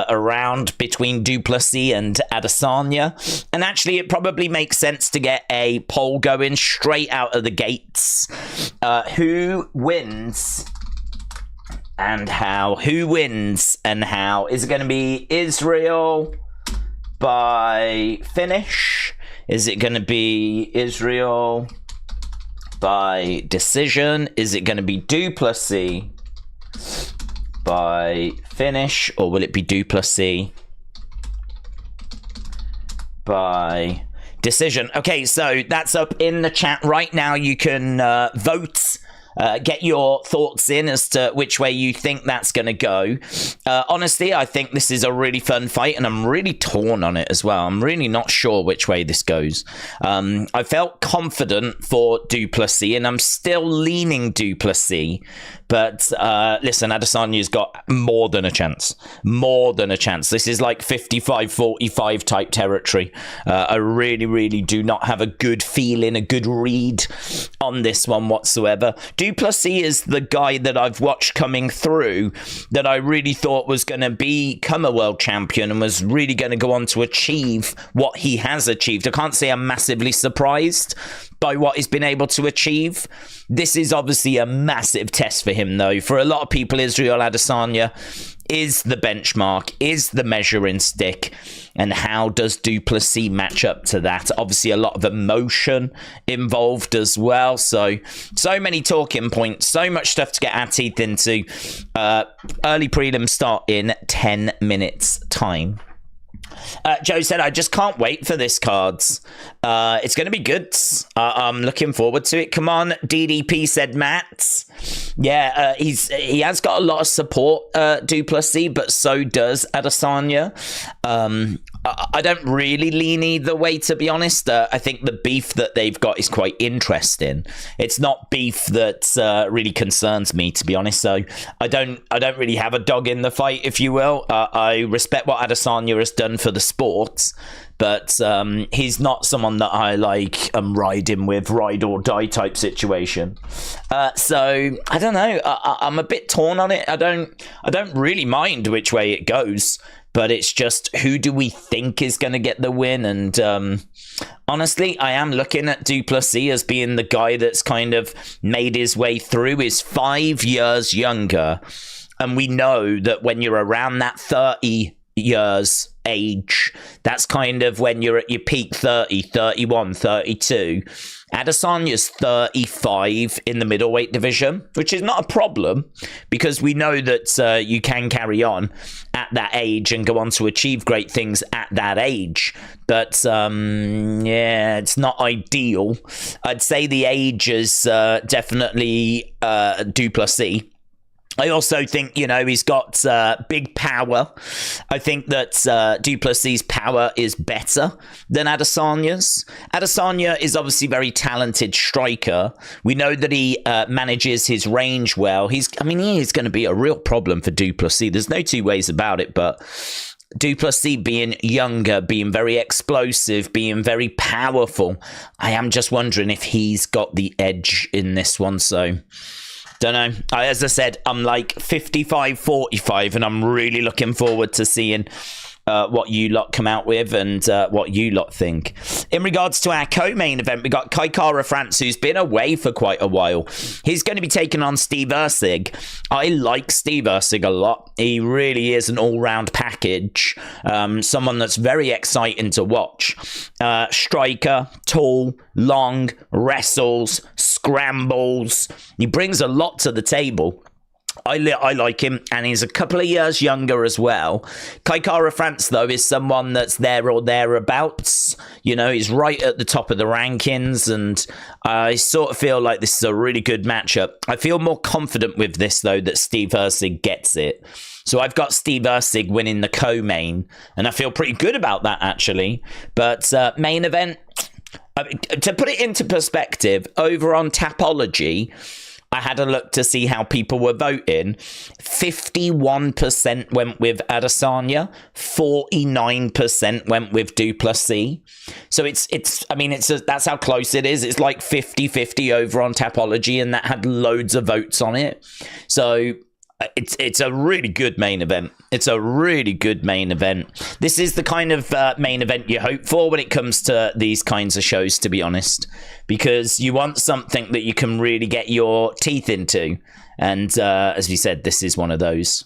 around between Du Plessis and Adesanya. And actually, it probably makes sense to get a poll going straight out of the gates. Who wins and how? Who wins and how? Is it going to be Israel by finish? Is it going to be Israel by decision? Is it going to be Du Plessis by finish? Or will it be Du Plessis by decision? Okay, so that's up in the chat right now. You can vote. Get your thoughts in as to which way you think that's going to go. Honestly, I think this is a really fun fight, and I'm really torn on it as well. I'm really not sure which way this goes. I felt confident for Du Plessis, and I'm still leaning Du Plessis. But listen, Adesanya's got more than a chance. More than a chance. This is like 55-45 type territory. I really, really do not have a good feeling, a good read on this one whatsoever. Du Plessis is the guy that I've watched coming through that I really thought was going to become a world champion and was really going to go on to achieve what he has achieved. I can't say I'm massively surprised by what he's been able to achieve. This is obviously a massive test for him, though. For a lot of people, Israel Adesanya is the benchmark, is the measuring stick. And how does Du Plessis match up to that? Obviously, a lot of emotion involved as well. So many talking points, so much stuff to get our teeth into. Early prelims start in 10 minutes time. Joe said, I just can't wait for this, cards. It's going to be good. I'm looking forward to it. Come on, DDP, said Matt. Yeah, he has got a lot of support, Du Plessis, but so does Adesanya. I don't really lean either way, to be honest. I think the beef that they've got is quite interesting. It's not beef that really concerns me, to be honest. So I don't really have a dog in the fight, if you will. I respect what Adesanya has done for the sport, but he's not someone that I like riding with, ride or die type situation. So I don't know. I'm a bit torn on it. I don't really mind which way it goes. But it's just, who do we think is going to get the win? And honestly, I am looking at Du Plessis as being the guy that's kind of made his way through. Is 5 years younger. And we know that when you're around that 30 years age, that's kind of when you're at your peak 30, 31, 32. Adesanya's 35 in the middleweight division, which is not a problem because we know that you can carry on at that age and go on to achieve great things at that age. But yeah, it's not ideal. I'd say the age is definitely Du Plessis. I also think, he's got big power. I think that Du Plessis' power is better than Adesanya's. Adesanya is obviously a very talented striker. We know that he manages his range well. He is going to be a real problem for Du Plessis. There's no two ways about it, but Du Plessis being younger, being very explosive, being very powerful, I am just wondering if he's got the edge in this one, so don't know. As I said, I'm like 55-45, and I'm really looking forward to seeing what you lot come out with and what you lot think. In regards to our co-main event, we got Kai Kara-France, who's been away for quite a while. He's going to be taking on Steve Erceg. I like Steve Erceg a lot. He really is an all-round package. Someone that's very exciting to watch. Striker, tall, long, wrestles, scrambles. He brings a lot to the table. I like him, and he's a couple of years younger as well. Kai Kara-France, though, is someone that's there or thereabouts. He's right at the top of the rankings, and I sort of feel like this is a really good matchup. I feel more confident with this, though, that Steve Erceg gets it. So I've got Steve Erceg winning the co-main, and I feel pretty good about that, actually. But main event, to put it into perspective, over on Tapology, I had a look to see how people were voting. 51% went with Adesanya, 49% went with Du Plessis. So that's how close it is. It's like 50-50 over on Tapology, and that had loads of votes on it. So It's a really good main event. It's a really good main event. This is the kind of main event you hope for when it comes to these kinds of shows, to be honest, because you want something that you can really get your teeth into. And as we said, this is one of those.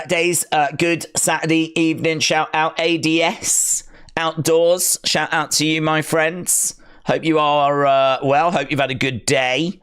Days, good Saturday evening. Shout out ADS Outdoors. Shout out to you, my friends. Hope you are well. Hope you've had a good day.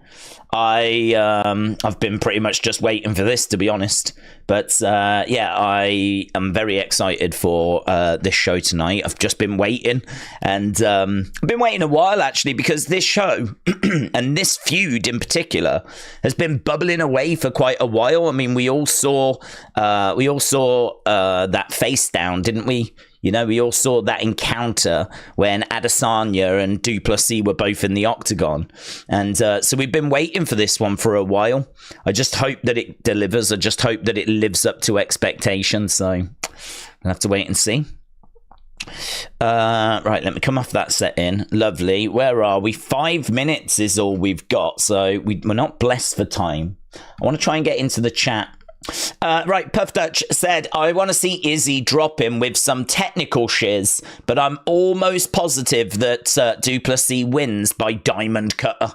I've been pretty much just waiting for this, to be honest. But yeah, I am very excited for this show tonight. I've just been waiting, and I've been waiting a while actually, because this show and this feud in particular has been bubbling away for quite a while. I mean, we all saw that face down, didn't we? You know, we all saw that encounter when Adesanya and Du Plessis were both in the octagon. And so we've been waiting for this one for a while. I just hope that it delivers. I just hope that it lives up to expectations. So we'll have to wait and see. Right, let me come off that setting. Lovely. Where are we? 5 minutes is all we've got. So we're not blessed for time. I want to try and get into the chat. Right, Puff Dutch said, I want to see Izzy drop him with some technical shiz, but I'm almost positive that Du Plessis wins by diamond cutter.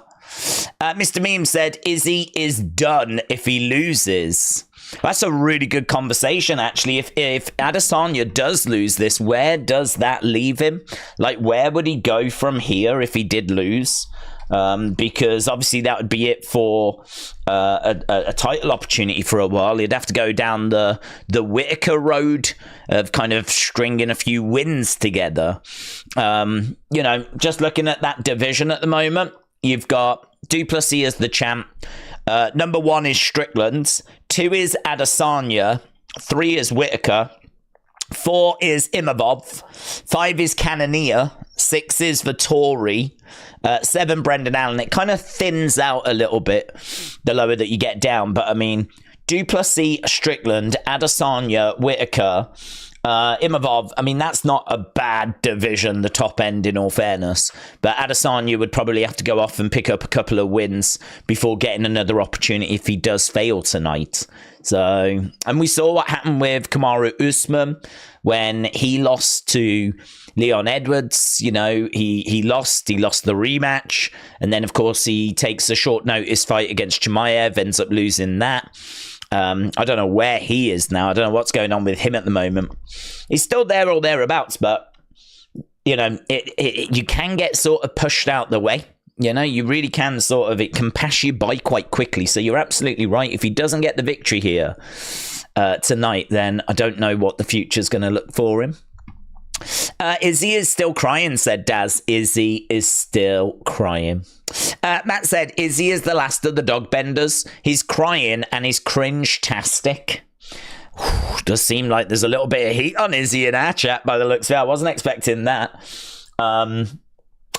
Mr. Meme said, Izzy is done if he loses. That's a really good conversation, actually. If Adesanya does lose this, where does that leave him? Like, where would he go from here if he did lose? Because obviously that would be it for a title opportunity for a while. He'd have to go down the Whittaker road of kind of stringing a few wins together. You know, just looking at that division at the moment, you've got Du Plessis as the champ. Number 1 is Strickland. 2 is Adesanya. 3 is Whittaker. 4 is Imavov. 5 is Cannonier. 6 is Vettori. 7, Brendan Allen. It kind of thins out a little bit the lower that you get down. But, I mean, Du Plessis, Strickland, Adesanya, Whittaker, Imavov. I mean, that's not a bad division, the top end, in all fairness. But Adesanya would probably have to go off and pick up a couple of wins before getting another opportunity if he does fail tonight. So, and we saw what happened with Kamaru Usman when he lost to Leon Edwards. You know, he lost the rematch, and then of course he takes a short notice fight against Chimaev, ends up losing that. I don't know where he is now. I don't know what's going on with him at the moment. He's still there or thereabouts, but you know, you can get sort of pushed out the way. You know, you really can sort of, it can pass you by quite quickly. So you're absolutely right. If he doesn't get the victory here tonight, then I don't know what the future's going to look for him. Izzy is still crying, said Daz. Izzy is still crying. Matt said, Izzy is the last of the dog benders. He's crying and he's cringe-tastic. Does seem like there's a little bit of heat on Izzy in our chat by the looks of it. I wasn't expecting that.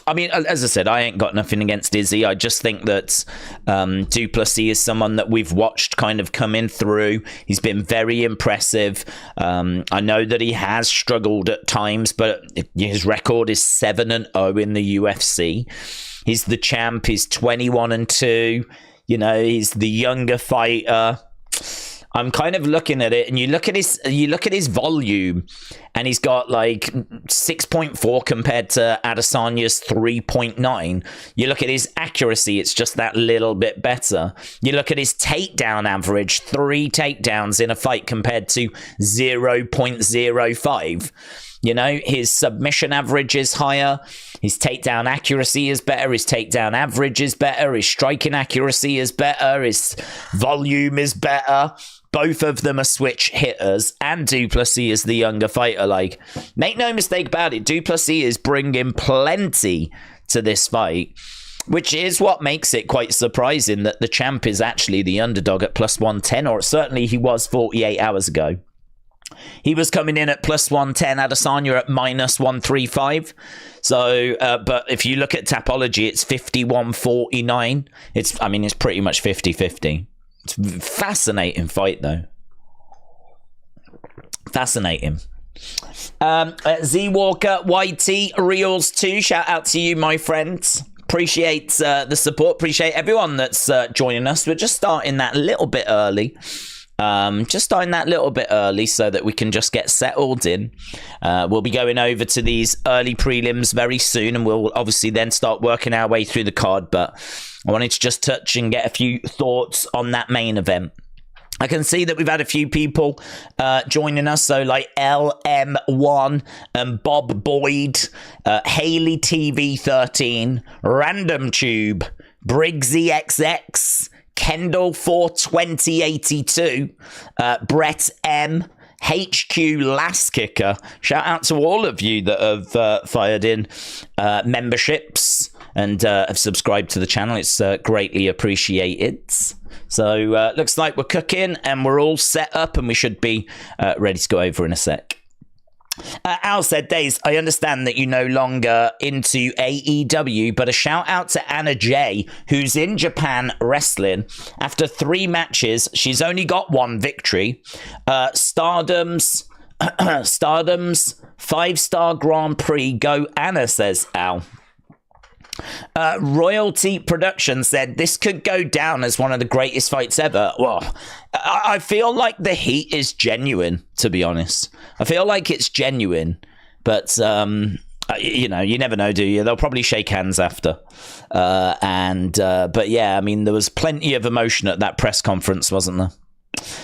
I mean, as I said, I ain't got nothing against Izzy. I just think that Du Plessis is someone that we've watched kind of coming through. He's been very impressive. I know that he has struggled at times, but his record is 7-0 in the UFC. He's the champ. He's 21-2. You know, he's the younger fighter. I'm kind of looking at it, and you look at his volume, and he's got like 6.4 compared to Adesanya's 3.9. You look at his accuracy, it's just that little bit better. You look at his takedown average, 3 takedowns in a fight compared to 0.05. You know, his submission average is higher. His takedown accuracy is better. His takedown average is better. His striking accuracy is better. His volume is better. Both of them are switch hitters, and Du Plessis is the younger fighter. Like, make no mistake about it, Du Plessis is bringing plenty to this fight, which is what makes it quite surprising that the champ is actually the underdog at plus 110, or certainly he was 48 hours ago. He was coming in at plus 110, Adesanya at minus 135. So, but if you look at Tapology, it's 51-49. It's pretty much 50-50. It's a fascinating fight, though. Fascinating. Z Walker, YT, Reels 2, shout out to you, my friends. Appreciate the support. Appreciate everyone that's joining us. We're just starting that little bit early. So that we can just get settled in. We'll be going over to these early prelims very soon, and we'll obviously then start working our way through the card. But I wanted to just touch and get a few thoughts on that main event. I can see that we've had a few people joining us. So like LM1 and Bob Boyd, Haley TV13, Random Tube, Briggsy XX, Kendall 42082, Brett M, HQ Last Kicker. Shout out to all of you that have fired in memberships and have subscribed to the channel. It's greatly appreciated. So looks like we're cooking and we're all set up, and we should be ready to go over in a sec. Al said, Days, I understand that you're no longer into AEW, but a shout out to Anna Jay, who's in Japan wrestling. After 3 matches, she's only got 1 victory. Stardom's 5-star Grand Prix. Go Anna, says Al. Royalty Production said this could go down as one of the greatest fights ever. Well, I feel like the heat is genuine, to be honest. I feel like it's genuine, but you never know, do you? They'll probably shake hands after. But yeah, I mean, there was plenty of emotion at that press conference, wasn't there?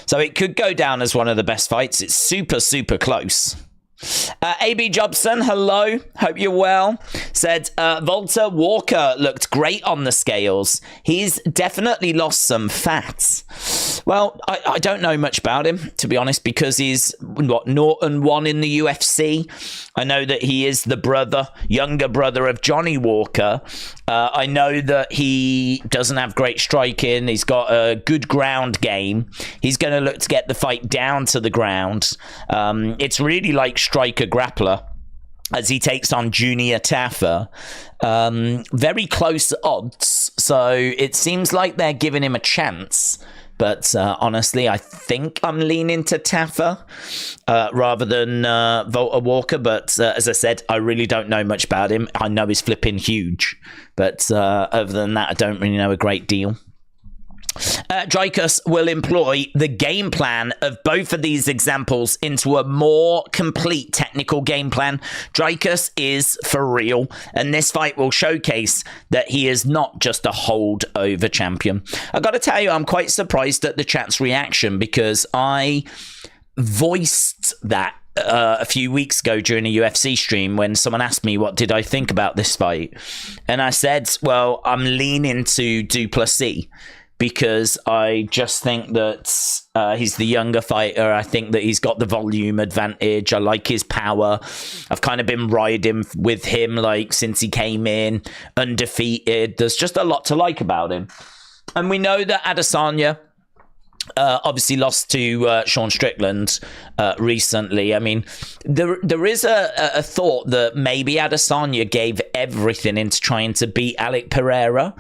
So it could go down as one of the best fights. It's super, super close. AB Jobson, hello, hope you're well, said Volta Walker looked great on the scales. He's definitely lost some fat. Well, I don't know much about him, to be honest, because he's Norton 1 in the UFC. I know that he is the younger brother of Johnny Walker. I know that he doesn't have great striking. He's got a good ground game. He's going to look to get the fight down to the ground. It's really like striker grappler as he takes on Junior Taffa. Very close odds, so it seems like they're giving him a chance. But honestly, I think I'm leaning to Taffa rather than Volta Walker. But as I said, I really don't know much about him. I know he's flipping huge. But other than that, I don't really know a great deal. Dricus will employ the game plan of both of these examples into a more complete technical game plan. Dricus is for real, and this fight will showcase that he is not just a holdover champion. I got to tell you, I'm quite surprised at the chat's reaction, because I voiced that a few weeks ago during a UFC stream when someone asked me what did I think about this fight, and I said, well, I'm leaning to Du Plessis, because I just think that he's the younger fighter. I think that he's got the volume advantage. I like his power. I've kind of been riding with him since he came in, undefeated. There's just a lot to like about him. And we know that Adesanya obviously lost to Sean Strickland recently. I mean, there is a thought that maybe Adesanya gave everything into trying to beat Alec Pereira,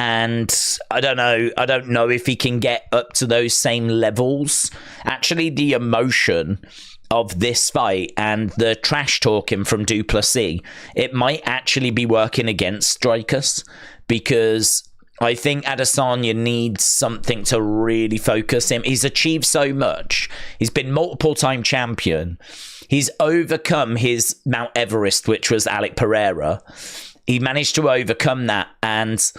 and I don't know if he can get up to those same levels. Actually, the emotion of this fight and the trash talking from Du Plessis, it might actually be working against Dricus, because I think Adesanya needs something to really focus him. He's achieved so much. He's been multiple-time champion. He's overcome his Mount Everest, which was Alec Pereira. He managed to overcome that, and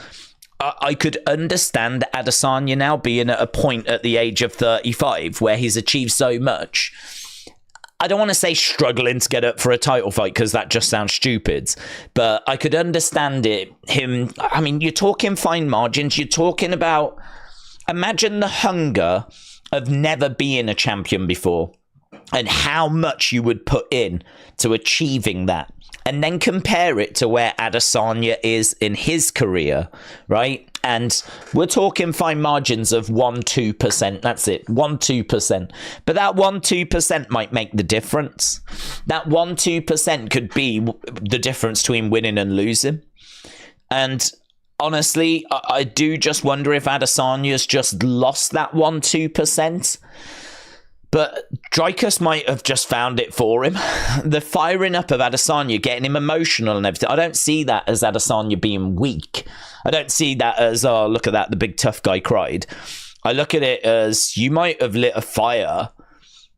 I could understand Adesanya now being at a point at the age of 35 where he's achieved so much. I don't want to say struggling to get up for a title fight, because that just sounds stupid, but I could understand him. I mean, you're talking fine margins. You're talking about, imagine the hunger of never being a champion before and how much you would put in to achieving that. And then compare it to where Adesanya is in his career, right? And we're talking fine margins of 1-2%. That's it, 1-2%. But that 1-2% might make the difference. That 1-2% could be the difference between winning and losing. And honestly, I do just wonder if Adesanya's just lost that 1-2%. But Dricus might have just found it for him. The firing up of Adesanya, getting him emotional and everything, I don't see that as Adesanya being weak. I don't see that as, oh, look at that, the big tough guy cried. I look at it as, you might have lit a fire,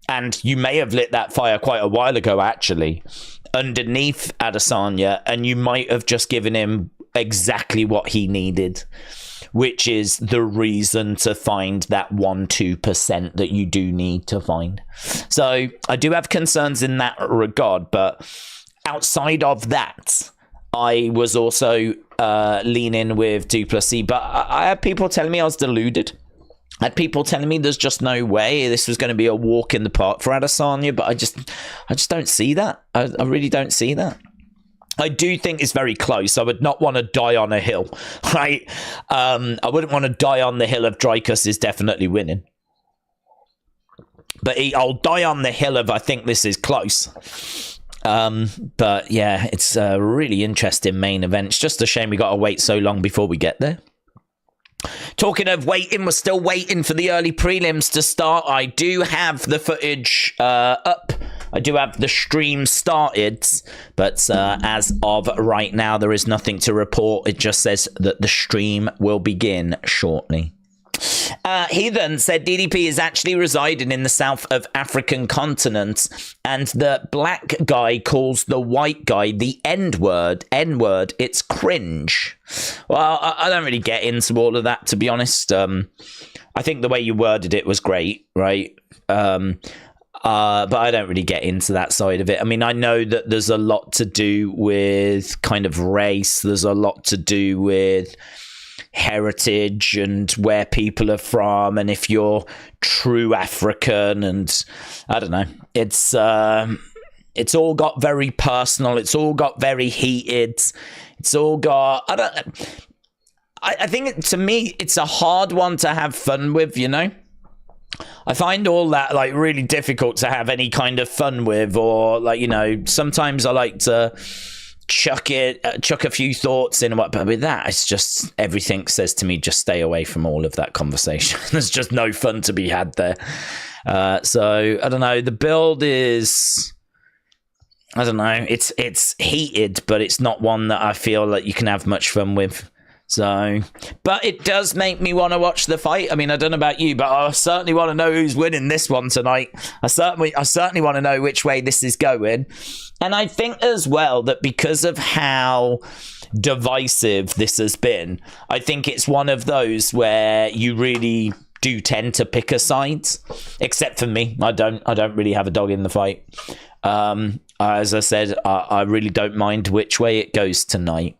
and you may have lit that fire quite a while ago, actually, underneath Adesanya, and you might have just given him exactly what he needed, which is the reason to find that 1-2% that you do need to find. So I do have concerns in that regard, but outside of that, I was also leaning with Du Plessis, but I had people telling me I was deluded. I had people telling me there's just no way this was going to be a walk in the park for Adesanya, but I just don't see that. I really don't see that. I do think it's very close. I would not want to die on a hill, right? I wouldn't want to die on the hill of Dricus is definitely winning. But I'll die on the hill of I think this is close. But yeah, it's a really interesting main event. It's just a shame we got to wait so long before we get there. Talking of waiting, we're still waiting for the early prelims to start. I do have the footage up. I do have the stream started, but as of right now, there is nothing to report. It just says that the stream will begin shortly. Heathen said DDP is actually residing in the South of African continent, and the black guy calls the white guy the N-word. N-word, it's cringe. Well, I don't really get into all of that, to be honest. I think the way you worded it was great, right? But I don't really get into that side of it. I mean, I know that there's a lot to do with kind of race. There's a lot to do with heritage and where people are from, and if you're true African, and I don't know. It's all got very personal. It's all got very heated. It's all got, I think to me, it's a hard one to have fun with, you know? I find all that like really difficult to have any kind of fun with, or like, you know, sometimes I like to chuck a few thoughts in, but with that, it's just everything says to me, just stay away from all of that conversation. There's just no fun to be had there. So I don't know. The build is, I don't know. It's heated, but it's not one that I feel like you can have much fun with. So, but it does make me want to watch the fight. I mean, I don't know about you, but I certainly want to know who's winning this one tonight. I certainly want to know which way this is going. And I think as well that because of how divisive this has been, I think it's one of those where you really do tend to pick a side. Except for me, I don't really have a dog in the fight. As I said, I really don't mind which way it goes tonight.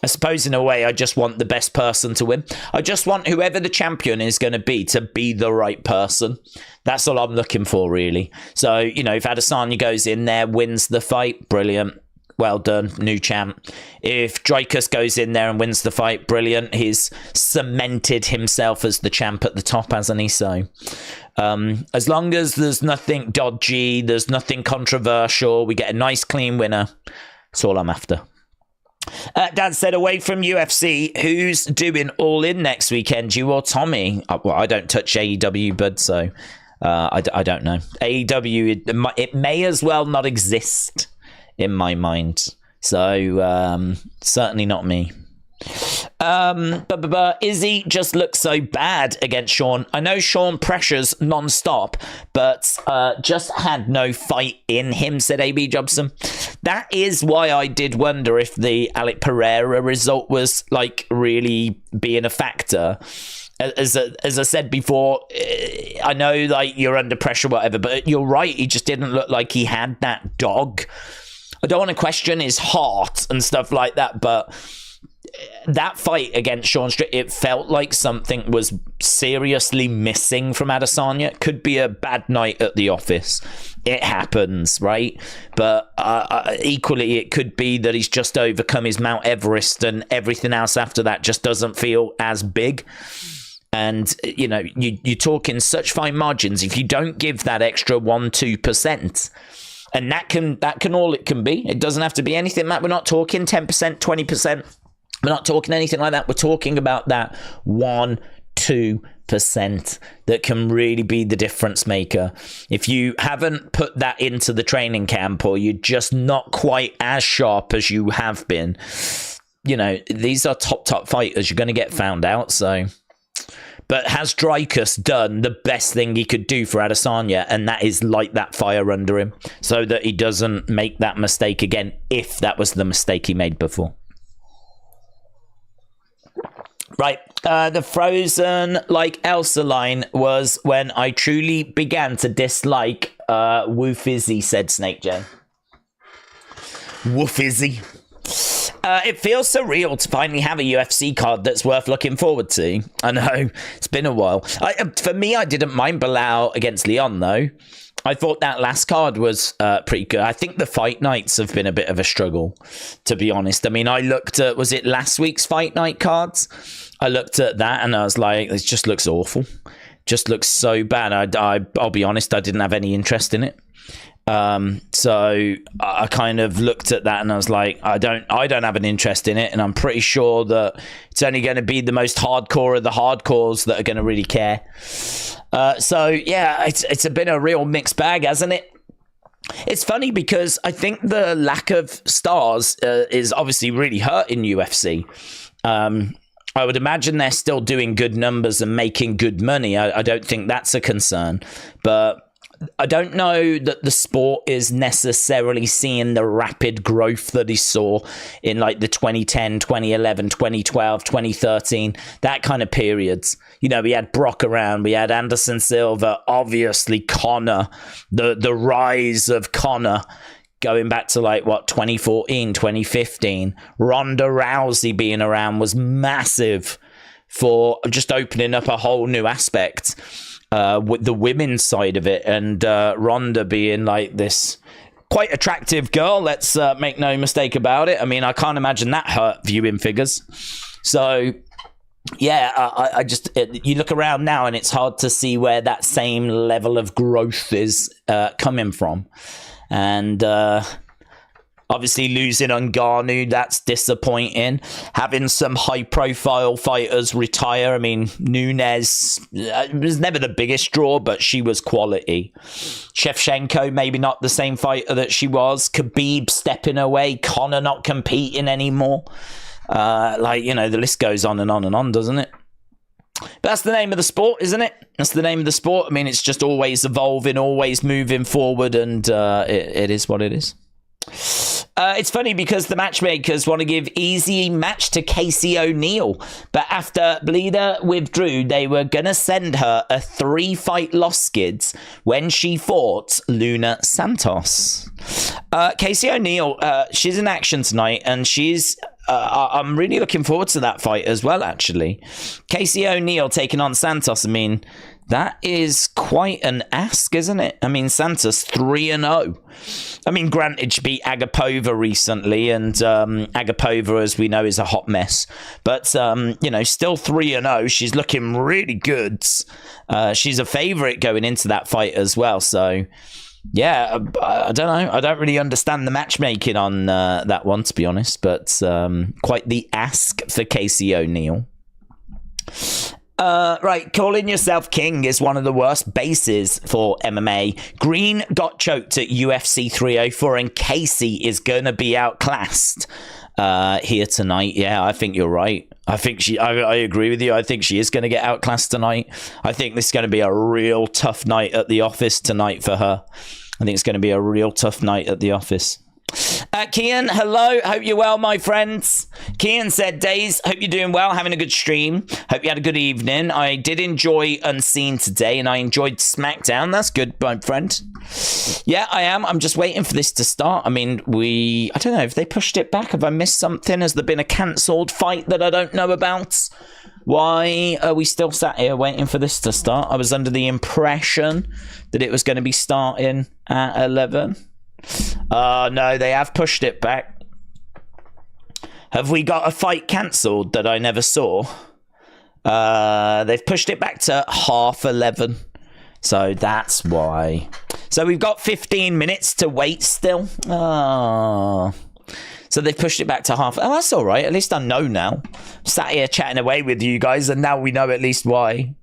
I suppose in a way, I just want the best person to win. I just want whoever the champion is going to be the right person. That's all I'm looking for, really. So, you know, if Adesanya goes in there, wins the fight, brilliant. Well done, new champ. If Dricus goes in there and wins the fight, brilliant. He's cemented himself as the champ at the top, hasn't he? So, as long as there's nothing dodgy, there's nothing controversial, we get a nice, clean winner. That's all I'm after. Dad said, away from UFC, who's doing All In next weekend, you or Tommy? Well, I don't touch AEW, bud, so I don't know. AEW, it may as well not exist in my mind. So, certainly not me. Izzy just looks so bad against Sean. I know Sean pressures non-stop, but just had no fight in him, said AB Jobson. That is why I did wonder if the Alec Pereira result was like really being a factor. As I said before, I know like you're under pressure, whatever, but you're right. He just didn't look like he had that dog. I don't want to question his heart and stuff like that, but that fight against Sean Strickland, it felt like something was seriously missing from Adesanya. It could be a bad night at the office. It happens, right? But equally, it could be that he's just overcome his Mount Everest and everything else after that just doesn't feel as big. And, you know, you're talking such fine margins. If you don't give that extra 1-2%, and that can all it can be. It doesn't have to be anything, Matt. We're not talking 10%, 20%. We're not talking anything like that. We're talking about that 1-2%. 1% that can really be the difference maker. If you haven't put that into the training camp, or you're just not quite as sharp as you have been, you know, these are top fighters. You're going to get found out. So, but has Dricus done the best thing he could do for Adesanya, and that is light that fire under him so that he doesn't make that mistake again, if that was the mistake he made before. Right, the frozen like Elsa line was when I truly began to dislike Wu Fizzy, said Snake J. Wu Fizzy. It feels surreal to finally have a UFC card that's worth looking forward to. I know, it's been a while. For me, I didn't mind Bilal against Leon, though. I thought that last card was pretty good. I think the fight nights have been a bit of a struggle, to be honest. I mean, I looked at, was it last week's fight night cards? I looked at that and I was like, it just looks awful. Just looks so bad. I'll be honest, I didn't have any interest in it. So I kind of looked at that and I was like, I don't have an interest in it, and I'm pretty sure that it's only going to be the most hardcore of the hardcores that are going to really care. So yeah, it's been a real mixed bag, hasn't it? It's funny because I think the lack of stars is obviously really hurting UFC. I would imagine they're still doing good numbers and making good money. I don't think that's a concern, but I don't know that the sport is necessarily seeing the rapid growth that he saw in like the 2010, 2011, 2012, 2013, that kind of periods. You know, we had Brock around, we had Anderson Silva, obviously Conor, the rise of Conor going back to like, what, 2014, 2015. Ronda Rousey being around was massive for just opening up a whole new aspect. With the women's side of it, and Ronda being like this quite attractive girl, let's make no mistake about it. I mean, I can't imagine that hurt viewing figures. So yeah, I just, you look around now and it's hard to see where that same level of growth is coming from. And obviously losing Ngannou, that's disappointing. Having some high-profile fighters retire. I mean, Nunes was never the biggest draw, but she was quality. Shevchenko, maybe not the same fighter that she was. Khabib stepping away. Conor not competing anymore. Like, you know, the list goes on and on and on, doesn't it? But that's the name of the sport, isn't it? That's the name of the sport. I mean, it's just always evolving, always moving forward, and it is what it is. It's funny because the matchmakers want to give easy match to Casey O'Neill, but after Bleeder withdrew, they were going to send her a 3-fight loss skids when she fought Luna Santos. Casey O'Neill, she's in action tonight, and she's I'm really looking forward to that fight as well, actually. Casey O'Neill taking on Santos. I mean, that is quite an ask, isn't it? I mean, Santos 3-0. I mean, granted, she beat Agapova recently, and Agapova, as we know, is a hot mess. But, you know, still 3-0. She's looking really good. She's a favourite going into that fight as well. So, yeah, I don't know. I don't really understand the matchmaking on that one, to be honest. But quite the ask for Casey O'Neill. Right, calling yourself king is one of the worst bases for MMA. Green got choked at UFC 304, and Casey is going to be outclassed here tonight. Yeah, I think you're right. I think I agree with you. I think she is going to get outclassed tonight. I think this is going to be a real tough night at the office tonight for her. I think it's going to be a real tough night at the office. Kian, hello. Hope you're well, my friends. Kian said, Days, hope you're doing well, having a good stream. Hope you had a good evening. I did enjoy Unseen today, and I enjoyed SmackDown. That's good, my friend. Yeah, I am. I'm just waiting for this to start. I mean, I don't know if they pushed it back. Have I missed something? Has there been a cancelled fight that I don't know about? Why are we still sat here waiting for this to start? I was under the impression that it was going to be starting at 11. No, they have pushed it back. Have we got a fight cancelled that I never saw? They've pushed it back to 11:30. So that's why. So we've got 15 minutes to wait still. Oh. So they've pushed it back to half. Oh, that's all right. At least I know now. Sat here chatting away with you guys, and now we know at least why.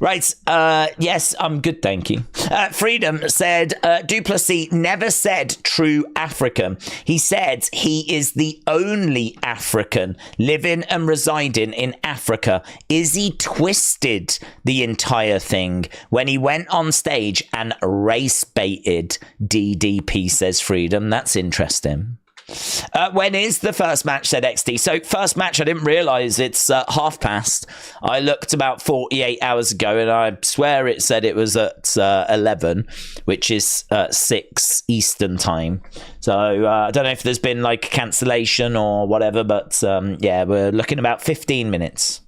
Right. Yes, I'm good, thank you. Freedom said, Du Plessis never said true African. He said he is the only African living and residing in Africa. Izzy twisted the entire thing when he went on stage and race baited. DDP, says Freedom. That's interesting. When is the first match, said XD. So first match, I didn't realise it's past. I looked about 48 hours ago and I swear it said it was at 11, which is 6 Eastern time. So I don't know if there's been like a cancellation or whatever, but yeah, we're looking about 15 minutes.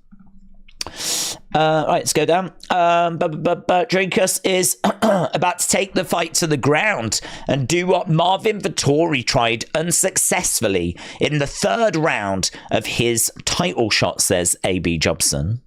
Right, let's go down. Dricus is about to take the fight to the ground and do what Marvin Vettori tried unsuccessfully in the 3rd round of his title shot, says AB Jobson.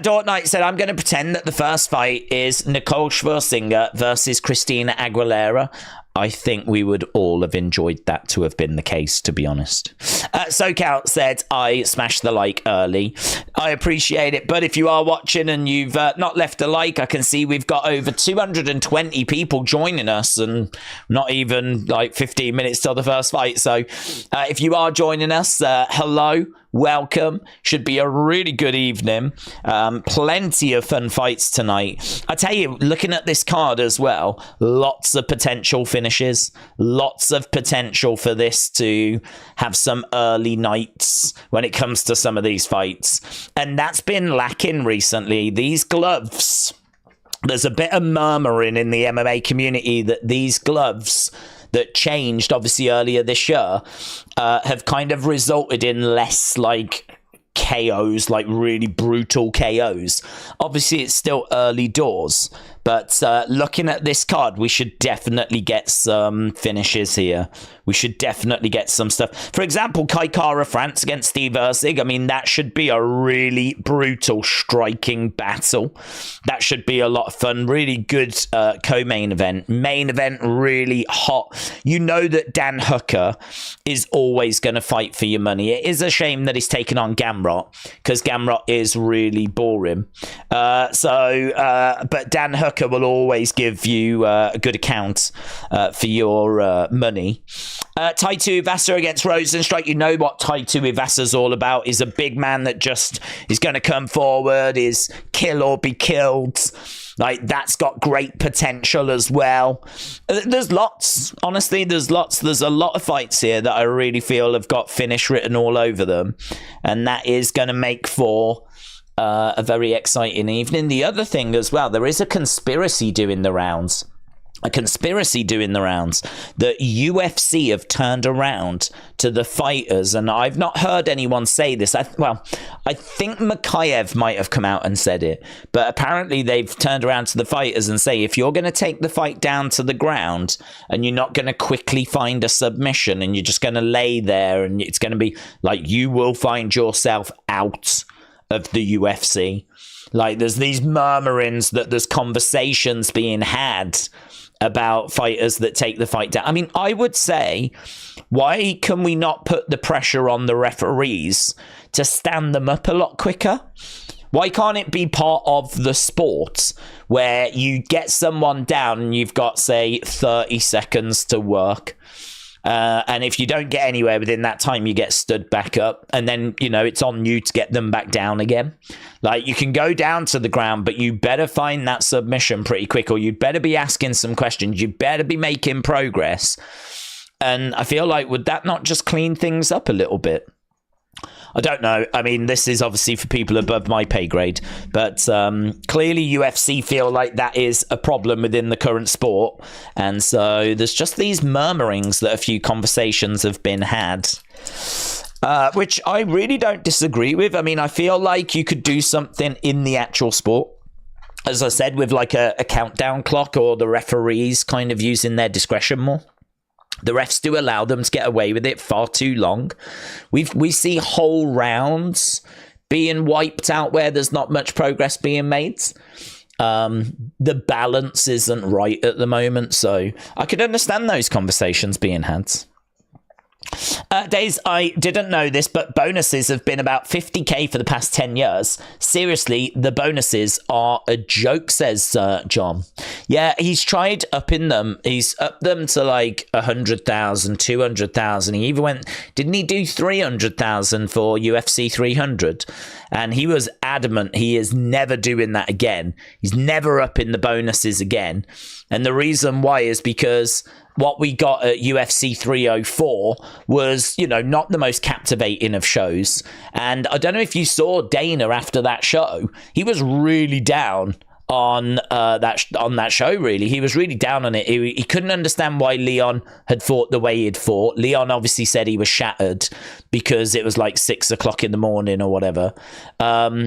Dort Knight said, I'm going to pretend that the first fight is Nicole Schwarzinger versus Christina Aguilera. I think we would all have enjoyed that to have been the case, to be honest. SoCal said, I smashed the like early. I appreciate it, but if you are watching and you've not left a like, I can see we've got over 220 people joining us and not even like 15 minutes till the first fight. So if you are joining us, hello. Welcome. Should be a really good evening. Plenty of fun fights tonight. I tell you, looking at this card as well, lots of potential finishes. Lots of potential for this to have some early nights when it comes to some of these fights. And that's been lacking recently. These gloves, there's a bit of murmuring in the MMA community that these gloves that changed obviously earlier this year have kind of resulted in less like KOs, like really brutal KOs. Obviously it's still early doors, but looking at this card, we should definitely get some finishes here. We should definitely get some stuff. For example, Kai Kara France against Steve Erceg. I mean, that should be a really brutal striking battle. That should be a lot of fun. Really good co-main event. Main event, really hot. You know that Dan Hooker is always going to fight for your money. It is a shame that he's taken on Gamrot, because Gamrot is really boring. But Dan Hooker will always give you a good account for your money. Taito Ivasa against Rosenstrike. You know what Taito Ivasa's all about. He's a big man that just is going to come forward, is kill or be killed. Like, that's got great potential as well. There's lots. Honestly, there's lots. There's a lot of fights here that I really feel have got finish written all over them. And that is going to make for a very exciting evening. The other thing as well, there is a conspiracy doing the rounds. That UFC have turned around to the fighters, and I've not heard anyone say this. I think Makayev might have come out and said it, but apparently they've turned around to the fighters and say, if you're going to take the fight down to the ground and you're not going to quickly find a submission and you're just going to lay there and it's going to be like, you will find yourself out of the UFC. Like, there's these murmurings that there's conversations being had about fighters that take the fight down. I mean, I would say, why can we not put the pressure on the referees to stand them up a lot quicker? Why can't it be part of the sport where you get someone down and you've got, say, 30 seconds to work? And if you don't get anywhere within that time, you get stood back up, and then, you know, it's on you to get them back down again. Like, you can go down to the ground, but you better find that submission pretty quick, or you better be asking some questions. You better be making progress. And I feel like, would that not just clean things up a little bit? I don't know. I mean, this is obviously for people above my pay grade, but clearly UFC feel like that is a problem within the current sport. And so there's just these murmurings that a few conversations have been had, which I really don't disagree with. I mean, I feel like you could do something in the actual sport, as I said, with like a countdown clock, or the referees kind of using their discretion more. The refs do allow them to get away with it far too long. We see whole rounds being wiped out where there's not much progress being made. The balance isn't right at the moment, so I could understand those conversations being had. Days, I didn't know this, but bonuses have been about 50k for the past 10 years. Seriously, the bonuses are a joke, says John. Yeah, he's tried upping them. He's upped them to like 100,000, 200,000. He even went, didn't he do 300,000 for UFC 300? And he was adamant he is never doing that again. He's never upping the bonuses again. And the reason why is because what we got at UFC 304 was, you know, not the most captivating of shows. And I don't know if you saw Dana after that show. He was really down on that show, really. He was really down on it. He couldn't understand why Leon had fought the way he'd fought. Leon obviously said he was shattered because it was like 6 o'clock in the morning or whatever,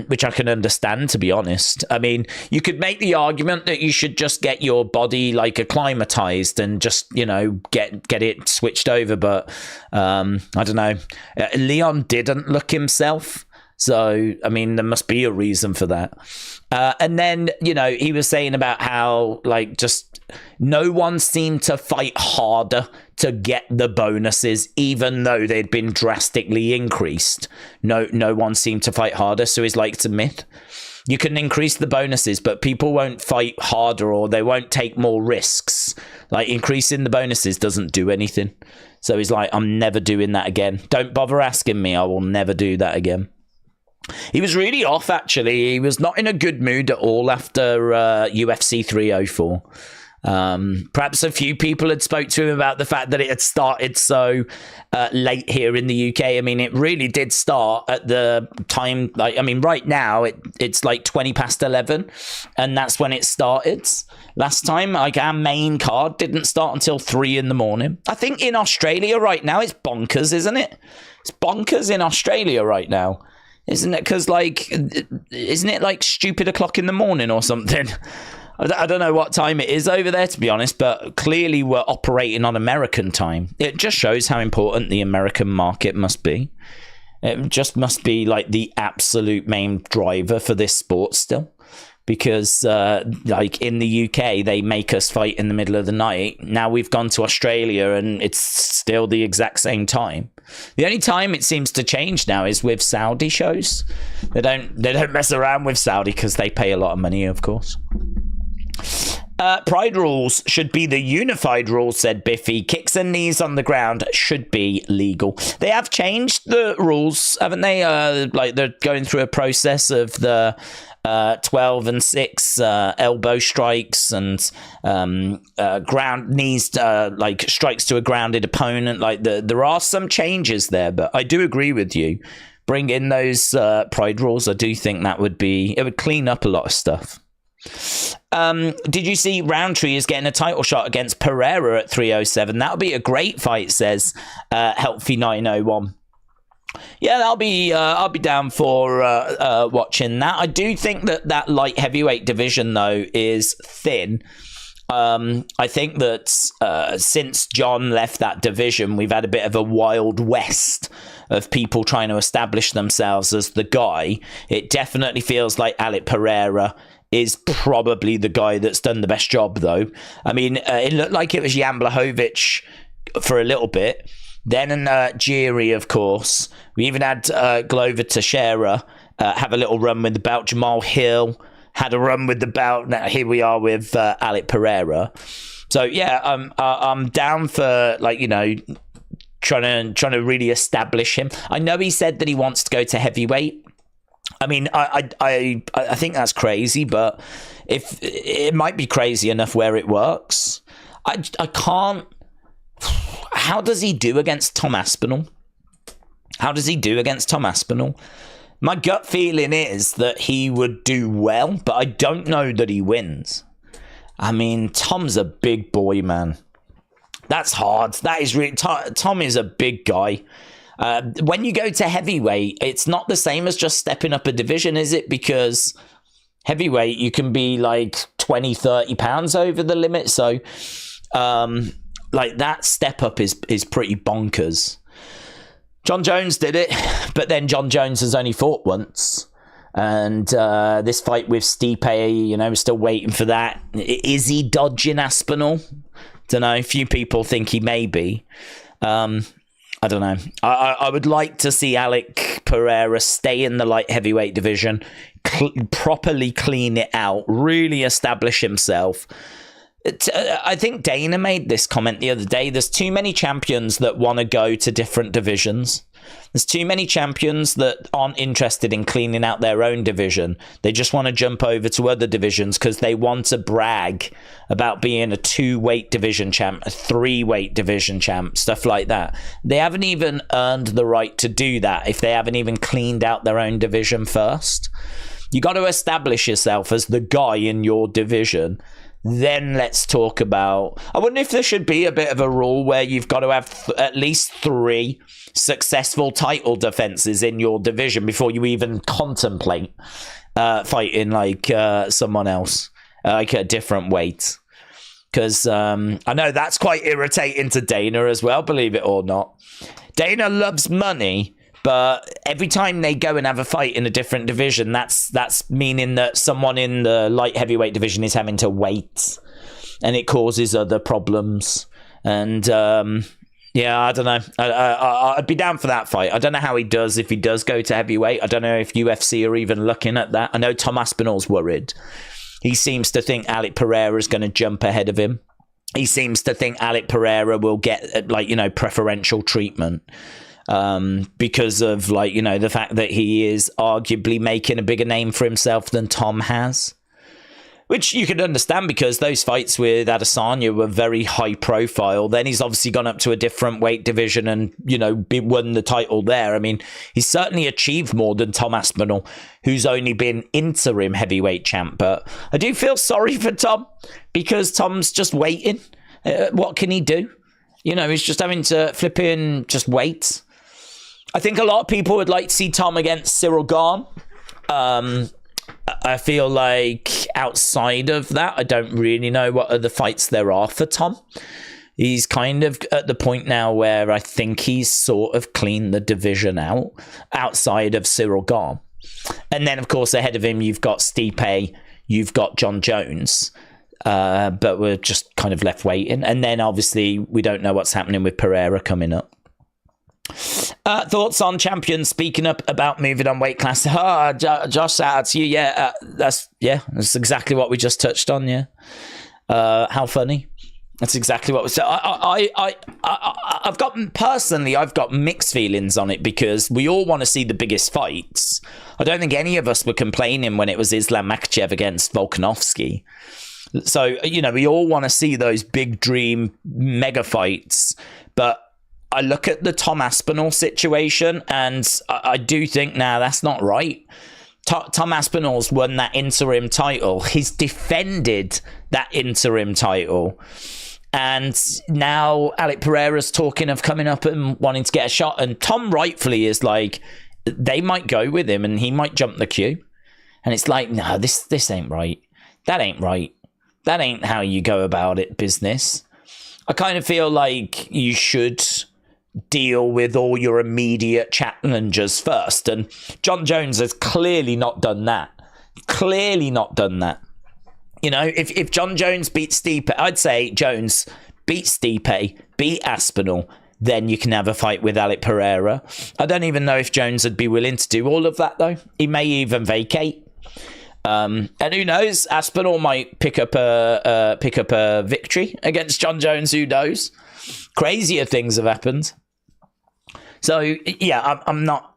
which I can understand, to be honest. I mean, you could make the argument that you should just get your body like acclimatized and just, you know, get it switched over. But I don't know. Leon didn't look himself. So, I mean, there must be a reason for that. And then, you know, he was saying about how, like, just no one seemed to fight harder to get the bonuses, even though they'd been drastically increased. No one seemed to fight harder. So he's like, it's a myth. You can increase the bonuses, but people won't fight harder or they won't take more risks. Like, increasing the bonuses doesn't do anything. So he's like, I'm never doing that again. Don't bother asking me. I will never do that again. He was really off, actually. He was not in a good mood at all after UFC 304. Perhaps a few people had spoke to him about the fact that it had started so late here in the UK. I mean, it really did start at the time. Like, I mean, right now it's like 20 past 11, and that's when it started. Last time, like, our main card didn't start until 3 in the morning. I think in Australia right now it's bonkers, isn't it? It's bonkers in Australia right now. Isn't it? Because, like, isn't it like stupid o'clock in the morning or something? I don't know what time it is over there, to be honest, but clearly we're operating on American time. It just shows how important the American market must be. It just must be like the absolute main driver for this sport still. Because, like, in the UK, they make us fight in the middle of the night. Now we've gone to Australia and it's still the exact same time. The only time it seems to change now is with Saudi shows. They don't mess around with Saudi because they pay a lot of money, of course. Pride rules should be the unified rules, said Biffy. Kicks and knees on the ground should be legal. They have changed the rules, haven't they? Like, they're going through a process of the 12 and 6 elbow strikes and ground knees, like strikes to a grounded opponent. Like, there are some changes there, but I do agree with you. Bring in those pride rules. I do think it would clean up a lot of stuff. Did you see Roundtree is getting a title shot against Pereira at 307? That'll be a great fight, says Healthy 901. Yeah, I'll be down for watching that. I do think that light heavyweight division, though, is thin. I think that since John left that division, we've had a bit of a wild west of people trying to establish themselves as the guy. It definitely feels like Alec Pereira is probably the guy that's done the best job, though. I mean, it looked like it was Jan Blachowicz for a little bit. Then Jiri, of course. We even had Glover Teixeira have a little run with the belt. Jamal Hill had a run with the belt. Now here we are with Alec Pereira. So yeah, I'm down for, like, you know, trying to really establish him. I know he said that he wants to go to heavyweight. I mean, I think that's crazy, but if it might be crazy enough where it works. I can't. How does he do against Tom Aspinall? My gut feeling is that he would do well, but I don't know that he wins. I mean, Tom's a big boy, man. That's hard. That is really. Tom is a big guy. When you go to heavyweight, it's not the same as just stepping up a division, is it? Because heavyweight, you can be like 20, 30 pounds over the limit. So, like, that step up is pretty bonkers. John Jones did it, but then John Jones has only fought once. And this fight with Stipe, you know, we're still waiting for that. Is he dodging Aspinall? Don't know. A few people think he may be. I don't know. I would like to see Alec Pereira stay in the light heavyweight division, properly clean it out, really establish himself. I think Dana made this comment the other day. There's too many champions that want to go to different divisions. There's too many champions that aren't interested in cleaning out their own division. They just want to jump over to other divisions because they want to brag about being a 2-weight division champ, a 3-weight division champ, stuff like that. They haven't even earned the right to do that if they haven't even cleaned out their own division first. You got to establish yourself as the guy in your division. Then let's talk about... I wonder if there should be a bit of a rule where you've got to have at least 3 successful title defenses in your division before you even contemplate fighting like someone else, like a different weight. Because I know that's quite irritating to Dana as well, believe it or not. Dana loves money, but every time they go and have a fight in a different division, that's meaning that someone in the light heavyweight division is having to wait, and it causes other problems. And yeah, I don't know. I'd be down for that fight. I don't know how he does if he does go to heavyweight. I don't know if UFC are even looking at that. I know Tom Aspinall's worried. He seems to think Alec Pereira is going to jump ahead of him. He seems to think Alec Pereira will get, like, you know, preferential treatment. Because of, like, you know, the fact that he is arguably making a bigger name for himself than Tom has, which you can understand because those fights with Adesanya were very high profile. Then he's obviously gone up to a different weight division and, you know, won the title there. I mean, he's certainly achieved more than Tom Aspinall, who's only been interim heavyweight champ. But I do feel sorry for Tom because Tom's just waiting. What can he do? You know, he's just having to flip in, just wait. I think a lot of people would like to see Tom against Cyril Gane. I feel like outside of that, I don't really know what other fights there are for Tom. He's kind of at the point now where I think he's sort of cleaned the division out outside of Cyril Gane. And then, of course, ahead of him, you've got Stipe, you've got John Jones. But we're just kind of left waiting. And then, obviously, we don't know what's happening with Pereira coming up. Thoughts on champions speaking up about moving on weight class? Josh, out to you. That's exactly what we just touched on. Yeah, how funny. That's exactly what we said. I've got mixed feelings on it because we all want to see the biggest fights. I don't think any of us were complaining when it was Islam Makhachev against Volkanovski. So, you know, we all want to see those big dream mega fights, but I look at the Tom Aspinall situation and I do think, that's not right. Tom Aspinall's won that interim title. He's defended that interim title. And now Alec Pereira's talking of coming up and wanting to get a shot. And Tom rightfully is like, they might go with him and he might jump the queue. And it's like, no, this ain't right. That ain't right. That ain't how you go about it, business. I kind of feel like you should deal with all your immediate challengers first. And John Jones has clearly not done that. Clearly not done that. You know, if John Jones beats Stipe, I'd say Jones beat Stipe, beat Aspinall, then you can have a fight with Alec Pereira. I don't even know if Jones would be willing to do all of that, though. He may even vacate. And who knows? Aspinall might pick up a victory against John Jones. Who knows? Crazier things have happened. So yeah, I'm not.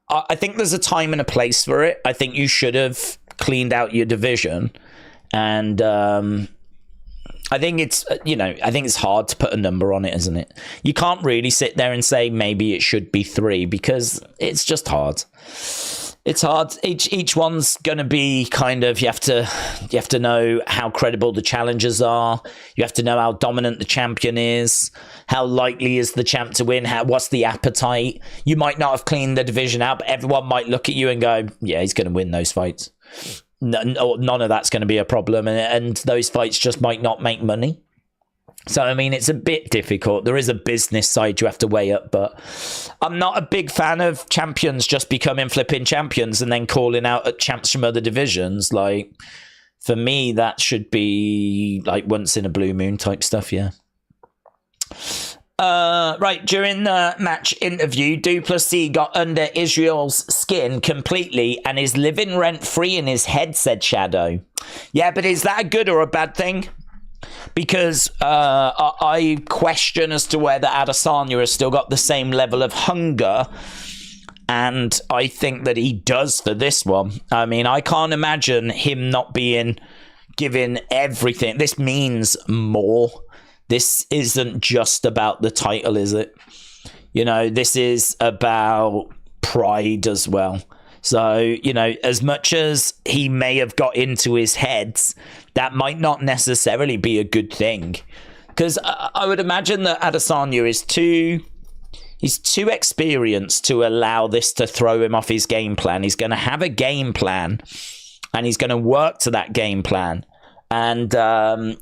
I think there's a time and a place for it. I think you should have cleaned out your division, and I think it's hard to put a number on it, isn't it? You can't really sit there and say maybe it should be 3 because it's just hard. It's hard. Each one's going to be kind of, you have to know how credible the challengers are. You have to know how dominant the champion is. How likely is the champ to win? What's the appetite? You might not have cleaned the division out, but everyone might look at you and go, yeah, he's going to win those fights. None of that's going to be a problem. And those fights just might not make money. So, I mean, it's a bit difficult. There is a business side you have to weigh up, but I'm not a big fan of champions just becoming flipping champions and then calling out at champs from other divisions. Like, for me, that should be like once in a blue moon type stuff, yeah. Right, during the match interview, Du Plessis got under Israel's skin completely and is living rent-free in his head, said Shadow. Yeah, but is that a good or a bad thing? Because I question as to whether Adesanya has still got the same level of hunger, and I think that he does for this one. I mean, I can't imagine him not being given everything. This means more. This isn't just about the title, is it? You know, this is about pride as well. So, you know, as much as he may have got into his head, that might not necessarily be a good thing. Because I would imagine that Adesanya is he's too experienced to allow this to throw him off his game plan. He's going to have a game plan, and he's going to work to that game plan. And,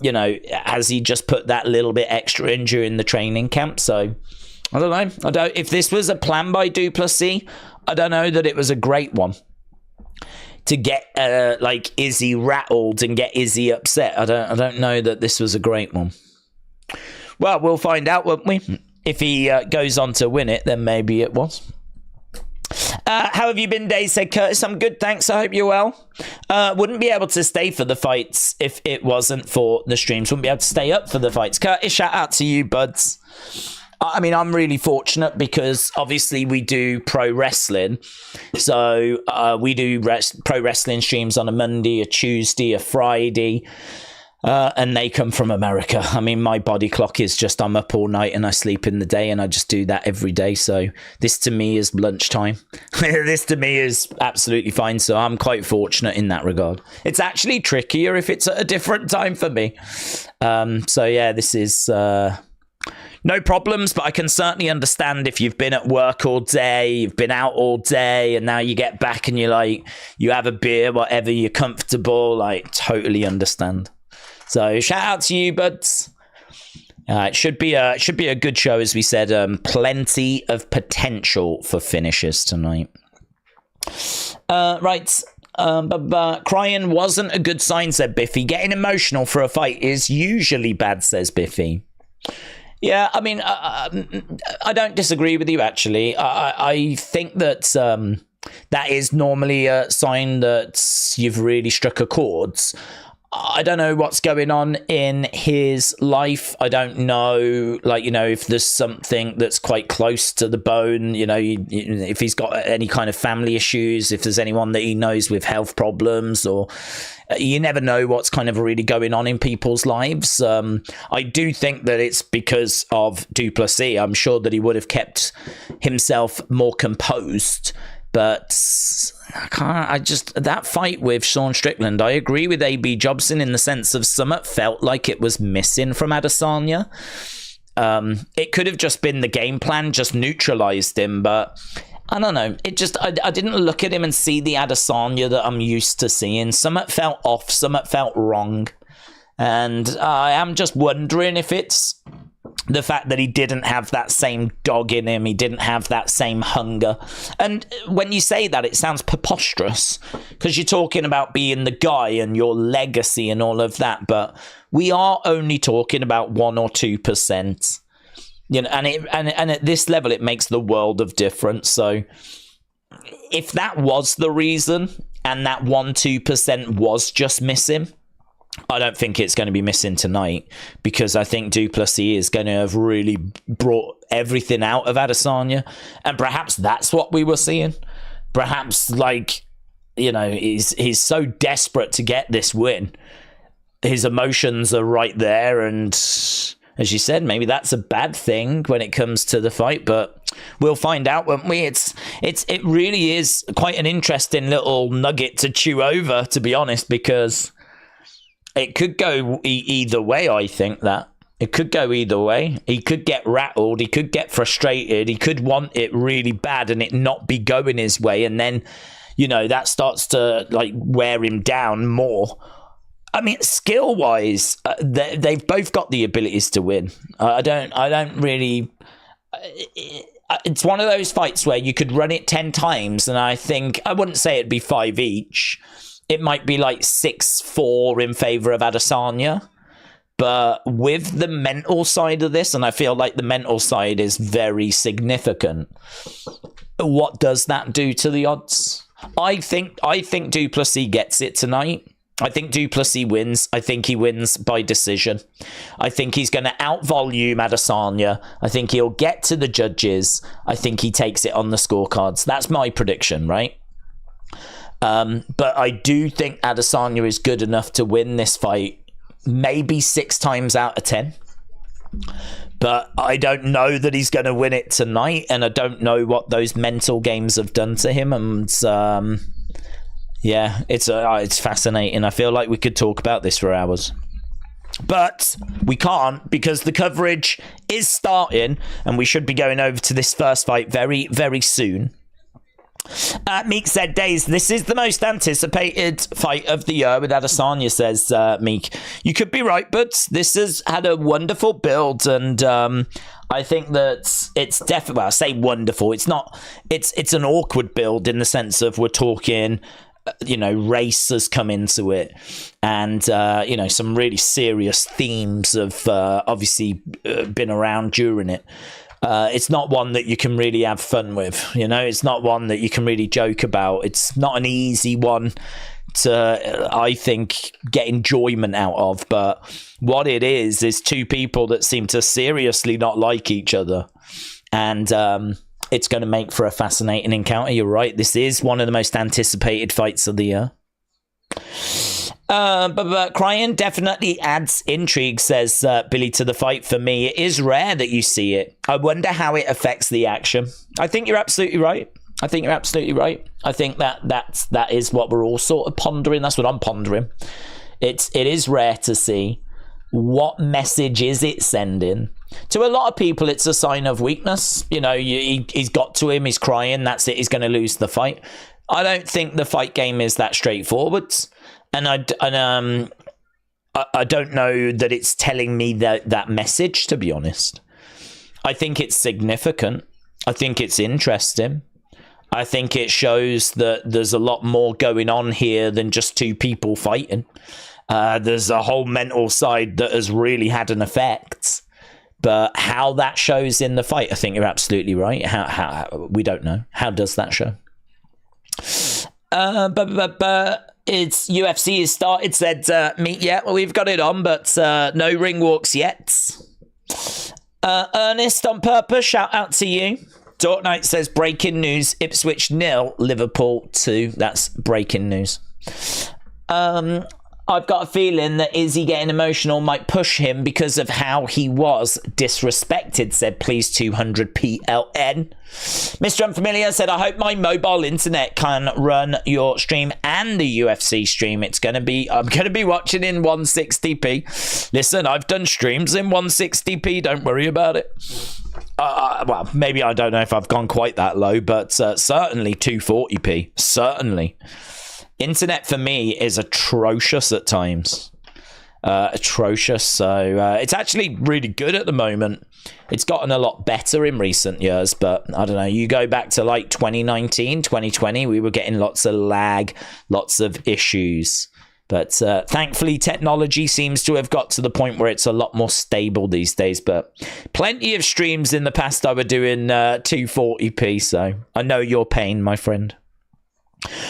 you know, has he just put that little bit extra in during the training camp? So, I don't know. If this was a plan by Du Plessis, I don't know that it was a great one. To get, like, Izzy rattled and get Izzy upset. I don't know that this was a great one. Well, we'll find out, won't we? If he goes on to win it, then maybe it was. How have you been, Dave? Said Curtis. I'm good, thanks. I hope you're well. Wouldn't be able to stay for the fights if it wasn't for the streams. Wouldn't be able to stay up for the fights. Curtis, shout out to you, buds. I mean, I'm really fortunate because obviously we do pro wrestling. So we do pro wrestling streams on a Monday, a Tuesday, a Friday. And they come from America. I mean, my body clock is just I'm up all night and I sleep in the day, and I just do that every day. So this to me is lunchtime. This to me is absolutely fine. So I'm quite fortunate in that regard. It's actually trickier if it's at a different time for me. So yeah, this is no problems, but I can certainly understand if you've been at work all day, you've been out all day, and now you get back and you're like, you have a beer, whatever, you're comfortable, like totally understand. So shout out to you, buds. It should be a good show, as we said. Plenty of potential for finishes tonight. Right. Crying wasn't a good sign, said Biffy. Getting emotional for a fight is usually bad, says Biffy. Yeah, I mean, I don't disagree with you, actually. I think that that is normally a sign that you've really struck a chord. I don't know what's going on in his life. I don't know, like, you know, if there's something that's quite close to the bone, you know, if he's got any kind of family issues, if there's anyone that he knows with health problems, or you never know what's kind of really going on in people's lives. I do think that it's because of Du Plessis. I'm sure that he would have kept himself more composed. But that fight with Sean Strickland, I agree with AB Jobson in the sense of somewhat felt like it was missing from Adesanya. It could have just been the game plan, just neutralized him, but I don't know. It just, I didn't look at him and see the Adesanya that I'm used to seeing. Somewhat felt off, somewhat felt wrong. And I am just wondering if it's the fact that he didn't have that same dog in him, he didn't have that same hunger. And when you say that, it sounds preposterous because you're talking about being the guy and your legacy and all of that, but we are only talking about 1 or 2%. You know, and at this level, it makes the world of difference. So if that was the reason and that 1-2% was just missing, I don't think it's going to be missing tonight, because I think Du Plessis is going to have really brought everything out of Adesanya, and perhaps that's what we were seeing. Perhaps, like, you know, he's so desperate to get this win. His emotions are right there, and as you said, maybe that's a bad thing when it comes to the fight, but we'll find out, won't we? It really is quite an interesting little nugget to chew over, to be honest, because it could go either way. I think that it could go either way. He could get rattled. He could get frustrated. He could want it really bad and it not be going his way. And then, you know, that starts to like wear him down more. I mean, skill wise, they've both got the abilities to win. I don't really. It's one of those fights where you could run it 10 times. And I think I wouldn't say it'd be 5 each. It might be like 6-4 in favor of Adesanya, But with the mental side of this, and I feel like the mental side is very significant, what does that do to the odds? I think Du Plessis gets it tonight. I think Du Plessis wins. I think he wins by decision. I think he's going to outvolume Adesanya. I think he'll get to the judges. I think he takes it on the scorecards. That's my prediction, right? But I do think Adesanya is good enough to win this fight, maybe 6 times out of 10. But I don't know that he's going to win it tonight, and I don't know what those mental games have done to him. And yeah, it's fascinating. I feel like we could talk about this for hours. But we can't, because the coverage is starting, and we should be going over to this first fight very, very soon. Meek said, Days, this is the most anticipated fight of the year with Adesanya, says Meek. You could be right, but this has had a wonderful build, and I think that it's definitely, well, I say wonderful, it's not, it's an awkward build in the sense of we're talking, race has come into it, and some really serious themes have obviously been around during it. It's not one that you can really have fun with, it's not one that you can really joke about. It's not an easy one to, I think, get enjoyment out of, but what it is 2 people that seem to seriously not like each other, and it's going to make for a fascinating encounter. You're right, this is one of the most anticipated fights of the year. But Cryan definitely adds intrigue, says Billy, to the fight. For me, it is rare that you see it. I wonder how it affects the action. I think you're absolutely right. I think that is what we're all sort of pondering. That's what I'm pondering. It is rare to see. What message is it sending? To a lot of people, it's a sign of weakness. He's got to him. He's crying. That's it. He's going to lose the fight. I don't think the fight game is that straightforward. And I don't know that it's telling me that message, to be honest. I think it's significant. I think it's interesting. I think it shows that there's a lot more going on here than just 2 people fighting. There's a whole mental side that has really had an effect. But how that shows in the fight, I think you're absolutely right. How we don't know. How does that show? It's UFC has started, said Meet. Yeah, well, we've got it on, but no ring walks yet. Ernest on purpose, shout out to you. Dork Knight says, breaking news, Ipswich 0, Liverpool 2. That's breaking news. I've got a feeling that Izzy getting emotional might push him because of how he was disrespected, said Please 200 PLN. Mr. Unfamiliar said, I hope my mobile internet can run your stream and the UFC stream. I'm going to be watching in 160p. Listen, I've done streams in 160p. Don't worry about it. Well, maybe I don't know if I've gone quite that low, but certainly 240p. Certainly. Internet for me is atrocious at times. Atrocious. So it's actually really good at the moment. It's gotten a lot better in recent years, but I don't know. You go back to like 2019, 2020, we were getting lots of lag, lots of issues. But thankfully, technology seems to have got to the point where it's a lot more stable these days. But plenty of streams in the past I were doing 240p, so I know your pain, my friend.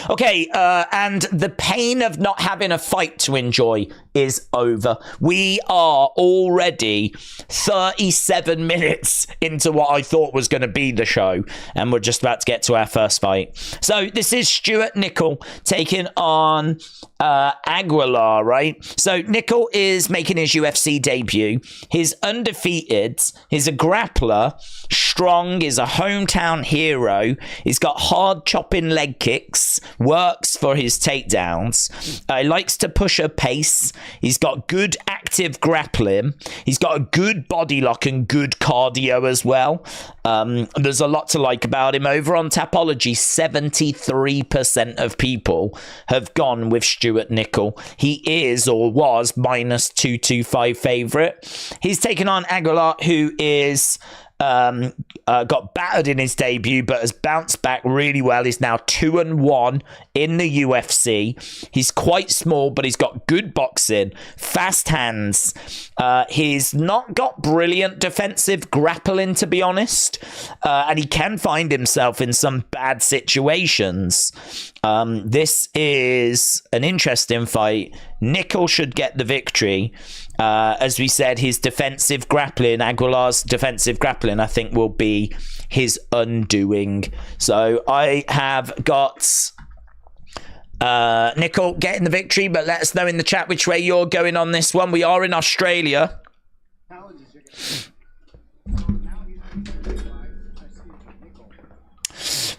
Okay, and the pain of not having a fight to enjoy is over. We are already 37 minutes into what I thought was going to be the show, and we're just about to get to our first fight. So this is Stuart Nickel taking on Aguilar, right? So Nickel is making his UFC debut. He's undefeated. He's a grappler, strong, is a hometown hero. He's got hard chopping leg kicks, works for his takedowns. He likes to push a pace. He's got good active grappling. He's got a good body lock and good cardio as well. There's a lot to like about him. Over on Tapology, 73% of people have gone with Stuart Nickel. He is, or was, minus 225 favourite. He's taken on Aguilar, who is got battered in his debut, but has bounced back really well. He's now 2-1 in the UFC. He's quite small, but he's got good boxing, fast hands. He's not got brilliant defensive grappling, to be honest, and he can find himself in some bad situations. This is an interesting fight. Nickel should get the victory. As we said, his defensive grappling, Aguilar's defensive grappling, I think will be his undoing. So I have got Nickel getting the victory, but let us know in the chat which way you're going on this one. We are in Australia.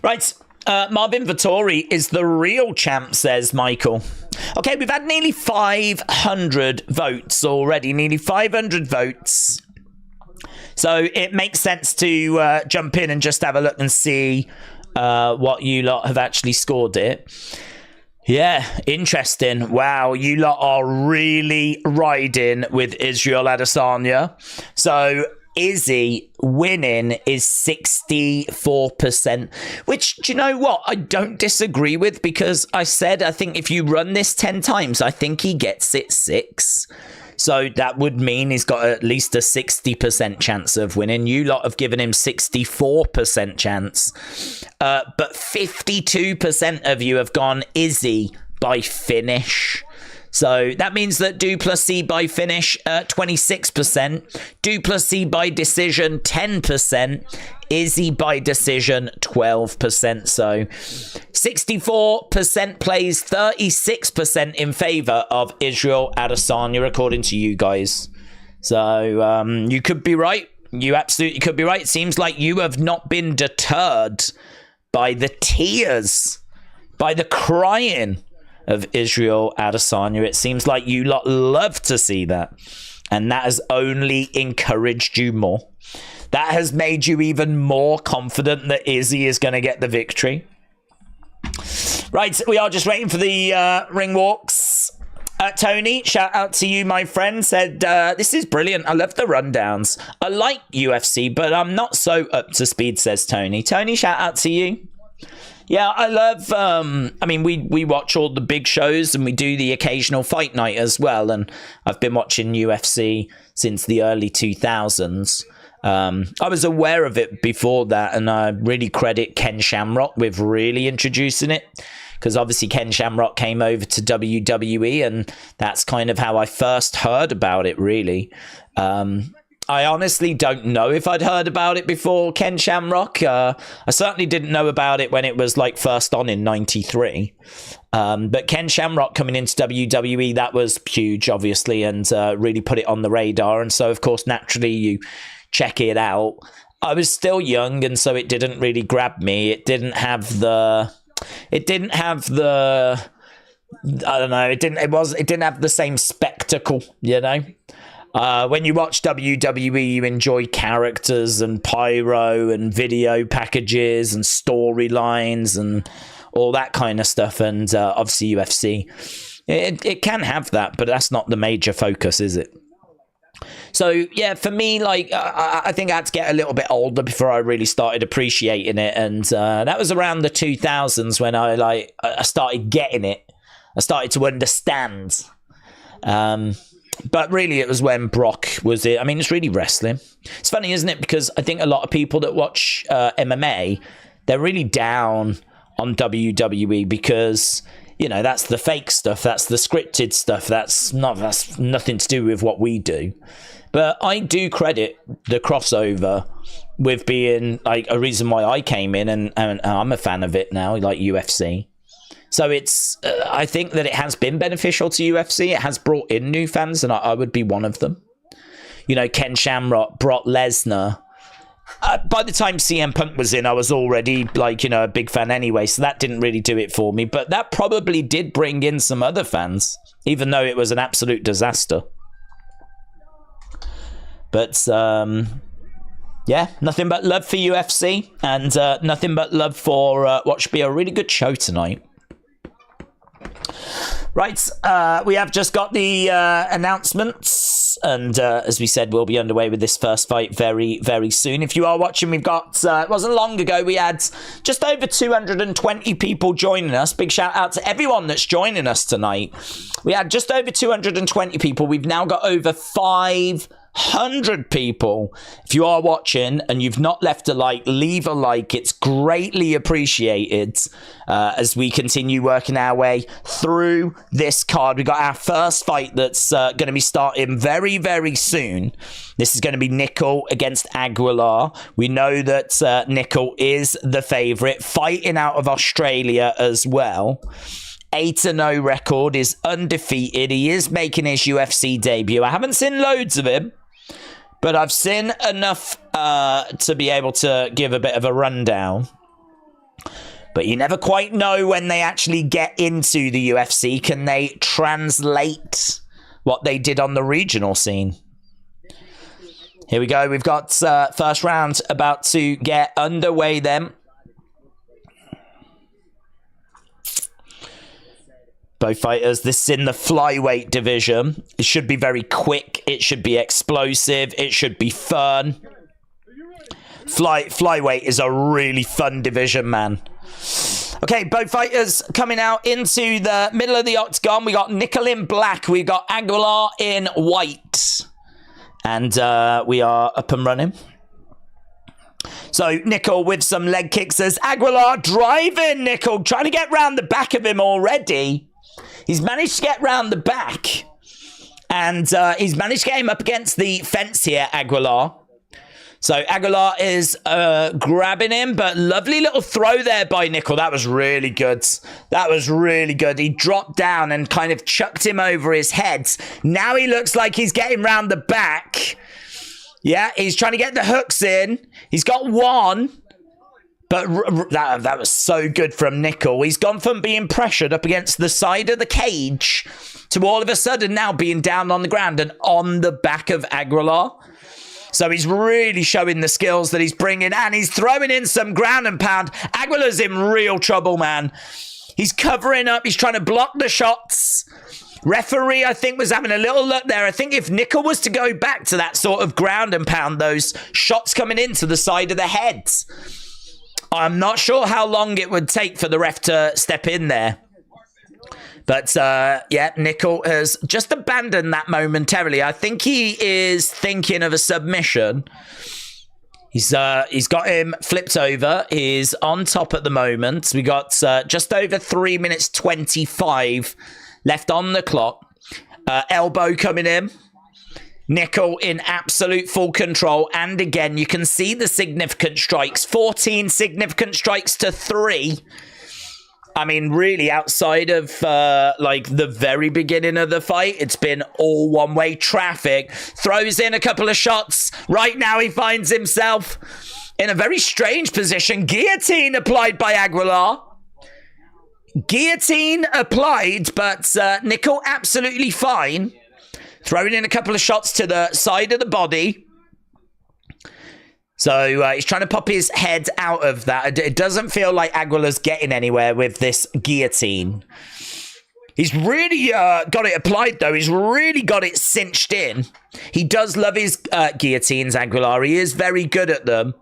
Right. Marvin Vittori is the real champ, says Michael. Okay, we've had nearly 500 votes already. Nearly 500 votes. So it makes sense to jump in and just have a look and see what you lot have actually scored it. Yeah, interesting. Wow, you lot are really riding with Israel Adesanya. So Izzy winning is 64%, which, do you know what? I don't disagree with, because I said, I think if you run this 10 times, I think he gets it 6. So that would mean he's got at least a 60% chance of winning. You lot have given him 64% chance. But 52% of you have gone Izzy by finish. So that means that Du Plessis by finish, 26%. Du Plessis by decision, 10%. Izzy by decision, 12%. So 64% plays 36% in favor of Israel Adesanya, according to you guys. So you could be right. You absolutely could be right. It seems like you have not been deterred by the tears, by the crying of Israel Adesanya. It seems like you lot love to see that, and that has only encouraged you more. That has made you even more confident that Izzy is going to get the victory. Right, we are just waiting for the ring walks. Tony, shout out to you, my friend, said, this is brilliant. I love the rundowns. I like UFC, but I'm not so up to speed, says Tony. Tony, shout out to you. Yeah, I love, I mean, we watch all the big shows, and we do the occasional fight night as well. And I've been watching UFC since the early 2000s. I was aware of it before that, and I really credit Ken Shamrock with really introducing it, because obviously Ken Shamrock came over to WWE, and that's kind of how I first heard about it, really. I honestly don't know if I'd heard about it before Ken Shamrock. I certainly didn't know about it when it was like first on in 93. But Ken Shamrock coming into WWE, that was huge, obviously, and really put it on the radar. And so, of course, naturally, you check it out. I was still young, and so it didn't really grab me. It didn't have the I don't know. It didn't have the same spectacle, you know. When you watch WWE, you enjoy characters and pyro and video packages and storylines and all that kind of stuff. And obviously UFC, it can have that, but that's not the major focus, is it? So, yeah, for me, like, I think I had to get a little bit older before I really started appreciating it. And that was around the 2000s when I started getting it. I started to understand. But really, it was when Brock was it. I mean, it's really wrestling. It's funny, isn't it? Because I think a lot of people that watch MMA, they're really down on WWE because, you know, that's the fake stuff. That's the scripted stuff. That's nothing to do with what we do. But I do credit the crossover with being like a reason why I came in, and I'm a fan of it now, like UFC. So it's, I think that it has been beneficial to UFC. It has brought in new fans, and I would be one of them. You know, Ken Shamrock, Brock Lesnar. By the time CM Punk was in, I was already, like, you know, a big fan anyway, so that didn't really do it for me. But that probably did bring in some other fans, even though it was an absolute disaster. But, yeah, nothing but love for UFC, and nothing but love for what should be a really good show tonight. Right, we have just got the announcements. minutes. And as we said, we'll be underway with this first fight very, very soon. If you are watching, we've got, it wasn't long ago, we had just over 220 people joining us. Big shout out to everyone that's joining us tonight. We had just over 220 people. We've now got over 500 people. If you are watching and you've not left a like, leave a like. It's greatly appreciated as we continue working our way through this card. We got our first fight that's going to be starting very, very soon. This is going to be Nickel against Aguilar. We know that Nickel is the favorite, fighting out of Australia as well. 8-0 record, is undefeated. He is making his UFC debut. I haven't seen loads of him, but I've seen enough to be able to give a bit of a rundown. But you never quite know when they actually get into the UFC. Can they translate what they did on the regional scene? Here we go. We've got first round about to get underway then. Both fighters, this is in the flyweight division. It should be very quick. It should be explosive. It should be fun. Flyweight is a really fun division, man. Okay, both fighters coming out into the middle of the octagon. We got Nickel in black. We got Aguilar in white. And we are up and running. So Nickel with some leg kicks as Aguilar driving Nickel, trying to get round the back of him already. He's managed to get round the back. And he's managed to get him up against the fence here, Aguilar. So Aguilar is grabbing him, but lovely little throw there by Nickel. That was really good. That was really good. He dropped down and kind of chucked him over his head. Now he looks like he's getting round the back. Yeah, he's trying to get the hooks in. He's got one. But that was so good from Nickel. He's gone from being pressured up against the side of the cage to all of a sudden now being down on the ground and on the back of Aguilar. So he's really showing the skills that he's bringing, and he's throwing in some ground and pound. Aguilar's in real trouble, man. He's covering up. He's trying to block the shots. Referee, I think, was having a little look there. I think if Nickel was to go back to that sort of ground and pound, those shots coming into the side of the head, I'm not sure how long it would take for the ref to step in there. But, yeah, Nickel has just abandoned that momentarily. I think he is thinking of a submission. He's got him flipped over. He's on top at the moment. We got just over 3 minutes 25 left on the clock. Elbow coming in. Nickel in absolute full control. And again, you can see the significant strikes. 14 significant strikes to 3. I mean, really, outside of, like, the very beginning of the fight, it's been all one-way traffic. Throws in a couple of shots. Right now, he finds himself in a very strange position. Guillotine applied by Aguilar. Guillotine applied, but Nickel absolutely fine. Throwing in a couple of shots to the side of the body. So he's trying to pop his head out of that. It doesn't feel like Aguilar's getting anywhere with this guillotine. He's really got it applied, though. He's really got it cinched in. He does love his guillotines, Aguilar. He is very good at them.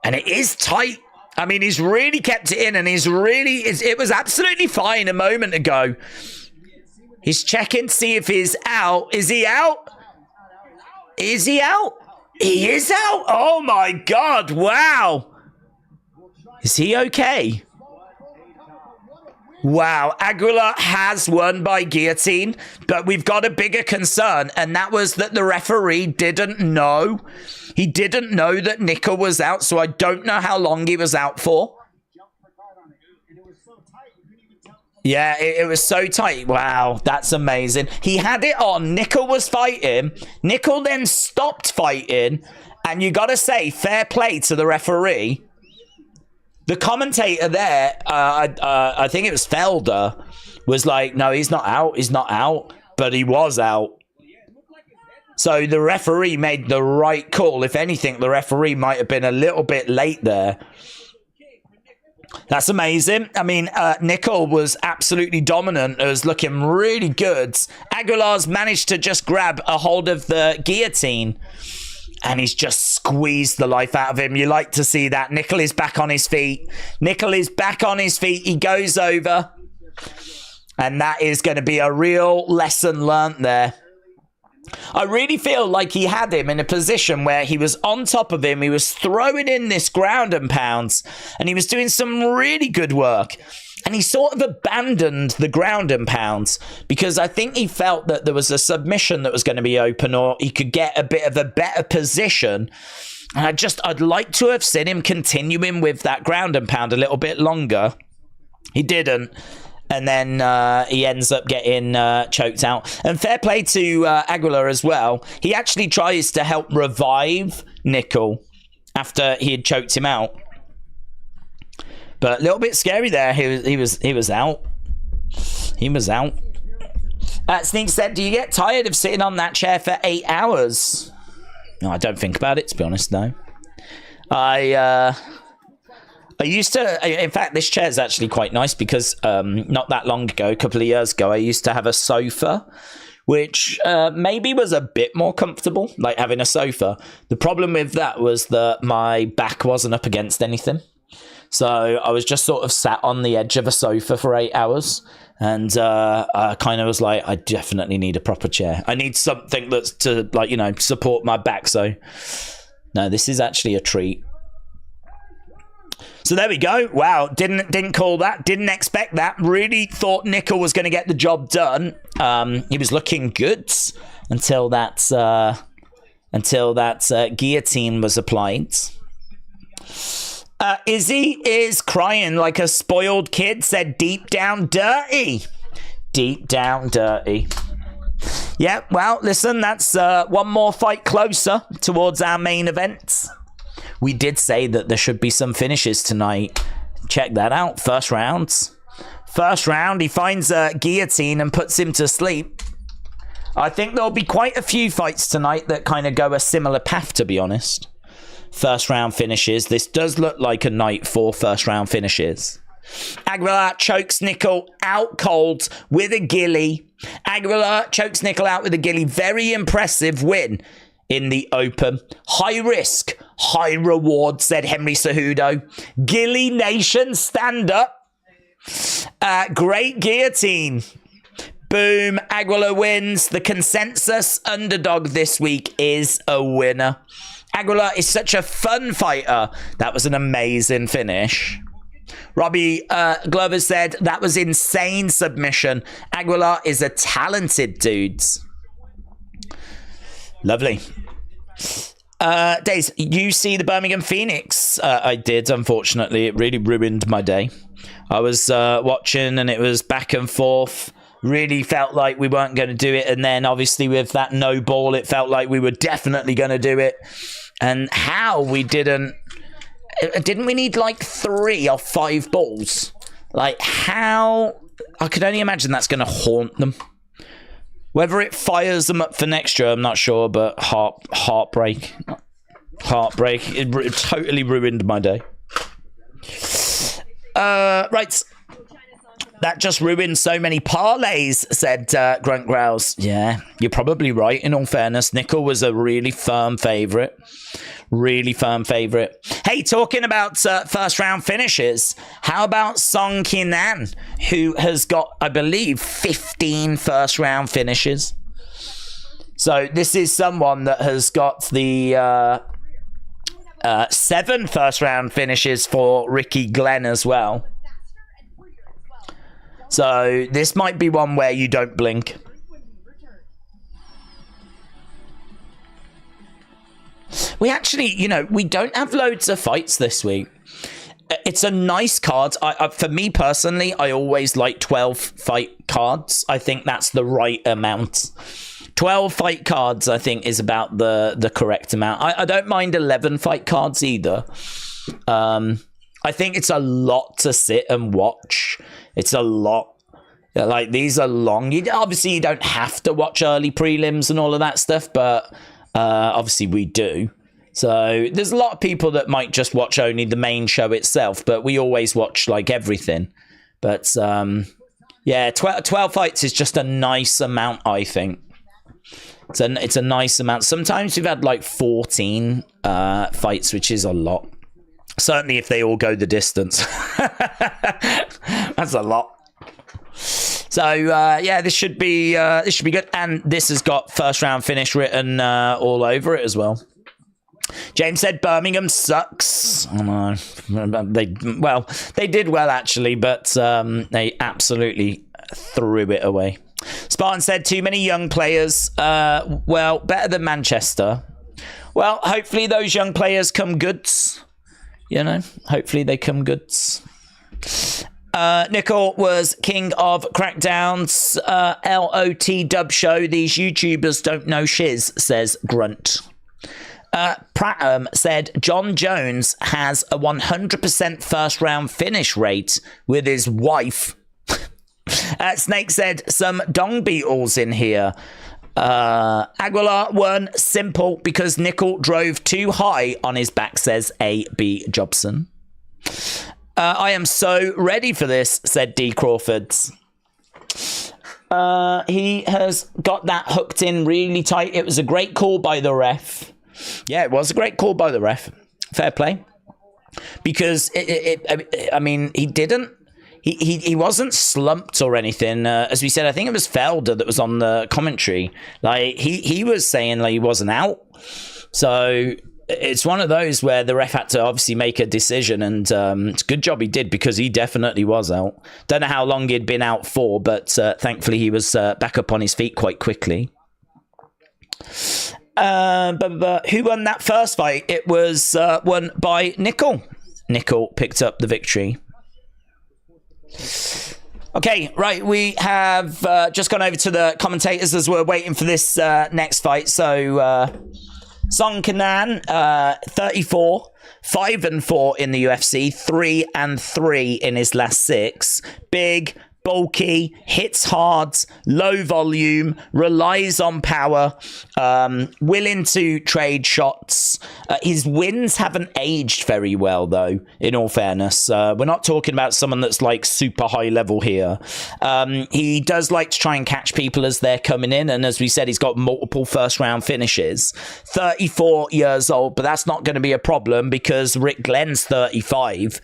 And it is tight. I mean, he's really kept it in, and he's really... It was absolutely fine a moment ago. He's checking to see if he's out. Is he out? Is he out? He is out. Oh, my God. Wow. Is he okay? Wow. Aguilar has won by guillotine, but we've got a bigger concern, and that was that the referee didn't know. He didn't know that Nickel was out, so I don't know how long he was out for. Yeah, it was so tight. Wow, that's amazing. He had it on. Nickel was fighting. Nickel then stopped fighting. And you got to say, fair play to the referee. The commentator there, I think it was Felder, was like, no, he's not out. He's not out. But he was out. So the referee made the right call. If anything, the referee might have been a little bit late there. That's amazing. I mean, Nickel was absolutely dominant. It was looking really good. Aguilar's managed to just grab a hold of the guillotine, and he's just squeezed the life out of him. You like to see that. Nickel is back on his feet. Nickel is back on his feet. He goes over, and that is going to be a real lesson learnt there. I really feel like he had him in a position where he was on top of him. He was throwing in this ground and pounds, and he was doing some really good work. And he sort of abandoned the ground and pounds because I think he felt that there was a submission that was going to be open, or he could get a bit of a better position. And I'd like to have seen him continuing with that ground and pound a little bit longer. He didn't. And then he ends up getting choked out. And fair play to Aguilar as well. He actually tries to help revive Nickel after he had choked him out. But a little bit scary there. He was out. He was out. Sneak said, do you get tired of sitting on that chair for 8 hours? No, I don't think about it, to be honest, no. I used to, in fact, this chair is actually quite nice because not that long ago, a couple of years ago, I used to have a sofa, which maybe was a bit more comfortable, like having a sofa. The problem with that was that my back wasn't up against anything. So I was just sort of sat on the edge of a sofa for 8 hours. And I kind of was like, I definitely need a proper chair. I need something that's to, like, you know, support my back. So, no, this is actually a treat. So there we go. Wow, didn't call that. Didn't expect that. Really thought Nickel was going to get the job done. He was looking good until that guillotine was applied. Izzy is crying like a spoiled kid. Said deep down dirty. Deep down dirty. Yeah. Well, listen. That's one more fight closer towards our main event. We did say that there should be some finishes tonight. Check that out. First rounds. First round, he finds a guillotine and puts him to sleep. I think there'll be quite a few fights tonight that kind of go a similar path, to be honest. First round finishes. This does look like a night for first round finishes. Aguilar chokes Nickel out cold with a gilly. Aguilar chokes Nickel out with a gilly. Very impressive win in the open. High risk, high reward, said Henry Cejudo. Gilly Nation, stand up. Great guillotine. Boom. Aguilar wins. The consensus underdog this week is a winner. Aguilar is such a fun fighter. That was an amazing finish. Robbie Glover said, that was insane submission. Aguilar is a talented dude. Lovely. Days, you see the Birmingham Phoenix? I did, unfortunately. It really ruined my day. I was watching and it was back and forth. Really felt like we weren't going to do it. And then obviously with that no ball, it felt like we were definitely going to do it. And how we didn't we need like 3 or 5 balls? Like how? I could only imagine that's going to haunt them. Whether it fires them up for next year, I'm not sure, but heartbreak. It totally ruined my day. Right. That just ruined so many parlays, said Grunt Growls. Yeah, you're probably right, in all fairness. Nickel was a really firm favourite. Really firm favourite. Hey, talking about first round finishes, how about Song Kinan, who has got, I believe, 15 first round finishes? So this is someone that has got the 7 first round finishes for Ricky Glenn as well. So this might be one where you don't blink. We actually, you know, we don't have loads of fights this week. It's a nice card. For me personally, I always like 12 fight cards. I think that's the right amount. 12 fight cards, I think, is about the correct amount. I don't mind 11 fight cards either. I think it's a lot to sit and watch. It's a lot. Like, these are long. Obviously, you don't have to watch early prelims and all of that stuff, but obviously we do. So there's a lot of people that might just watch only the main show itself, but we always watch like everything. But yeah, 12 fights is just a nice amount, I think. It's a nice amount. Sometimes we've had like 14 fights, which is a lot. Certainly if they all go the distance. That's a lot. So yeah, this should be good. And this has got first round finish written all over it as well. James said Birmingham sucks. Oh, no. They did well actually, but they absolutely threw it away. Spartan said too many young players. Well, better than Manchester. Well, hopefully those young players come goods. You know, hopefully they come goods. Nickel was king of crackdowns. LOT dub show. These YouTubers don't know shiz, says Grunt. Prattam said John Jones has a 100% first round finish rate with his wife. Snake said some dong beetles in here. Aguilar won simple because Nickel drove too high on his back, says A.B. Jobson. I am so ready for this, said D. Crawfords. He has got that hooked in really tight. It was a great call by the ref. Yeah, it was a great call by the ref. Fair play. Because, I mean, he didn't. He wasn't slumped or anything. As we said, I think it was Felder that was on the commentary. Like, he was saying like he wasn't out. So it's one of those where the ref had to obviously make a decision, and it's a good job he did because he definitely was out. Don't know how long he'd been out for, but thankfully he was back up on his feet quite quickly. Who won that first fight? It was won by Nickel. Nickel picked up the victory. Okay, right, we have just gone over to the commentators as we're waiting for this next fight. So Song Kenan, 34, 5-4 in the UFC, 3-3 in his last 6. Big, bulky, hits hard, low volume, relies on power, willing to trade shots. His wins haven't aged very well, though, in all fairness. We're not talking about someone that's like super high level here. He does like to try and catch people as they're coming in, and as we said, he's got multiple first round finishes. 34 years old, but that's not going to be a problem because Rick Glenn's 35.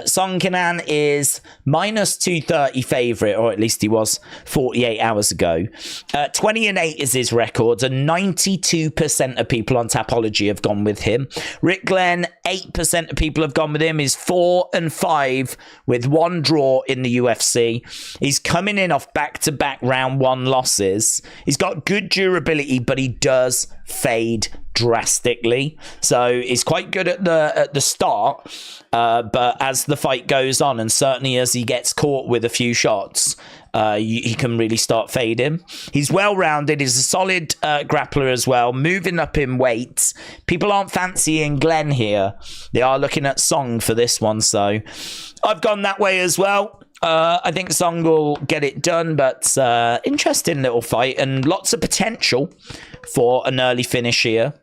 Song Kenan is minus 230 favourite, or at least he was 48 hours ago. 20-8 is his record, and 92% of people on Tapology have gone with him. Rick Glenn, 8% of people have gone with him. He's 4-5 with 1 draw in the UFC. He's coming in off back-to-back round 1 losses. He's got good durability, but he does fade drastically. So he's quite good at the start, but as the fight goes on, and certainly as he gets caught with a few shots, he can really start fading. He's well-rounded. He's a solid grappler as well, moving up in weight. People aren't fancying Glenn here. They are looking at Song for this one, so I've gone that way as well. I think Song will get it done, but interesting little fight and lots of potential for an early finish here.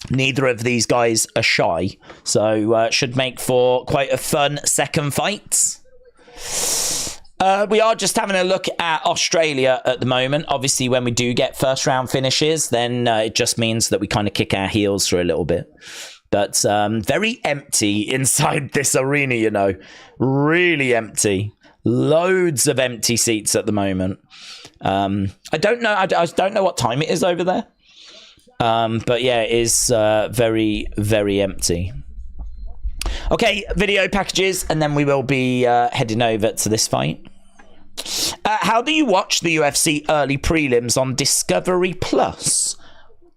Neither of these guys are shy, so should make for quite a fun second fight. We are just having a look at Australia at the moment. Obviously, when we do get first round finishes, then it just means that we kind of kick our heels for a little bit. But very empty inside this arena, you know. Really empty. Loads of empty seats at the moment. I don't know. I don't know what time it is over there. But yeah, it is very, very empty. Okay, video packages, and then we will be heading over to this fight. How do you watch the UFC early prelims on Discovery Plus?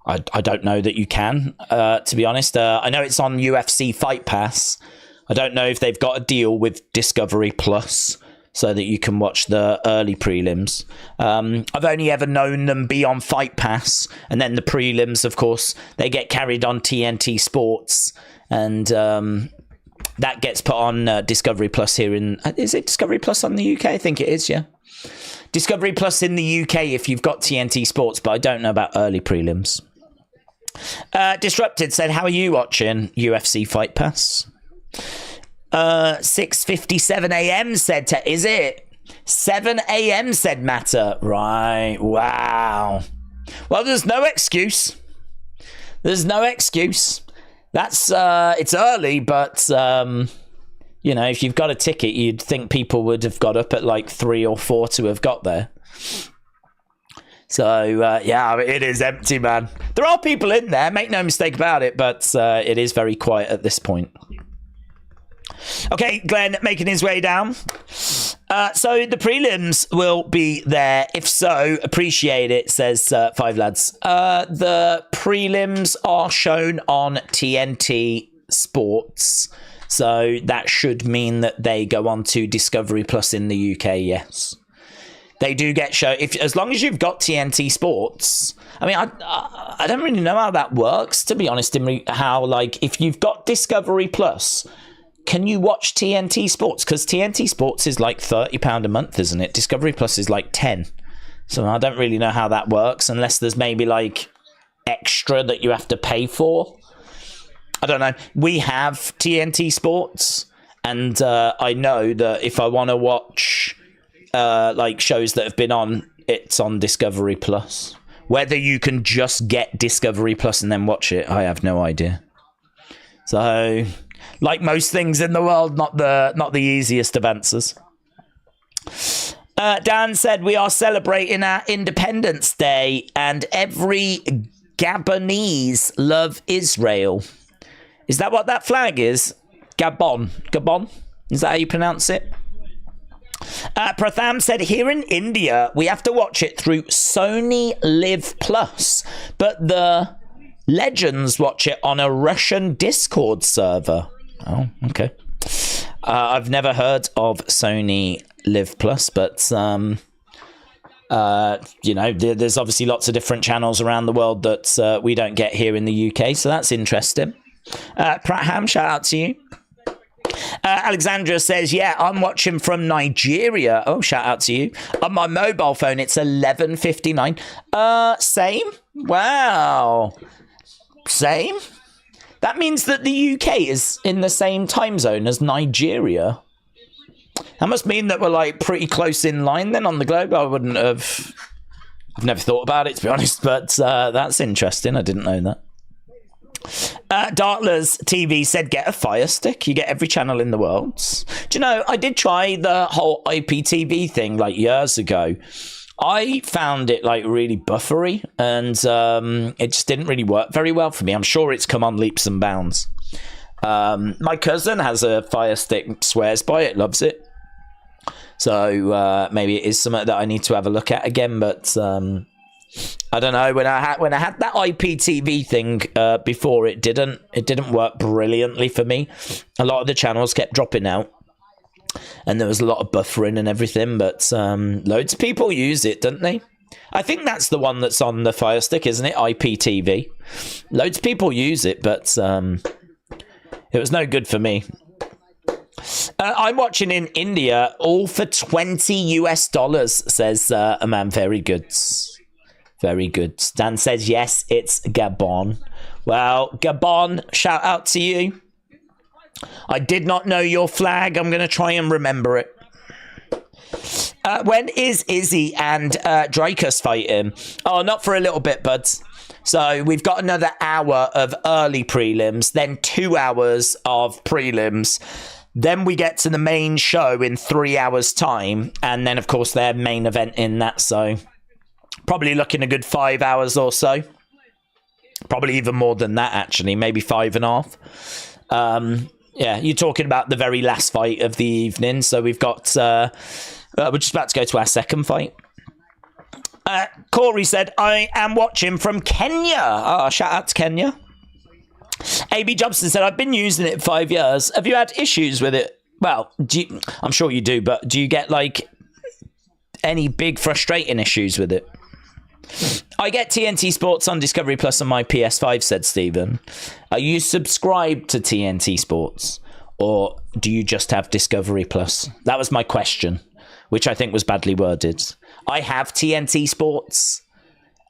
I don't know that you can, to be honest. I know it's on UFC Fight Pass. I don't know if they've got a deal with Discovery Plus so that you can watch the early prelims. I've only ever known them be on Fight Pass, and then the prelims, of course, they get carried on TNT Sports, and that gets put on Discovery Plus here in... Is it Discovery Plus on the UK? I think it is, yeah. Discovery Plus in the UK if you've got TNT Sports, but I don't know about early prelims. Disrupted said, how are you watching UFC Fight Pass? 6:57 a.m. said, is it? 7 a.m. said Matter. Right. Wow. Well, there's no excuse. There's no excuse. That's, it's early, but, you know, if you've got a ticket, you'd think people would have got up at like 3 or 4 to have got there. So, yeah, it is empty, man. There are people in there, make no mistake about it, but it is very quiet at this point. Okay, Glenn making his way down. So the prelims will be there. If so, appreciate it, says Five Lads. The prelims are shown on TNT Sports. So that should mean that they go on to Discovery Plus in the UK, yes. They do get shown, as long as you've got TNT Sports. I mean, I don't really know how that works, to be honest, how, like, if you've got Discovery Plus, can you watch TNT Sports? Because TNT Sports is like £30 a month, isn't it? Discovery Plus is like 10. So I don't really know how that works, unless there's maybe like extra that you have to pay for. I don't know. We have TNT Sports, and I know that if I want to watch like shows that have been on, it's on Discovery Plus. Whether you can just get Discovery Plus and then watch it, I have no idea. So, like most things in the world, not the easiest of answers. Dan said, we are celebrating our Independence Day and every Gabonese love Israel. Is that what that flag is? Gabon? Is that how you pronounce it? Pratham said, here in India, we have to watch it through Sony Live Plus, but the legends watch it on a Russian Discord server. Oh, okay. I've never heard of Sony Live Plus, but you know, there's obviously lots of different channels around the world that we don't get here in the UK, so that's interesting. Pratham, shout out to you. Alexandra says, yeah, I'm watching from Nigeria. Oh, shout out to you. On my mobile phone, it's 11:59. Same? Wow. Same? That means that the UK is in the same time zone as Nigeria. That must mean that we're like pretty close in line then on the globe. I've never thought about it, to be honest, but that's interesting. I didn't know that. Dartlers TV said, get a Fire Stick. You get every channel in the world. Do you know, I did try the whole IPTV thing like years ago. I found it like really buffery, and it just didn't really work very well for me. I'm sure it's come on leaps and bounds. My cousin has a Fire Stick, swears by it, loves it. So maybe it is something that I need to have a look at again, but I don't know. When I had that IPTV thing before, it didn't work brilliantly for me. A lot of the channels kept dropping out, and there was a lot of buffering and everything. But loads of people use it, don't they? I think that's the one that's on the Fire Stick, isn't it? IPTV. Loads of people use it, but it was no good for me. I'm watching in India, all for $20 says a man. Very good. Very good. Dan says, yes, it's Gabon. Well, Gabon, shout out to you. I did not know your flag. I'm going to try and remember it. When is Izzy and Dricus fighting? Oh, not for a little bit, buds. So we've got another hour of early prelims, then 2 hours of prelims. Then we get to the main show in 3 hours' time. And then, of course, their main event in that, so probably looking a good 5 hours or so. Probably even more than that, actually. Maybe 5.5. Yeah, you're talking about the very last fight of the evening. So we've got... we're just about to go to our second fight. Corey said, I am watching from Kenya. Oh, shout out to Kenya. AB Jobson said, I've been using it 5 years. Have you had issues with it? Well, I'm sure you do, but do you get, like, any big frustrating issues with it? I get TNT Sports on Discovery Plus on my PS5, said Stephen. Are you subscribed to TNT Sports, or do you just have Discovery Plus? That was my question, which I think was badly worded. I have TNT Sports,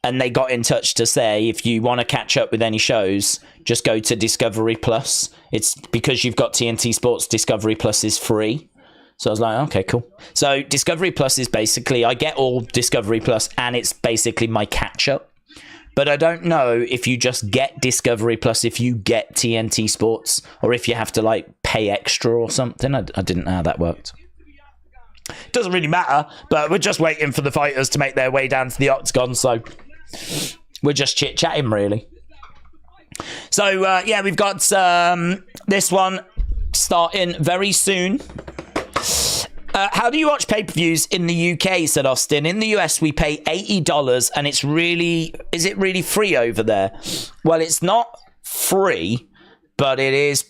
and they got in touch to say, if you want to catch up with any shows, just go to Discovery Plus. It's because you've got TNT Sports, Discovery Plus is free. So I was like, okay, cool. So Discovery Plus is basically, I get all Discovery Plus, and it's basically my catch-up. But I don't know if you just get Discovery Plus, if you get TNT Sports, or if you have to, like, pay extra or something. I didn't know how that worked. Doesn't really matter, but we're just waiting for the fighters to make their way down to the octagon, so we're just chit-chatting, really. So, yeah, we've got this one starting very soon. How do you watch pay-per-views in the UK, said Austin. In the US, we pay $80, and it's really... Is it really free over there? Well, it's not free, but it is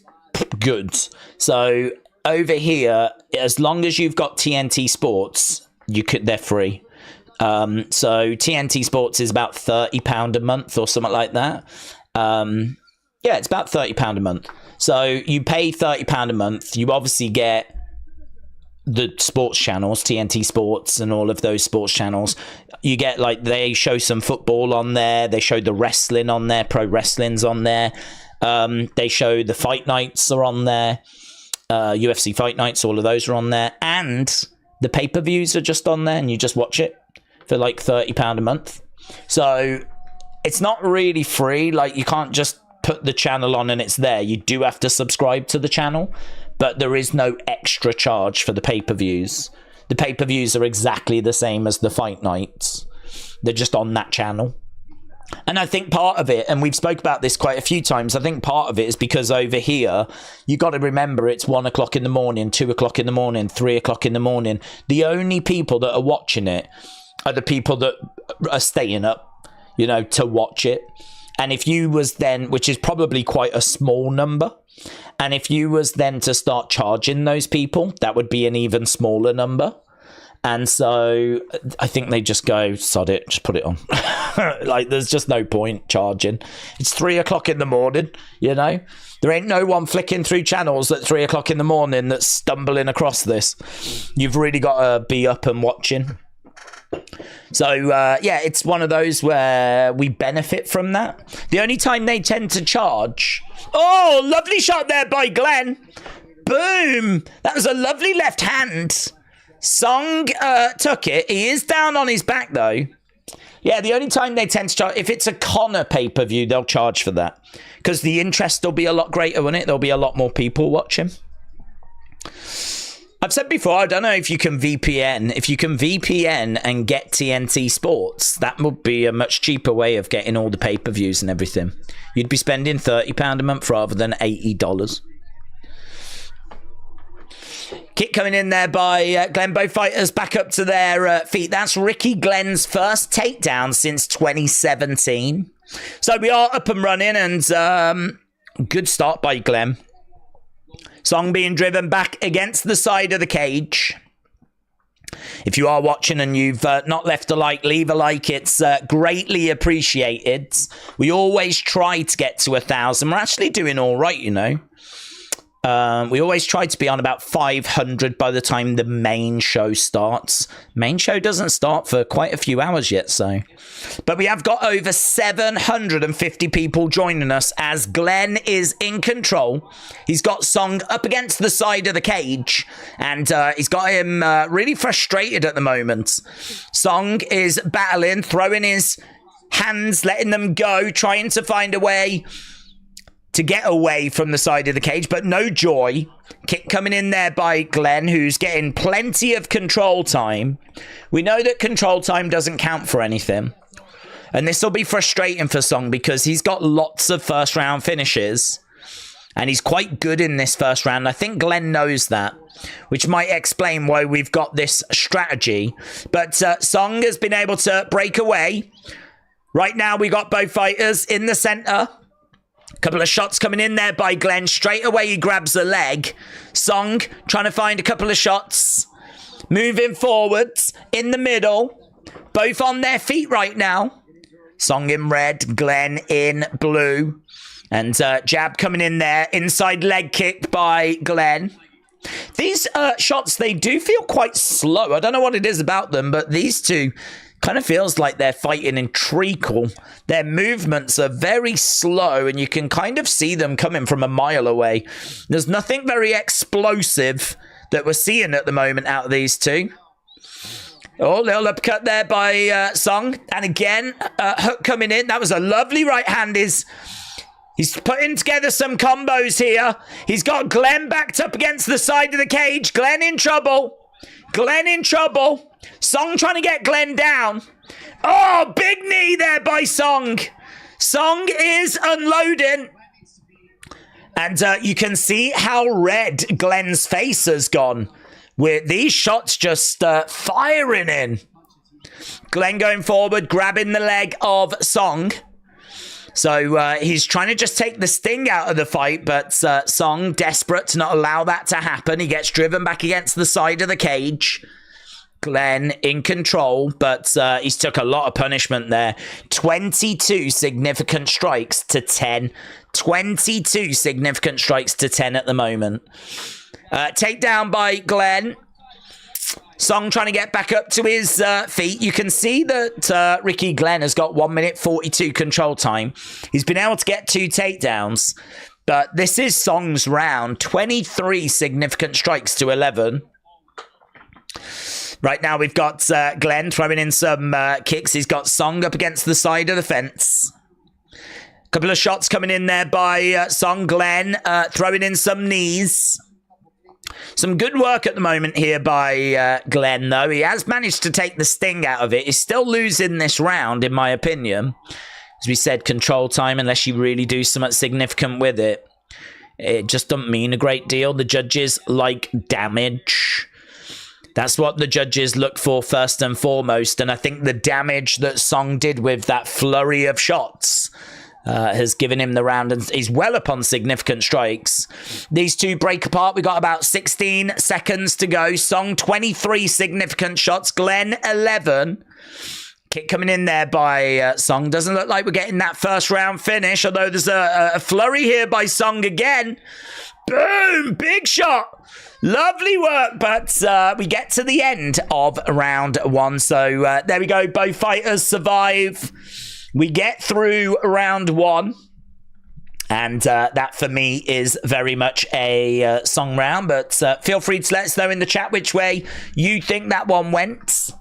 good. So, over here, as long as you've got TNT Sports, they're free. So, TNT Sports is about £30 a month or something like that. Yeah, it's about £30 a month. So, you pay £30 a month. You obviously get the sports channels, TNT Sports and all of those sports channels. You get, like, they show some football on there. They show the wrestling on there. Pro wrestling's on there. They show the fight nights are on there. UFC fight nights, all of those are on there. And the pay-per-views are just on there, and you just watch it for, like, £30 a month. So it's not really free. Like, you can't just put the channel on and it's there. You do have to subscribe to the channel. But there is no extra charge for the pay-per-views. The pay-per-views are exactly the same as the fight nights. They're just on that channel. And I think part of it, and we've spoke about this quite a few times, I think part of it is because over here, you got to remember it's 1 o'clock in the morning, 2 o'clock in the morning, 3 o'clock in the morning. The only people that are watching it are the people that are staying up, you know, to watch it. And if you was then, which is probably quite a small number, and if you was then to start charging those people, that would be an even smaller number. And so I think they just go, sod it, just put it on. Like, there's just no point charging. It's 3 o'clock in the morning, you know? There ain't no one flicking through channels at 3 o'clock in the morning that's stumbling across this. You've really got to be up and watching. So, yeah, it's one of those where we benefit from that. The only time they tend to charge... Oh, lovely shot there by Glenn. Boom. That was a lovely left hand. Song took it. He is down on his back, though. Yeah, the only time they tend to charge... If it's a Conor pay-per-view, they'll charge for that. Because the interest will be a lot greater, won't it? There'll be a lot more people watching. I've said before, I don't know if you can VPN. If you can VPN and get TNT Sports, that would be a much cheaper way of getting all the pay-per-views and everything. You'd be spending £30 a month rather than $80. Kick coming in there by Glenn. Both fighters back up to their feet. That's Ricky Glenn's first takedown since 2017. So we are up and running, and good start by Glenn. Song being driven back against the side of the cage. If you are watching and you've not left a like, leave a like. It's greatly appreciated. We always try to get to 1,000. We're actually doing all right, you know. We always try to be on about 500 by the time the main show starts. Main show doesn't start for quite a few hours yet, so. But we have got over 750 people joining us as Glenn is in control. He's got Song up against the side of the cage, and he's got him really frustrated at the moment. Song is battling, throwing his hands, letting them go, trying to find a way to get away from the side of the cage, but no joy. Kick coming in there by Glenn, who's getting plenty of control time. We know that control time doesn't count for anything. And this will be frustrating for Song because he's got lots of first round finishes. And he's quite good in this first round. I think Glenn knows that, which might explain why we've got this strategy. But Song has been able to break away. Right now, we got both fighters in the center. Couple of shots coming in there by Glenn. Straight away, he grabs the leg. Song trying to find a couple of shots. Moving forwards in the middle. Both on their feet right now. Song in red, Glenn in blue. And jab coming in there. Inside leg kick by Glenn. These shots, they do feel quite slow. I don't know what it is about them, but these two Kind of feels like they're fighting in treacle. Their movements are very slow, and you can kind of see them coming from a mile away. There's nothing very explosive that we're seeing at the moment out of these two. Oh, little uppercut there by Song. And again, hook coming in. That was a lovely right hand. He's putting together some combos here. He's got Glenn backed up against the side of the cage. Glenn in trouble. Glenn in trouble. Song trying to get Glenn down. Oh, big knee there by Song. Song is unloading. And you can see how red Glenn's face has gone, with these shots just firing in. Glenn going forward, grabbing the leg of Song. So he's trying to just take the sting out of the fight, but Song, desperate to not allow that to happen. He gets driven back against the side of the cage. Glenn in control, but he's took a lot of punishment there. 22 significant strikes to 10. 22 significant strikes to 10 at the moment. Takedown by Glenn. Song trying to get back up to his feet. You can see that Ricky Glenn has got 1 minute 42 control time. He's been able to get 2 takedowns, but this is Song's round. 23 significant strikes to 11. Right now we've got Glenn throwing in some kicks. He's got Song up against the side of the fence. Couple of shots coming in there by Song. Glenn throwing in some knees. Some good work at the moment here by Glenn, though. He has managed to take the sting out of it. He's still losing this round, in my opinion. As we said, control time, unless you really do something significant with it. It just doesn't mean a great deal. The judges like damage. That's what the judges look for first and foremost. And I think the damage that Song did with that flurry of shots has given him the round, and he's well upon significant strikes. These two break apart. We got about 16 seconds to go. Song 23 significant shots. Glenn 11. Kick coming in there by Song. Doesn't look like we're getting that first round finish, although there's a flurry here by Song again. Boom! Big shot. Lovely work, but we get to the end of round 1. So there we go. Both fighters survive. We get through round 1, and that for me is very much a Song round, but feel free to let us know in the chat which way you think that one went.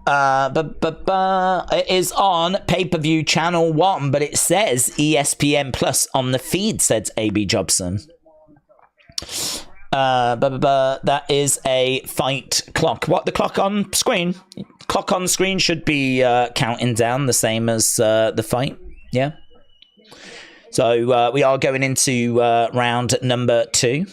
It is on pay-per-view channel 1, but it says ESPN Plus on the feed, said AB Jobson. That is a fight clock. What, the clock on screen? Clock on screen should be counting down the same as the fight. Yeah. So we are going into round number 2.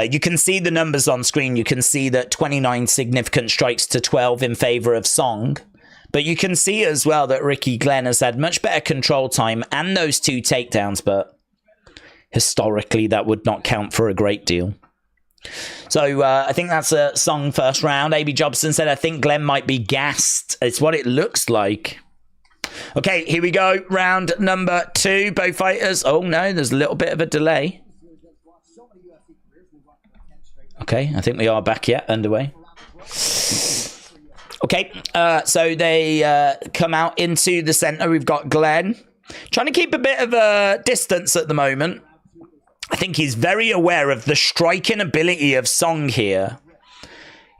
You can see the numbers on screen. You can see that 29 significant strikes to 12 in favor of Song. But you can see as well that Ricky Glenn has had much better control time and those 2 takedowns, but historically that would not count for a great deal. So I think that's a Song first round. AB Jobson said, I think Glenn might be gassed. It's what it looks like. Okay, here we go. Round number 2. Both fighters. Oh, no, there's a little bit of a delay. Okay, I think we are back yet, underway. Okay, so they come out into the center. We've got Glenn trying to keep a bit of a distance at the moment. I think he's very aware of the striking ability of Song here.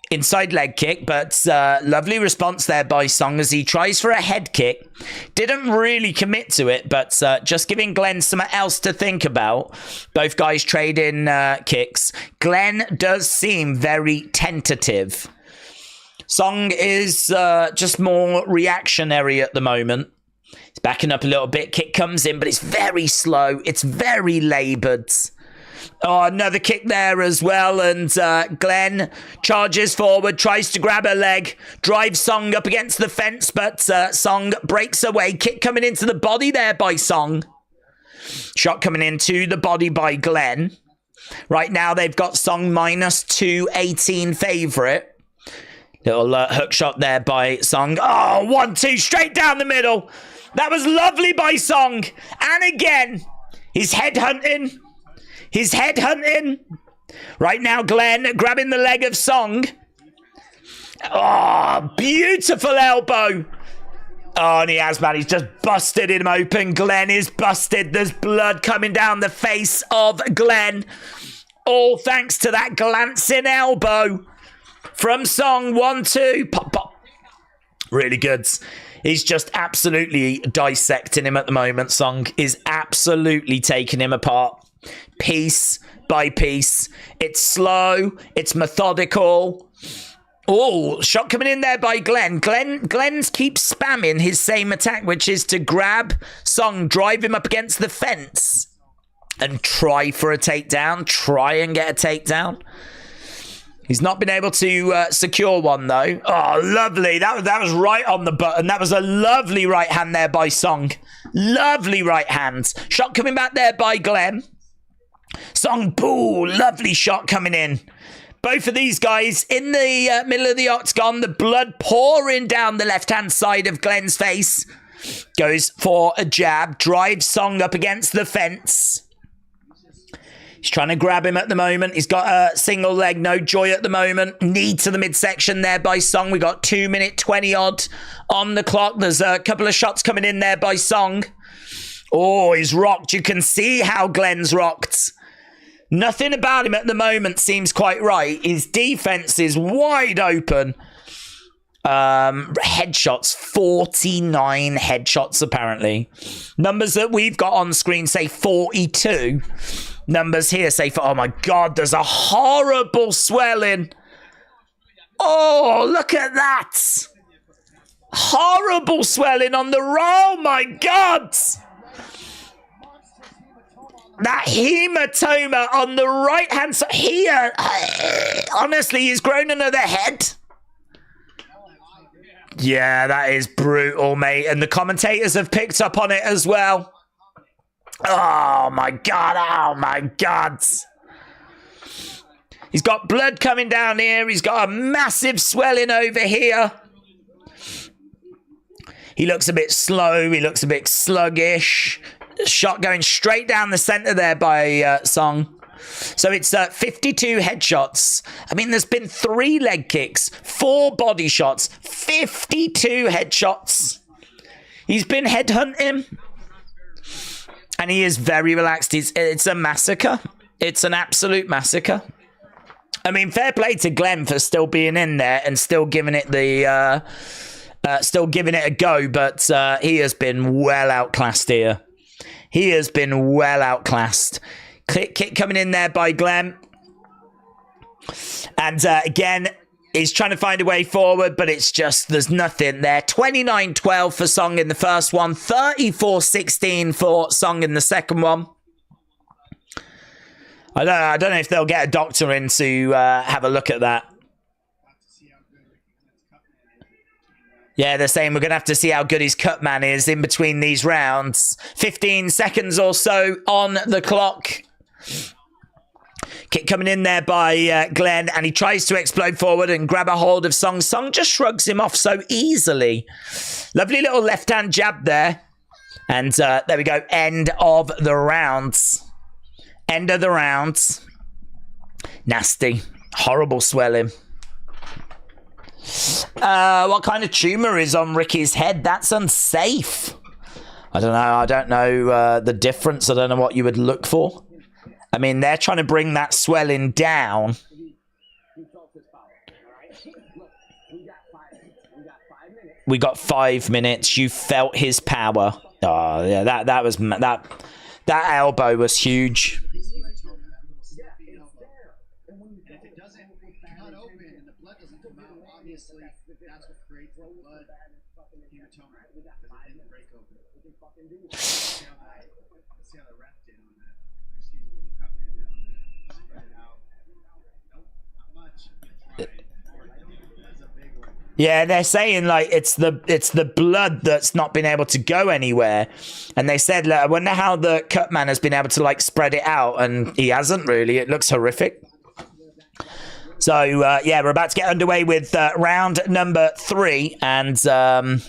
Inside leg kick, but lovely response there by Song as he tries for a head kick. Didn't really commit to it, but just giving Glenn something else to think about. Both guys trading kicks. Glenn does seem very tentative. Song is just more reactionary at the moment. He's backing up a little bit. Kick comes in, but it's very slow. It's very laboured. Oh, another kick there as well. And Glenn charges forward, tries to grab her leg, drives Song up against the fence, but Song breaks away. Kick coming into the body there by Song. Shot coming into the body by Glenn. Right now, they've got Song minus 218 favourite. Little hook shot there by Song. Oh, 1-2 straight down the middle. That was lovely by Song. And again, he's headhunting. He's headhunting. Right now, Glenn grabbing the leg of Song. Oh, beautiful elbow. Oh, and he has, man. He's just busted him open. Glenn is busted. There's blood coming down the face of Glenn. All thanks to that glancing elbow from Song. 1-2. Pop, pop. Really good. He's just absolutely dissecting him at the moment. Song is absolutely taking him apart. Piece by piece. It's slow. It's methodical. Oh, shot coming in there by Glenn. Glenn keeps spamming his same attack, which is to grab Song, drive him up against the fence, and try for a takedown. Try and get a takedown. He's not been able to secure one, though. Oh, lovely. That was right on the button. That was a lovely right hand there by Song. Lovely right hand. Shot coming back there by Glenn. Song, boo. Lovely shot coming in. Both of these guys in the middle of the octagon. The blood pouring down the left-hand side of Glenn's face. Goes for a jab. Drives Song up against the fence. He's trying to grab him at the moment. He's got a single leg, no joy at the moment. Knee to the midsection there by Song. We got 2 minute 20 odd on the clock. There's a couple of shots coming in there by Song. Oh, he's rocked. You can see how Glenn's rocked. Nothing about him at the moment seems quite right. His defense is wide open. Headshots, 49 headshots apparently. Numbers that we've got on screen say 42. Numbers here say, oh my God, there's a horrible swelling. Oh, look at that. Horrible swelling on the roll, my God. That hematoma on the right-hand side here. Honestly, he's grown another head. Yeah, that is brutal, mate. And the commentators have picked up on it as well. Oh, my God. Oh, my God. He's got blood coming down here. He's got a massive swelling over here. He looks a bit slow. He looks a bit sluggish. Shot going straight down the center there by Song. So it's 52 headshots. I mean, there's been 3 leg kicks, 4 body shots, 52 headshots. He's been headhunting. And he is very relaxed. It's a massacre. It's an absolute massacre. I mean, fair play to Glenn for still being in there and still giving it the still giving it a go, but he has been well outclassed here. He has been well outclassed. Kick coming in there by Glenn. And again, he's trying to find a way forward, but it's just, there's nothing there. 29-12 for Song in the first one. 34-16 for Song in the second one. I don't know if they'll get a doctor in to have a look at that. Yeah, they're saying we're going to have to see how good his cut man is in between these rounds. 15 seconds or so on the clock. Kick coming in there by Glenn, and he tries to explode forward and grab a hold of Song. Song just shrugs him off so easily. Lovely little left-hand jab there. And there we go. End of the rounds. End of the rounds. Nasty. Horrible swelling. What kind of tumor is on Ricky's head? That's unsafe. I don't know. I don't know the difference. I don't know what you would look for. I mean, they're trying to bring that swelling down. We got 5 minutes. You felt his power. Oh, yeah, that elbow was huge. Yeah, they're saying like it's the blood that's not been able to go anywhere, and they said, like, I wonder how the cut man has been able to like spread it out, and he hasn't really. It looks horrific. So yeah, we're about to get underway with round number 3, and crowd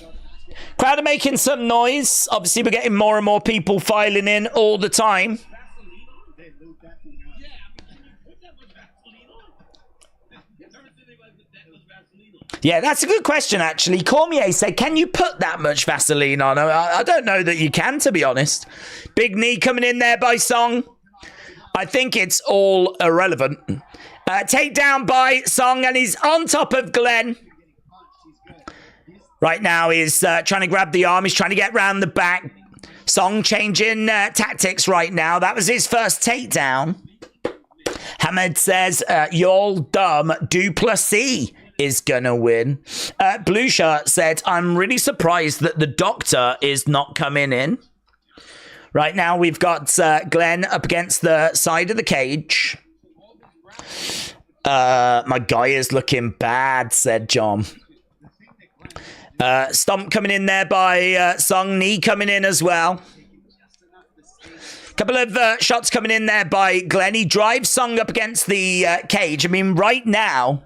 are making some noise. Obviously, we're getting more and more people filing in all the time. Yeah, that's a good question, actually. Cormier said, can you put that much Vaseline on? I don't know that you can, to be honest. Big knee coming in there by Song. I think it's all irrelevant. Takedown by Song, and he's on top of Glenn. Right now, he's trying to grab the arm. He's trying to get round the back. Song changing tactics right now. That was his first takedown. Hamed says, you're all dumb. Du Plessis is gonna win. Blue Shirt said, I'm really surprised that the doctor is not coming in. Right now, we've got Glenn up against the side of the cage. My guy is looking bad, said John. Stomp coming in there by Song. Knee coming in as well. Couple of shots coming in there by Glenn. He drives Song up against the cage. I mean, right now,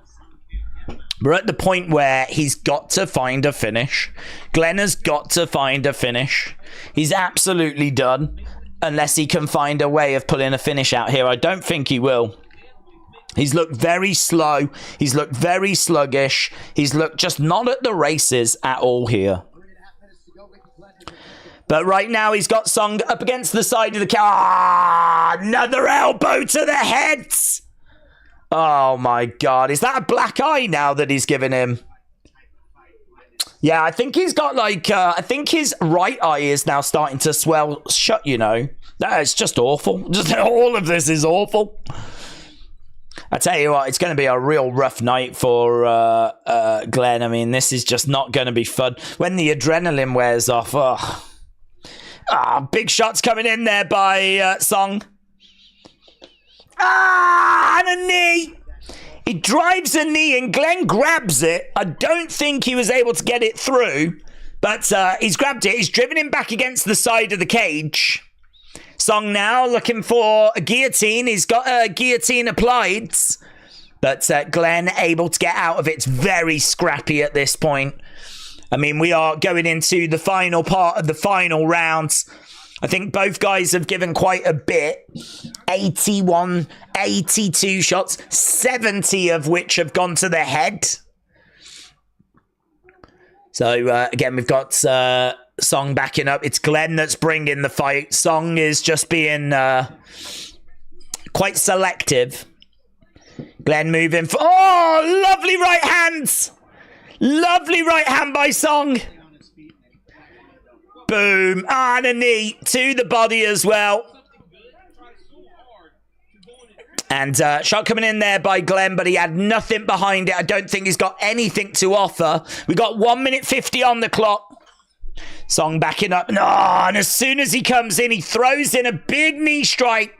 we're at the point where he's got to find a finish. Glenn has got to find a finish. He's absolutely done. Unless he can find a way of pulling a finish out here. I don't think he will. He's looked very slow. He's looked very sluggish. He's looked just not at the races at all here. But right now he's got Song up against the side of the cage. Ah, another elbow to the head. Oh my God. Is that a black eye now that he's given him? Yeah, I think he's got like, I think his right eye is now starting to swell shut, you know. It's just awful. Just all of this is awful. I tell you what, it's going to be a real rough night for Glenn. I mean, this is just not going to be fun. When the adrenaline wears off, big shots coming in there by Song. And a knee. He drives a knee and Glenn grabs it. I don't think he was able to get it through, but he's grabbed it. He's driven him back against the side of the cage. Song now looking for a guillotine. He's got a guillotine applied, but Glenn able to get out of it. It's very scrappy at this point. I mean, we are going into the final part of the final rounds. I think both guys have given quite a bit. 81, 82 shots, 70 of which have gone to the head. So, again, we've got Song backing up. It's Glenn that's bringing the fight. Song is just being quite selective. Glenn moving for... Oh, lovely right hands! Lovely right hand by Song. Boom. And a knee to the body as well. And shot coming in there by Glenn, but he had nothing behind it. I don't think he's got anything to offer. We got 1 minute 50 on the clock. Song backing up. And as soon as he comes in, he throws in a big knee strike.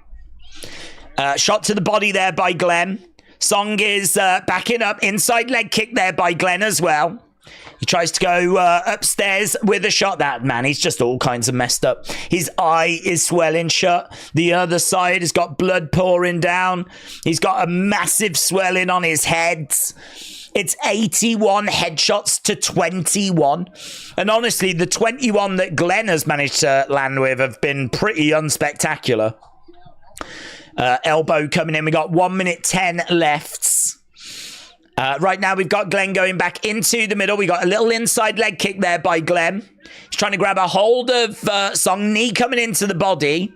Shot to the body there by Glenn. Song is backing up. Inside leg kick there by Glenn as well. He tries to go upstairs with a shot. That man, he's just all kinds of messed up. His eye is swelling shut. The other side has got blood pouring down. He's got a massive swelling on his head. It's 81 headshots to 21. And honestly, the 21 that Glenn has managed to land with have been pretty unspectacular. Elbow coming in. We got 1 minute 10 left. Right now, we've got Glenn going back into the middle. We got a little inside leg kick there by Glenn. He's trying to grab a hold of Song. Knee coming into the body.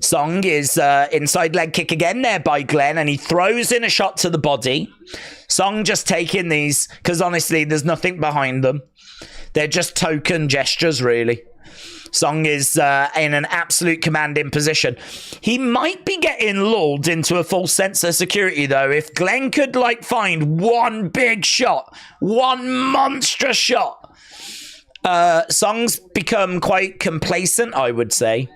Song is inside leg kick again there by Glenn, and he throws in a shot to the body. Song just taking these, because honestly, there's nothing behind them. They're just token gestures, really. Song is in an absolute commanding position. He might be getting lulled into a false sense of security, though. If Glenn could, like, find one big shot, one monstrous shot. Song's become quite complacent, I would say.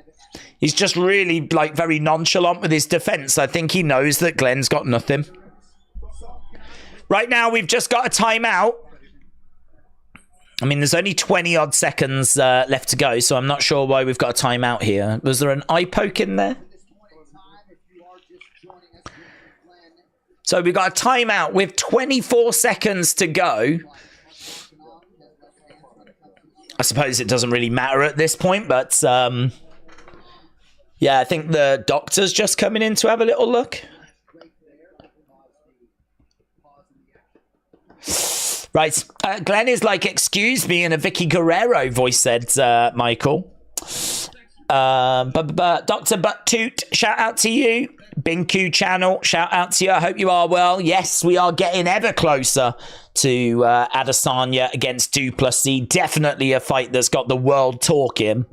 He's just really, like, very nonchalant with his defense. I think he knows that Glenn's got nothing. Right now, we've just got a timeout. I mean, there's only 20-odd seconds left to go, so I'm not sure why we've got a timeout here. Was there an eye poke in there? So we've got a timeout with 24 seconds to go. I suppose it doesn't really matter at this point, but yeah, I think the doctor's just coming in to have a little look. Right. Glenn is like, excuse me, in a Vicky Guerrero voice, said Michael. Dr. Butt-Toot, shout out to you. Binku channel, shout out to you. I hope you are well. Yes, we are getting ever closer to Adesanya against Du Plessis. Definitely a fight that's got the world talking.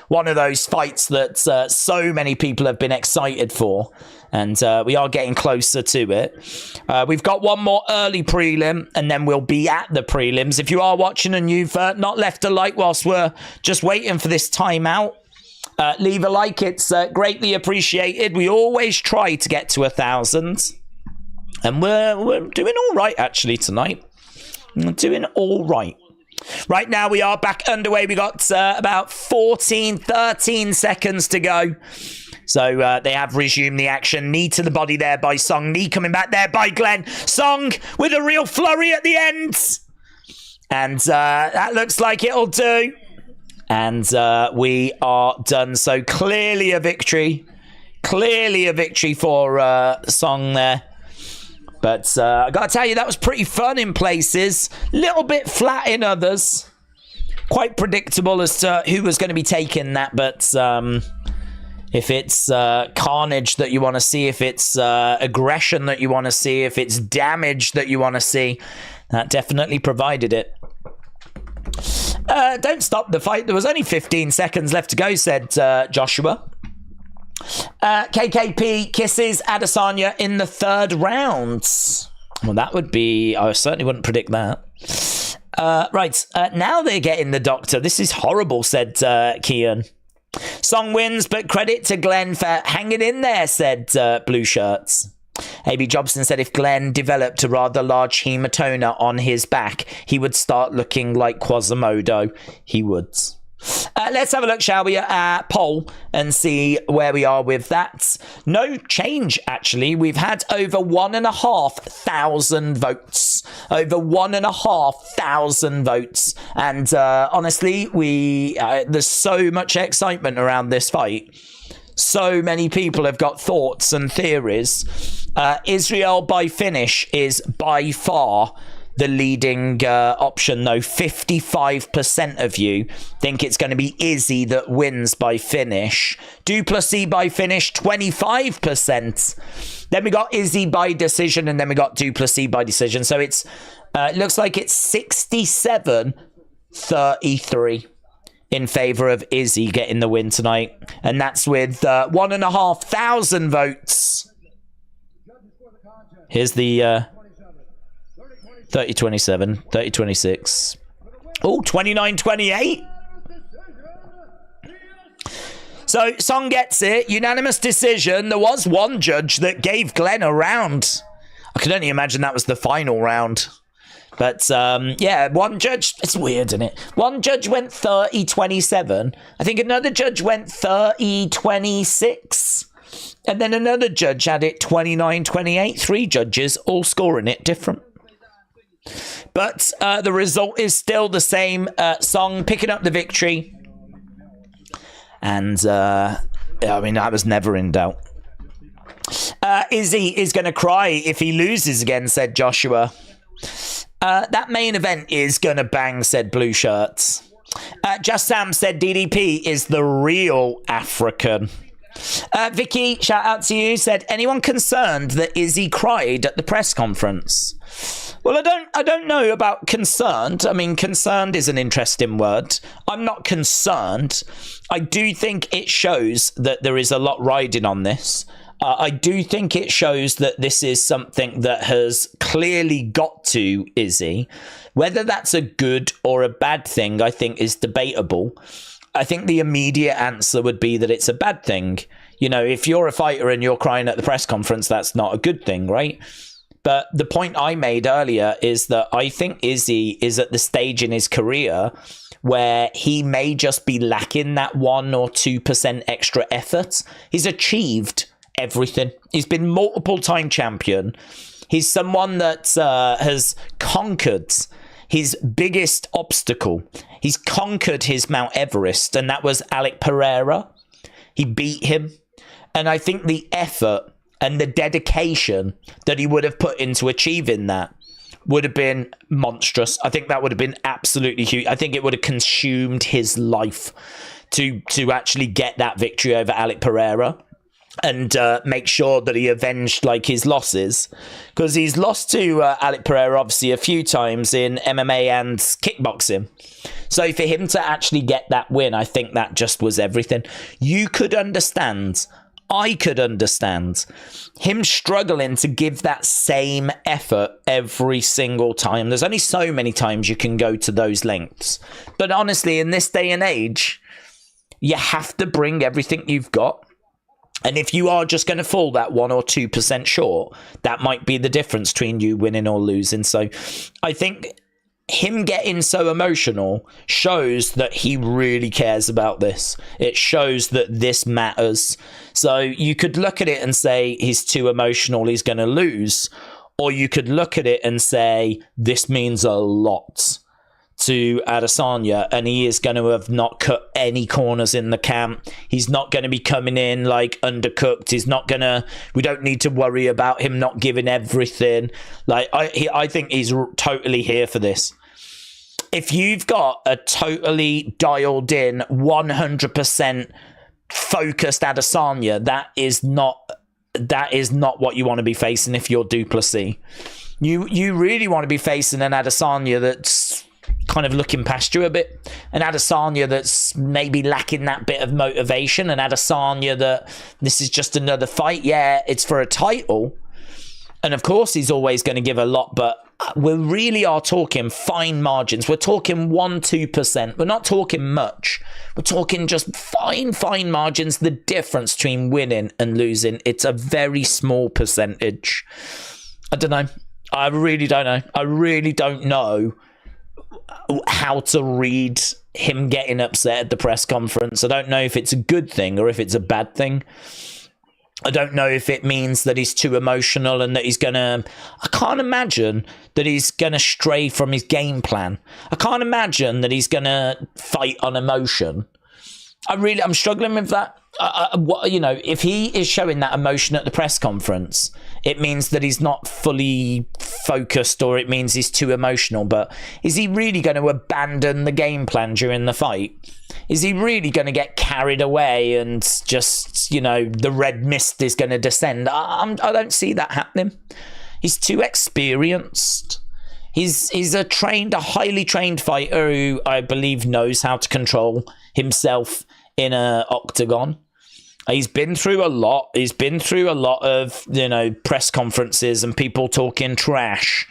One of those fights that so many people have been excited for. And we are getting closer to it. We've got one more early prelim, and then we'll be at the prelims. If you are watching and you've not left a like whilst we're just waiting for this timeout, leave a like. It's greatly appreciated. We always try to get to 1,000. And we're doing all right, actually, tonight. We're doing all right. Right now, we are back underway. We got about 13 seconds to go. So they have resumed the action. Knee to the body there by Song. Knee coming back there by Glenn. Song with a real flurry at the end. And that looks like it'll do. And we are done. So clearly a victory. Clearly a victory for Song there. But I got to tell you, that was pretty fun in places. Little bit flat in others. Quite predictable as to who was going to be taking that. But if it's carnage that you want to see, if it's aggression that you want to see, if it's damage that you want to see, that definitely provided it. Don't stop the fight. There was only 15 seconds left to go, said Joshua. KKP kisses Adesanya in the 3rd round. Well, that would be... I certainly wouldn't predict that. Right. Now they're getting the doctor. This is horrible, said Kian. Song wins, but credit to Glenn for hanging in there, said Blue Shirts. A.B. Jobson said if Glenn developed a rather large hematoma on his back, he would start looking like Quasimodo. He would. Let's have a look, shall we, at poll and see where we are with that. No change, actually. We've had over 1,500 votes. Over 1,500 votes. And honestly, there's so much excitement around this fight. So many people have got thoughts and theories. Israel by finish is by far the leading option, though. 55% of you think it's going to be Izzy that wins by finish. Du Plessis by finish, 25%. Then we got Izzy by decision, and then we got Du Plessis by decision. So it looks like it's 67-33 in favour of Izzy getting the win tonight. And that's with 1,500 votes. Here's the 30-27, 30-26. Oh, 29-28. So, Song gets it. Unanimous decision. There was one judge that gave Glenn a round. I could only imagine that was the final round. But, yeah, one judge... It's weird, isn't it? One judge went 30-27. I think another judge went 30-26. And then another judge had it 29-28. 3 judges all scoring it different. But the result is still the same. Song picking up the victory. And, I mean, I was never in doubt. Izzy is going to cry if he loses again, said Joshua. That main event is going to bang, said Blue Shirts. Just Sam said DDP is the real African. Vicky, shout out to you, said, anyone concerned that Izzy cried at the press conference? Well, I don't know about concerned. I mean, concerned is an interesting word. I'm not concerned. I do think it shows that there is a lot riding on this. I do think it shows that this is something that has clearly got to Izzy. Whether that's a good or a bad thing, I think, is debatable. I think the immediate answer would be that it's a bad thing. You know, if you're a fighter and you're crying at the press conference, that's not a good thing, right? But the point I made earlier is that I think Izzy is at the stage in his career where he may just be lacking that 1 or 2% extra effort. He's achieved everything. He's been multiple time champion. He's someone that has conquered his biggest obstacle. He's conquered his Mount Everest, and that was Alec Pereira. He beat him. And I think the effort and the dedication that he would have put into achieving that would have been monstrous. I think that would have been absolutely huge. I think it would have consumed his life to actually get that victory over Alec Pereira and make sure that he avenged like his losses, because he's lost to Alec Pereira obviously a few times in MMA and kickboxing. So for him to actually get that win, I think that just was everything. You could understand, I could understand him struggling to give that same effort every single time. There's only so many times you can go to those lengths. But honestly, in this day and age, you have to bring everything you've got. And if you are just going to fall that 1 or 2% short, that might be the difference between you winning or losing. So I think him getting so emotional shows that he really cares about this. It shows that this matters. So you could look at it and say he's too emotional, he's going to lose. Or you could look at it and say this means a lot to Adesanya, and he is going to have not cut any corners in the camp. He's not going to be coming in like undercooked. He's not going to, we don't need to worry about him not giving everything. Like I think he's totally here for this. If you've got a totally dialed in 100% focused Adesanya, that is not what you want to be facing if you're Du Plessis. You really want to be facing an Adesanya that's kind of looking past you a bit, an Adesanya that's maybe lacking that bit of motivation, an Adesanya that this is just another fight. Yeah, it's for a title, and of course he's always going to give a lot, but we really are talking fine margins. We're talking 1-2%. We're not talking much. We're talking just fine margins. The difference between winning and losing, it's a very small percentage. I don't know. I really don't know. I really don't know how to read him getting upset at the press conference. I don't know if it's a good thing or if it's a bad thing. I don't know if it means that he's too emotional and that he's gonna, I can't imagine that he's gonna stray from his game plan. I can't imagine that he's gonna fight on emotion. I'm struggling with that. If he is showing that emotion at the press conference, it means that he's not fully focused, or it means he's too emotional. But is he really going to abandon the game plan during the fight? Is he really going to get carried away and just, the red mist is going to descend? I don't see that happening. He's too experienced. He's a highly trained fighter who I believe knows how to control himself in an octagon. He's been through a lot. He's been through a lot of, press conferences and people talking trash.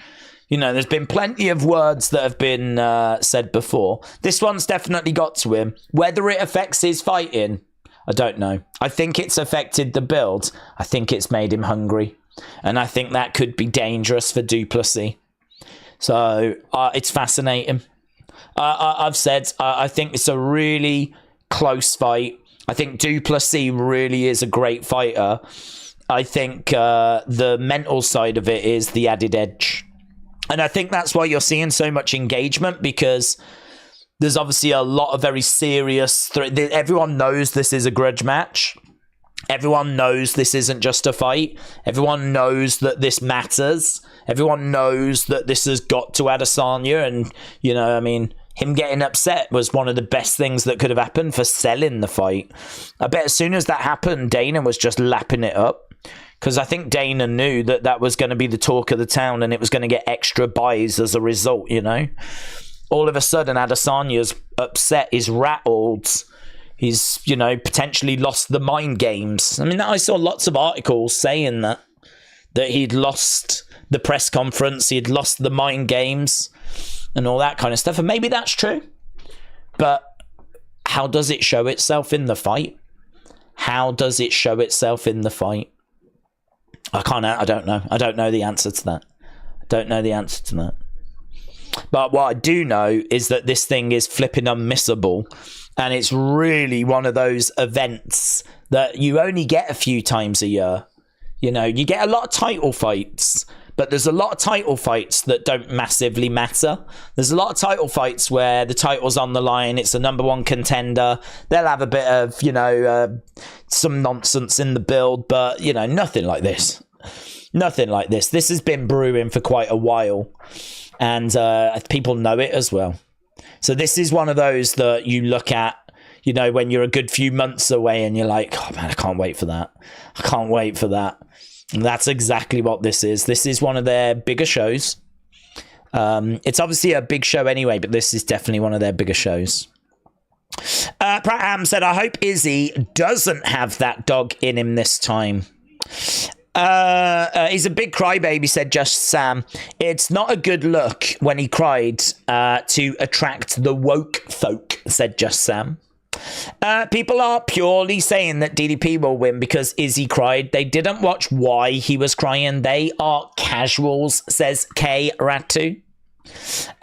There's been plenty of words that have been said before. This one's definitely got to him. Whether it affects his fighting, I don't know. I think it's affected the build. I think it's made him hungry. And I think that could be dangerous for Du Plessis. So it's fascinating. I've said I think it's a really close fight. I think Du Plessis really is a great fighter. I think the mental side of it is the added edge. And I think that's why you're seeing so much engagement, because there's obviously a lot of very serious... Everyone knows this is a grudge match. Everyone knows this isn't just a fight. Everyone knows that this matters. Everyone knows that this has got to Adesanya. And, him getting upset was one of the best things that could have happened for selling the fight. I bet as soon as that happened, Dana was just lapping it up, because I think Dana knew that that was going to be the talk of the town and it was going to get extra buys as a result, All of a sudden, Adesanya's upset, he's rattled, he's, potentially lost the mind games. I saw lots of articles saying that he'd lost the press conference, he'd lost the mind games, and all that kind of stuff. And maybe that's true. But how does it show itself in the fight? How does it show itself in the fight? I don't know. I don't know the answer to that. But what I do know is that this thing is flipping unmissable. And it's really one of those events that you only get a few times a year. You get a lot of title fights, but there's a lot of title fights that don't massively matter. There's a lot of title fights where the title's on the line, it's a number one contender, they'll have a bit of, some nonsense in the build, but, nothing like this. Nothing like this. This has been brewing for quite a while, and people know it as well. So this is one of those that you look at, you know, when you're a good few months away and you're like, oh man, I can't wait for that. I can't wait for that. And that's exactly what this is. This is one of their bigger shows. It's obviously a big show anyway, but this is definitely one of their bigger shows. Pratham said, I hope Izzy doesn't have that dog in him this time. He's a big crybaby, said Just Sam. It's not a good look when he cried to attract the woke folk, said Just Sam. People are purely saying that DDP will win because Izzy cried. They didn't watch why he was crying. They are casuals, says K Ratu.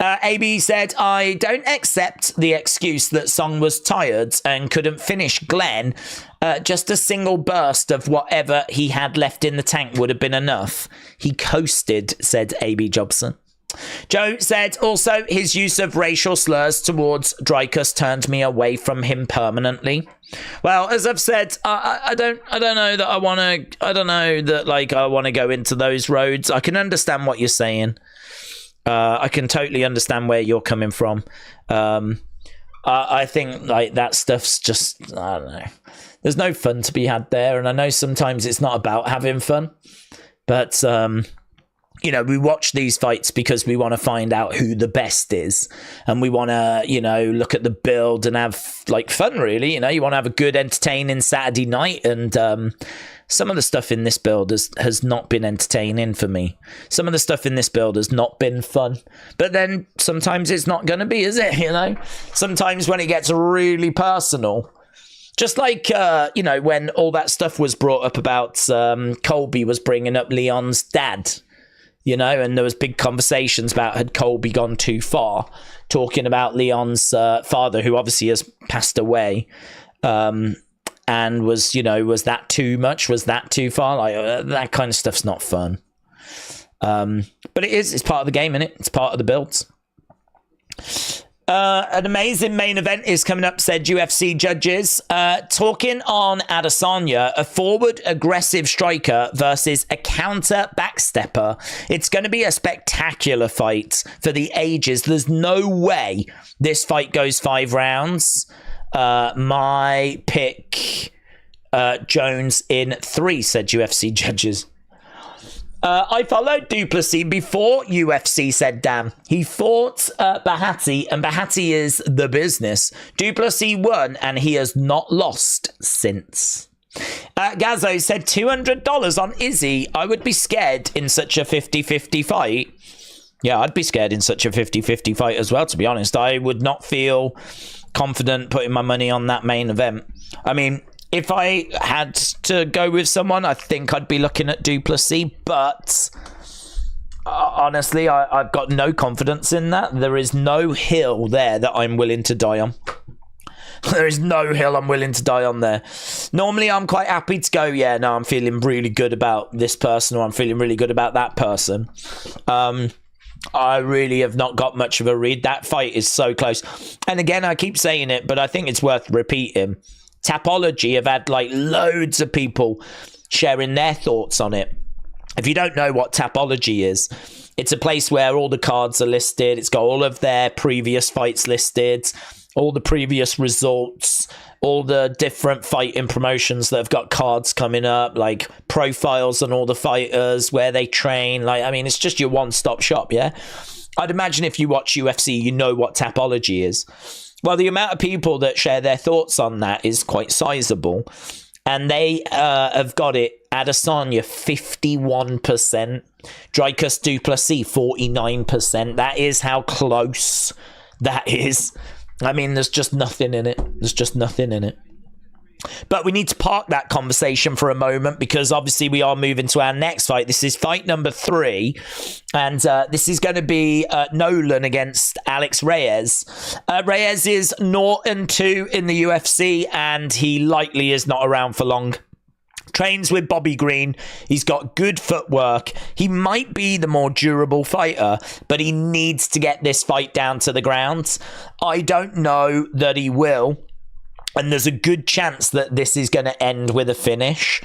AB said, I don't accept the excuse that Song was tired and couldn't finish Glenn. Just a single burst of whatever he had left in the tank would have been enough. He coasted, said AB Jobson. Joe said, also, his use of racial slurs towards Dricus turned me away from him permanently. Well, as I've said, I don't know that I want to go into those roads. I can understand what you're saying. I can totally understand where you're coming from. I think like that stuff's just, I don't know. There's no fun to be had there, and I know sometimes it's not about having fun, but you know, we watch these fights because we want to find out who the best is, and we want to, you know, look at the build and have like fun, really. You know, you want to have a good, entertaining Saturday night, and some of the stuff in this build has not been entertaining for me. Some of the stuff in this build has not been fun, but then sometimes it's not going to be, is it? You know, sometimes when it gets really personal, just like, you know, when all that stuff was brought up about Colby was bringing up Leon's dad, you know, and there was big conversations about had Colby gone too far, talking about Leon's father, who obviously has passed away, and was, you know, was that too much? Was that too far? Like, that kind of stuff's not fun. But it's part of the game, innit? It's part of the builds. An amazing main event is coming up, said UFC judges. Talking on Adesanya, a forward aggressive striker versus a counter backstepper. It's going to be a spectacular fight for the ages. There's no way this fight goes 5 rounds. My pick, Jones in 3, said UFC judges. I followed Du Plessis before UFC, said Dan. He fought Bahati, and Bahati is the business. Du Plessis won, and he has not lost since. Gazzo said $200 on Izzy. I would be scared in such a 50-50 fight. Yeah, I'd be scared in such a 50-50 fight as well, to be honest. I would not feel confident putting my money on that main event. I mean, if I had to go with someone, I think I'd be looking at Du Plessis, but honestly, I've got no confidence in that. There is no hill there that I'm willing to die on. There is no hill I'm willing to die on there. Normally, I'm quite happy to go, yeah, no, I'm feeling really good about this person, or I'm feeling really good about that person. I really have not got much of a read. That fight is so close. And again, I keep saying it, but I think it's worth repeating. Tapology have had like loads of people sharing their thoughts on it. If you don't know what Tapology is, it's a place where all the cards are listed. It's got all of their previous fights listed, all the previous results, all the different fighting promotions that have got cards coming up, like profiles on all the fighters, where they train. Like, I mean, it's just your one-stop shop, yeah? I'd imagine if you watch UFC, you know what Tapology is. Well, the amount of people that share their thoughts on that is quite sizable. And they have got it, Adesanya 51%, Dricus Du Plessis 49%. That is how close that is. I mean, there's just nothing in it. There's just nothing in it. But we need to park that conversation for a moment, because obviously we are moving to our next fight. This is fight number 3. And this is going to be Nolan against Alex Reyes. Reyes is 0-2 in the UFC, and he likely is not around for long. Trains with Bobby Green. He's got good footwork. He might be the more durable fighter, but he needs to get this fight down to the ground. I don't know that he will. And there's a good chance that this is going to end with a finish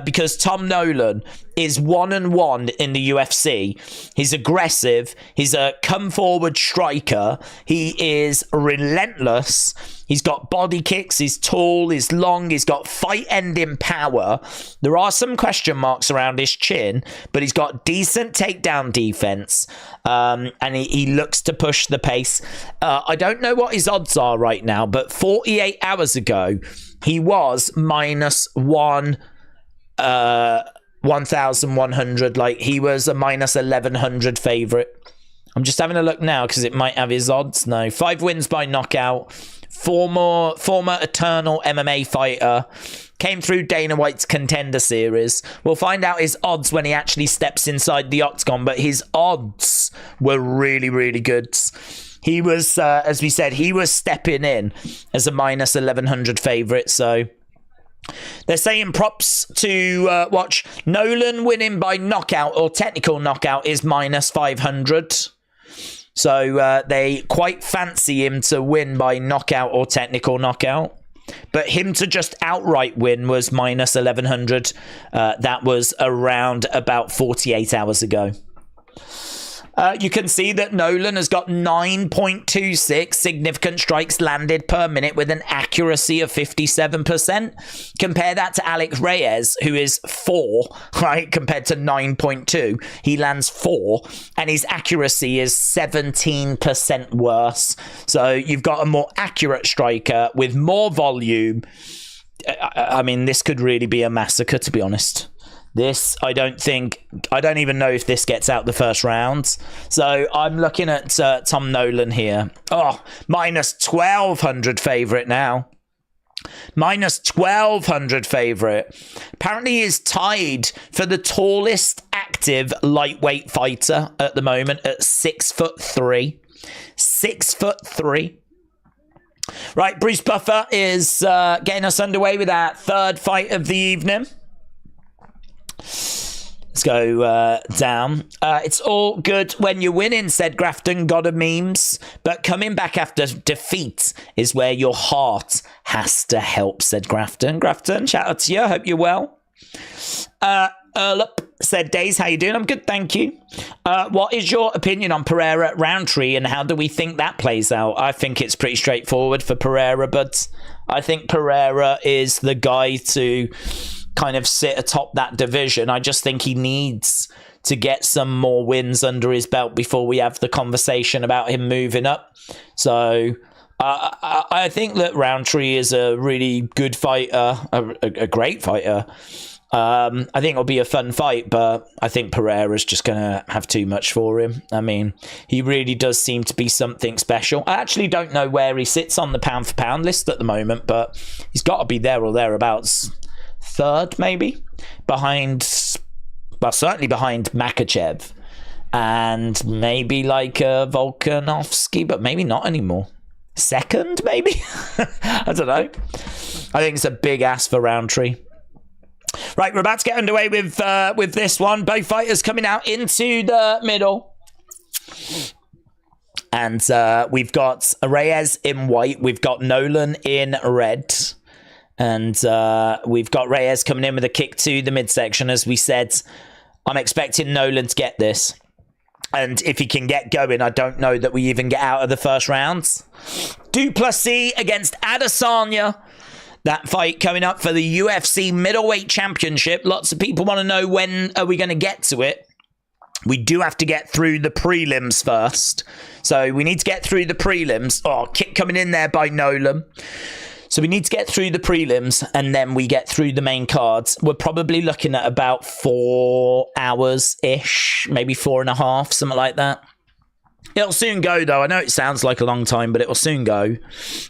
because Tom Nolan is 1-1 in the UFC. He's aggressive. He's a come-forward striker. He is relentless. He's got body kicks. He's tall. He's long. He's got fight-ending power. There are some question marks around his chin, but he's got decent takedown defense, and he looks to push the pace. I don't know what his odds are right now, but 48 hours ago, he was minus 1,100. Like, he was a minus 1,100 favorite. I'm just having a look now because it might have his odds. No, 5 wins by knockout. Former Eternal MMA fighter. Came through Dana White's Contender Series. We'll find out his odds when he actually steps inside the octagon, but his odds were really, really good. He was, as we said, he was stepping in as a minus 1,100 favorite. So they're saying props to watch. Nolan winning by knockout or technical knockout is minus 500. So they quite fancy him to win by knockout or technical knockout. But him to just outright win was minus 1,100. That was around about 48 hours ago. You can see that Nolan has got 9.26 significant strikes landed per minute with an accuracy of 57%. Compare that to Alex Reyes, who is 4, right? Compared to 9.2. He lands 4, and his accuracy is 17% worse. So you've got a more accurate striker with more volume. I mean, this could really be a massacre, to be honest. This, I don't even know if this gets out the first round. So I'm looking at Tom Nolan here. Oh, minus 1,200 favorite now. Minus 1,200 favorite. Apparently he is tied for the tallest active lightweight fighter at the moment at 6'3". 6'3". Right, Bruce Buffer is getting us underway with our third fight of the evening. Let's go down. It's all good when you're winning, said Grafton, God of memes. But coming back after defeat is where your heart has to help, said Grafton. Grafton, shout out to you. Hope you're well. Earlup said, Days, how you doing? I'm good, thank you. What is your opinion on Pereira at Roundtree, and how do we think that plays out? I think it's pretty straightforward for Pereira, but I think Pereira is the guy to kind of sit atop that division. I just think he needs to get some more wins under his belt before we have the conversation about him moving up. So I think that Roundtree is a really good fighter, a great fighter. I think it'll be a fun fight, but I think Pereira's just going to have too much for him. I mean, he really does seem to be something special. I actually don't know where he sits on the pound for pound list at the moment, but he's got to be there or thereabouts. Third, maybe, certainly behind Makachev, and maybe like Volkanovski, but maybe not anymore. Second, maybe? I don't know. I think it's a big ass for Roundtree. Right, we're about to get underway with this one. Both fighters coming out into the middle. And we've got Reyes in white. We've got Nolan in red. And we've got Reyes coming in with a kick to the midsection. As we said, I'm expecting Nolan to get this. And if he can get going, I don't know that we even get out of the first rounds. Du Plessis against Adesanya. That fight coming up for the UFC Middleweight Championship. Lots of people want to know when are we going to get to it. We do have to get through the prelims first. So we need to get through the prelims. Oh, kick coming in there by Nolan. So we need to get through the prelims and then we get through the main cards. We're probably looking at about 4 hours-ish, maybe 4.5, something like that. It'll soon go, though. I know it sounds like a long time, but it'll soon go.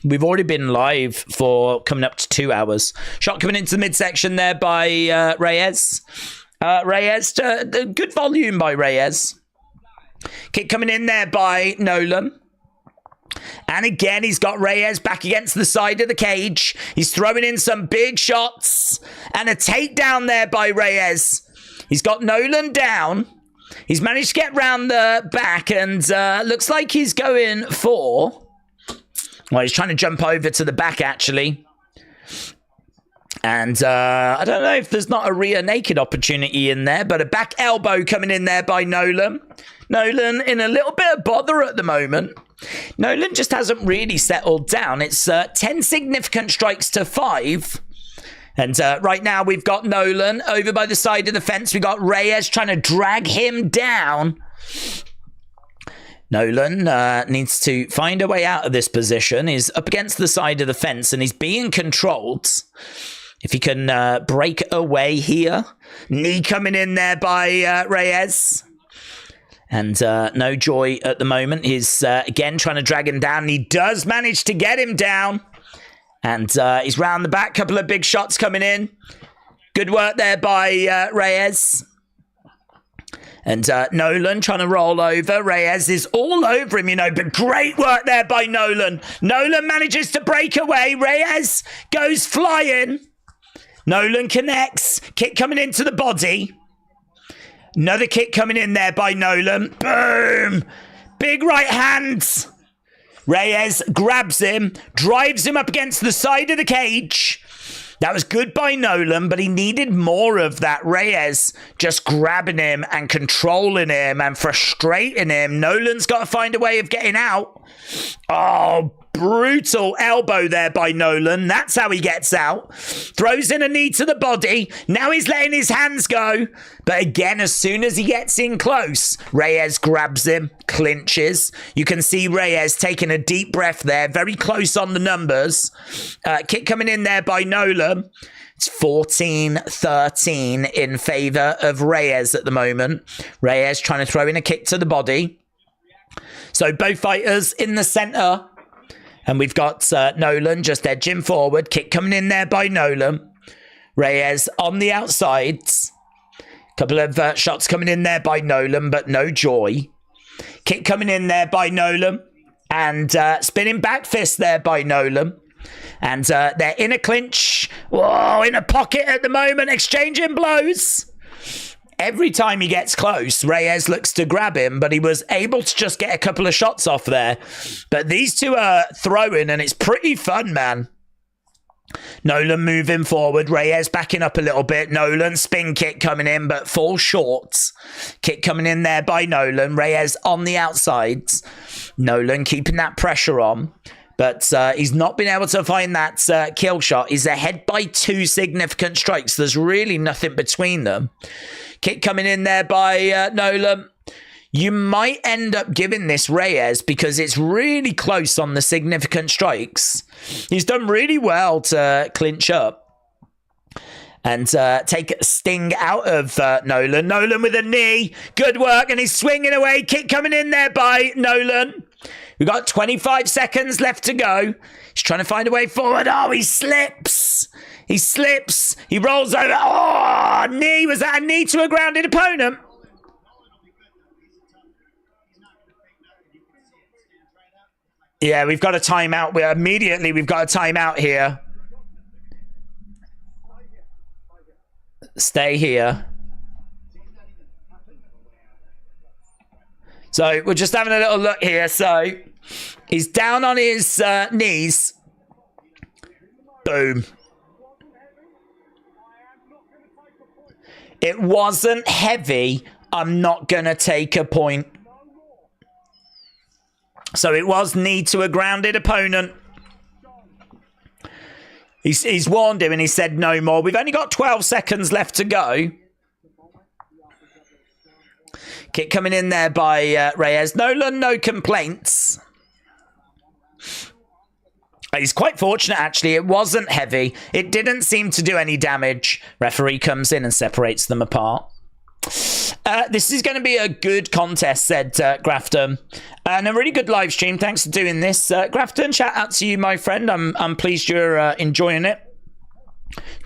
We've already been live for coming up to 2 hours. Shot coming into the midsection there by Reyes. Reyes, good volume by Reyes. Kick coming in there by Nolan. And again, he's got Reyes back against the side of the cage. He's throwing in some big shots. And a takedown there by Reyes. He's got Nolan down. He's managed to get round the back and looks like he's going for... Well, he's trying to jump over to the back, actually. And I don't know if there's not a rear naked opportunity in there, but a back elbow coming in there by Nolan. Nolan in a little bit of bother at the moment. Nolan just hasn't really settled down. It's 10 significant strikes to 5. And right now we've got Nolan over by the side of the fence. We've got Reyes trying to drag him down. Nolan needs to find a way out of this position. He's up against the side of the fence and he's being controlled. If he can break away here. Knee coming in there by Reyes. And no joy at the moment. He's again trying to drag him down. And he does manage to get him down. And he's round the back. Couple of big shots coming in. Good work there by Reyes. And Nolan trying to roll over. Reyes is all over him, you know. But great work there by Nolan. Nolan manages to break away. Reyes goes flying. Nolan connects. Kick coming into the body. Another kick coming in there by Nolan. Boom. Big right hands. Reyes grabs him. Drives him up against the side of the cage. That was good by Nolan, but he needed more of that. Reyes just grabbing him and controlling him and frustrating him. Nolan's got to find a way of getting out. Oh, brutal elbow there by Nolan. That's how he gets out. Throws in a knee to the body. Now he's letting his hands go. But again, as soon as he gets in close, Reyes grabs him, clinches. You can see Reyes taking a deep breath there. Very close on the numbers. Kick coming in there by Nolan. It's 14-13 in favor of Reyes at the moment. Reyes trying to throw in a kick to the body. So both fighters in the center. And we've got Nolan just edging forward. Kick coming in there by Nolan. Reyes on the outsides. Couple of shots coming in there by Nolan, but no joy. Kick coming in there by Nolan. And spinning back fist there by Nolan. And they're in a clinch. Whoa, in a pocket at the moment. Exchanging blows. Every time he gets close, Reyes looks to grab him, but he was able to just get a couple of shots off there. But these two are throwing, and it's pretty fun, man. Nolan moving forward. Reyes backing up a little bit. Nolan spin kick coming in, but falls short. Kick coming in there by Nolan. Reyes on the outsides. Nolan keeping that pressure on. But he's not been able to find that kill shot. He's ahead by 2 significant strikes. There's really nothing between them. Kick coming in there by Nolan. You might end up giving this Reyes because it's really close on the significant strikes. He's done really well to clinch up and take a sting out of Nolan. Nolan with a knee. Good work, and he's swinging away. Kick coming in there by Nolan. We've got 25 seconds left to go. He's trying to find a way forward. Oh, he slips. He slips. He rolls over. Oh, knee. Was that a knee to a grounded opponent? Yeah, we've got a timeout. We've got a timeout here. Stay here. So we're just having a little look here. So he's down on his knees. Boom. It wasn't heavy. I'm not going to take a point. So it was knee to a grounded opponent. He's warned him and he said no more. We've only got 12 seconds left to go. Kick coming in there by Reyes. Nolan, no complaints. He's quite fortunate, actually. It wasn't heavy. It didn't seem to do any damage. Referee comes in and separates them apart. This is going to be a good contest, said Grafton. And a really good live stream. Thanks for doing this. Grafton, shout out to you, my friend. I'm pleased you're enjoying it.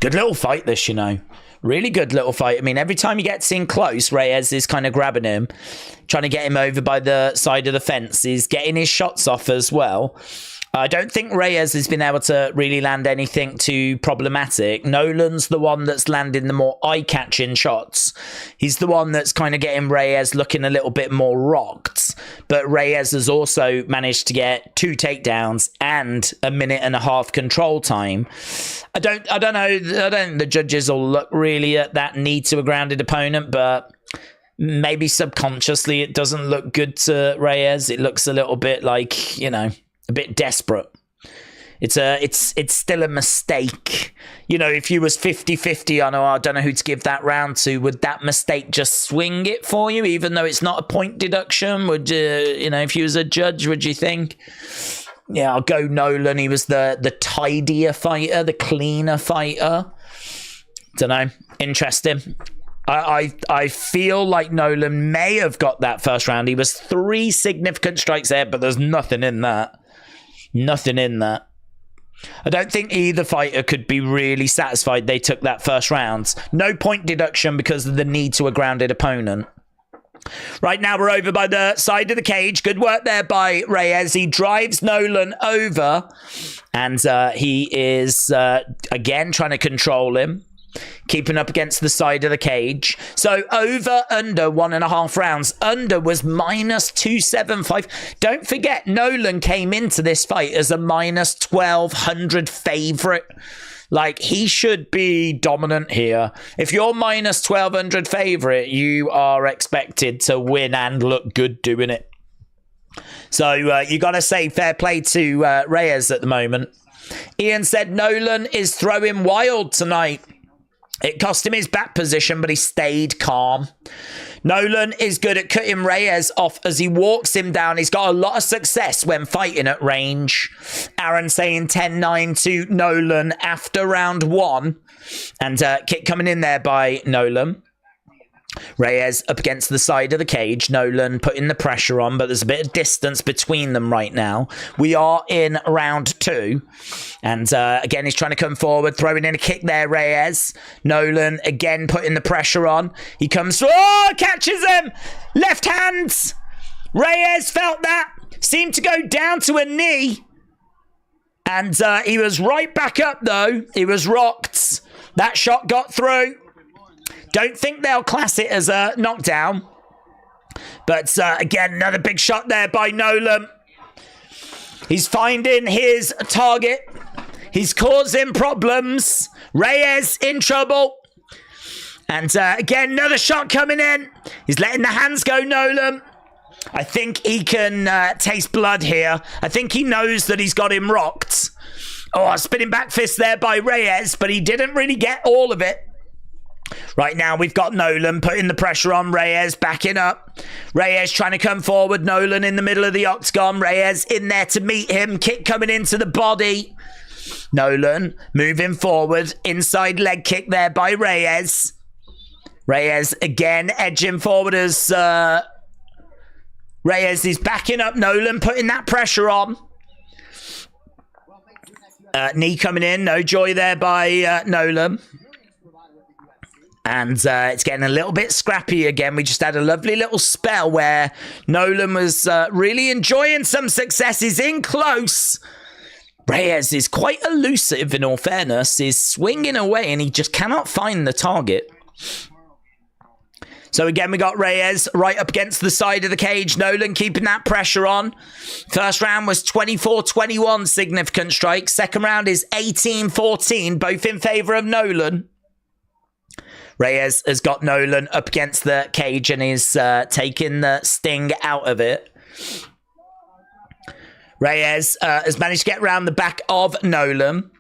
Good little fight, this, you know. Really good little fight. I mean, every time he gets in close, Reyes is kind of grabbing him, trying to get him over by the side of the fence. He's getting his shots off as well. I don't think Reyes has been able to really land anything too problematic. Nolan's the one that's landing the more eye-catching shots. He's the one that's kind of getting Reyes looking a little bit more rocked. But Reyes has also managed to get 2 takedowns and a 1.5-minute control time. I don't know. I don't think the judges will look really at that need to a grounded opponent, but maybe subconsciously it doesn't look good to Reyes. It looks a little bit like, you know, a bit desperate. It's still a mistake. You know, if you was 50-50 on, I don't know who to give that round to, would that mistake just swing it for you, even though it's not a point deduction? Would you know, if you was a judge, would you think, yeah, I'll go Nolan. He was the tidier fighter, the cleaner fighter. Don't know. Interesting. I feel like Nolan may have got that first round. He was 3 significant strikes there, but there's nothing in that. Nothing in that. I don't think either fighter could be really satisfied they took that first round. No point deduction because of the need to a grounded opponent. Right now we're over by the side of the cage. Good work there by Reyes. He drives Nolan over. And he is, again, trying to control him. Keeping up against the side of the cage. So over, under 1.5 rounds. Under was -275. Don't forget, Nolan came into this fight as a -1,200 favorite. Like, he should be dominant here. If you're -1,200 favorite, you are expected to win and look good doing it. So you got to say fair play to Reyes at the moment. Ian said Nolan is throwing wild tonight. It cost him his back position, but he stayed calm. Nolan is good at cutting Reyes off as he walks him down. He's got a lot of success when fighting at range. Aaron saying 10-9 to Nolan after round 1. And kick coming in there by Nolan. Reyes up against the side of the cage. Nolan putting the pressure on, but there's a bit of distance between them right now. We are in round 2. And again, he's trying to come forward, throwing in a kick there, Reyes. Nolan again putting the pressure on. He comes through. Oh, catches him! Left hands! Reyes felt that. Seemed to go down to a knee. And he was right back up, though. He was rocked. That shot got through. Don't think they'll class it as a knockdown. But again, another big shot there by Nolan. He's finding his target. He's causing problems. Reyes in trouble. And again, another shot coming in. He's letting the hands go, Nolan. I think he can taste blood here. I think he knows that he's got him rocked. Oh, a spinning back fist there by Reyes, but he didn't really get all of it. Right now, we've got Nolan putting the pressure on Reyes, backing up. Reyes trying to come forward. Nolan in the middle of the octagon. Reyes in there to meet him. Kick coming into the body. Nolan moving forward. Inside leg kick there by Reyes. Reyes again edging forward as Reyes is backing up. Nolan putting that pressure on. Knee coming in. No joy there by Nolan. And it's getting a little bit scrappy again. We just had a lovely little spell where Nolan was really enjoying some success. He's in close. Reyes is quite elusive, in all fairness. He's swinging away and he just cannot find the target. So again, we got Reyes right up against the side of the cage. Nolan keeping that pressure on. First round was 24-21 significant strikes. Second round is 18-14, both in favor of Nolan. Reyes has got Nolan up against the cage and is taking the sting out of it. Reyes has managed to get around the back of Nolan.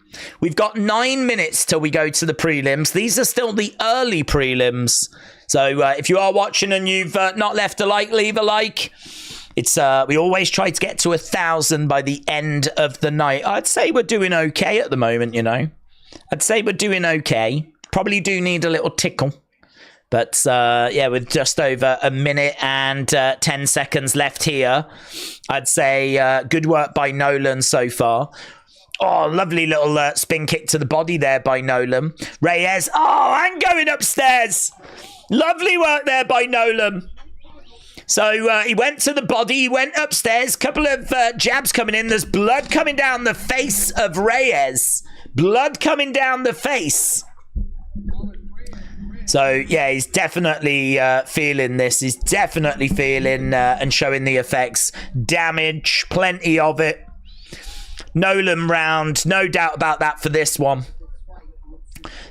We've got 9 minutes till we go to the prelims. These are still the early prelims. So if you are watching and you've not left a like, leave a like. It's we always try to get to 1,000 by the end of the night. I'd say we're doing okay at the moment, you know. I'd say we're doing okay. Probably do need a little tickle. But, yeah, with just over 1 minute and 10 seconds left here, I'd say good work by Nolan so far. Oh, lovely little spin kick to the body there by Nolan. Reyes, oh, and going upstairs. Lovely work there by Nolan. So he went to the body, he went upstairs, couple of jabs coming in. There's blood coming down the face of Reyes. Blood coming down the face. So, yeah, he's definitely feeling this. He's definitely feeling and showing the effects. Damage, plenty of it. Nolan round, no doubt about that for this one.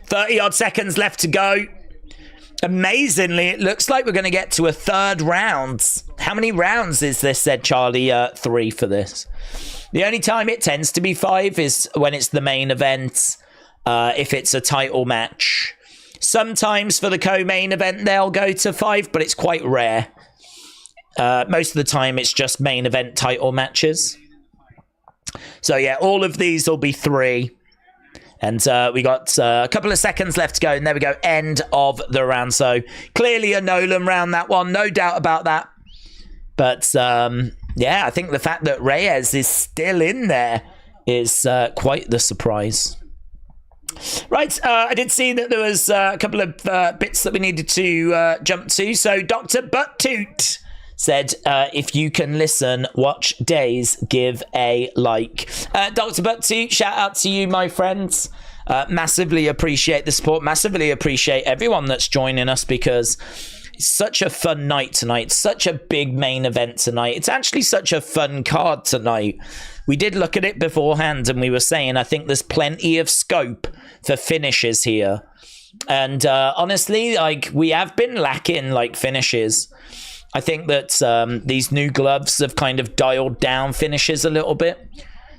30-odd seconds left to go. Amazingly, it looks like we're going to get to a third round. How many rounds is this, said Charlie? 3 for this. The only time it tends to be 5 is when it's the main event, if it's a title match. Sometimes for the co-main event, they'll go to 5, but it's quite rare. Most of the time, it's just main event title matches. So, yeah, all of these will be 3. And we got a couple of seconds left to go. And there we go. End of the round. So clearly a Nolan round, that one. No doubt about that. But yeah, I think the fact that Reyes is still in there is quite the surprise. Right. I did see that there was a couple of bits that we needed to jump to. So Dr. Butttoot said, if you can listen, watch Days, give a like. Dr. Butttoot, shout out to you, my friends. Massively appreciate the support. Massively appreciate everyone that's joining us, because it's such a fun night tonight. Such a big main event tonight. It's actually such a fun card tonight. We did look at it beforehand and we were saying, I think there's plenty of scope for finishes here. And honestly, like, we have been lacking like finishes. I think that these new gloves have kind of dialed down finishes a little bit.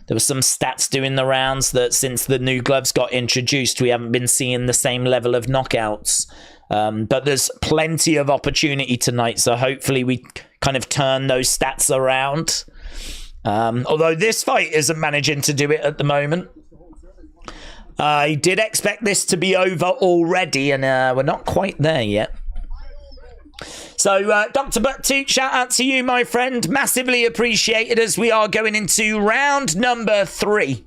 There were some stats doing the rounds that since the new gloves got introduced, we haven't been seeing the same level of knockouts. But there's plenty of opportunity tonight, so hopefully we kind of turn those stats around. Although this fight isn't managing to do it at the moment. I did expect this to be over already, and we're not quite there yet. So, Dr. Butttoot, shout out to you, my friend. Massively appreciated as we are going into round number 3.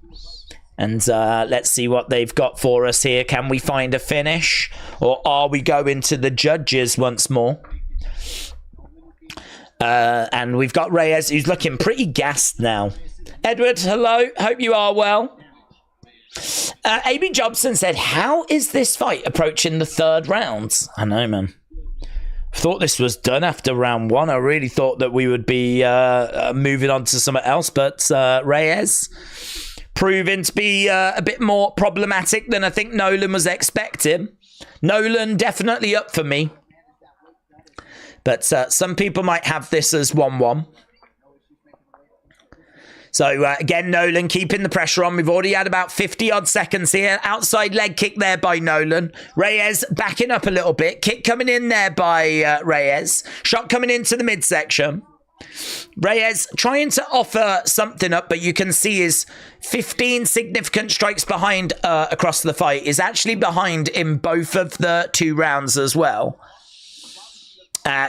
And let's see what they've got for us here. Can we find a finish? Or are we going to the judges once more? And we've got Reyes, who's looking pretty gassed now. Edward, hello. Hope you are well. A.B. Jobson said, how is this fight approaching the 3rd round? I know, man. Thought this was done after round 1. I really thought that we would be moving on to something else, but Reyes proving to be a bit more problematic than I think Nolan was expecting. Nolan definitely up for me, but some people might have this as 1-1. So, again, Nolan keeping the pressure on. We've already had about 50-odd seconds here. Outside leg kick there by Nolan. Reyes backing up a little bit. Kick coming in there by Reyes. Shot coming into the midsection. Reyes trying to offer something up, but you can see his 15 significant strikes behind across the fight is actually behind in both of the 2 rounds as well.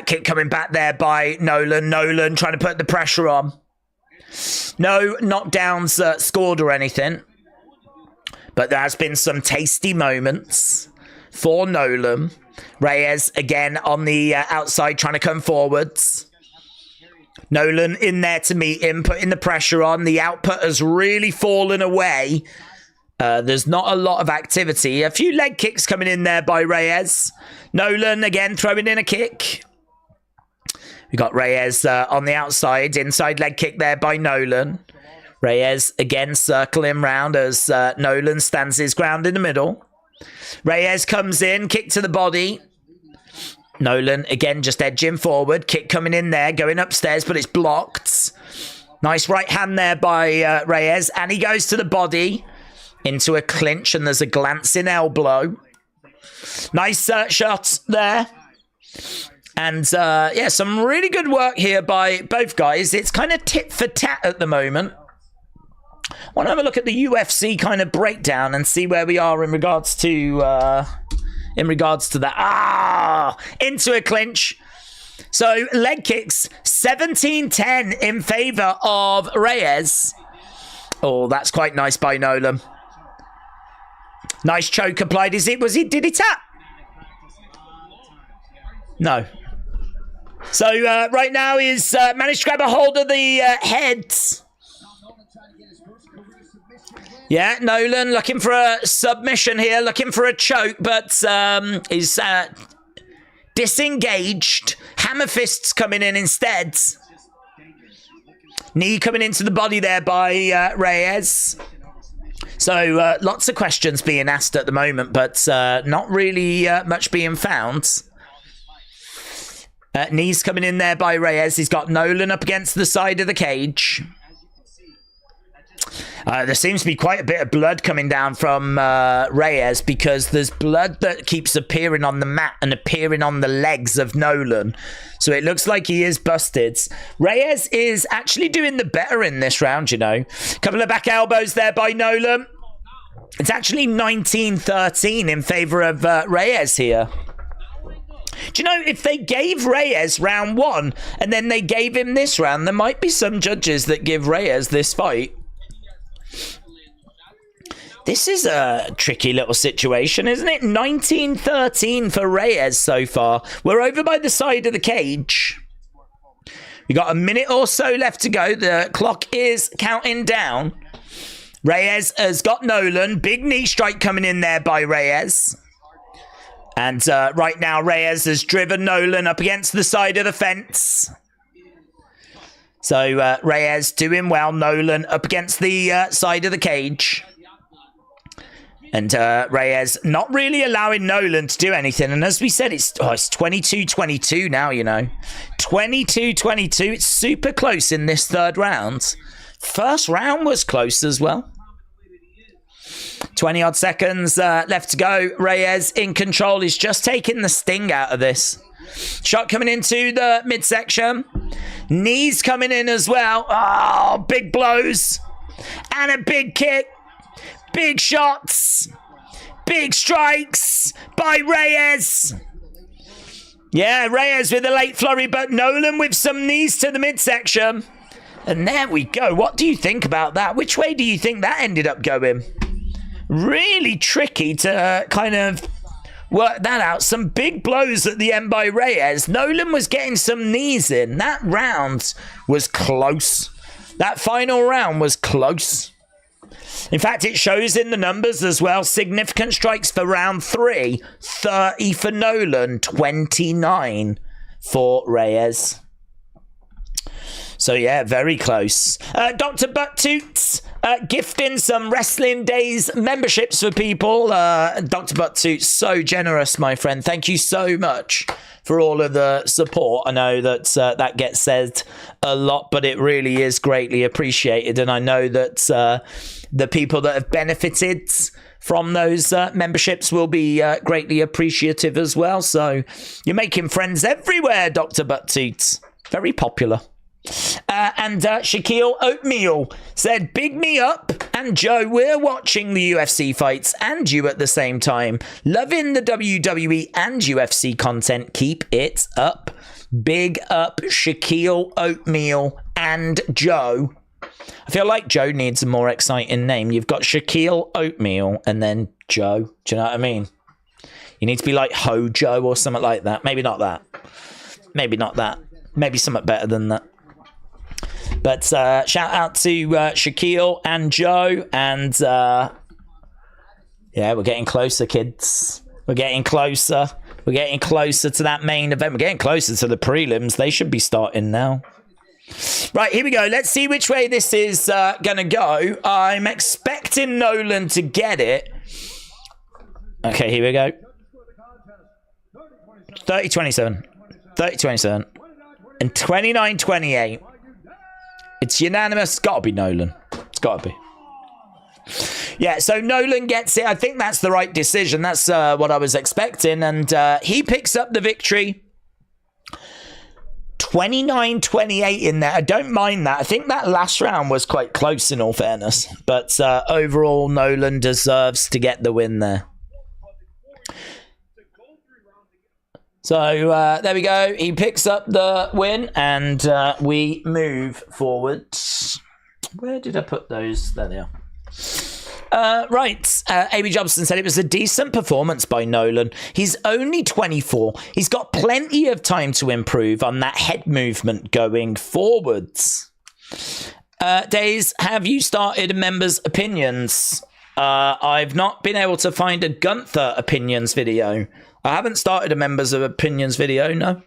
Kick coming back there by Nolan. Nolan trying to put the pressure on. No knockdowns scored or anything, but there has been some tasty moments for Nolan. Reyes again on the outside trying to come forwards. Nolan in there to meet him, putting the pressure on. The output has really fallen away. There's not a lot of activity. A few leg kicks coming in there by Reyes. Nolan again throwing in a kick. We got Reyes on the outside. Inside leg kick there by Nolan. Reyes again circling round as Nolan stands his ground in the middle. Reyes comes in. Kick to the body. Nolan again just edging forward. Kick coming in there. Going upstairs, but it's blocked. Nice right hand there by Reyes. And he goes to the body. Into a clinch. And there's a glancing elbow. Nice shot there. And, yeah, some really good work here by both guys. It's kind of tit for tat at the moment. I want to have a look at the UFC kind of breakdown and see where we are in regards to that. Into a clinch. So, leg kicks, 17-10 in favor of Reyes. Oh, that's quite nice by Nolan. Nice choke applied. Did he tap? No. So right now he's managed to grab a hold of the head. Yeah, Nolan looking for a submission here, looking for a choke, but he's disengaged. Hammer fists coming in instead. Knee coming into the body there by Reyes. So lots of questions being asked at the moment, but not really much being found. Knees coming in there by Reyes. He's got Nolan up against the side of the cage. There seems to be quite a bit of blood coming down from Reyes, because there's blood that keeps appearing on the mat and appearing on the legs of Nolan. So it looks like he is busted. Reyes is actually doing the better in this round, you know. Couple of back elbows there by Nolan. It's actually 19-13 in favor of Reyes here. Do you know, if they gave Reyes round 1 and then they gave him this round, there might be some judges that give Reyes this fight. This is a tricky little situation, isn't it? 19-13 for Reyes so far. We're over by the side of the cage. We got a minute or so left to go. The clock is counting down. Reyes has got Nolan. Big knee strike coming in there by Reyes. And right now, Reyes has driven Nolan up against the side of the fence. So Reyes doing well. Nolan up against the side of the cage. And Reyes not really allowing Nolan to do anything. And as we said, it's 22-22 now, you know. 22-22. It's super close in this third round. First round was close as well. 20 odd seconds left to go. Reyes in control. He's just taking the sting out of this. Shot coming into the midsection. Knees coming in as well. Oh, big blows. And a big kick. Big shots. Big strikes by Reyes. Yeah, Reyes with a late flurry, but Nolan with some knees to the midsection. And there we go. What do you think about that? Which way do you think that ended up going? Really tricky to kind of work that out. Some big blows at the end by Reyes. Nolan was getting some knees in. That round was close. That final round was close. In fact, it shows in the numbers as well. Significant strikes for round 3. 30 for Nolan. 29 for Reyes. So, yeah, very close. Dr. Buttoots gifting some Wrestling Days memberships for people. Dr. Buttoots, so generous, my friend. Thank you so much for all of the support. I know that that gets said a lot, but it really is greatly appreciated. And I know that the people that have benefited from those memberships will be greatly appreciative as well. So you're making friends everywhere, Dr. Buttoots. Very popular. And Shaquille Oatmeal said, big me up. And Joe, we're watching the UFC fights and you at the same time. Loving the WWE and UFC content. Keep it up. Big up Shaquille Oatmeal and Joe. I feel like Joe needs a more exciting name. You've got Shaquille Oatmeal and then Joe. Do you know what I mean? You need to be like Hojo or something like that. Maybe not that. Maybe not that. Maybe something better than that. But shout out to Shaquille and Joe. And yeah, we're getting closer, kids. We're getting closer. We're getting closer to that main event. We're getting closer to the prelims. They should be starting now. Right, here we go. Let's see which way this is going to go. I'm expecting Nolan to get it. Okay, here we go. 30-27. 30-27. And 29-28. It's unanimous. It's got to be Nolan. It's got to be. Yeah, so Nolan gets it. I think that's the right decision. That's what I was expecting. And he picks up the victory. 29-28 in there. I don't mind that. I think that last round was quite close in all fairness. But overall, Nolan deserves to get the win there. So there we go. He picks up the win and we move forward. Where did I put those? There they are. Right. Amy Jobson said it was a decent performance by Nolan. He's only 24. He's got plenty of time to improve on that head movement going forwards. Days, have you started members' opinions? I've not been able to find a Gunther opinions video. I haven't started a members of opinions video, no.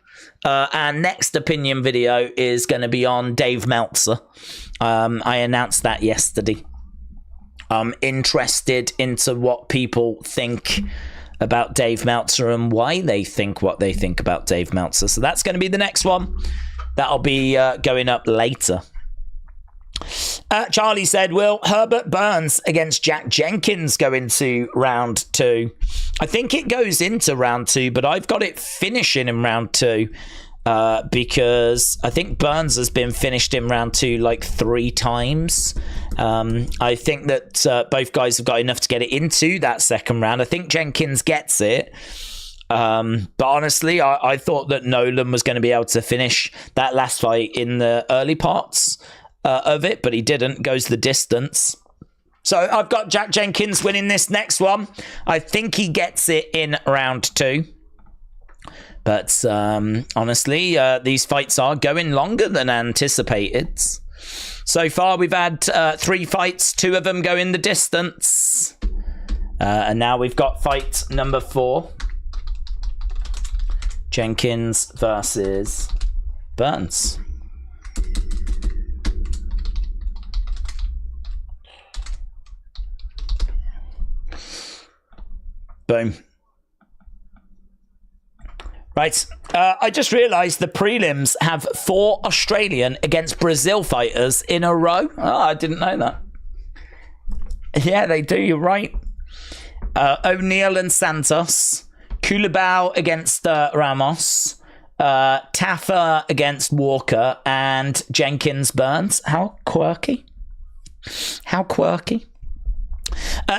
And next opinion video is going to be on Dave Meltzer. I announced that yesterday. I'm interested into what people think about Dave Meltzer and why they think what they think about Dave Meltzer. So that's going to be the next one. That'll be going up later. Charlie said, will Herbert Burns against Jack Jenkins go into round 2? I think it goes into round 2, but I've got it finishing in round 2 because I think Burns has been finished in round 2 like 3 times. I think that both guys have got enough to get it into that second round. I think Jenkins gets it. But honestly, I thought that Nolan was going to be able to finish that last fight in the early parts of it, but he didn't. Goes the distance. So I've got Jack Jenkins winning this next one. I think he gets it in round 2. But honestly, these fights are going longer than anticipated. So far, we've had 3 fights. 2 of them go in the distance. And now we've got fight number 4. Jenkins versus Burns. Boom. Right. I just realised the prelims have 4 Australian against Brazil fighters in a row. Oh, I didn't know that. Yeah, they do. You're right. O'Neill and Santos. Culibao against Ramos. Taffa against Walker. And Jenkins Burns. How quirky. How quirky.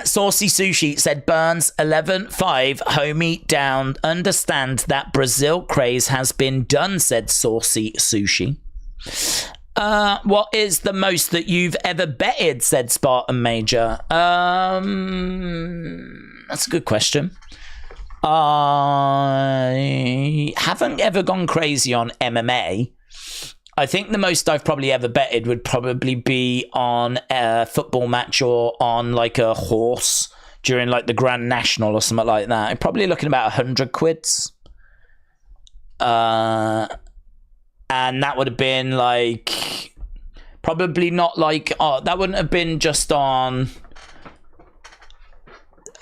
Saucy Sushi said Burns 11-5, homie down. Understand that Brazil craze has been done, said Saucy Sushi. What is the most that you've ever betted, said Spartan Major. That's a good question. I haven't ever gone crazy on MMA. I think the most I've probably ever betted would probably be on a football match or on like a horse during like the Grand National or something like that. I'm probably looking about 100 quids. And that would have been like, probably not like, that wouldn't have been just on,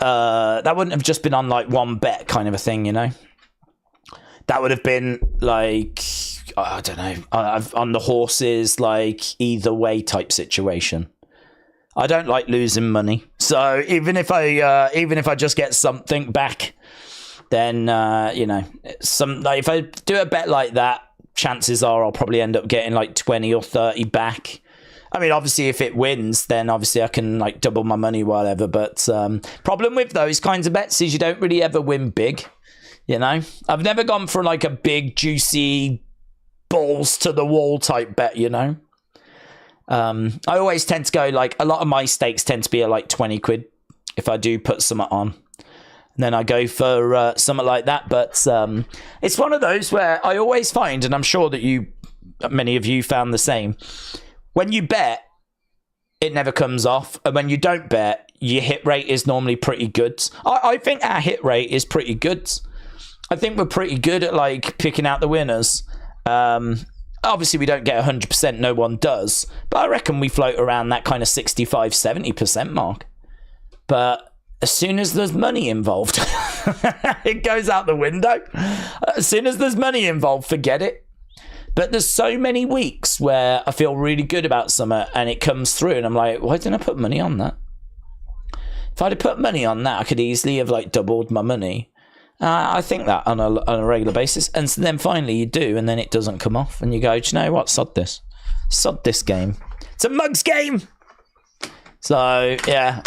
that wouldn't have just been on like one bet kind of a thing, you know? That would have been like, I don't know, on the horses, like either way type situation. I don't like losing money, so even if I just get something back, then you know, like if I do a bet like that, chances are I'll probably end up getting like 20 or 30 back. I mean, obviously, if it wins, then obviously I can like double my money, whatever. But problem with those kinds of bets is you don't really ever win big. You know, I've never gone for like a big juicy balls to the wall type bet, you know. I always tend to go like, a lot of my stakes tend to be at like 20 quid if I do put something on. And then I go for something like that. But it's one of those where I always find, and I'm sure that many of you found the same, when you bet, it never comes off. And when you don't bet, your hit rate is normally pretty good. I think our hit rate is pretty good. I think we're pretty good at like picking out the winners. Obviously we don't get 100%, no one does, but I reckon we float around that kind of 65-70% mark. But as soon as there's money involved, it goes out the window. As soon as there's money involved, forget it. But there's so many weeks where I feel really good about something and it comes through and I'm like, why didn't I put money on that? If I'd have put money on that, I could easily have like doubled my money. I think that on a regular basis. And so then finally you do, and then it doesn't come off. And you go, do you know what? Sod this. Sod this game. It's a mugs game. So, yeah.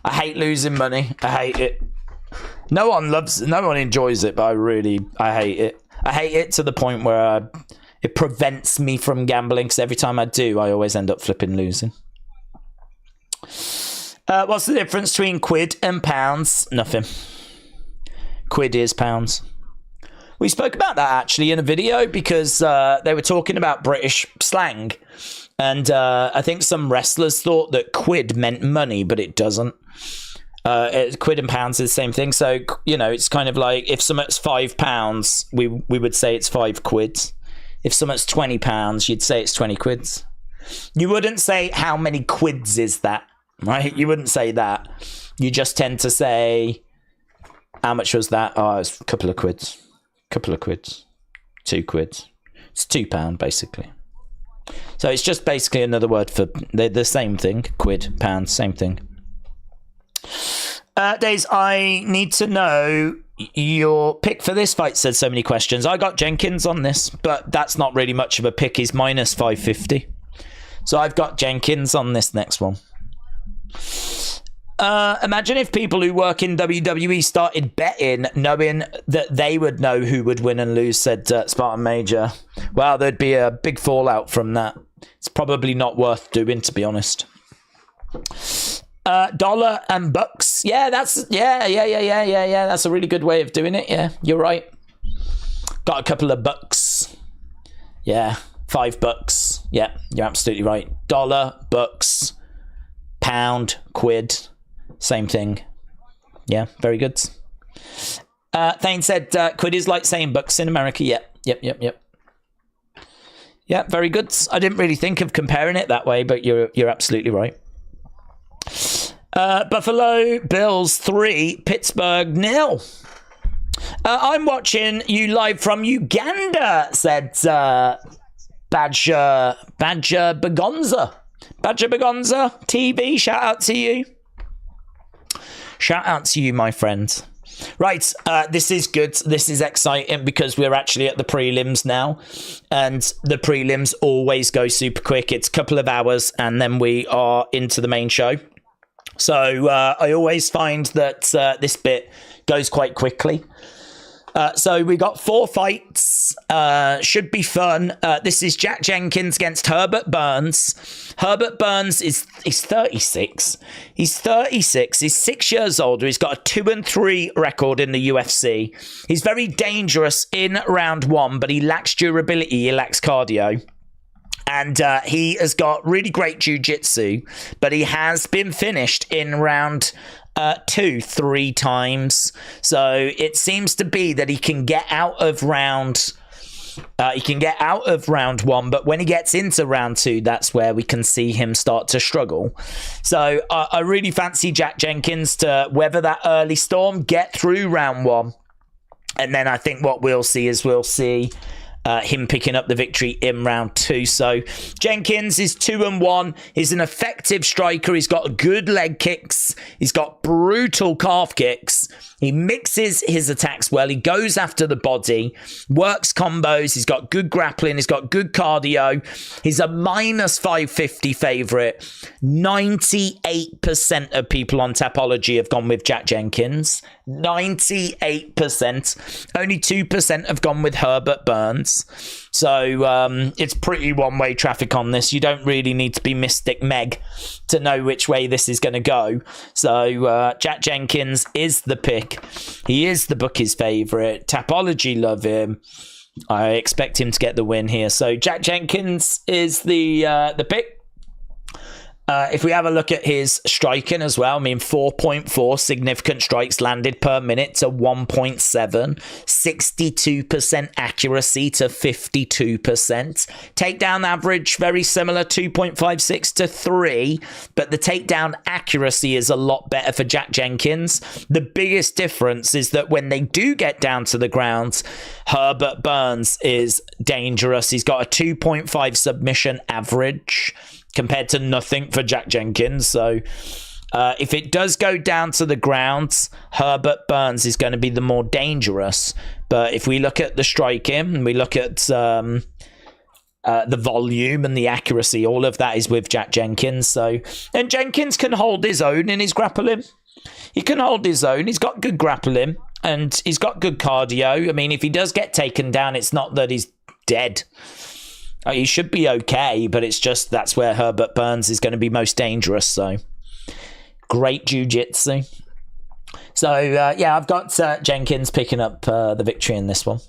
I hate losing money. I hate it. No one enjoys it, but I hate it. I hate it to the point where it prevents me from gambling, because every time I do, I always end up flipping losing. What's the difference between quid and pounds? Nothing. Quid is pounds. We spoke about that actually in a video because they were talking about British slang. And I think some wrestlers thought that quid meant money, but it doesn't. Quid and pounds is the same thing. So, you know, it's kind of like if something's £5, we would say it's 5 quids. If something's £20, you'd say it's 20 quids. You wouldn't say how many quids is that, right? You wouldn't say that. You just tend to say, how much was that? Oh, it's a couple of quids. Couple of quids. 2 quids. It's £2, basically. So it's just basically another word for the same thing. Quid, pound, same thing. Days, I need to know your pick for this fight, said so many questions. I got Jenkins on this, but that's not really much of a pick. He's minus 550. So I've got Jenkins on this next one. Imagine if people who work in WWE started betting, knowing that they would know who would win and lose, said Spartan Major. Well, there'd be a big fallout from that. It's probably not worth doing, to be honest. Dollar and bucks. Yeah, that's That's a really good way of doing it. Yeah, you're right. Got a couple of bucks. Yeah, $5. Yeah, you're absolutely right. Dollar, bucks, pound, quid. Same thing. Yeah, very good. Thane said quid is like saying bucks in America. Yep. Yeah, very good. I didn't really think of comparing it that way, but you're absolutely right. Buffalo Bills 3, Pittsburgh 0. I'm watching you live from Uganda, said Badger Bagonza. Badger Bagonza TV, shout out to you. Shout out to you, my friend. Right, this is good. This is exciting because we're actually at the prelims now. And the prelims always go super quick. It's a couple of hours and then we are into the main show. So I always find that this bit goes quite quickly. So we got 4 fights. Should be fun. This is Jack Jenkins against Herbert Burns. Herbert Burns he's 36. He's 36. He's 6 years older. He's got a 2-3 record in the UFC. He's very dangerous in round 1, but he lacks durability. He lacks cardio. And he has got really great jiu-jitsu, but he has been finished in round 2 3 times. So it seems to be that he can get out of round 1, but when he gets into round 2, that's where we can see him start to struggle. So I really fancy Jack Jenkins to weather that early storm, get through round 1, and then I think what we'll see him picking up the victory in round 2. So Jenkins is 2-1. He's an effective striker. He's got good leg kicks. He's got brutal calf kicks. He mixes his attacks well. He goes after the body, works combos. He's got good grappling. He's got good cardio. He's a minus 550 favorite. 98% of people on Tapology have gone with Jack Jenkins. 98%. Only 2% have gone with Herbert Burns. So it's pretty one-way traffic on this. You don't really need to be Mystic Meg to know which way this is going to go. So Jack Jenkins is the pick. He is the bookie's favourite. Tapology love him. I expect him to get the win here. So Jack Jenkins is the pick. If we have a look at his striking as well, 4.4 significant strikes landed per minute to 1.7, 62% accuracy to 52%. Takedown average, very similar, 2.56 to 3, but the takedown accuracy is a lot better for Jack Jenkins. The biggest difference is that when they do get down to the ground, Herbert Burns is dangerous. He's got a 2.5 submission average, compared to nothing for Jack Jenkins. So if it does go down to the ground, Herbert Burns is going to be the more dangerous. But if we look at the striking and we look at the volume and the accuracy, all of that is with Jack Jenkins. So, and Jenkins can hold his own in his grappling. He can hold his own. He's got good grappling and he's got good cardio. I mean, if he does get taken down, it's not that he's dead. He should be okay, but it's just that's where Herbert Burns is going to be most dangerous. So Great jiu-jitsu. So, yeah, I've got Jenkins picking up the victory in this one.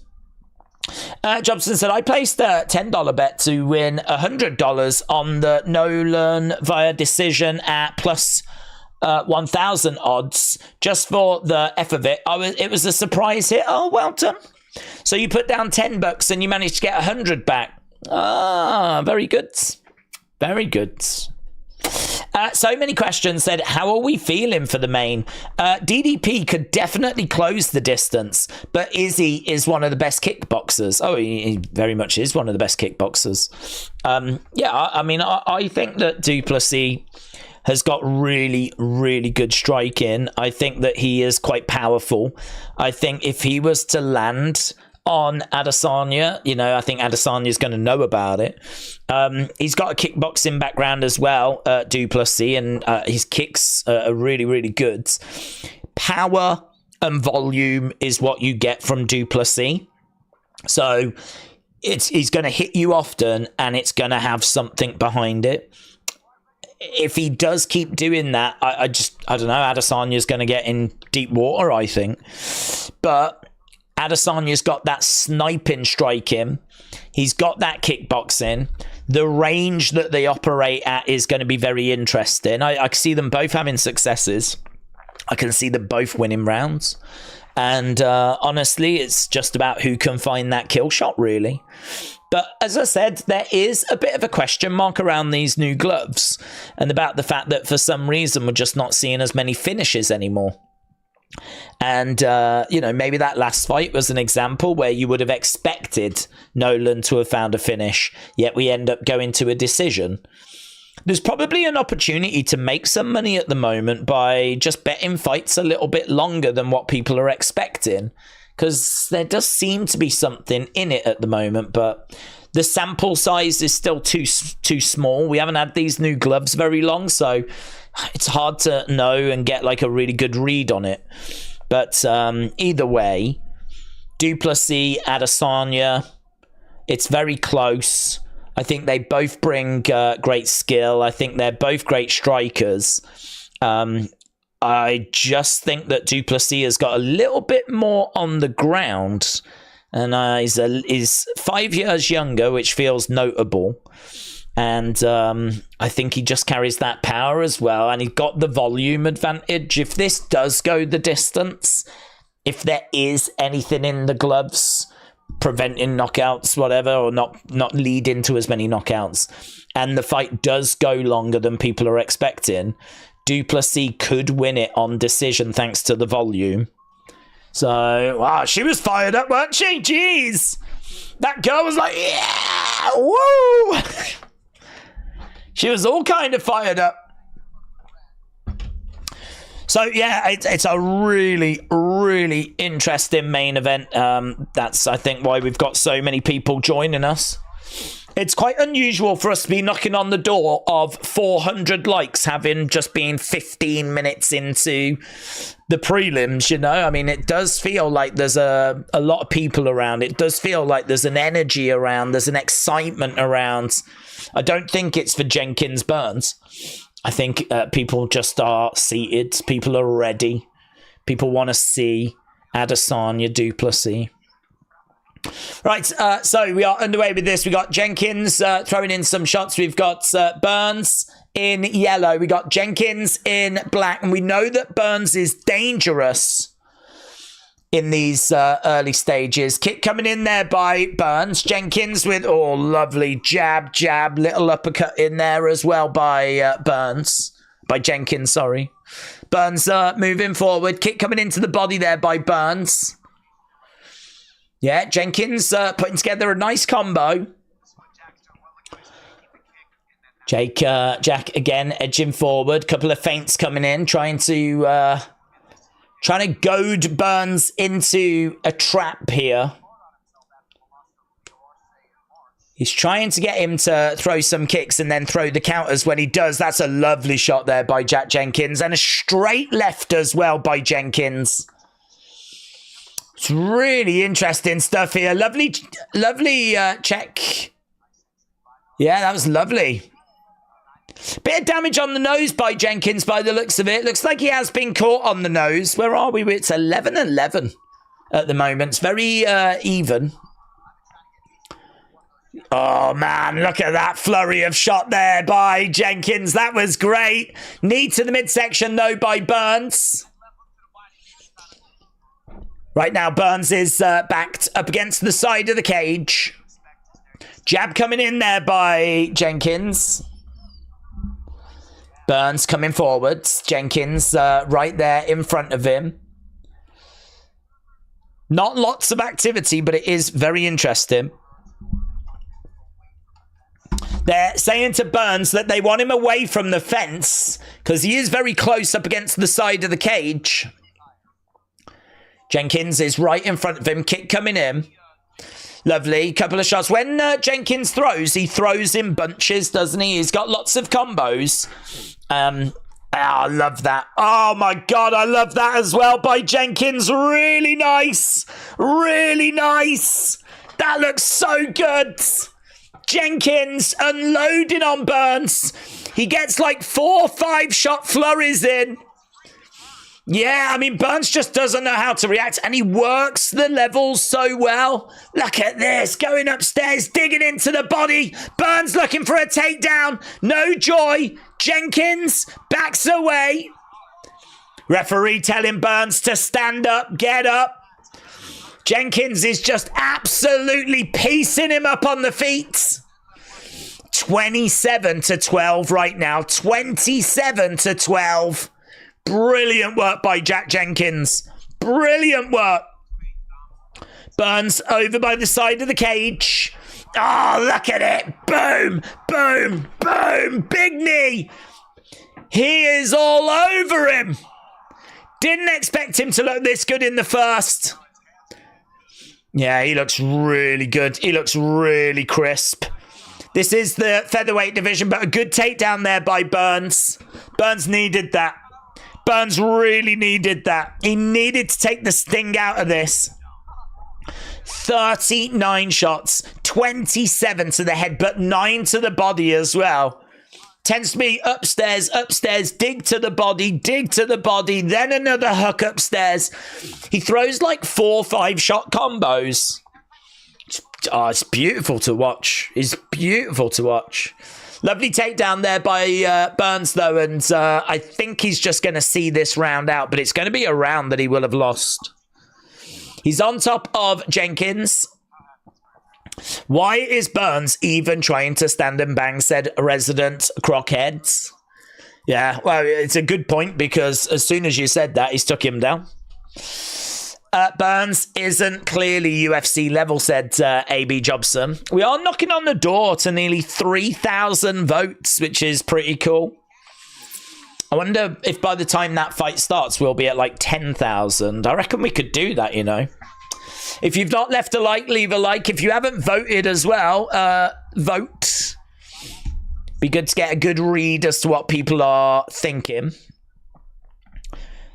Jobson said, I placed a $10 bet to win $100 on the Nolan via decision at plus 1,000 odds just for the F of it. It was a surprise hit. Oh, well done. So you put down $10 and you managed to get 100 back. Ah, very good. Very good. So many questions said, how are we feeling for the main? DDP could definitely close the distance, but Izzy is one of the best kickboxers. Oh, he very much is one of the best kickboxers. Yeah, I mean, I think that Du Plessis has got really, really good striking. I think that he is quite powerful. I think if he was to land on Adesanya, you know, I think Adesanya is going to know about it. He's got a kickboxing background as well, Du Plessis, and his kicks are really, really good. Power and volume is what you get from Du Plessis. So he's going to hit you often, and it's going to have something behind it. If he does keep doing that, I don't know, Adesanya's going to get in deep water, I think. But Adesanya's got that sniping striking. He's got that kickboxing. The range that they operate at is going to be very interesting. I can see them both having successes. I can see them both winning rounds. And honestly, it's just about who can find that kill shot, really. But as I said, there is a bit of a question mark around these new gloves and about the fact that for some reason we're just not seeing as many finishes anymore. And, you know, maybe that last fight was an example where you would have expected Nolan to have found a finish, yet we end up going to a decision. There's probably an opportunity to make some money at the moment by just betting fights a little bit longer than what people are expecting, because there does seem to be something in it at the moment, but the sample size is still too small. We haven't had these new gloves very long, so it's hard to know and get like a really good read on it. But either way, Du Plessis, Adesanya, it's very close. I think they both bring great skill. I think they're both great strikers. I just think that Du Plessis has got a little bit more on the ground, and he's 5 years younger, which feels notable. And I think he just carries that power as well, and he's got the volume advantage. If this does go the distance, if there is anything in the gloves preventing knockouts, whatever, or not leading to as many knockouts, and the fight does go longer than people are expecting, Du Plessis could win it on decision thanks to the volume. So, wow, she was fired up, weren't she? Jeez! That girl was like, yeah! Woo! She was all kind of fired up. So, yeah, it's a really, really interesting main event. That's, I think, why we've got so many people joining us. It's quite unusual for us to be knocking on the door of 400 likes, having just been 15 minutes into the prelims, you know? I mean, it does feel like there's a lot of people around. It does feel like there's an energy around. There's an excitement around. I don't think it's for Jenkins Burns. I think people just are seated. People are ready. People want to see Adesanya, Du Plessis. Right, so we are underway with this. We got Jenkins throwing in some shots. We've got Burns in yellow. We got Jenkins in black. And we know that Burns is dangerous in these early stages. Kick coming in there by Burns. Jenkins with, oh, lovely jab, little uppercut in there as well by Jenkins, sorry. Burns moving forward. Kick coming into the body there by Burns. Yeah, Jenkins putting together a nice combo. Jack again edging forward. Couple of feints coming in, trying to goad Burns into a trap here. He's trying to get him to throw some kicks and then throw the counters. When he does, that's a lovely shot there by Jack Jenkins, and a straight left as well by Jenkins. It's really interesting stuff here. Lovely check. Yeah, that was lovely. Bit of damage on the nose by Jenkins by the looks of it. Looks like he has been caught on the nose. Where are we? It's 11-11 at the moment. It's very even. Oh, man, look at that flurry of shot there by Jenkins. That was great. Knee to the midsection, though, by Burns. Right now, Burns is backed up against the side of the cage. Jab coming in there by Jenkins. Burns coming forwards. Jenkins right there in front of him. Not lots of activity, but it is very interesting. They're saying to Burns that they want him away from the fence because he is very close up against the side of the cage. Jenkins is right in front of him. Kick coming in. Lovely. Couple of shots. When Jenkins throws, he throws in bunches, doesn't he? He's got lots of combos. I love that. Oh, my God. I love that as well by Jenkins. Really nice. Really nice. That looks so good. Jenkins unloading on Burns. He gets like 4 or 5 shot flurries in. Yeah, I mean, Burns just doesn't know how to react, and he works the levels so well. Look at this, going upstairs, digging into the body. Burns looking for a takedown. No joy. Jenkins backs away. Referee telling Burns to stand up, get up. Jenkins is just absolutely piecing him up on the feet. 27-12 right now. 27-12. Brilliant work by Jack Jenkins. Brilliant work. Burns over by the side of the cage. Oh, look at it. Boom, boom, boom. Big knee. He is all over him. Didn't expect him to look this good in the first. Yeah, he looks really good. He looks really crisp. This is the featherweight division, but a good takedown there by Burns. Burns needed that. Burns really needed that. He needed to take the sting out of this. 39 shots, 27 to the head, but 9 to the body as well. Tends to be upstairs, upstairs, dig to the body, then another hook upstairs. He throws like 4 or 5 shot combos. It's beautiful to watch. It's beautiful to watch. Lovely takedown there by Burns, though, and I think he's just going to see this round out, but it's going to be a round that he will have lost. He's on top of Jenkins. Why is Burns even trying to stand and bang, said resident Crockheads? Yeah, well, it's a good point, because as soon as you said that, he's took him down. Burns isn't clearly UFC level, said AB Jobson. We are knocking on the door to nearly 3,000 votes, which is pretty cool. I wonder if by the time that fight starts, we'll be at like 10,000. I reckon we could do that, you know. If you've not left a like, leave a like. If you haven't voted as well, vote. Be good to get a good read as to what people are thinking.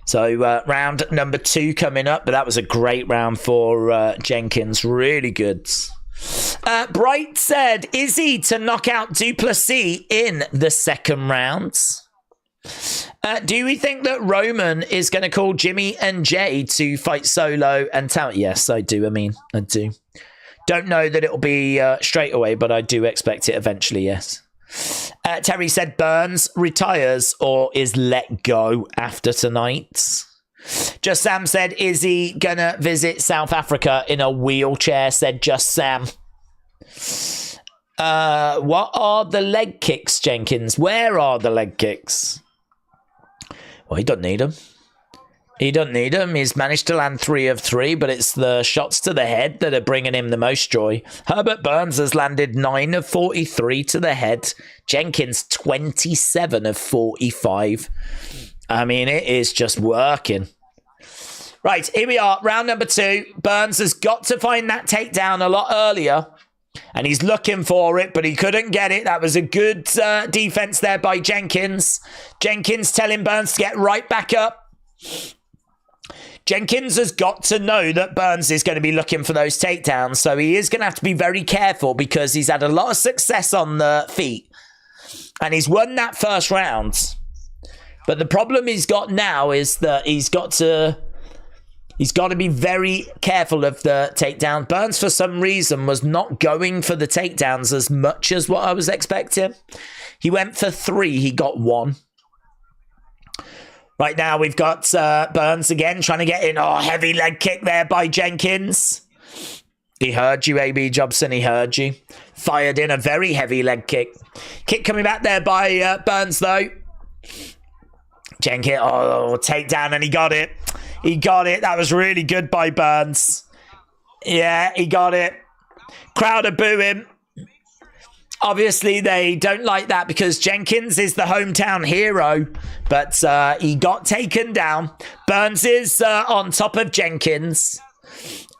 So round number 2 coming up, but that was a great round for Jenkins. Really good. Bright said, Izzy to knock out Du Plessis in the second round. Do we think that Roman is going to call Jimmy and Jay to fight solo and talent? Yes, I do. I do. Don't know that it'll be straight away, but I do expect it eventually, yes. Terry said Burns retires or is let go after tonight. Just Sam said, is he gonna visit South Africa in a wheelchair? Said Just Sam. What are the leg kicks, Jenkins? Where are the leg kicks? Well, he doesn't need them. He doesn't need them. He's managed to land 3 of 3, but it's the shots to the head that are bringing him the most joy. Herbert Burns has landed 9 of 43 to the head. Jenkins, 27 of 45. I mean, it is just working. Right, here we are. Round number 2. Burns has got to find that takedown a lot earlier. And he's looking for it, but he couldn't get it. That was a good defense there by Jenkins. Jenkins telling Burns to get right back up. Jenkins has got to know that Burns is going to be looking for those takedowns, so he is going to have to be very careful because he's had a lot of success on the feet. And he's won that first round. But the problem he's got now is that he's got to be very careful of the takedown. Burns, for some reason, was not going for the takedowns as much as what I was expecting. He went for 3. He got 1. Right now, we've got Burns again trying to get in. Oh, heavy leg kick there by Jenkins. He heard you, AB Jobson. He heard you. Fired in a very heavy leg kick. Kick coming back there by Burns, though. Jenkins, takedown, and he got it. He got it. That was really good by Burns. Yeah, he got it. Crowd are booing. Obviously, they don't like that because Jenkins is the hometown hero. But he got taken down. Burns is on top of Jenkins.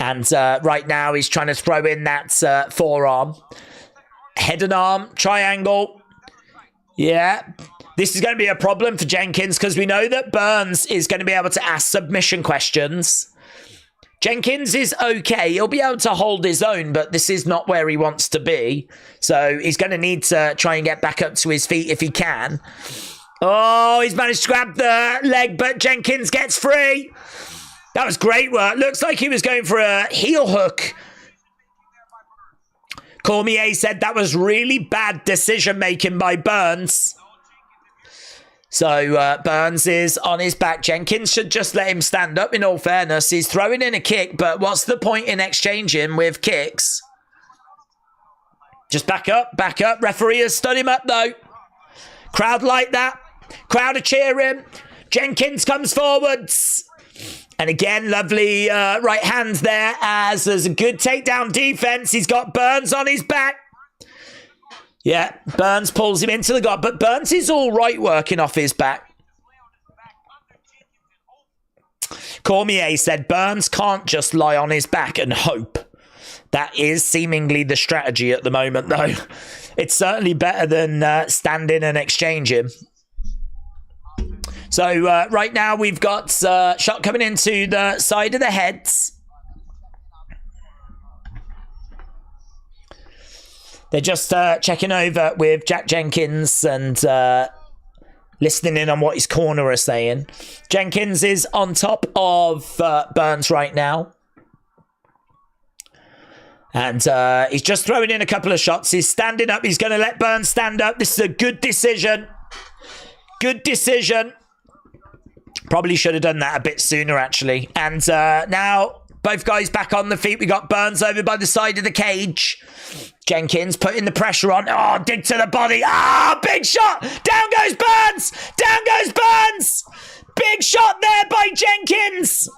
And right now, he's trying to throw in that forearm. Head and arm, triangle. Yeah. This is going to be a problem for Jenkins because we know that Burns is going to be able to ask submission questions. Jenkins is okay. He'll be able to hold his own, but this is not where he wants to be. So he's going to need to try and get back up to his feet if he can. Oh, he's managed to grab the leg, but Jenkins gets free. That was great work. Looks like he was going for a heel hook. Cormier said that was really bad decision-making by Burns. So Burns is on his back. Jenkins should just let him stand up, in all fairness. He's throwing in a kick, but what's the point in exchanging with kicks? Just back up, back up. Referee has stood him up, though. Crowd like that. Crowd are cheering. Jenkins comes forwards. And again, lovely right hands there as there's a good takedown defense. He's got Burns on his back. Yeah, Burns pulls him into the guard, but Burns is all right working off his back. Cormier said Burns can't just lie on his back and hope. That is seemingly the strategy at the moment, though. It's certainly better than standing and exchanging. So right now we've got shot coming into the side of the heads. They're just checking over with Jack Jenkins and listening in on what his corner are saying. Jenkins is on top of Burns right now. And he's just throwing in a couple of shots. He's standing up. He's going to let Burns stand up. This is a good decision. Good decision. Probably should have done that a bit sooner, actually. And now both guys back on the feet. We got Burns over by the side of the cage. Jenkins putting the pressure on. Oh, dig to the body. Ah, big shot. Down goes Burns. Down goes Burns. Big shot there by Jenkins.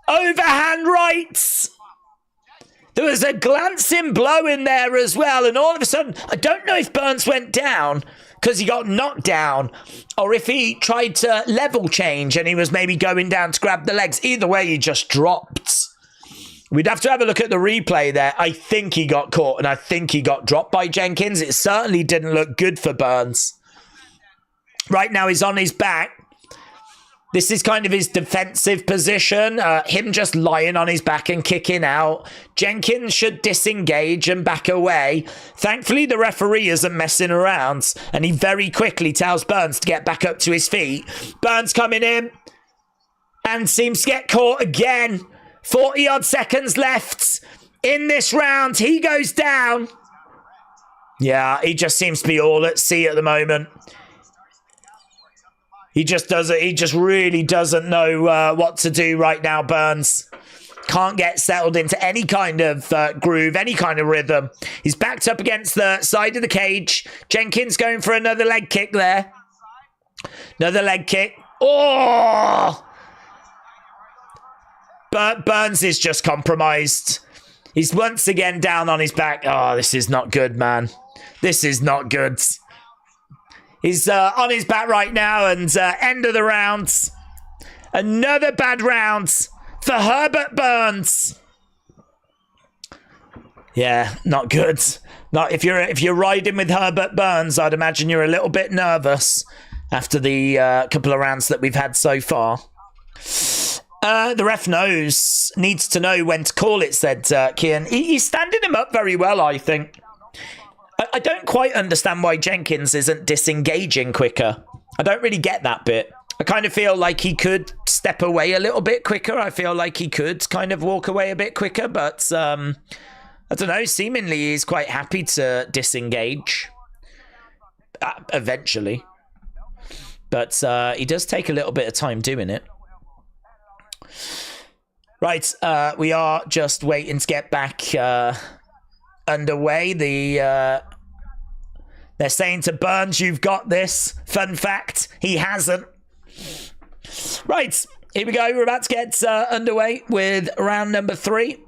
Overhand rights. There was a glancing blow in there as well. And all of a sudden, I don't know if Burns went down because he got knocked down, or if he tried to level change and he was maybe going down to grab the legs. Either way, he just dropped. We'd have to have a look at the replay there. I think he got caught and I think he got dropped by Jenkins. It certainly didn't look good for Burns. Right now, he's on his back. This is kind of his defensive position. Him just lying on his back and kicking out. Jenkins should disengage and back away. Thankfully, the referee isn't messing around. And he very quickly tells Burns to get back up to his feet. Burns coming in. And seems to get caught again. 40-odd seconds left in this round. He goes down. Yeah, he just seems to be all at sea at the moment. He just doesn't. He just really doesn't know what to do right now, Burns. Can't get settled into any kind of groove, any kind of rhythm. He's backed up against the side of the cage. Jenkins going for another leg kick there. Another leg kick. Oh! But Burns is just compromised. He's once again down on his back. Oh, this is not good, man. This is not good. He's on his back right now, and end of the round. Another bad round for Herbert Burns. Yeah, not good. Not if you're riding with Herbert Burns, I'd imagine you're a little bit nervous after the couple of rounds that we've had so far. The ref needs to know when to call it, said Kian. He's standing him up very well, I think. I don't quite understand why Jenkins isn't disengaging quicker. I don't really get that bit. I kind of feel like he could step away a little bit quicker. I feel like he could kind of walk away a bit quicker, but I don't know. Seemingly he's quite happy to disengage eventually. But he does take a little bit of time doing it. Right, we are just waiting to get back underway. They're saying to Burns, you've got this. Fun fact, he hasn't. Right, here we go. We're about to get underway with round number 3.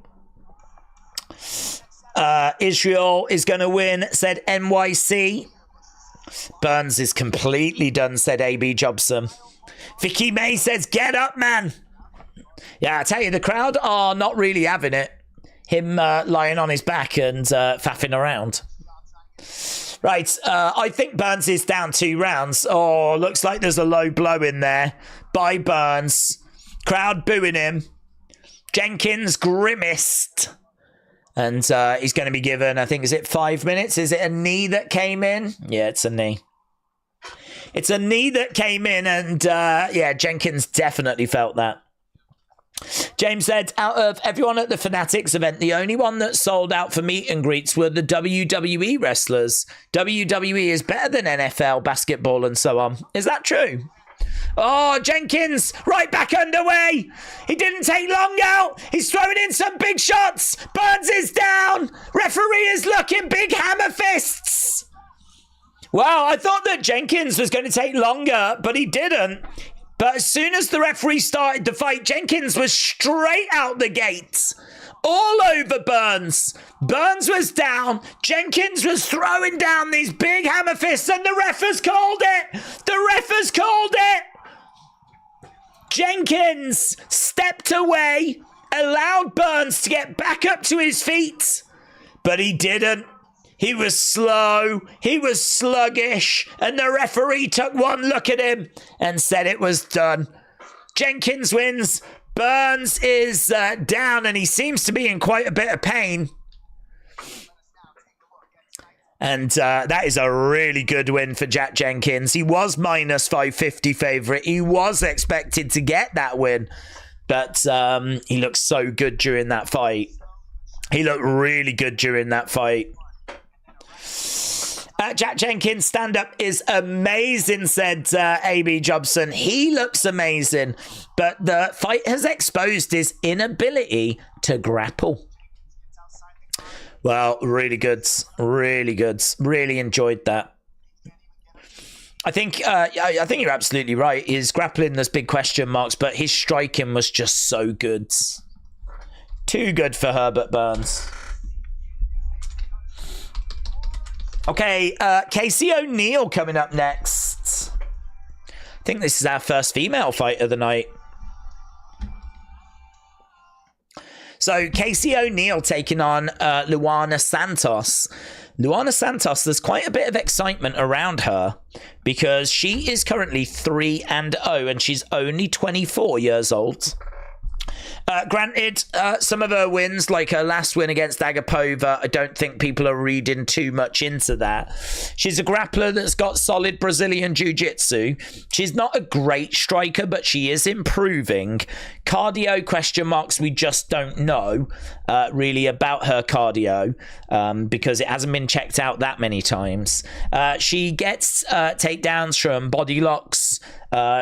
Israel is going to win, said NYC. Burns is completely done, said AB Jobson. Vicky May says, get up, man. Yeah, I tell you, the crowd are not really having it. Him lying on his back and faffing around. Right, I think Burns is down 2 rounds. Oh, looks like there's a low blow in there by Burns. Crowd booing him. Jenkins grimaced. And he's going to be given, I think, is it 5 minutes? Is it a knee that came in? Yeah, it's a knee. It's a knee that came in, and yeah, Jenkins definitely felt that. James said, out of everyone at the Fanatics event, the only one that sold out for meet and greets were the WWE wrestlers. WWE is better than NFL, basketball, and so on. Is that true? Oh, Jenkins, right back underway. He didn't take long out. He's throwing in some big shots. Burns is down. Referee is looking, big hammer fists. Wow, I thought that Jenkins was going to take longer, but he didn't. But as soon as the referee started the fight, Jenkins was straight out the gates. All over Burns. Burns was down. Jenkins was throwing down these big hammer fists, and the ref has called it. The ref has called it. Jenkins stepped away, allowed Burns to get back up to his feet, but he didn't. He was slow, he was sluggish, and the referee took one look at him and said it was done. Jenkins wins. Burns is down, and he seems to be in quite a bit of pain. And that is a really good win for Jack Jenkins. He was minus 550 favourite. He was expected to get that win. But he looked so good during that fight. He looked really good during that fight. Jack Jenkins' stand-up is amazing, said AB Jobson. He looks amazing. But the fight has exposed his inability to grapple. Well, really good. Really good. Really enjoyed that. I think you're absolutely right. His grappling, there's big question marks, but his striking was just so good. Too good for Herbert Burns. Okay, Casey O'Neill coming up next. I think this is our first female fight of the night. So, Casey O'Neill taking on Luana Santos. Luana Santos, there's quite a bit of excitement around her because she is currently 3-0 and she's only 24 years old. Granted, some of her wins, like her last win against Agapova, I don't think people are reading too much into that. She's a grappler that's got solid Brazilian jiu-jitsu. She's not a great striker, but she is improving. Cardio question marks, we just don't know really about her cardio because it hasn't been checked out that many times. She gets takedowns from body locks.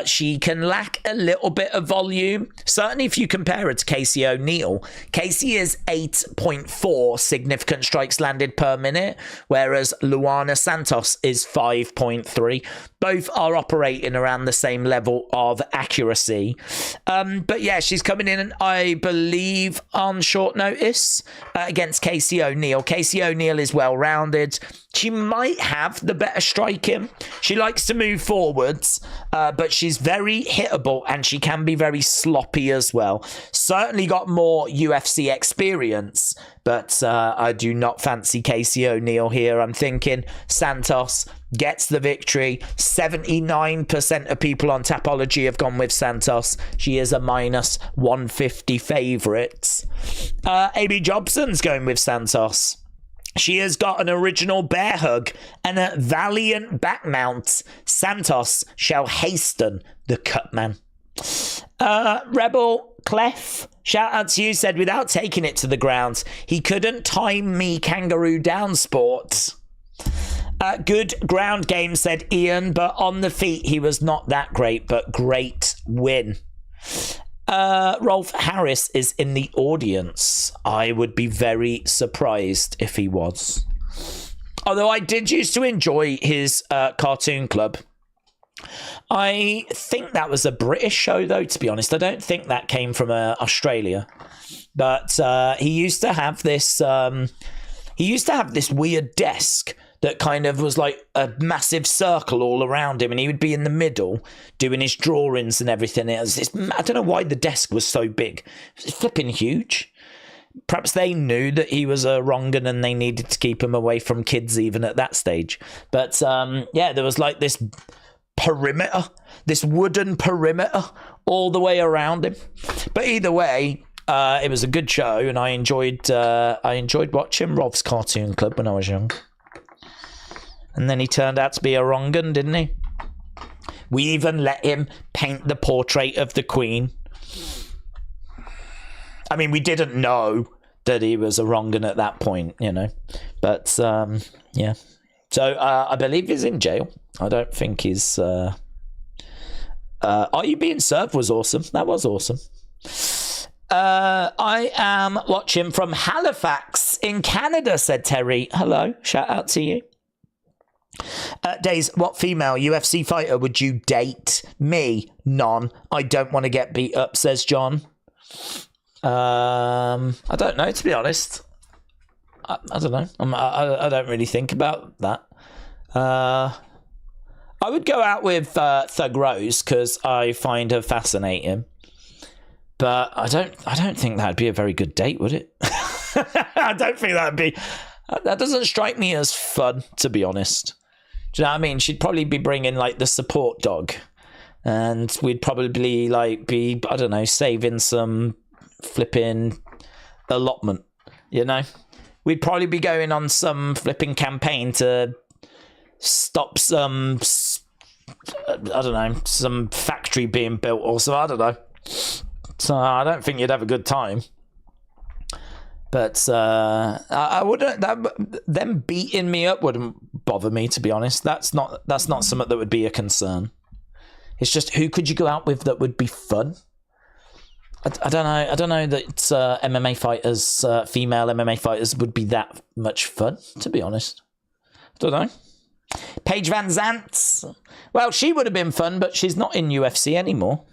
She can lack a little bit of volume. Certainly if you compare her to Casey O'Neill. Casey is 8.4 significant strikes landed per minute, whereas Luana Santos is 5.3. Both are operating around the same level of accuracy. But yeah, she's coming in, I believe, on short notice against Casey O'Neill. Casey O'Neill is well-rounded. She might have the better striking. She likes to move forwards, but she's very hittable and she can be very sloppy as well. Certainly got more UFC experience, but I do not fancy Casey O'Neill here. I'm thinking Santos gets the victory. 79% of people on Tapology have gone with Santos. She is a minus 150 favourite. AB Jobson's going with Santos. She has got an original bear hug and a valiant back mount. Santos shall hasten the cut man. Rebel Clef, shout out to you, said without taking it to the ground, he couldn't time me kangaroo down sport. Good ground game, said Ian, but on the feet he was not that great, but great win. Rolf Harris is in the audience. I would be very surprised if he was. Although I did used to enjoy his cartoon club. I think that was a British show, though, to be honest. I don't think that came from Australia. But he used to have this weird desk that kind of was like a massive circle all around him, and he would be in the middle doing his drawings and everything. I don't know why the desk was so big. It was flipping huge. Perhaps they knew that he was a wrong-un and they needed to keep him away from kids even at that stage. But yeah, there was like this perimeter, this wooden perimeter all the way around him. But either way, it was a good show, and I enjoyed watching Rob's Cartoon Club when I was young. And then he turned out to be a wrong-un, didn't he? We even let him paint the portrait of the Queen. I mean, we didn't know that he was a wrong-un at that point, you know. But, yeah. So, I believe he's in jail. I don't think he's... Are You Being Served was awesome. That was awesome. I am watching from Halifax in Canada, said Terry. Hello. Shout out to you. Days, what female UFC fighter would you date? Me, none. I don't want to get beat up, says John. I don't know, to be honest. I don't know. I don't really think about that. I would go out with Thug Rose because I find her fascinating. But I don't think that'd be a very good date, would it? I don't think that'd be. That doesn't strike me as fun, to be honest. Do you know what I mean? She'd probably be bringing like the support dog, and we'd probably like be, I don't know, saving some flipping allotment. You know, we'd probably be going on some flipping campaign to stop some, I don't know, some factory being built or so. I don't know. So I don't think you'd have a good time. But I wouldn't. Them beating me up wouldn't bother me, to be honest. That's not something that would be a concern. It's just, who could you go out with that would be fun? I don't know. I don't know that MMA fighters, female MMA fighters, would be that much fun, to be honest. I don't know. Paige Van Zant. Well, she would have been fun, but she's not in UFC anymore.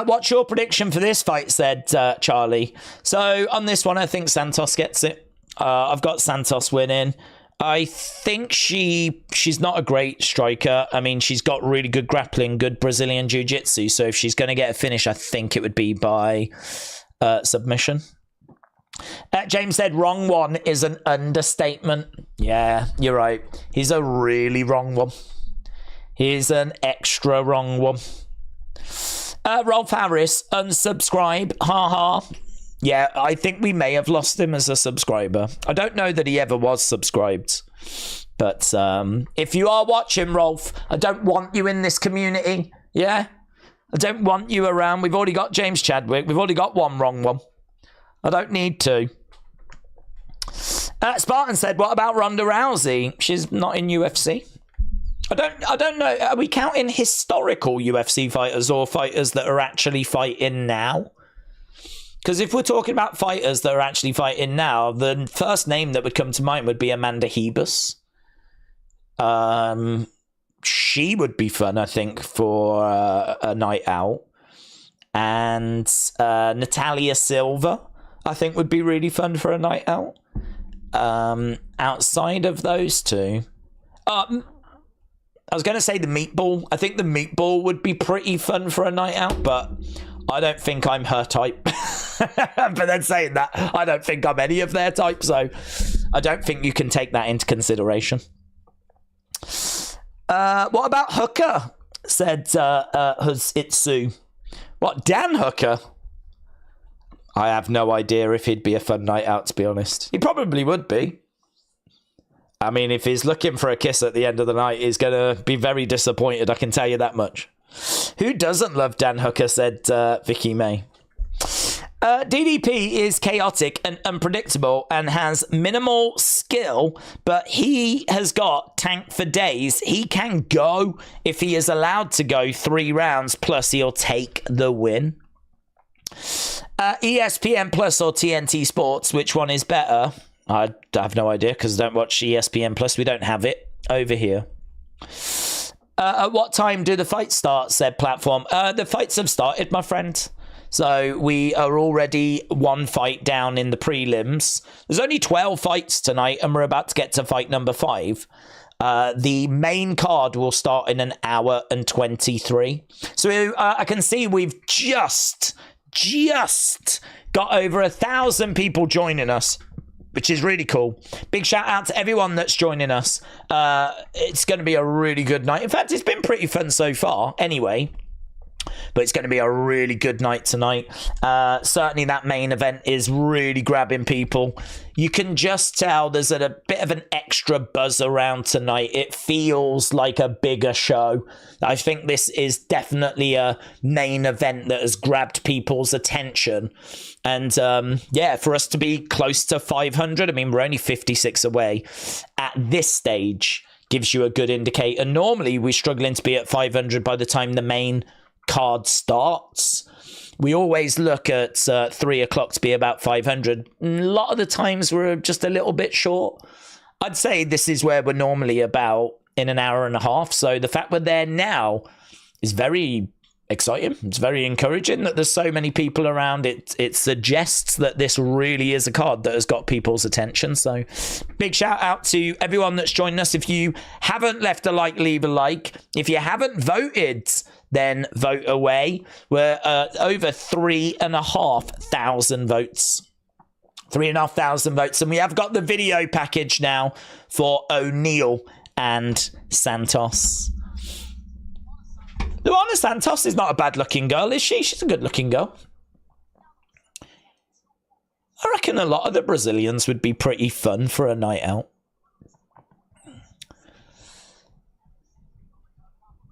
What's your prediction for this fight, said Charlie. So on this one, I think Santos gets it. I've got Santos winning. I think she's not a great striker. I mean, she's got really good grappling, good Brazilian jiu-jitsu. So if she's going to get a finish, I think it would be by submission. James said, wrong one is an understatement. Yeah, you're right. He's a really wrong one. He's an extra wrong one. Rolf Harris, unsubscribe. Ha ha. Yeah, I think we may have lost him as a subscriber. I don't know that he ever was subscribed. But if you are watching, Rolf, I don't want you in this community. Yeah? I don't want you around. We've already got James Chadwick. We've already got one wrong one. I don't need to. Spartan said, what about Ronda Rousey? She's not in UFC. I don't know. Are we counting historical UFC fighters or fighters that are actually fighting now? Because if we're talking about fighters that are actually fighting now, the first name that would come to mind would be Amanda Hebus. She would be fun, I think, for a night out. And Natalia Silva, I think, would be really fun for a night out. Outside of those two... I was going to say the meatball. I think the meatball would be pretty fun for a night out, but I don't think I'm her type. But then saying that, I don't think I'm any of their type, so I don't think you can take that into consideration. What about Hooker? Said Itsu. What, Dan Hooker? I have no idea if he'd be a fun night out, to be honest. He probably would be. I mean, if he's looking for a kiss at the end of the night, he's going to be very disappointed, I can tell you that much. Who doesn't love Dan Hooker, said Vicky May. DDP is chaotic and unpredictable and has minimal skill, but he has got tank for days. He can go if he is allowed to go 3 rounds, plus he'll take the win. ESPN Plus or TNT Sports, which one is better? I have no idea because I don't watch ESPN Plus. We don't have it over here. At what time do the fights start, said Platform? The fights have started, my friend. So we are already 1 fight down in the prelims. There's only 12 fights tonight, and we're about to get to fight number 5. The main card will start in 1 hour and 23. So I can see we've just got over 1,000 people joining us, which is really cool. Big shout out to everyone that's joining us. It's going to be a really good night. In fact, it's been pretty fun so far anyway. But it's going to be a really good night tonight. Certainly that main event is really grabbing people. You can just tell there's a bit of an extra buzz around tonight. It feels like a bigger show. I think this is definitely a main event that has grabbed people's attention. And yeah, for us to be close to 500, I mean, we're only 56 away at this stage, gives you a good indicator. Normally, we're struggling to be at 500 by the time the main card starts. We always look at 3 o'clock to be about 500. A lot of the times we're just a little bit short. I'd say this is where we're normally about in 1 hour and a half. So the fact we're there now is very exciting. It's very encouraging that there's so many people around. It suggests that this really is a card that has got people's attention. So big shout out to everyone that's joined us. If you haven't left a like, leave a like. If you haven't voted, then vote away. We're over 3,500 votes. 3,500 votes. And we have got the video package now for O'Neal and Santos. Luana Santos is not a bad looking girl, is she? She's a good looking girl. I reckon a lot of the Brazilians would be pretty fun for a night out.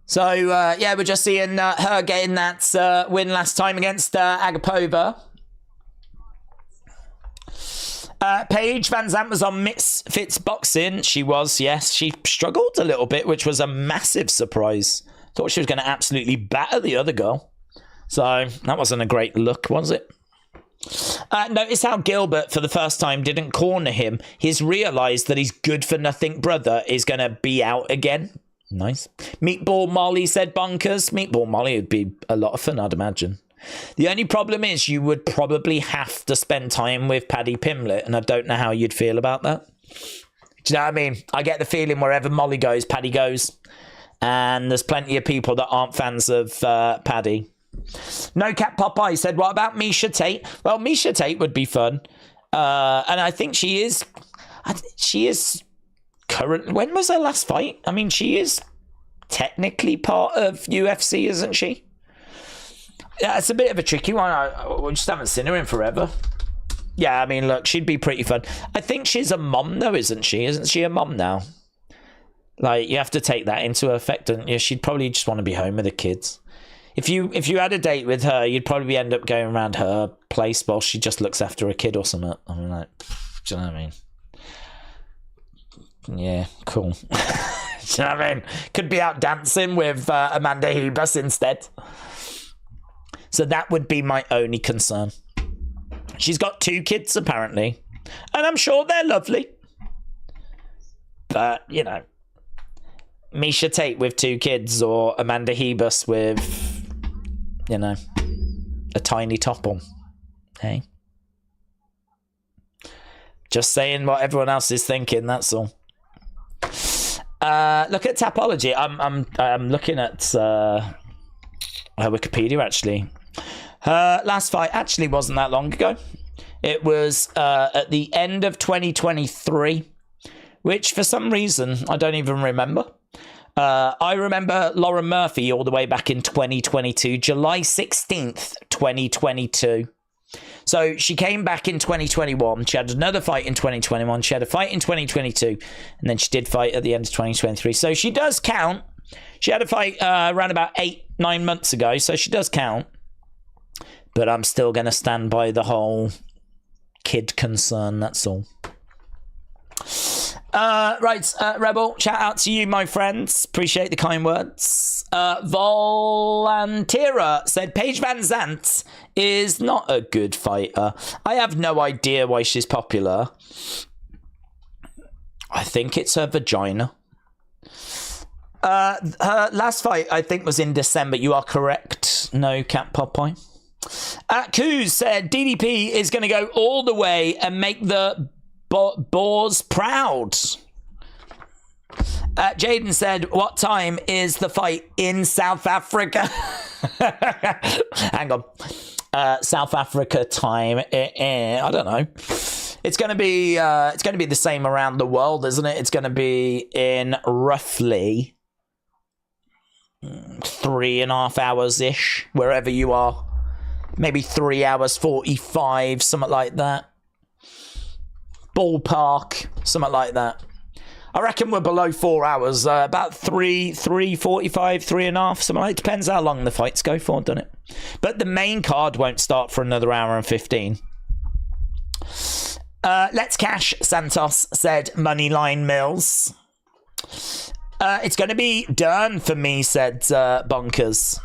So, yeah, we're just seeing her getting that win last time against Agapova. Paige Van Zandt was on Misfits Boxing. She was, yes. She struggled a little bit, which was a massive surprise. Thought she was going to absolutely batter the other girl. So, that wasn't a great look, was it? Notice how Gilbert, for the first time, didn't corner him. He's realised that his good-for-nothing brother is going to be out again. Nice. Meatball Molly said bonkers. Meatball Molly would be a lot of fun, I'd imagine. The only problem is you would probably have to spend time with Paddy Pimblett, and I don't know how you'd feel about that. Do you know what I mean? I get the feeling wherever Molly goes, Paddy goes. And there's plenty of people that aren't fans of Paddy. No Cat Popeye said, what about Misha Tate? Well, Misha Tate would be fun. And I think she is current. When was her last fight? I mean, she is technically part of UFC, isn't she? Yeah, it's a bit of a tricky one. We just haven't seen her in forever. Yeah, I mean, look, she'd be pretty fun. I think she's a mom, though, isn't she? Isn't she a mom now? Like, you have to take that into effect, don't you? She'd probably just want to be home with the kids. If you had a date with her, you'd probably end up going around her place while she just looks after a kid or something. I mean, like, do you know what I mean? Yeah, cool. Do you know what I mean? Could be out dancing with Amanda Hebus instead. So that would be my only concern. She's got 2 kids, apparently. And I'm sure they're lovely. But, you know, Misha Tate with 2 kids or Amanda Hebus with, you know, a tiny top on. Hey? Just saying what everyone else is thinking, that's all. Look at Tapology. I'm looking at her Wikipedia, actually. Her last fight actually wasn't that long ago. It was at the end of 2023, which for some reason I don't even remember. I remember Lauren Murphy all the way back in 2022, July 16th, 2022. So she came back in 2021. She had another fight in 2021. She had a fight in 2022. And then she did fight at the end of 2023. So she does count. She had a fight around about 8-9 months ago. So she does count. But I'm still going to stand by the whole kid concern. That's all. Right, Rebel, shout out to you, my friends. Appreciate the kind words. Volantera said Paige Van Zandt is not a good fighter. I have no idea why she's popular. I think it's her vagina. Her last fight, I think, was in December. You are correct. No, Cat Popeye. Kuz said DDP is going to go all the way and make the Boars proud. Jaden said, what time is the fight in South Africa? Hang on. South Africa time. I don't know. It's going to be the same around the world, isn't it? It's going to be in roughly 3.5 hours ish, wherever you are. Maybe 3 hours 45, something like that. Ballpark, something like that. I reckon we're below 4 hours, about 3:45, 3.5, something like that. Depends how long the fights go for, doesn't it? But the main card won't start for another hour and 15. Let's Cash Santos said Moneyline Mills. It's going to be done for me, said Bonkers.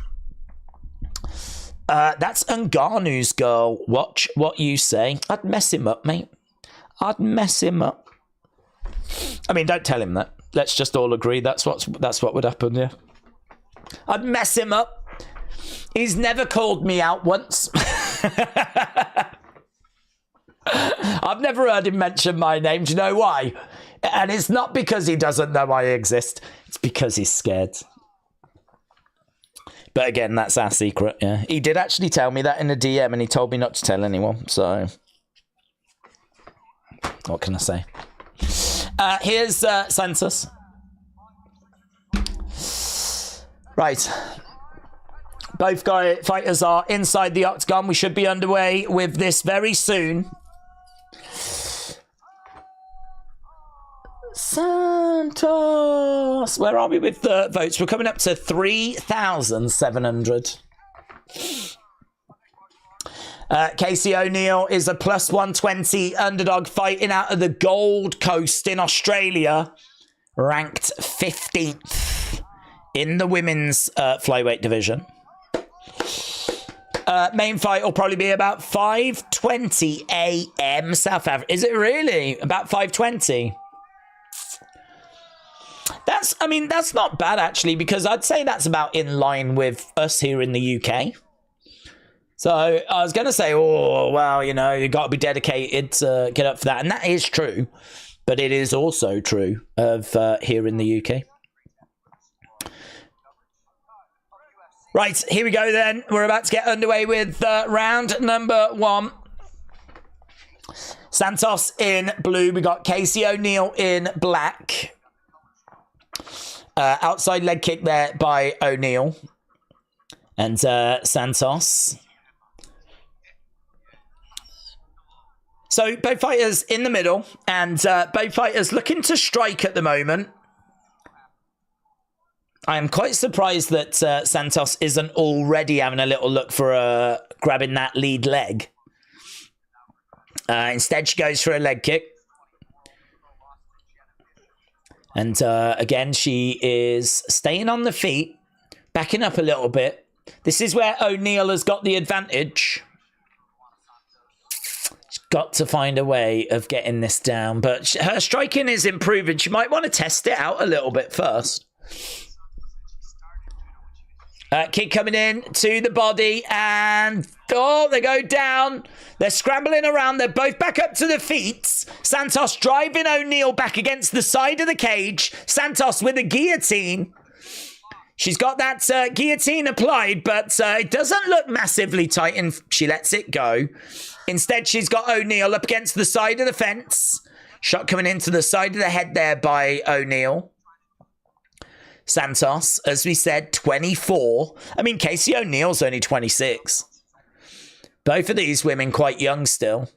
That's Ngannou's girl. Watch what you say. I'd mess him up, mate. I'd mess him up. I mean, don't tell him that. Let's just all agree that's what would happen, yeah. I'd mess him up. He's never called me out once. I've never heard him mention my name. Do you know why? And it's not because he doesn't know I exist. It's because he's scared. But again, that's our secret, yeah. He did actually tell me that in a DM, and he told me not to tell anyone, so... What can I say? Here's Census. Right. Both fighters are inside the octagon. We should be underway with this very soon. Santos. Where are we with the votes? We're coming up to 3,700. Casey O'Neill is a plus 120 underdog fighting out of the Gold Coast in Australia. Ranked 15th in the women's flyweight division. Main fight will probably be about 5:20 a.m. South Africa. Is it really? About 5:20? That's not bad, actually, because I'd say that's about in line with us here in the UK. So I was going to say, oh, well, you know, you got to be dedicated to get up for that. And that is true. But it is also true of here in the UK. Right, here we go then. We're about to get underway with round number 1. Santos in blue. We got Casey O'Neill in black. Outside leg kick there by O'Neill. And Santos. So both fighters in the middle, and both fighters looking to strike at the moment. I am quite surprised that Santos isn't already having a little look for grabbing that lead leg. Instead, she goes for a leg kick. And again, she is staying on the feet, backing up a little bit. This is where O'Neill has got the advantage. Got to find a way of getting this down, but her striking is improving. She might want to test it out a little bit first. Kick coming in to the body, and oh, they go down. They're scrambling around. They're both back up to the feet. Santos driving O'Neill back against the side of the cage. Santos with a guillotine. She's got that guillotine applied, but it doesn't look massively tight, and she lets it go. Instead, she's got O'Neill up against the side of the fence. Shot coming into the side of the head there by O'Neill. Santos, as we said, 24. I mean, Casey O'Neill's only 26. Both of these women quite young still.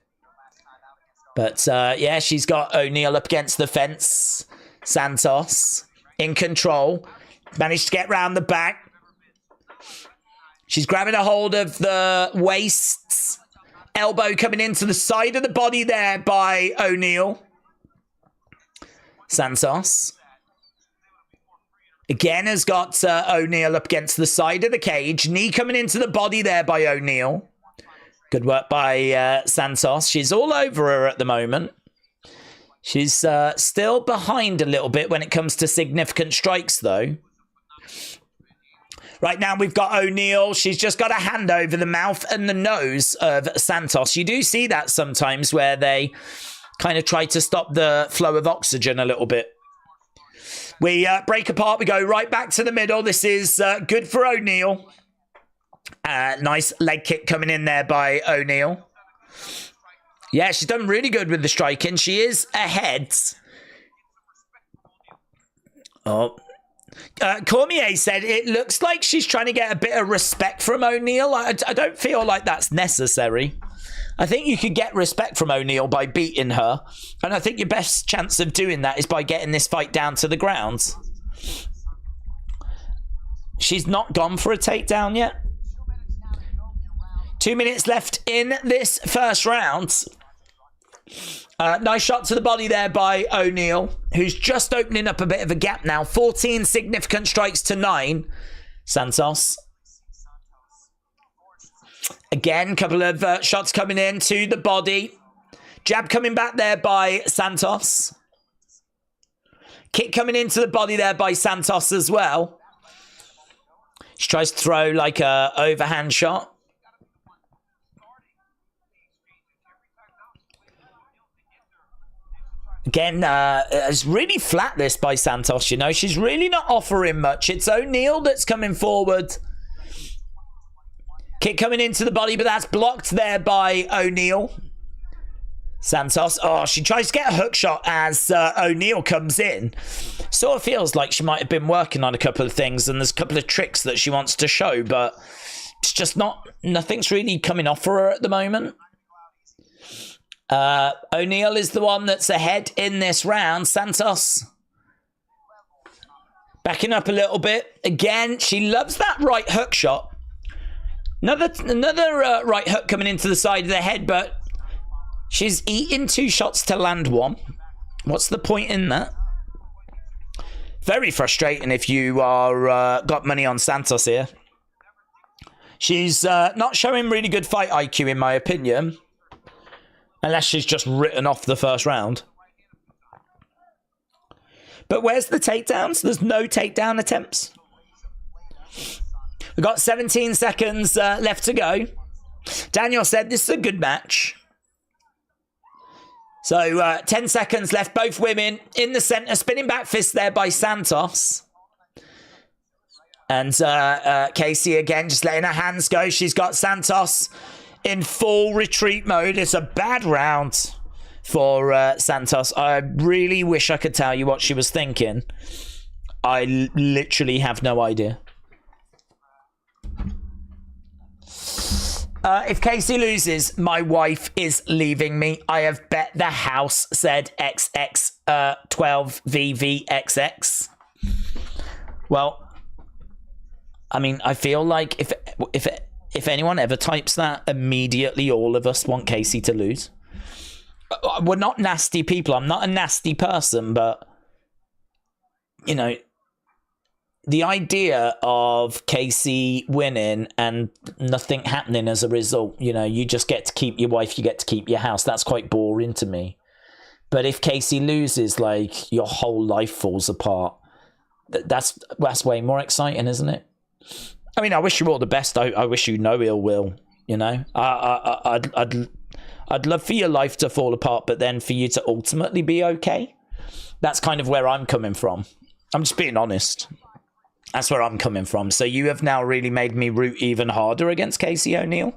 But, yeah, she's got O'Neal up against the fence. Santos in control. Managed to get round the back. She's grabbing a hold of the waists. Elbow coming into the side of the body there by O'Neal. Santos. Again has got O'Neal up against the side of the cage. Knee coming into the body there by O'Neal. Good work by Santos. She's all over her at the moment. She's still behind a little bit when it comes to significant strikes, though. Right now, we've got O'Neal. She's just got a hand over the mouth and the nose of Santos. You do see that sometimes where they kind of try to stop the flow of oxygen a little bit. We break apart. We go right back to the middle. This is good for O'Neal. Nice leg kick coming in there by O'Neal. Yeah, she's done really good with the striking. She is ahead. Oh. Cormier said it looks like she's trying to get a bit of respect from O'Neal. I don't feel like that's necessary. I think you could get respect from O'Neal by beating her. And I think your best chance of doing that is by getting this fight down to the ground. She's not gone for a takedown yet. 2 minutes left in this first round. Nice shot to the body there by O'Neal, who's just opening up a bit of a gap now. 14 significant strikes to 9. Santos. Again, couple of shots coming in to the body. Jab coming back there by Santos. Kick coming into the body there by Santos as well. She tries to throw like a overhand shot. Again, it's really flat this by Santos, you know. She's really not offering much. It's O'Neal that's coming forward. Kick coming into the body, but that's blocked there by O'Neal. Santos, oh, she tries to get a hook shot as O'Neal comes in. Sort of feels like she might have been working on a couple of things and there's a couple of tricks that she wants to show, but it's just nothing's really coming off for her at the moment. O'Neal is the one that's ahead in this round. Santos backing up a little bit. Again, she loves that right hook shot. Another right hook coming into the side of the head, but she's eating 2 shots to land 1. What's the point in that? Very frustrating if you are got money on Santos here. She's not showing really good fight IQ in my opinion. Unless she's just written off the first round. But where's the takedowns? There's no takedown attempts. We've got 17 seconds left to go. Daniel said this is a good match. So 10 seconds left. Both women in the center. Spinning back fist there by Santos. And Casey again just letting her hands go. She's got Santos in full retreat mode. It's a bad round for Santos. I really wish I could tell you what she was thinking. I literally have no idea. If Casey loses, my wife is leaving me. I have bet the house, said XX12VVXX. Well, I mean, I feel like if anyone ever types that, immediately all of us want Casey to lose. We're not nasty people. I'm not a nasty person, but, you know, the idea of Casey winning and nothing happening as a result, you know, you just get to keep your wife, you get to keep your house. That's quite boring to me. But if Casey loses, like, your whole life falls apart. That's way more exciting, isn't it? I mean, I wish you all the best. I wish you no ill will, you know. I'd love for your life to fall apart, but then for you to ultimately be okay. That's kind of where I'm coming from. I'm just being honest. That's where I'm coming from. So you have now really made me root even harder against Casey O'Neal,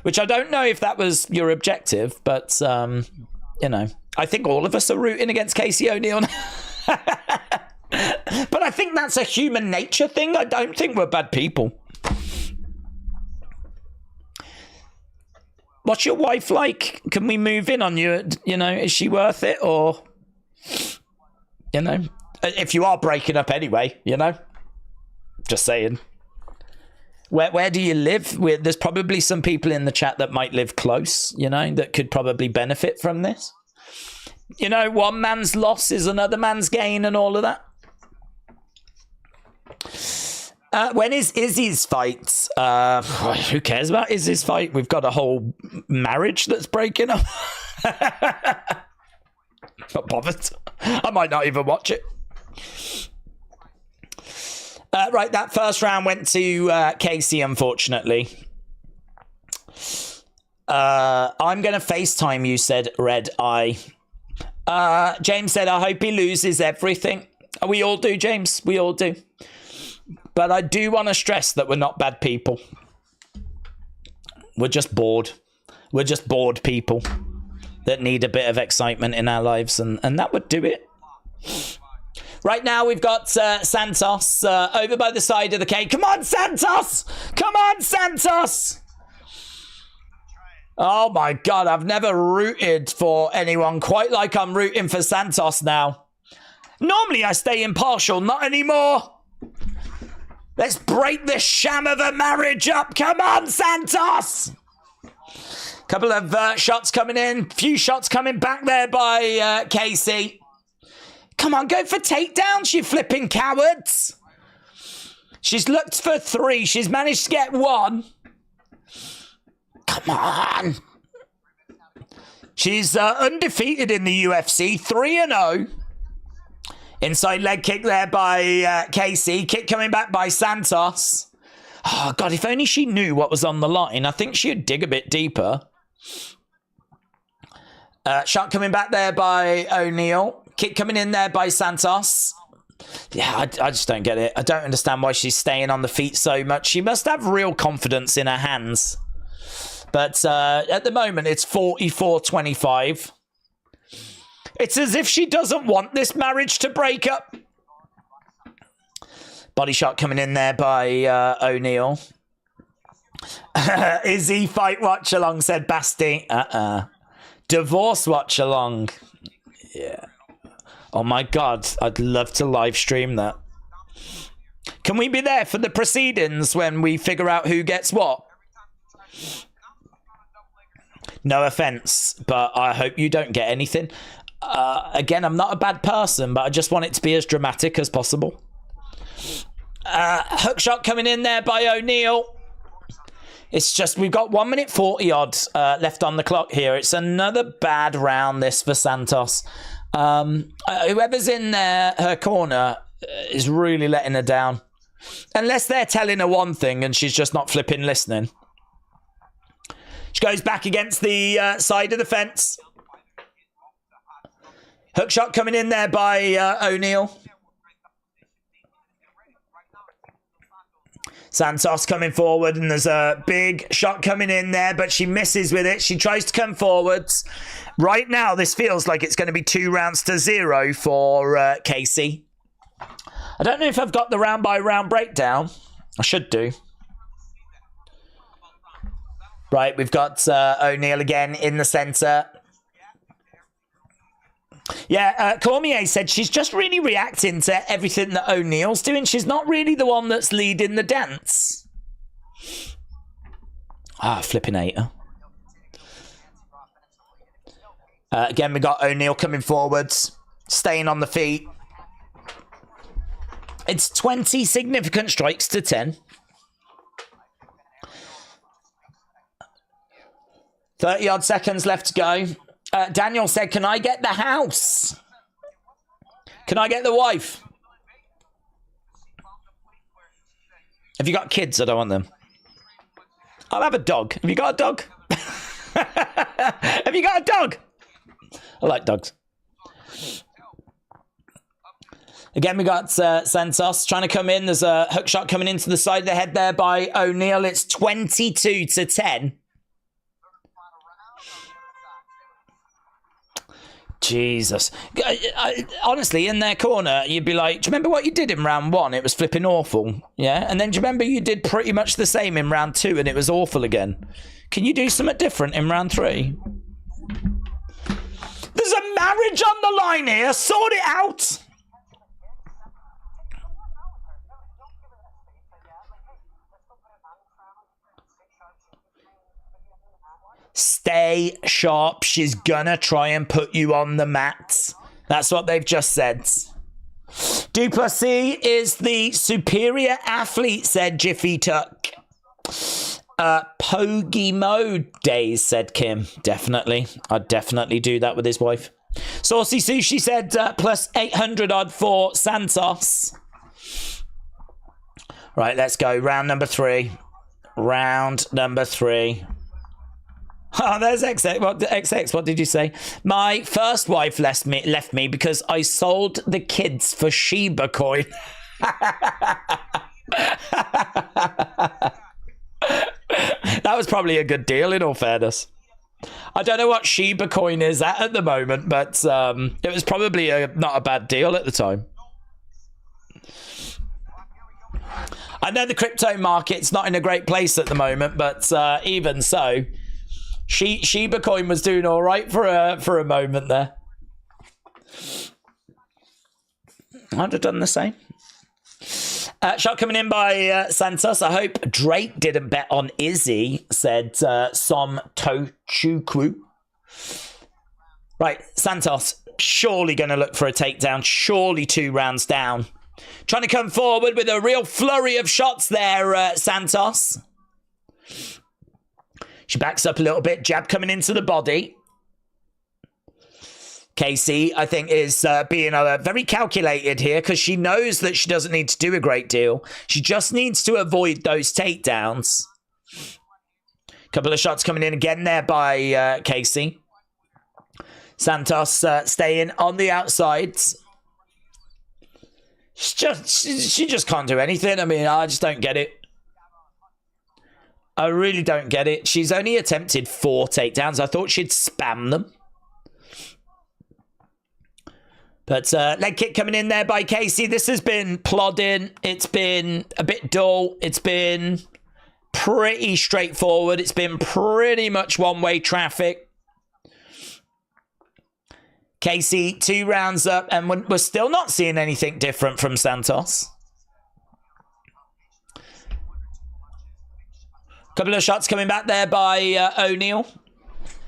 which I don't know if that was your objective, but, you know, I think all of us are rooting against Casey O'Neal. But I think that's a human nature thing. I don't think we're bad people. What's your wife like? Can we move in on you? You know, is she worth it? Or, you know, if you are breaking up anyway, you know, just saying. Where do you live? There's probably some people in the chat that might live close, you know, that could probably benefit from this. You know, one man's loss is another man's gain and all of that. When is Izzy's fight? Who cares about Izzy's fight? We've got a whole marriage that's breaking up. Not bothered. I might not even watch it. Right, that first round went to Casey, unfortunately. I'm going to FaceTime you, said Red Eye. James said, I hope he loses everything. We all do, James. We all do. But I do want to stress that we're not bad people. We're just bored. We're just bored people that need a bit of excitement in our lives, and that would do it. Right now, we've got Santos over by the side of the cage. Come on, Santos! Come on, Santos! Oh, my God. I've never rooted for anyone quite like I'm rooting for Santos now. Normally, I stay impartial. Not anymore. Let's break this sham of a marriage up. Come on, Santos! Couple of shots coming in. Few shots coming back there by Casey. Come on, go for takedowns, you flipping cowards. She's looked for 3. She's managed to get 1. Come on. She's undefeated in the UFC, 3-0. Inside leg kick there by Casey. Kick coming back by Santos. Oh, God, if only she knew what was on the line. I think she'd dig a bit deeper. Shot coming back there by O'Neal. Kick coming in there by Santos. Yeah, I just don't get it. I don't understand why she's staying on the feet so much. She must have real confidence in her hands. But at the moment, it's 44-25. It's as if she doesn't want this marriage to break up. Body shot coming in there by O'Neal. Izzy fight watch along, said Basti. Divorce watch along. Yeah. Oh my God, I'd love to live stream that. Can we be there for the proceedings when we figure out who gets what? No offense, but I hope you don't get anything. Again, I'm not a bad person, but I just want it to be as dramatic as possible. Hook shot coming in there by O'Neal. It's just, we've got 1 minute 40 odd left on the clock here. It's another bad round, this, for Santos. Whoever's in her corner is really letting her down. Unless they're telling her one thing and she's just not flipping listening. She goes back against the side of the fence. Hook shot coming in there by O'Neal. Santos coming forward, and there's a big shot coming in there, but she misses with it. She tries to come forwards. Right now, this feels like it's going to be 2-0 for Casey. I don't know if I've got the round-by-round breakdown. I should do. Right, we've got O'Neal again in the centre. Yeah, Cormier said she's just really reacting to everything that O'Neal's doing. She's not really the one that's leading the dance. Flipping hater. Again, we got O'Neal coming forwards, staying on the feet. It's 20 significant strikes to 10. 30 odd seconds left to go. Daniel said, can I get the house? Can I get the wife? Have you got kids? I don't want them. I'll have a dog. Have you got a dog? Have you got a dog? I like dogs. Again, we got Santos trying to come in. There's a hook shot coming into the side of the head there by O'Neal. It's 22 to 10. Jesus. Honestly, in their corner, you'd be like, do you remember what you did in round 1? It was flipping awful. Yeah? And then do you remember you did pretty much the same in round 2 and it was awful again? Can you do something different in round 3? There's a marriage on the line here. Sort it out. Stay sharp. She's gonna try and put you on the mat. That's what they've just said. Du Plessis is the superior athlete, said Jiffy Tuck. Pogie mode days, said Kim. Definitely. I'd definitely do that with his wife. Saucy Sushi said plus 800 odd for Santos. Right, let's go. Round number 3. Round number 3. Oh, there's XX. What did you say? My first wife left me because I sold the kids for Shiba coin. That was probably a good deal, in all fairness. I don't know what Shiba coin is at the moment, but it was probably not a bad deal at the time. I know the crypto market's not in a great place at the moment, but even so, Shiba coin was doing all right for a moment there. I'd have done the same. Shot coming in by Santos. I hope Drake didn't bet on Izzy, said Som Tochukwu. Right, Santos surely going to look for a takedown. Surely 2 rounds down. Trying to come forward with a real flurry of shots there, Santos. She backs up a little bit. Jab coming into the body. Casey, I think, is being very calculated here because she knows that she doesn't need to do a great deal. She just needs to avoid those takedowns. Couple of shots coming in again there by Casey. Santos staying on the outsides. She just can't do anything. I mean, I just don't get it. I really don't get it. She's only attempted 4 takedowns. I thought she'd spam them. But leg kick coming in there by Casey. This has been plodding. It's been a bit dull. It's been pretty straightforward. It's been pretty much one-way traffic. Casey, 2 rounds up, and we're still not seeing anything different from Santos. Couple of shots coming back there by O'Neal.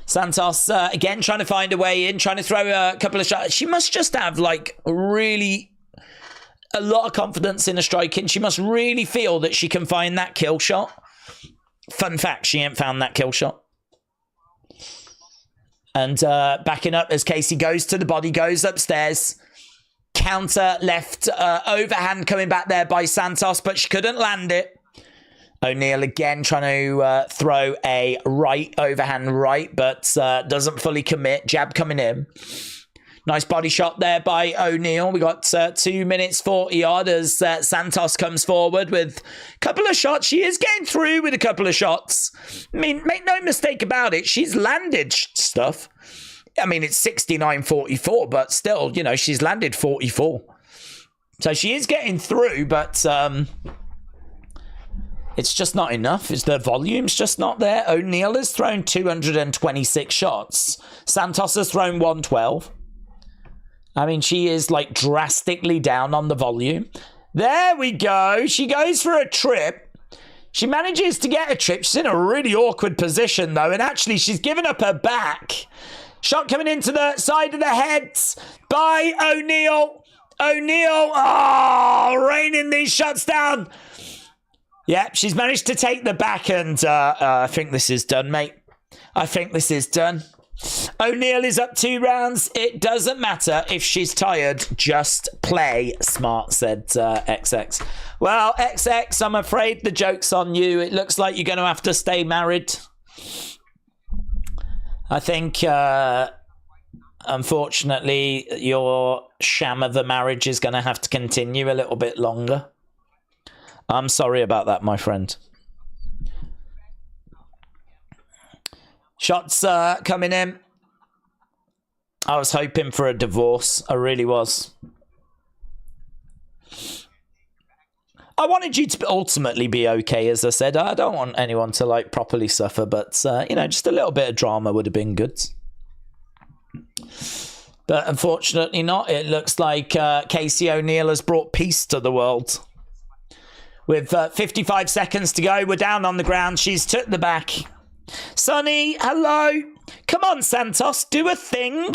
Santos, again, trying to find a way in, trying to throw a couple of shots. She must just have, like, really a lot of confidence in her striking. She must really feel that she can find that kill shot. Fun fact, she ain't found that kill shot. And backing up as Casey goes to the body, goes upstairs. Counter left overhand coming back there by Santos, but she couldn't land it. O'Neal again trying to throw a right, overhand right, but doesn't fully commit. Jab coming in. Nice body shot there by O'Neal. We got 2 minutes 40 odd as Santos comes forward with a couple of shots. She is getting through with a couple of shots. I mean, make no mistake about it. She's landed stuff. I mean, it's 69-44, but still, you know, she's landed 44. So she is getting through, but it's just not enough. It's the volume's just not there. O'Neal has thrown 226 shots. Santos has thrown 112. I mean, she is like drastically down on the volume. There we go. She goes for a trip. She manages to get a trip. She's in a really awkward position, though. And actually, she's given up her back. Shot coming into the side of the head by O'Neal. O'Neal, raining these shots down. Yep, she's managed to take the back, and I think this is done, mate. I think this is done. O'Neal is up 2 rounds. It doesn't matter if she's tired. Just play smart, said XX. Well, XX, I'm afraid the joke's on you. It looks like you're going to have to stay married. I think, unfortunately, your sham of a marriage is going to have to continue a little bit longer. I'm sorry about that, my friend. Shots coming in. I was hoping for a divorce. I really was. I wanted you to ultimately be okay, as I said. I don't want anyone to, like, properly suffer, but, you know, just a little bit of drama would have been good. But unfortunately not. It looks like Casey O'Neill has brought peace to the world. With 55 seconds to go, we're down on the ground. She's took the back. Sonny, hello. Come on, Santos, do a thing.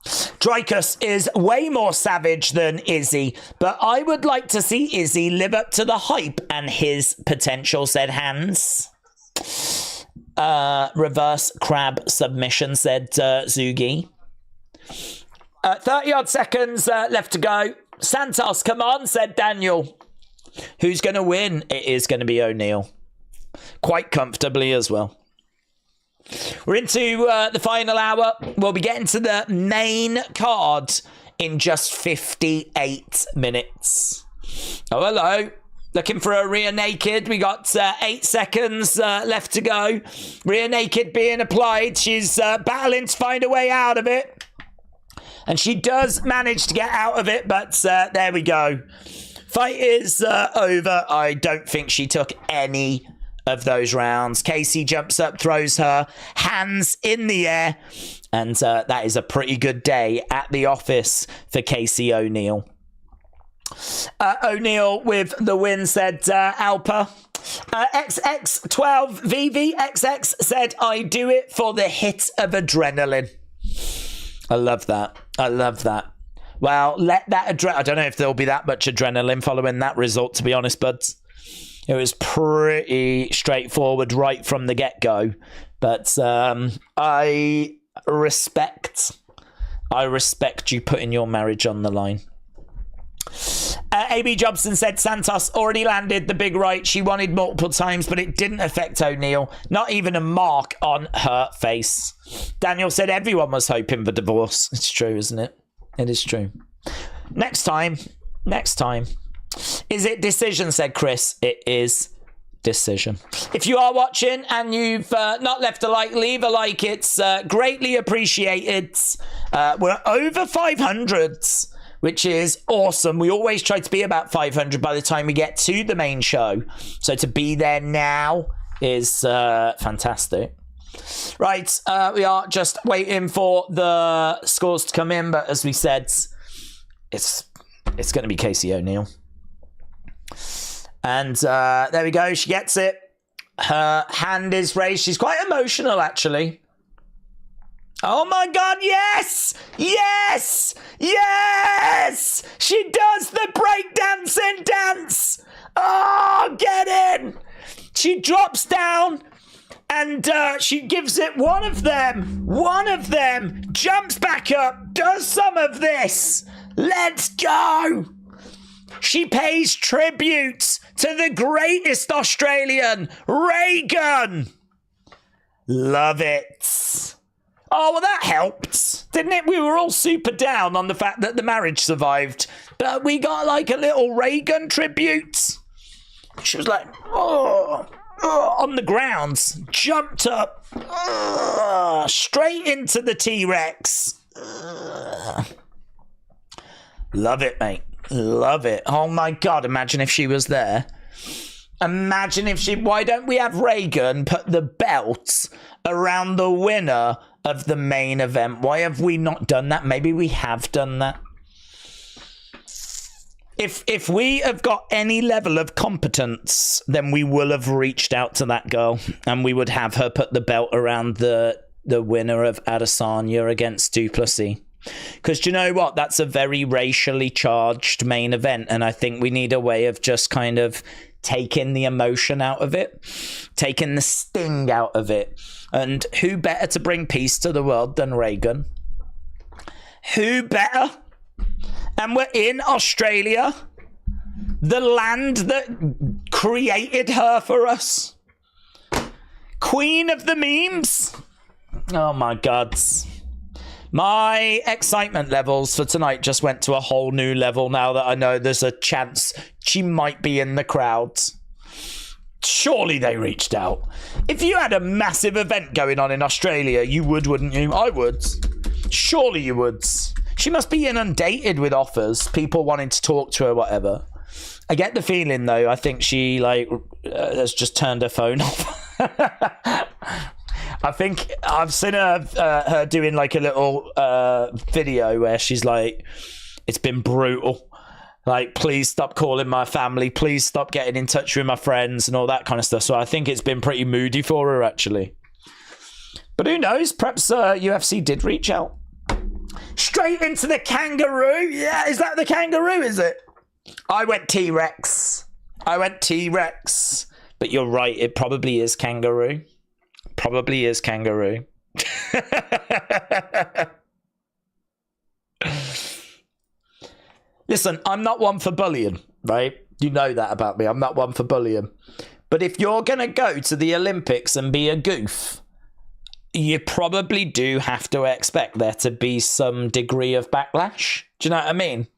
Dricus is way more savage than Izzy, but I would like to see Izzy live up to the hype and his potential, said Hans. Reverse crab submission, said Zugi. 30 odd seconds left to go. Santos, come on, said Daniel. Who's going to win? It is going to be O'Neill. Quite comfortably as well. We're into the final hour. We'll be getting to the main card in just 58 minutes. Oh, hello. Looking for a rear naked. We got 8 seconds left to go. Rear naked being applied. She's battling to find a way out of it. And she does manage to get out of it, but there we go. Fight is over. I don't think she took any of those rounds. Casey jumps up, throws her hands in the air, and that is a pretty good day at the office for Casey O'Neill. O'Neill with the win, said Alpa. XX12VVXX said, I do it for the hit of adrenaline. I love that. I love that. Well, let that I don't know if there'll be that much adrenaline following that result, to be honest, but it was pretty straightforward right from the get-go. But I respect you putting your marriage on the line. AB Jobson said Santos already landed the big right she wanted multiple times, but it didn't affect O'Neill. Not even a mark on her face. Daniel said everyone was hoping for divorce. It's true, isn't it? It is true. Next time. Is it decision, said Chris. It is decision. If you are watching and you've not left a like, leave a like. It's greatly appreciated. We're over 500s, which is awesome. We always try to be about 500 by the time we get to the main show. So to be there now is fantastic. Right, we are just waiting for the scores to come in, but as we said, it's going to be Casey O'Neill. And there we go, she gets it. Her hand is raised. She's quite emotional, actually. Oh my God, yes! Yes! Yes! She does the breakdancing dance! Oh, get in! She drops down and she gives it one of them, jumps back up, does some of this. Let's go! She pays tribute to the greatest Australian, Reagan. Love it. Oh, well, that helped, didn't it? We were all super down on the fact that the marriage survived, but we got like a little Reagan tribute. She was like, on the ground, jumped up, straight into the T-Rex. Love it, mate. Love it. Oh my God, imagine if she was there. Imagine if she... Why don't we have Reagan put the belt around the winner of the main event? Why have we not done that? Maybe we have done that. If we have got any level of competence, then we will have reached out to that girl and we would have her put the belt around the winner of Adesanya against Du Plessis. Because do you know what? That's a very racially charged main event, and I think we need a way of just kind of taking the emotion out of it, taking the sting out of it. And who better to bring peace to the world than Reagan? Who better? And we're in Australia, the land that created her for us. Queen of the memes. Oh my God. My excitement levels for tonight just went to a whole new level now that I know there's a chance she might be in the crowd. Surely they reached out. If you had a massive event going on in Australia, you would, wouldn't you? I would. Surely you would. She must be inundated with offers, people wanting to talk to her, whatever. I get the feeling, though, I think she, like, has just turned her phone off. I think I've seen her doing, like, a little video where she's like, it's been brutal. Like, please stop calling my family. Please stop getting in touch with my friends and all that kind of stuff. So I think it's been pretty moody for her, actually. But who knows? Perhaps UFC did reach out. Straight into the kangaroo. Yeah, is that the kangaroo, is it? I went T-Rex. But you're right. It probably is kangaroo. Probably is kangaroo. Listen, I'm not one for bullying, right? You know that about me. I'm not one for bullying. But if you're going to go to the Olympics and be a goof, you probably do have to expect there to be some degree of backlash. Do you know what I mean?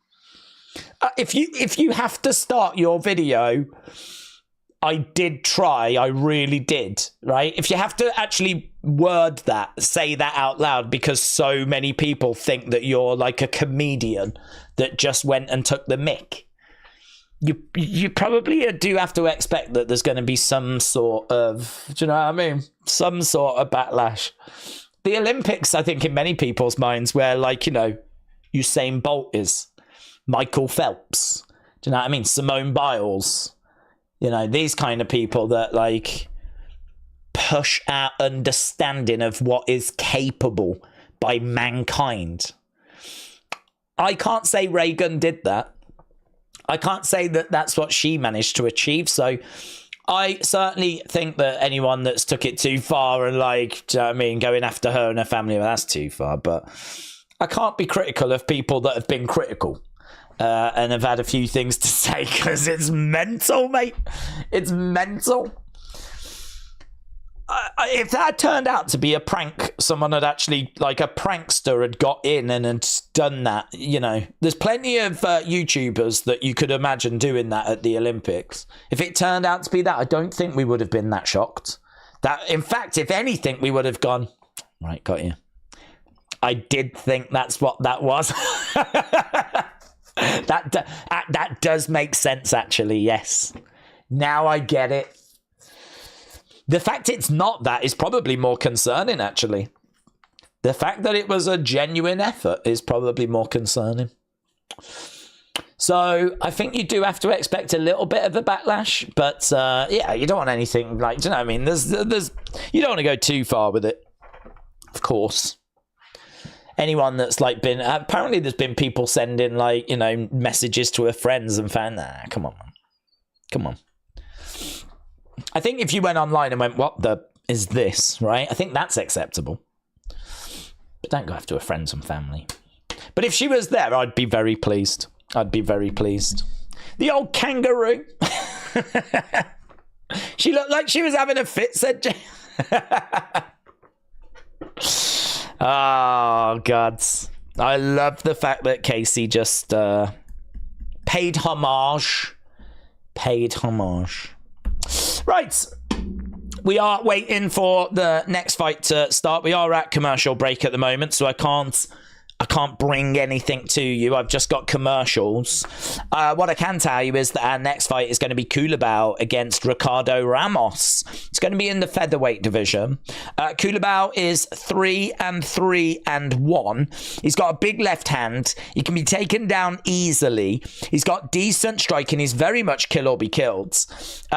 If you have to start your video, I did try, I really did, right? If you have to actually word that, say that out loud, because so many people think that you're like a comedian that just went and took the mick, you probably do have to expect that there's going to be some sort of, do you know what I mean? Some sort of backlash. The Olympics, I think, in many people's minds, where, like, you know, Usain Bolt is, Michael Phelps, do you know what I mean? Simone Biles, you know, these kind of people that, like, push our understanding of what is capable by mankind. I can't say Reagan did that. I can't say that that's what she managed to achieve. So I certainly think that anyone that's took it too far and, like, do you know what I mean, going after her and her family, well, that's too far. But I can't be critical of people that have been critical and have had a few things to say, because it's mental, mate. It's mental. If that turned out to be a prank, someone had actually, like, a prankster had got in and had done that, you know, there's plenty of YouTubers that you could imagine doing that at the Olympics. If it turned out to be that, I don't think we would have been that shocked. That, in fact, if anything, we would have gone, right, got you. I did think that's what that was. That does make sense, actually, yes. Now I get it. The fact it's not that is probably more concerning, actually. The fact that it was a genuine effort is probably more concerning. So I think you do have to expect a little bit of a backlash, but yeah, you don't want anything like, do you know what I mean? There's you don't want to go too far with it, of course. Anyone that's, like, been, apparently there's been people sending, like, you know, messages to her friends and found, nah, come on, man. Come on. I think if you went online and went, what the is this, right? I think that's acceptable. But don't go after her friends and family. But if she was there, I'd be very pleased. I'd be very pleased. The old kangaroo. She looked like she was having a fit, said Jay. Oh, God. I love the fact that Casey just paid homage. Paid homage. Right. We are waiting for the next fight to start. We are at commercial break at the moment, so I can't bring anything to you. I've just got commercials. What I can tell you is that our next fight is going to be Culibao against Ricardo Ramos. It's going to be in the featherweight division. Culibao is 3-3-1. He's got a big left hand. He can be taken down easily. He's got decent striking. He's very much kill or be killed.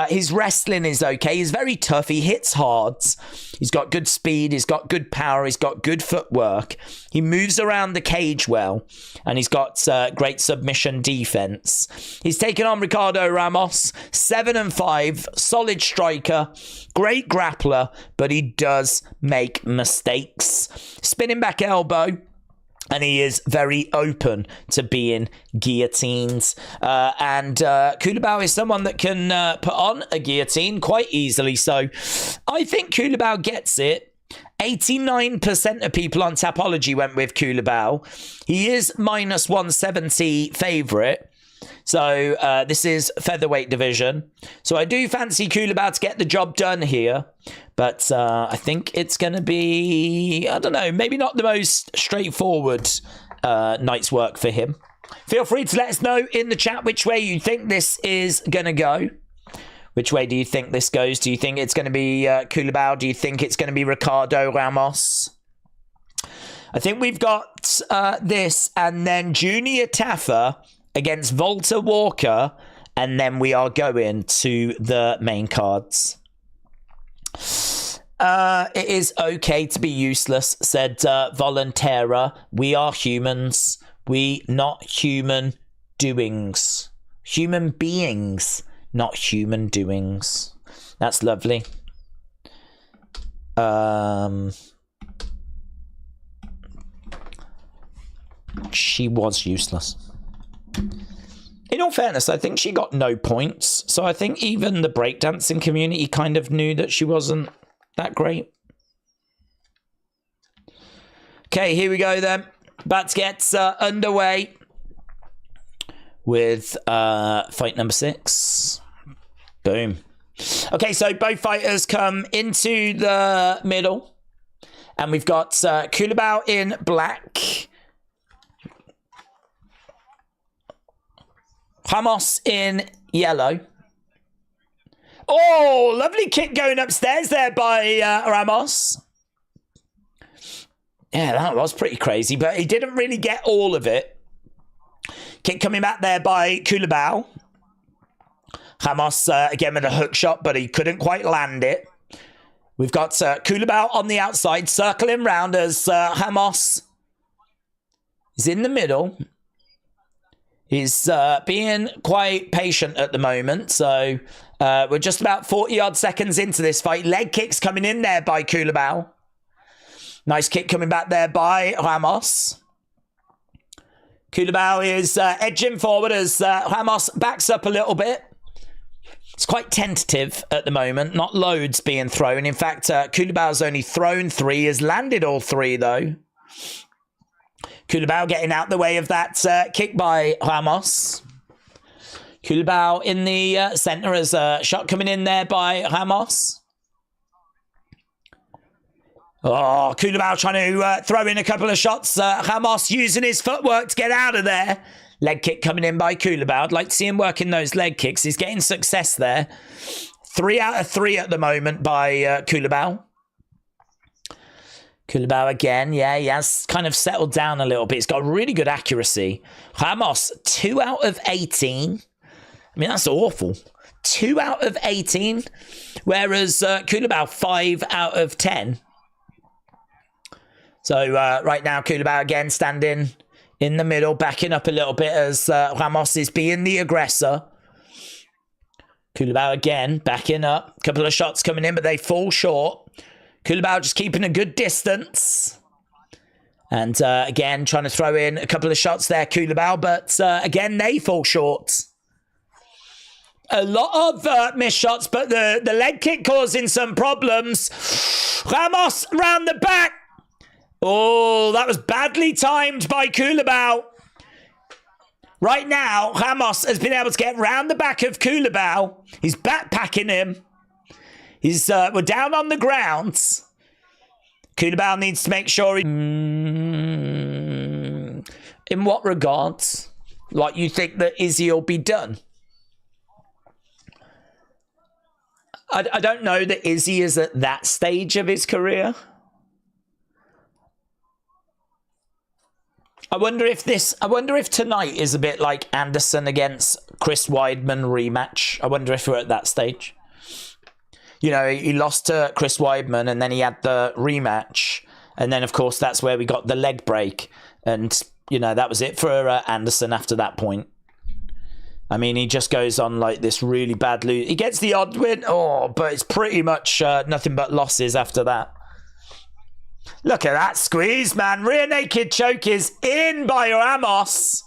His wrestling is okay. He's very tough. He hits hard. He's got good speed. He's got good power. He's got good footwork. He moves around the cage well, and he's got great submission defense. He's taken on Ricardo Ramos, 7-5, solid striker, great grappler, but he does make mistakes. Spinning back elbow, and he is very open to being guillotined. And Culibao is someone that can put on a guillotine quite easily. So I think Culibao gets it. 89% of people on Tapology went with Culibao. He is -170 favourite. So this is featherweight division. So I do fancy Kulabau to get the job done here. But I think it's going to be, I don't know, maybe not the most straightforward night's work for him. Feel free to let us know in the chat which way you think this is going to go. Which way do you think this goes? Do you think it's going to be Kulabau? Do you think it's going to be Ricardo Ramos? I think we've got this and then Junior Taffa against Volta Walker, and then we are going to the main cards. It is okay to be useless, said Volontera. We are humans. We not human doings. Human beings, not human doings. That's lovely. She was useless. In all fairness, I think she got no points. So I think even the breakdancing community kind of knew that she wasn't that great. Okay, here we go then. About to get underway with fight number 6. Boom. Okay, so both fighters come into the middle. And we've got Kulabau in black. Ramos in yellow. Oh, lovely kick going upstairs there by Ramos. Yeah, that was pretty crazy, but he didn't really get all of it. Kick coming back there by Kulabau. Ramos again with a hook shot, but he couldn't quite land it. We've got Kulabau on the outside, circling round as Ramos is in the middle. He's being quite patient at the moment, so we're just about 40-odd seconds into this fight. Leg kicks coming in there by Kulabau. Nice kick coming back there by Ramos. Kulabau is edging forward as Ramos backs up a little bit. It's quite tentative at the moment, not loads being thrown. In fact, Kulabau's only thrown 3, has landed all 3 though. Kulabau getting out the way of that kick by Ramos. Kulabau in the center as a shot coming in there by Ramos. Oh, Kulabau trying to throw in a couple of shots. Ramos using his footwork to get out of there. Leg kick coming in by Kulabau. I'd like to see him working those leg kicks. He's getting success there. 3 out of 3 at the moment by Kulabau. Kulabau again, yeah, he has kind of settled down a little bit. He's got really good accuracy. Ramos, 2 out of 18. I mean, that's awful. 2 out of 18, whereas Kulabau, 5 out of 10. So right now, Kulabau again standing in the middle, backing up a little bit as Ramos is being the aggressor. Kulabau again, backing up. A couple of shots coming in, but they fall short. Kulabau just keeping a good distance. And again, trying to throw in a couple of shots there, Kulabau. But again, they fall short. A lot of missed shots, but the leg kick causing some problems. Ramos round the back. Oh, that was badly timed by Kulabau. Right now, Ramos has been able to get round the back of Kulabau. He's backpacking him. We're down on the ground. Kulabau needs to make sure. In what regards? Like, you think that Izzy will be done? I don't know that Izzy is at that stage of his career. I wonder if tonight is a bit like Anderson against Chris Weidman rematch. I wonder if we're at that stage. You know, he lost to Chris Weidman and then he had the rematch. And then, of course, that's where we got the leg break. And, you know, that was it for Anderson after that point. I mean, he just goes on like this really bad lose. He gets the odd win. Oh, but it's pretty much nothing but losses after that. Look at that squeeze, man. Rear naked choke is in by Ramos.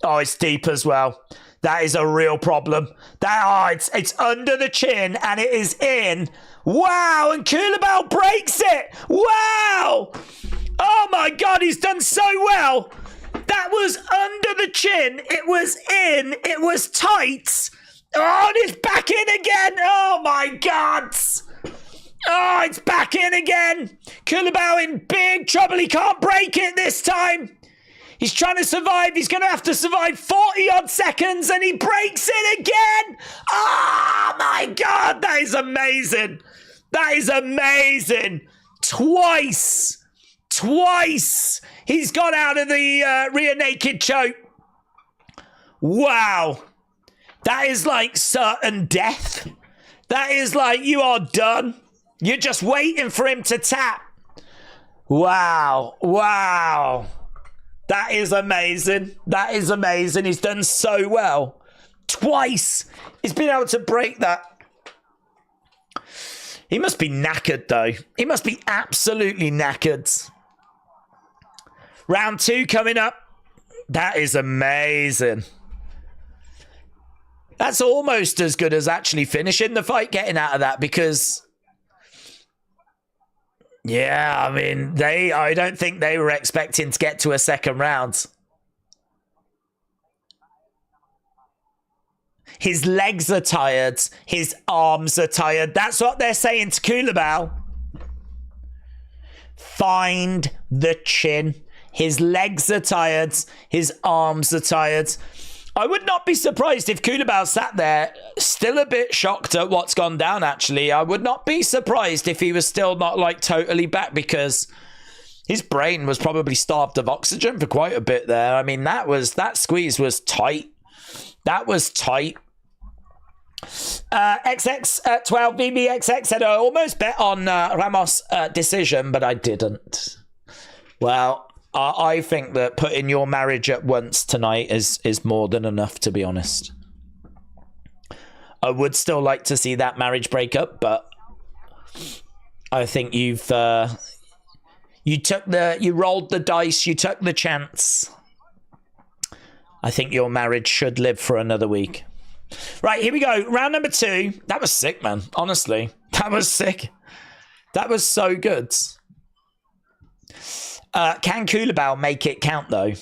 Oh, it's deep as well. That is a real problem. It's under the chin and it is in. Wow, and Kulabau breaks it. Wow. Oh my God, he's done so well. That was under the chin. It was in. It was tight. Oh, and it's back in again. Oh, my God. Oh, it's back in again. Culibao in big trouble. He can't break it this time. He's trying to survive. He's going to have to survive 40-odd seconds, and he breaks it again. Oh, my God. That is amazing. That is amazing. Twice. He's got out of the rear naked choke. Wow. That is like certain death. That is like you are done. You're just waiting for him to tap. Wow. That is amazing. That is amazing. He's done so well. Twice. He's been able to break that. He must be knackered, though. He must be absolutely knackered. Round 2 coming up. That is amazing. That's almost as good as actually finishing the fight, getting out of that, because... yeah, I mean, I don't think they were expecting to get to a second round. His legs are tired. His arms are tired. That's what they're saying to Culibao. Find the chin. His legs are tired. His arms are tired. I would not be surprised if Culibao sat there still a bit shocked at what's gone down, actually. I would not be surprised if he was still not, like, totally back, because his brain was probably starved of oxygen for quite a bit there. I mean, that squeeze was tight. That was tight. XX12 BBXX said, I almost bet on Ramos decision, but I didn't. Well... I think that putting your marriage at once tonight is more than enough, to be honest. I would still like to see that marriage break up, but I think you rolled the dice, you took the chance. I think your marriage should live for another week. Right, here we go. Round number 2. That was sick, man. Honestly, that was sick. That was so good. Can Culibao make it count, though?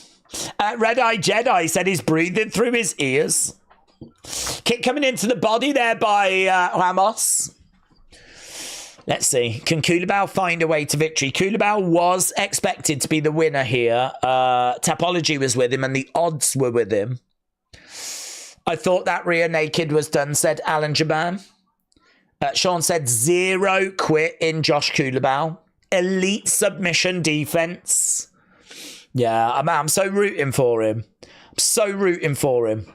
Red Eye Jedi said he's breathing through his ears. Kick coming into the body there by Ramos. Let's see. Can Culibao find a way to victory? Culibao was expected to be the winner here. Tapology was with him and the odds were with him. I thought that rear naked was done, said Alan Jaban. Sean said 0 quit in Josh Culibao. Elite submission defense. Yeah, I'm so rooting for him. I'm so rooting for him.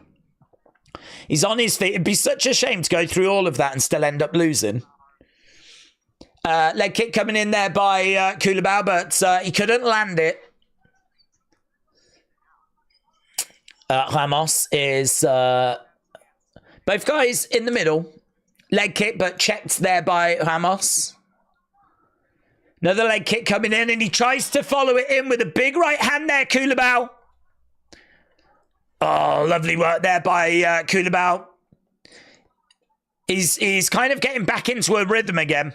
He's on his feet. It'd be such a shame to go through all of that and still end up losing. Leg kick coming in there by Culibao, but he couldn't land it. Ramos is both guys in the middle. Leg kick, but checked there by Ramos. Another leg kick coming in, and he tries to follow it in with a big right hand there, Culibao. Oh, lovely work there by Culibao. He's kind of getting back into a rhythm again.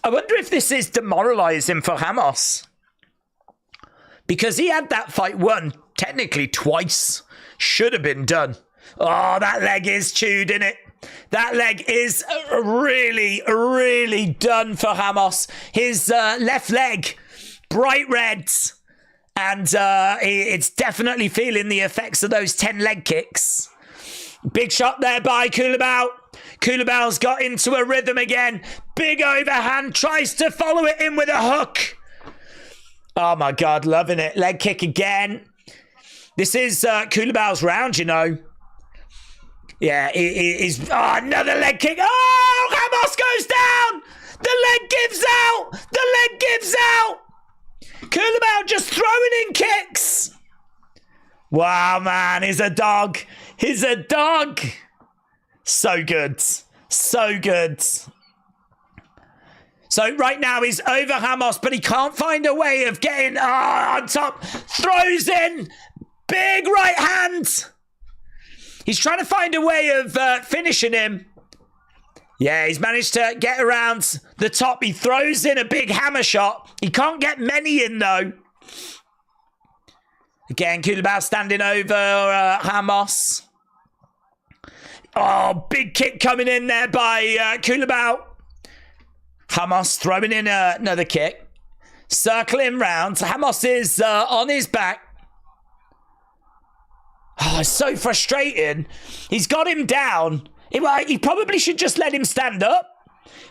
I wonder if this is demoralizing for Ramos, because he had that fight won technically twice. Should have been done. Oh, that leg is chewed, in it. That leg is really, really done for Ramos. His left leg, bright red. And it's definitely feeling the effects of those 10 leg kicks. Big shot there by Culibao. Culibao's got into a rhythm again. Big overhand. Tries to follow it in with a hook. Oh, my God. Loving it. Leg kick again. This is Culibao's round, you know. Yeah, he's... Oh, another leg kick. Oh, Ramos goes down. The leg gives out. The leg gives out. Culibao just throwing in kicks. Wow, man. He's a dog. He's a dog. So good. So good. So right now he's over Ramos, but he can't find a way of getting on top. Throws in. Big right hand. He's trying to find a way of finishing him. Yeah, he's managed to get around the top. He throws in a big hammer shot. He can't get many in, though. Again, Kulabau standing over Ramos. Oh, big kick coming in there by Kulabau. Ramos throwing in another kick. Circling round. Ramos is on his back. Oh, it's so frustrating. He's got him down. He probably should just let him stand up.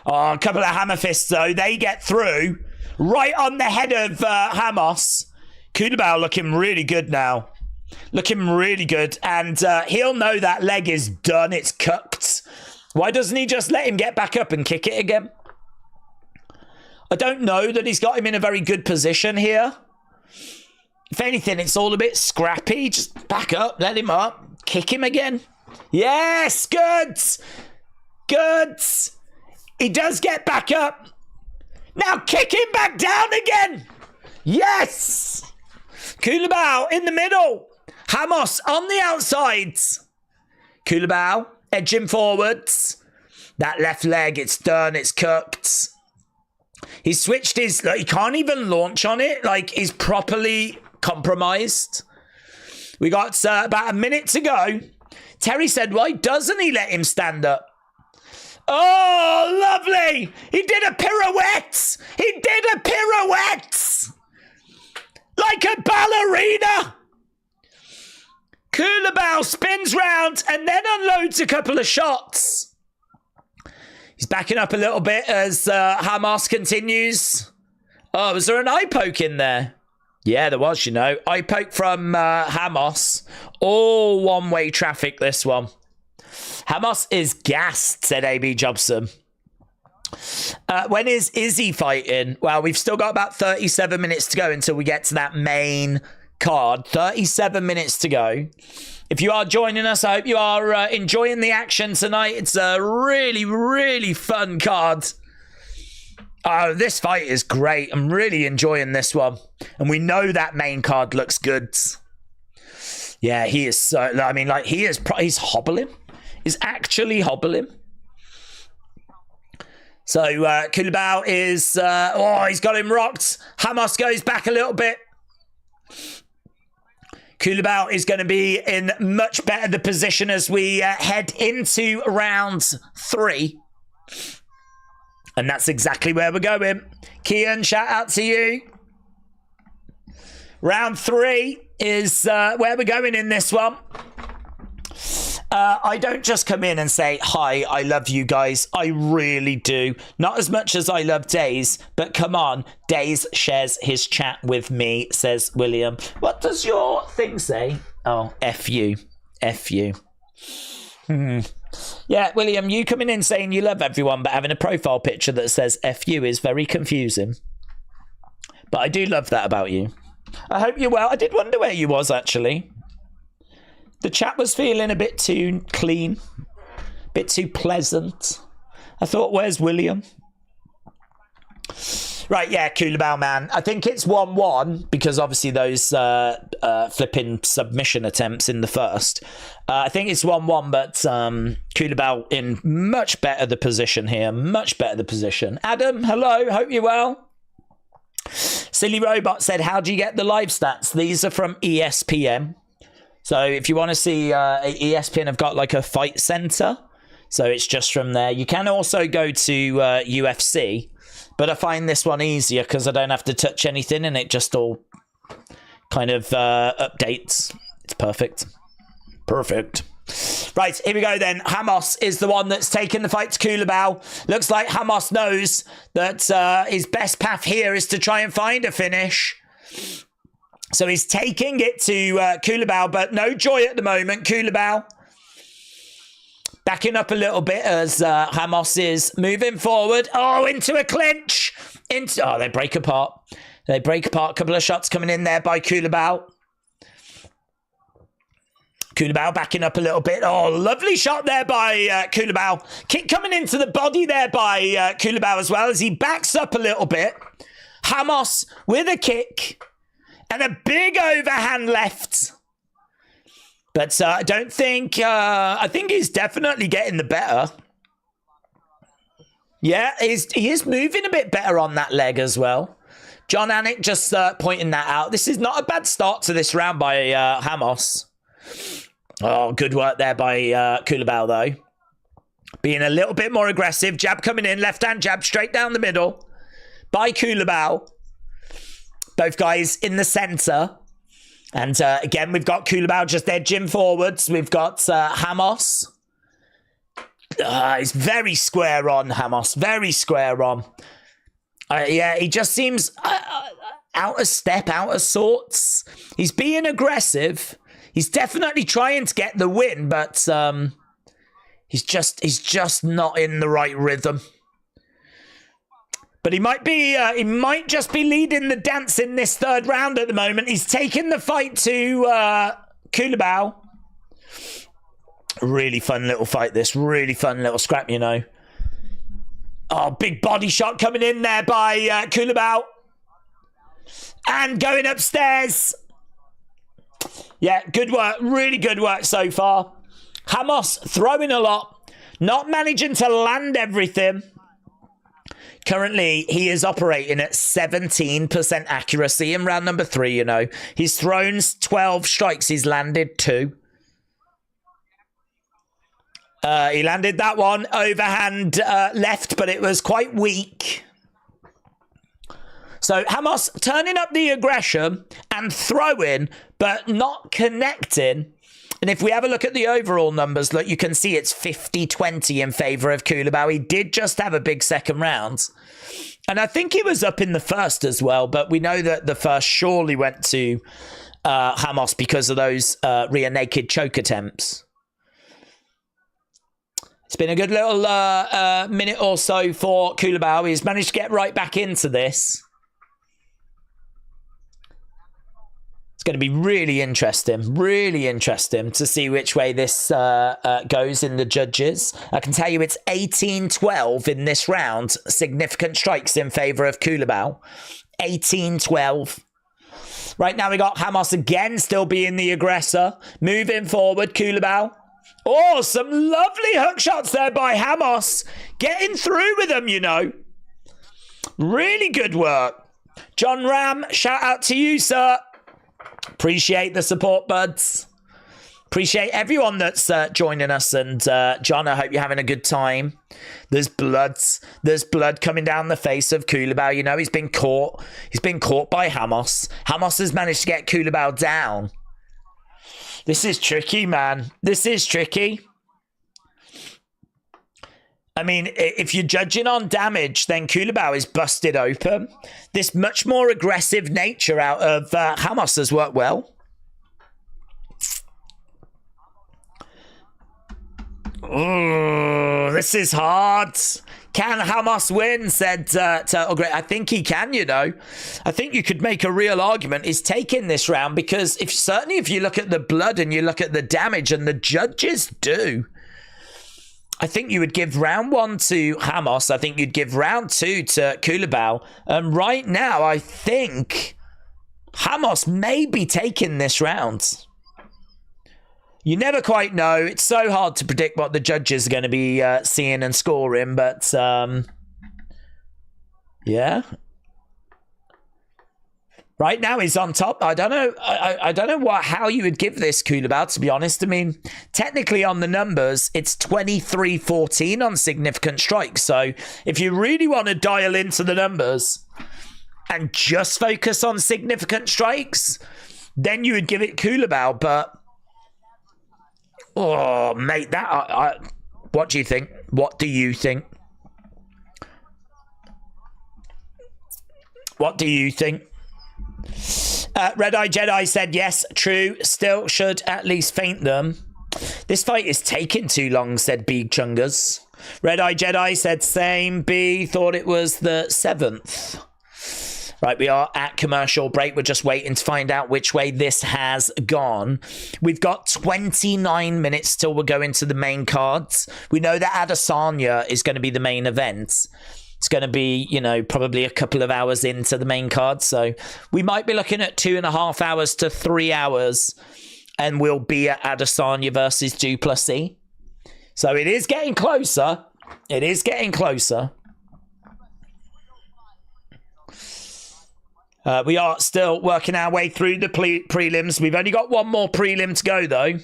Oh, a couple of hammer fists, though. They get through. Right on the head of Ramos. Kulabau looking really good now. Looking really good. And he'll know that leg is done. It's cooked. Why doesn't he just let him get back up and kick it again? I don't know that he's got him in a very good position here. If anything, it's all a bit scrappy. Just back up, let him up, kick him again. Yes, good. Good. He does get back up. Now kick him back down again. Yes. Kulabau in the middle. Ramos on the outsides. Kulabau edging forwards. That left leg, it's done, it's cooked. He's switched his... He can't even launch on it. Like, he's properly compromised. We got about a minute to go. Terry said, why doesn't he let him stand up? Oh, lovely. He did a pirouette. He did a pirouette. Like a ballerina. Kulabau spins round and then unloads a couple of shots. He's backing up a little bit as Ramos continues. Oh, was there an eye poke in there? Yeah, there was, you know. Eye poke from Ramos. All one-way traffic, this one. Ramos is gassed, said AB Jobson. When is Izzy fighting? Well, we've still got about 37 minutes to go until we get to that main card. 37 minutes to go. If you are joining us, I hope you are enjoying the action tonight. It's a really, really fun card. Oh, this fight is great. I'm really enjoying this one. And we know that main card looks good. Yeah, he is so... I mean, like, he's hobbling. He's actually hobbling. So, Kulabau is... he's got him rocked. Ramos goes back a little bit. Kulabau is going to be in much better the position as we head into round 3. And that's exactly where we're going. Kian, shout out to you. Round 3 is where we're going in this one. I don't just come in and say, hi, I love you guys. I really do. Not as much as I love Days, but come on. Days shares his chat with me, says William. What does your thing say? Oh, F you. F you. Yeah, William, you coming in saying you love everyone, but having a profile picture that says F you is very confusing. But I do love that about you. I hope you're well. I did wonder where you was, actually. The chat was feeling a bit too clean, a bit too pleasant. I thought, where's William? Right, yeah, Kulabau, man. I think it's 1-1 because obviously those flipping submission attempts in the first. I think it's 1-1, but Kulabau in much better the position here. Much better the position. Adam, hello. Hope you're well. Silly Robot said, how do you get the live stats? These are from ESPN. So if you want to see, ESPN have got like a fight center. So it's just from there. You can also go to UFC. But I find this one easier because I don't have to touch anything and it just all kind of updates. It's perfect. Perfect. Right, here we go then. Ramos is the one that's taken the fight to Kulabau. Looks like Ramos knows that his best path here is to try and find a finish. So he's taking it to Kulabau, but no joy at the moment. Kulabau backing up a little bit as Ramos is moving forward. Oh, into a clinch. Oh, they break apart. They break apart. A couple of shots coming in there by Kulabau. Kulabau backing up a little bit. Oh, lovely shot there by Kulabau. Kick coming into the body there by Kulabau as well as he backs up a little bit. Ramos with a kick. And a big overhand left. But I don't think... I think he's definitely getting the better. Yeah, he is moving a bit better on that leg as well. John Anik just pointing that out. This is not a bad start to this round by Ramos. Oh, good work there by Kulabau, though. Being a little bit more aggressive. Jab coming in. Left-hand jab straight down the middle by Kulabau. Both guys in the center. And again, we've got Kulabau just edging forwards. We've got Ramos. He's very square on, Ramos. Very square on. Yeah, he just seems out of step, out of sorts. He's being aggressive. He's definitely trying to get the win, but he's just not in the right rhythm. But he might just be leading the dance in this third round at the moment. He's taking the fight to Kulabau. Really fun little fight, this. Really fun little scrap, you know. Oh, big body shot coming in there by Kulabau. And going upstairs. Yeah, good work. Really good work so far. Ramos throwing a lot. Not managing to land everything. Currently, he is operating at 17% accuracy in round number 3, you know. He's thrown 12 strikes. He's landed 2. He landed that one overhand left, but it was quite weak. So Ramos turning up the aggression and throwing, but not connecting. And if we have a look at the overall numbers, look, you can see it's 50-20 in favour of Kulabau. He did just have a big second round. And I think he was up in the first as well, but we know that the first surely went to Ramos because of those rear naked choke attempts. It's been a good little minute or so for Kulabau. He's managed to get right back into this. It's going to be really interesting to see which way this goes in the judges. I can tell you it's 18-12 in this round. Significant strikes in favour of Kulabau. 18-12. Right now we got Ramos again, still being the aggressor. Moving forward, Kulabau. Oh, some lovely hook shots there by Ramos. Getting through with them, you know. Really good work. John Ram, shout out to you, sir. Appreciate the support, buds. Appreciate everyone that's joining us. And John, I hope you're having a good time. There's blood coming down the face of Kulabau. You know, he's been caught. He's been caught by Ramos. Ramos has managed to get Kulabau down. This is tricky, man. This is tricky. I mean, if you're judging on damage, then Kulabau is busted open. This much more aggressive nature out of Ramos has worked well. Oh, this is hard. Can Ramos win? Said I think he can, you know. I think you could make a real argument he's taking this round because certainly if you look at the blood and you look at the damage, and the judges do, I think you would give round 1 to Ramos. I think you'd give round 2 to Kulabau. And right now, I think Ramos may be taking this round. You never quite know. It's so hard to predict what the judges are going to be seeing and scoring, but yeah. Right now he's on top. I don't know. I don't know how you would give this Kulabau, to be honest. I mean, technically on the numbers, it's 23-14 on significant strikes. So if you really want to dial into the numbers and just focus on significant strikes, then you would give it Kulabau. But oh, mate, what do you think? What do you think? What do you think? Red Eye Jedi said, yes, true. Still should at least feint them. This fight is taking too long, said B Chungas. Red Eye Jedi said, same. B thought it was the 7th. Right, we are at commercial break. We're just waiting to find out which way this has gone. We've got 29 minutes till we're going to the main cards. We know that Adesanya is going to be the main event. It's going to be, you know, probably a couple of hours into the main card. So we might be looking at 2.5 hours to 3 hours. And we'll be at Adesanya versus Du Plessis. So it is getting closer. It is getting closer. We are still working our way through the prelims. We've only got one more prelim to go, though.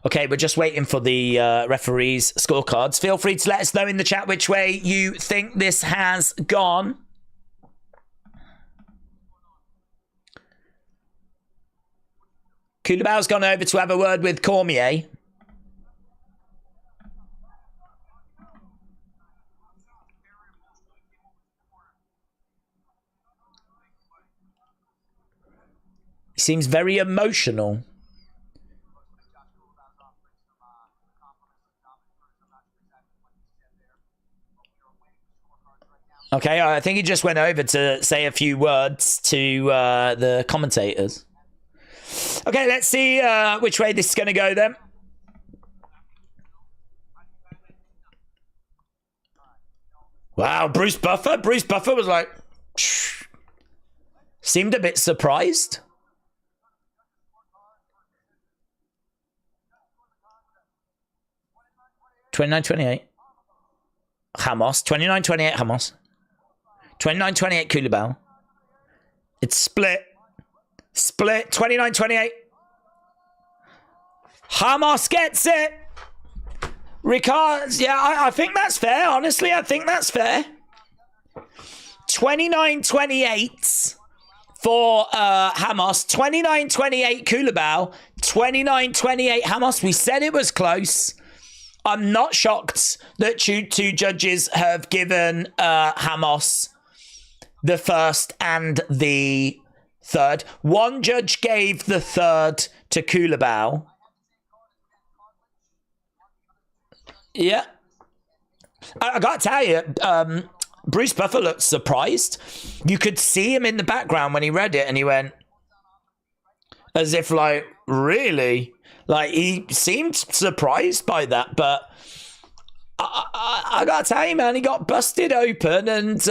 Okay, we're just waiting for the referees' scorecards. Feel free to let us know in the chat which way you think this has gone. Koulibaly's gone over to have a word with Cormier. He seems very emotional. Okay, I think he just went over to say a few words to the commentators. Okay, let's see which way this is going to go then. Wow, Bruce Buffer? Bruce Buffer was like... seemed a bit surprised. $29-28. Ramos. 29-28 Ramos. 29-28 Koulibaly. It's split. Split. 29-28. Ramos gets it. Ricard. Yeah, I think that's fair. Honestly, I think that's fair. 29-28 for Ramos. 29-28 Koulibaly. 29-28 Ramos. We said it was close. I'm not shocked that two judges have given Ramos the first and the third. One judge gave the third to Koulibaly. Yeah. I got to tell you, Bruce Buffer looked surprised. You could see him in the background when he read it, and he went, as if like, really? Like, he seemed surprised by that, but I gotta tell you, man, he got busted open, and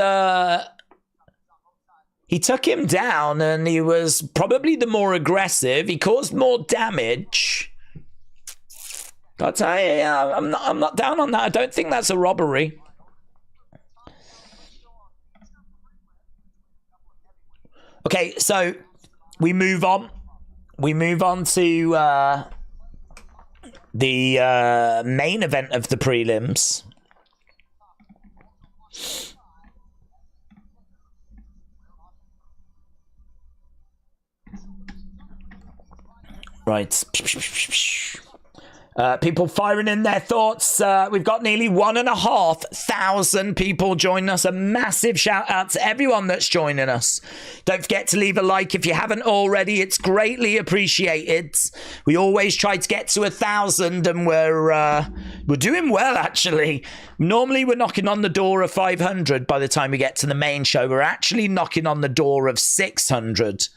he took him down, and he was probably the more aggressive. He caused more damage. Gotta tell you, yeah, I'm not down on that. I don't think that's a robbery. Okay, so we move on. We move on to the main event of the prelims. Right. People firing in their thoughts. We've got nearly 1,500 people joining us. A massive shout out to everyone that's joining us. Don't forget to leave a like if you haven't already. It's greatly appreciated. We always try to get to 1,000, and we're doing well, actually. Normally we're knocking on the door of 500 by the time we get to the main show. We're actually knocking on the door of 600.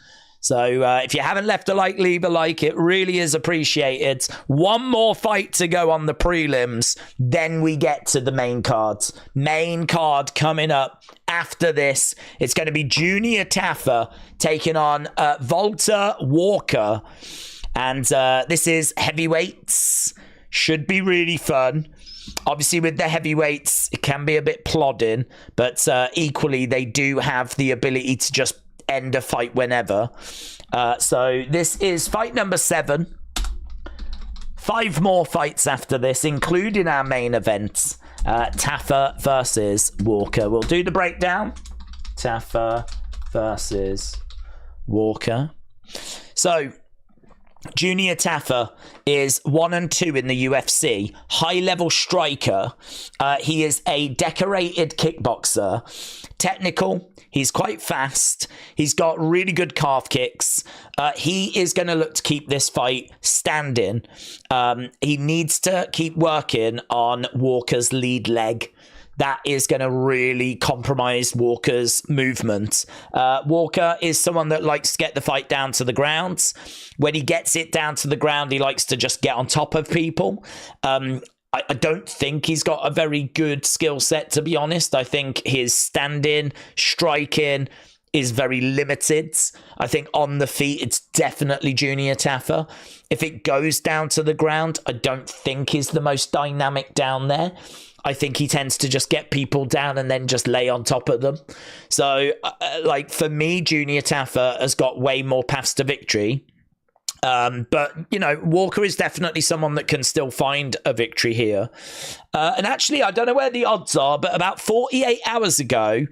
So if you haven't left a like, leave a like. It really is appreciated. One more fight to go on the prelims. Then we get to the main cards. Main card coming up after this. It's going to be Junior Taffa taking on Walter Walker. And this is heavyweights. Should be really fun. Obviously, with the heavyweights, it can be a bit plodding. But equally, they do have the ability to just end a fight whenever. So this is fight number 7. 5 more fights after this, including our main event. Taffa versus Walker. We'll do the breakdown. Taffa versus Walker. So Junior Taffa is 1-2 in the UFC. High-level striker. He is a decorated kickboxer. Technical. He's quite fast. He's got really good calf kicks. He is going to look to keep this fight standing. He needs to keep working on Walker's lead leg. That is going to really compromise Walker's movement. Walker is someone that likes to get the fight down to the ground. When he gets it down to the ground, he likes to just get on top of people. I don't think he's got a very good skill set, to be honest. I think his standing, striking is very limited. I think on the feet, it's definitely Junior Taffa. If it goes down to the ground, I don't think he's the most dynamic down there. I think he tends to just get people down and then just lay on top of them. So, like, for me, Junior Taffa has got way more paths to victory. But, you know, Walker is definitely someone that can still find a victory here. And actually, I don't know where the odds are, but about 48 hours ago,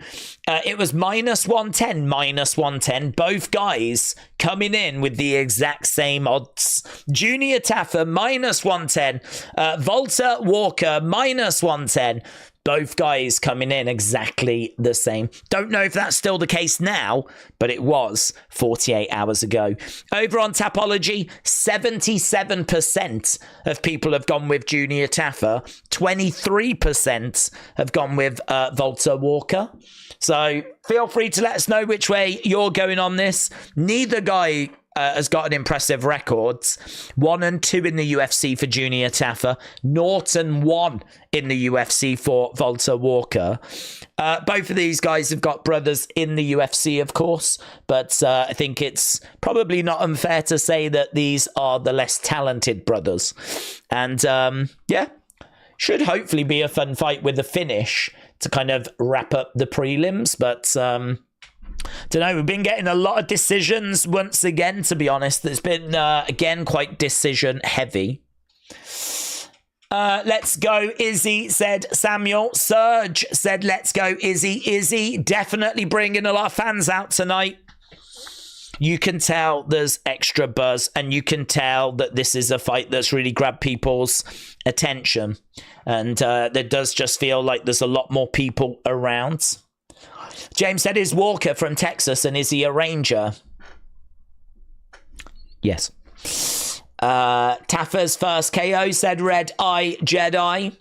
it was -110, -110. Both guys coming in with the exact same odds. Junior Taffa, -110. Volta Walker, -110. Both guys coming in exactly the same. Don't know if that's still the case now, but it was 48 hours ago. Over on Tapology, 77% of people have gone with Junior Taffa. 23% have gone with Volta Walker. So feel free to let us know which way you're going on this. Neither guy has got an impressive record. 1-2 in the UFC for Junior Taffa. 0-1 in the UFC for Volta Walker. Both of these guys have got brothers in the UFC, of course, but I think it's probably not unfair to say that these are the less talented brothers. And yeah, should hopefully be a fun fight with a finish to kind of wrap up the prelims, but don't know, we've been getting a lot of decisions once again, to be honest. It's been, again, quite decision heavy. Let's go, Izzy, said Samuel. Serge said, let's go, Izzy. Izzy, definitely bringing a lot of fans out tonight. You can tell there's extra buzz, and you can tell that this is a fight that's really grabbed people's attention. And there does just feel like there's a lot more people around. James said, is Walker from Texas and is he a Ranger? Yes. Taffa's first KO, said Red Eye Jedi.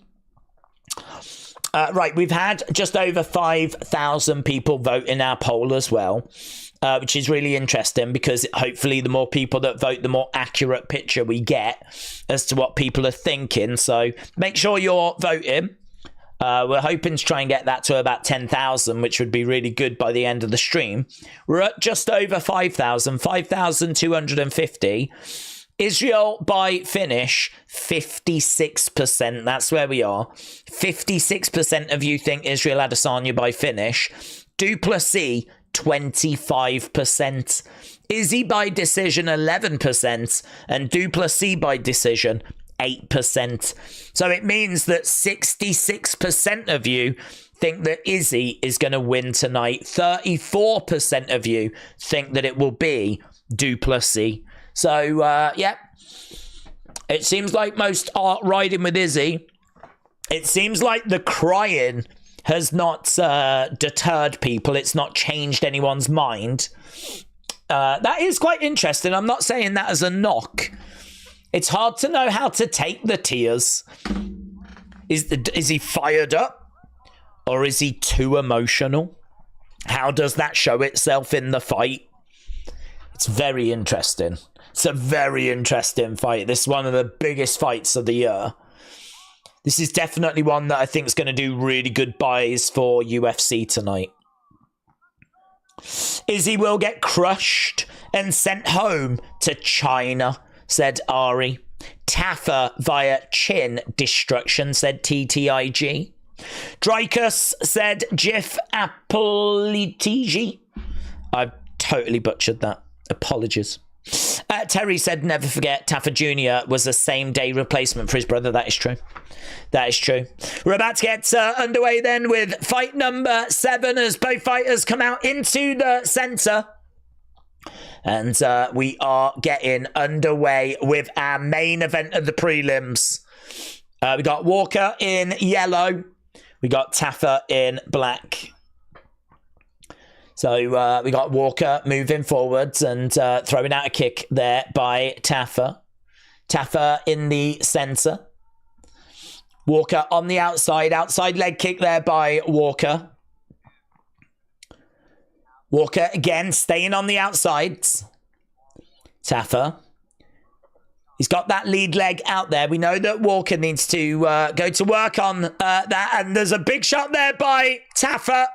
Right, we've had just over 5,000 people vote in our poll as well, which is really interesting because hopefully the more people that vote, the more accurate picture we get as to what people are thinking. So make sure you're voting. We're hoping to try and get that to about 10,000, which would be really good by the end of the stream. We're at just over 5,000, 5,250. Israel by finish, 56%. That's where we are. 56% of you think Israel Adesanya by finish. Du Plessis, 25%. Izzy by decision, 11%. And Du Plessis by decision, 8%. So it means that 66% of you think that Izzy is going to win tonight. 34% of you think that it will be Du Plessis. So, yeah, it seems like most are riding with Izzy. It seems like the crying has not deterred people. It's not changed anyone's mind. That is quite interesting. I'm not saying that as a knock. It's hard to know how to take the tears. Is he fired up? Or is he too emotional? How does that show itself in the fight? It's very interesting. It's a very interesting fight. This is one of the biggest fights of the year. This is definitely one that I think is going to do really good buys for UFC tonight. Izzy will get crushed and sent home to China, said Ari. Taffa via chin destruction, said TTIG. Dricus said Jif Apolitigi. I've totally butchered that. Apologies. Terry said, never forget, Taffa Jr. was a same-day replacement for his brother. That is true. That is true. We're about to get underway then with fight number 7 as both fighters come out into the centre. And we are getting underway with our main event of the prelims. We got Walker in yellow. We got Taffa in black. So we got Walker moving forwards and throwing out a kick there by Taffa. Taffa in the centre. Walker on the outside. Outside leg kick there by Walker. Walker again staying on the outsides. Taffa. He's got that lead leg out there. We know that Walker needs to go to work on that. And there's a big shot there by Taffa.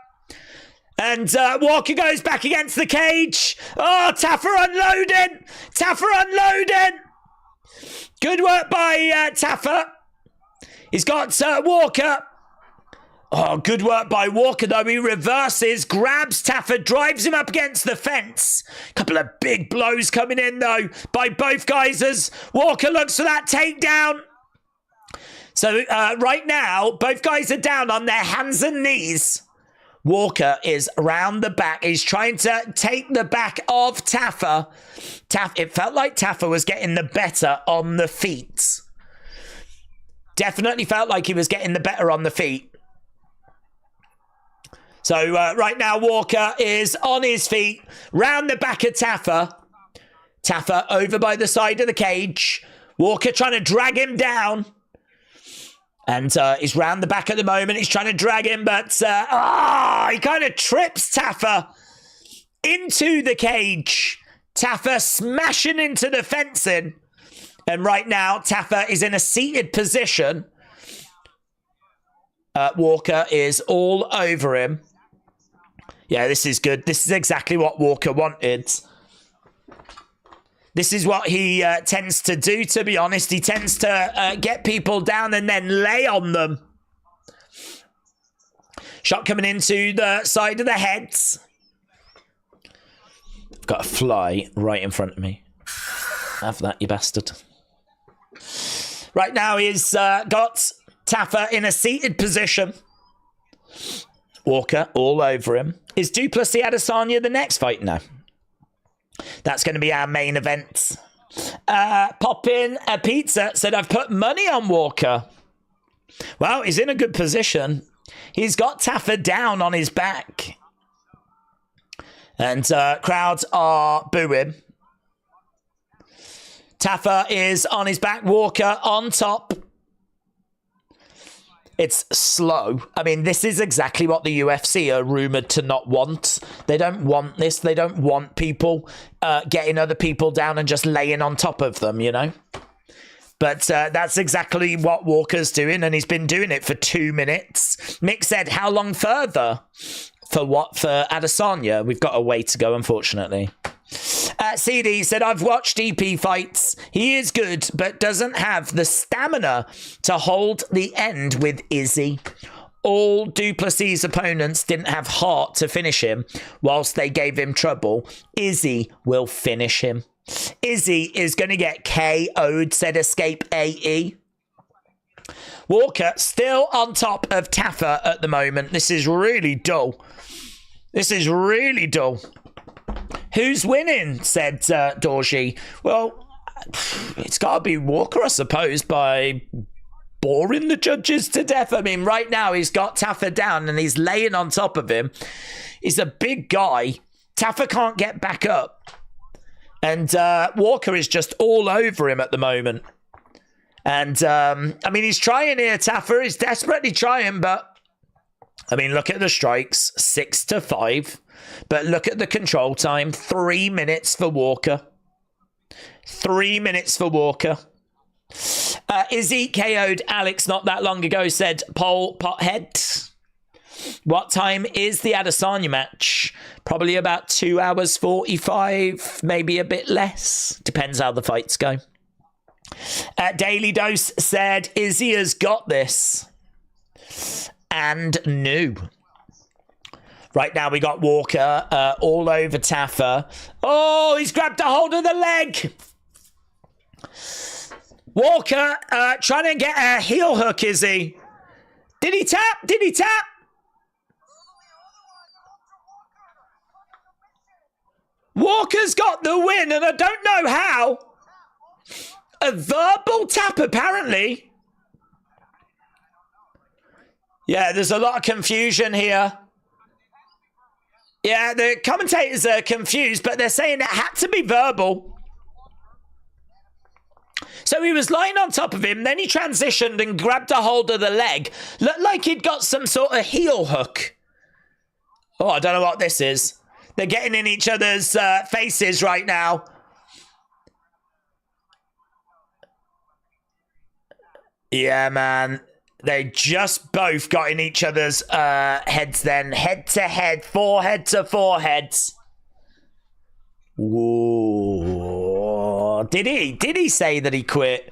And Walker goes back against the cage. Oh, Taffa unloading. Taffa unloading. Good work by Taffa. He's got Walker Oh, good work by Walker, though. He reverses, grabs Taffer, drives him up against the fence. Couple of big blows coming in, though, by both guys as Walker looks for that takedown. So right now, both guys are down on their hands and knees. Walker is around the back. He's trying to take the back of Taffer. It felt like Taffer was getting the better on the feet. Definitely felt like he was getting the better on the feet. So right now, Walker is on his feet, round the back of Taffer. Taffer over by the side of the cage. Walker trying to drag him down. And he's round the back at the moment. He's trying to drag him, but he kind of trips Taffer into the cage. Taffer smashing into the fencing. And right now, Taffer is in a seated position. Walker is all over him. Yeah, this is good. This is exactly what Walker wanted. This is what he tends to do, to be honest. He tends to get people down and then lay on them. Shot coming into the side of the heads. I've got a fly right in front of me. Have that, you bastard. Right now he's got Taffer in a seated position. Walker all over him. Is Du Plessis Adesanya the next fight? No. That's going to be our main event. Pop in a pizza said, I've put money on Walker. Well, he's in a good position. He's got Taffer down on his back. And crowds are booing. Taffer is on his back. Walker on top. It's slow. I mean, this is exactly what the UFC are rumoured to not want. They don't want this. They don't want people getting other people down and just laying on top of them, you know? But that's exactly what Walker's doing, and he's been doing it for 2 minutes. Mick said, how long further? For what? For Adesanya? We've got a way to go, unfortunately. CD said, I've watched EP fights. He is good, but doesn't have the stamina to hold the end with Izzy. All Du Plessis' opponents didn't have heart to finish him, whilst they gave him trouble. Izzy will finish him. Izzy is going to get KO'd, said Escape AE. Walker still on top of Taffer at the moment. This is really dull. This is really dull. Who's winning? Said Dorji. Well, it's got to be Walker, I suppose, by boring the judges to death. I mean, right now he's got Taffer down and he's laying on top of him. He's a big guy. Taffer can't get back up. And Walker is just all over him at the moment. And, I mean, he's trying here, Taffer. He's desperately trying, but... I mean, look at the strikes, 6-5. But look at the control time, 3 minutes for Walker. 3 minutes for Walker. Izzy KO'd Alex not that long ago, said Pole Pothead. What time is the Adesanya match? Probably about 2 hours 45, maybe a bit less. Depends how the fights go. Daily Dose said, Izzy has got this. And new. Right now we got Walker all over Taffer. Oh, he's grabbed a hold of the leg. Walker trying to get a heel hook, is he? Did he tap? Did he tap? Walker's got the win, and I don't know how. A verbal tap, apparently. Yeah, there's a lot of confusion here. Yeah, the commentators are confused, but they're saying it had to be verbal. So he was lying on top of him, then he transitioned and grabbed a hold of the leg. Looked like he'd got some sort of heel hook. Oh, I don't know what this is. They're getting in each other's faces right now. Yeah, man. They just both got in each other's heads then. Head to head, forehead to forehead. Whoa. Did he say that he quit?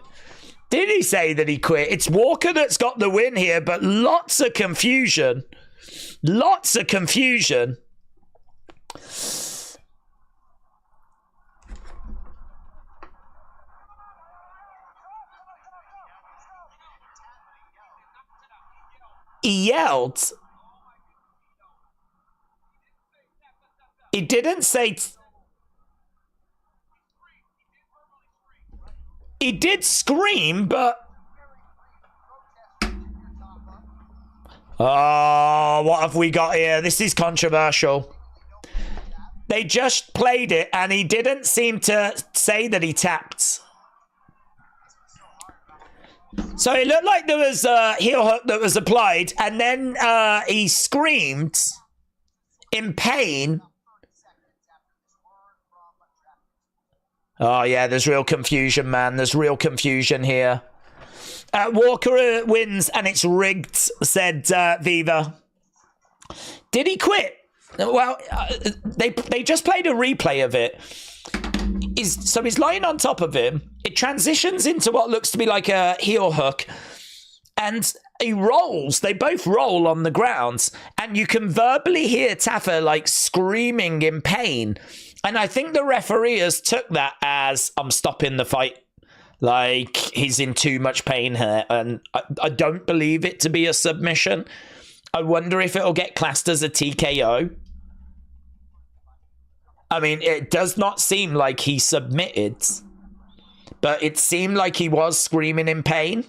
Did he say that he quit? It's Walker that's got the win here, but lots of confusion. Lots of confusion. He yelled. He didn't say... He did scream, but... Oh, what have we got here? This is controversial. They just played it, and he didn't seem to say that he tapped. So it looked like there was a heel hook that was applied, and then he screamed in pain. Oh, yeah, there's real confusion, man. There's real confusion here. Walker wins, and it's rigged, said Viva. Did he quit? Well, they just played a replay of it. So he's lying on top of him. It transitions into what looks to be like a heel hook. And he rolls. They both roll on the ground. And you can verbally hear Taffa, like, screaming in pain. And I think the referee has took that as, I'm stopping the fight. Like, he's in too much pain here. And I don't believe it to be a submission. I wonder if it'll get classed as a TKO. I mean, it does not seem like he submitted. But it seemed like he was screaming in pain.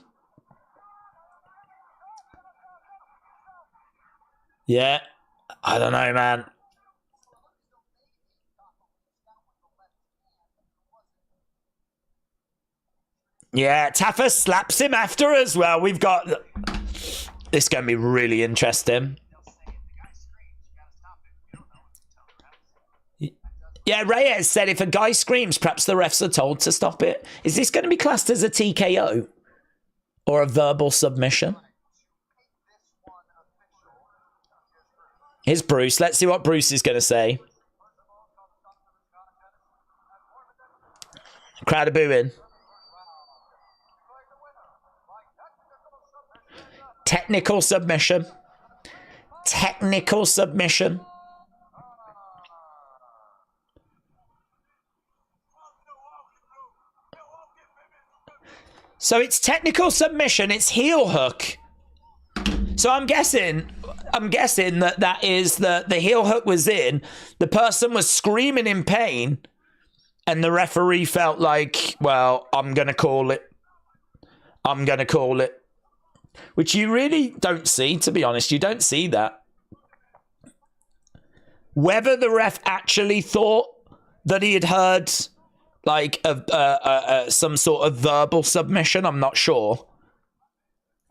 Yeah. I don't know, man. Yeah, Taffa slaps him after as well. We've got... This is going to be really interesting. Yeah, Reyes said if a guy screams, perhaps the refs are told to stop it. Is this going to be classed as a TKO? Or a verbal submission? Here's Bruce. Let's see what Bruce is going to say. Crowd are booing. Technical submission. Technical submission. So it's technical submission. It's heel hook. So I'm guessing that is the heel hook was in. The person was screaming in pain. And the referee felt like, well, I'm going to call it. I'm going to call it. Which you really don't see, to be honest. You don't see that. Whether the ref actually thought that he had heard like some sort of verbal submission, I'm not sure.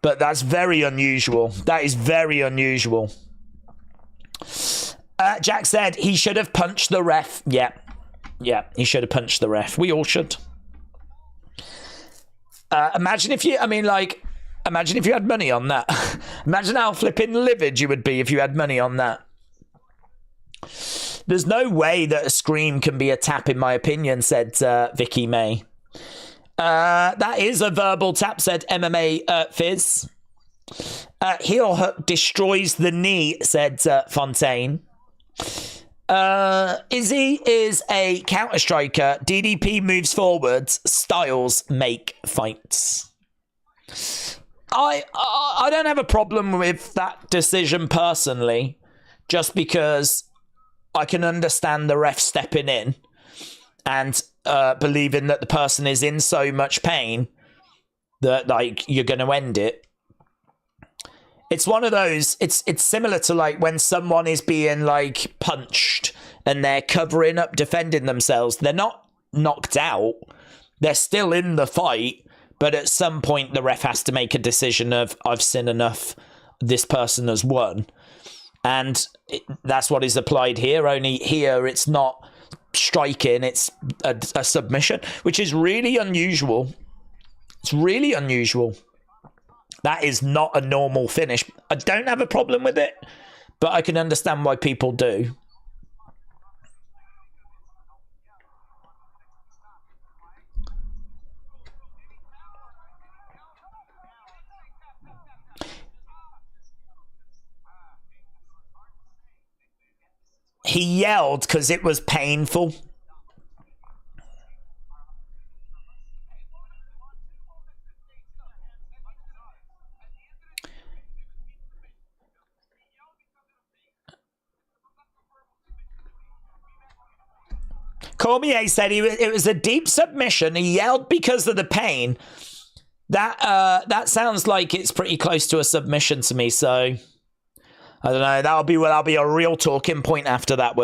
But that's very unusual. That is very unusual. Jack said he should have punched the ref. Yeah. Yeah, he should have punched the ref. We all should. Imagine if you had money on that. Imagine how flipping livid you would be if you had money on that. There's no way that a scream can be a tap, in my opinion, said Vicky May. That is a verbal tap, said MMA Fizz. Heel hook destroys the knee, said Fontaine. Izzy is a counter striker. DDP moves forwards. Styles make fights. I don't have a problem with that decision personally, just because I can understand the ref stepping in and believing that the person is in so much pain that like you're going to end it. It's one of those, it's similar to like when someone is being like punched and they're covering up, defending themselves. They're not knocked out. They're still in the fight. But at some point, the ref has to make a decision of, I've seen enough, this person has won. And that's what is applied here. Only here, it's not striking, it's a submission, which is really unusual. It's really unusual. That is not a normal finish. I don't have a problem with it, but I can understand why people do. He yelled because it was painful. Cormier said it was a deep submission. He yelled because of the pain. That sounds like it's pretty close to a submission to me. So I don't know. That'll be a real talking point after that.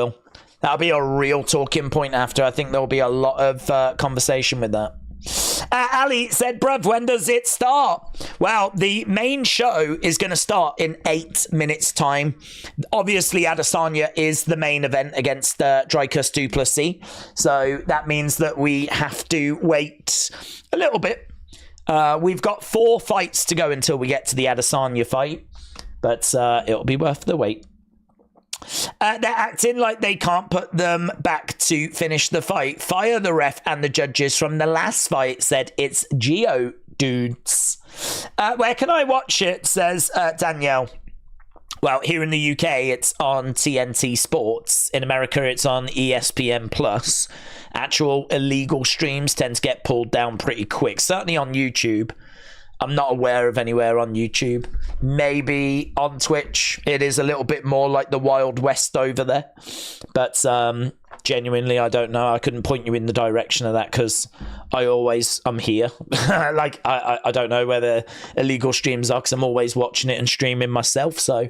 That'll be a real talking point after. I think there'll be a lot of conversation with that. Ali said, bruv, when does it start? Well, the main show is going to start in 8 minutes time. Obviously, Adesanya is the main event against Dricus Du Plessis. So that means that we have to wait a little bit. We've got 4 fights to go until we get to the Adesanya fight. But it'll be worth the wait. They're acting like they can't put them back to finish the fight. Fire the ref and the judges from the last fight, said it's Geo dudes. Where can I watch it, says Danielle. Well, here in the UK, it's on TNT Sports. In America, it's on ESPN Plus. Actual illegal streams tend to get pulled down pretty quick. Certainly on YouTube. I'm not aware of anywhere on YouTube. Maybe on Twitch. It is a little bit more like the Wild West over there. But genuinely, I don't know. I couldn't point you in the direction of that because I'm here. Like, I don't know where the illegal streams are because I'm always watching it and streaming myself. So,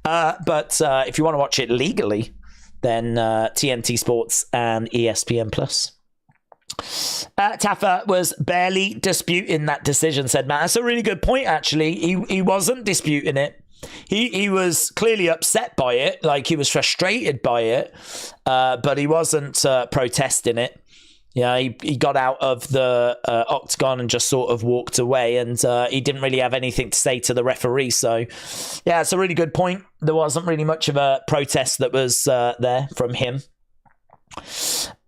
but if you want to watch it legally, then TNT Sports and ESPN Plus. Taffa was barely disputing that decision, said Matt. That's a really good point, actually. He wasn't disputing it. He was clearly upset by it, like he was frustrated by it, but he wasn't protesting it. Yeah, he got out of the octagon and just sort of walked away, and he didn't really have anything to say to the referee. So, yeah, it's a really good point. There wasn't really much of a protest that was there from him.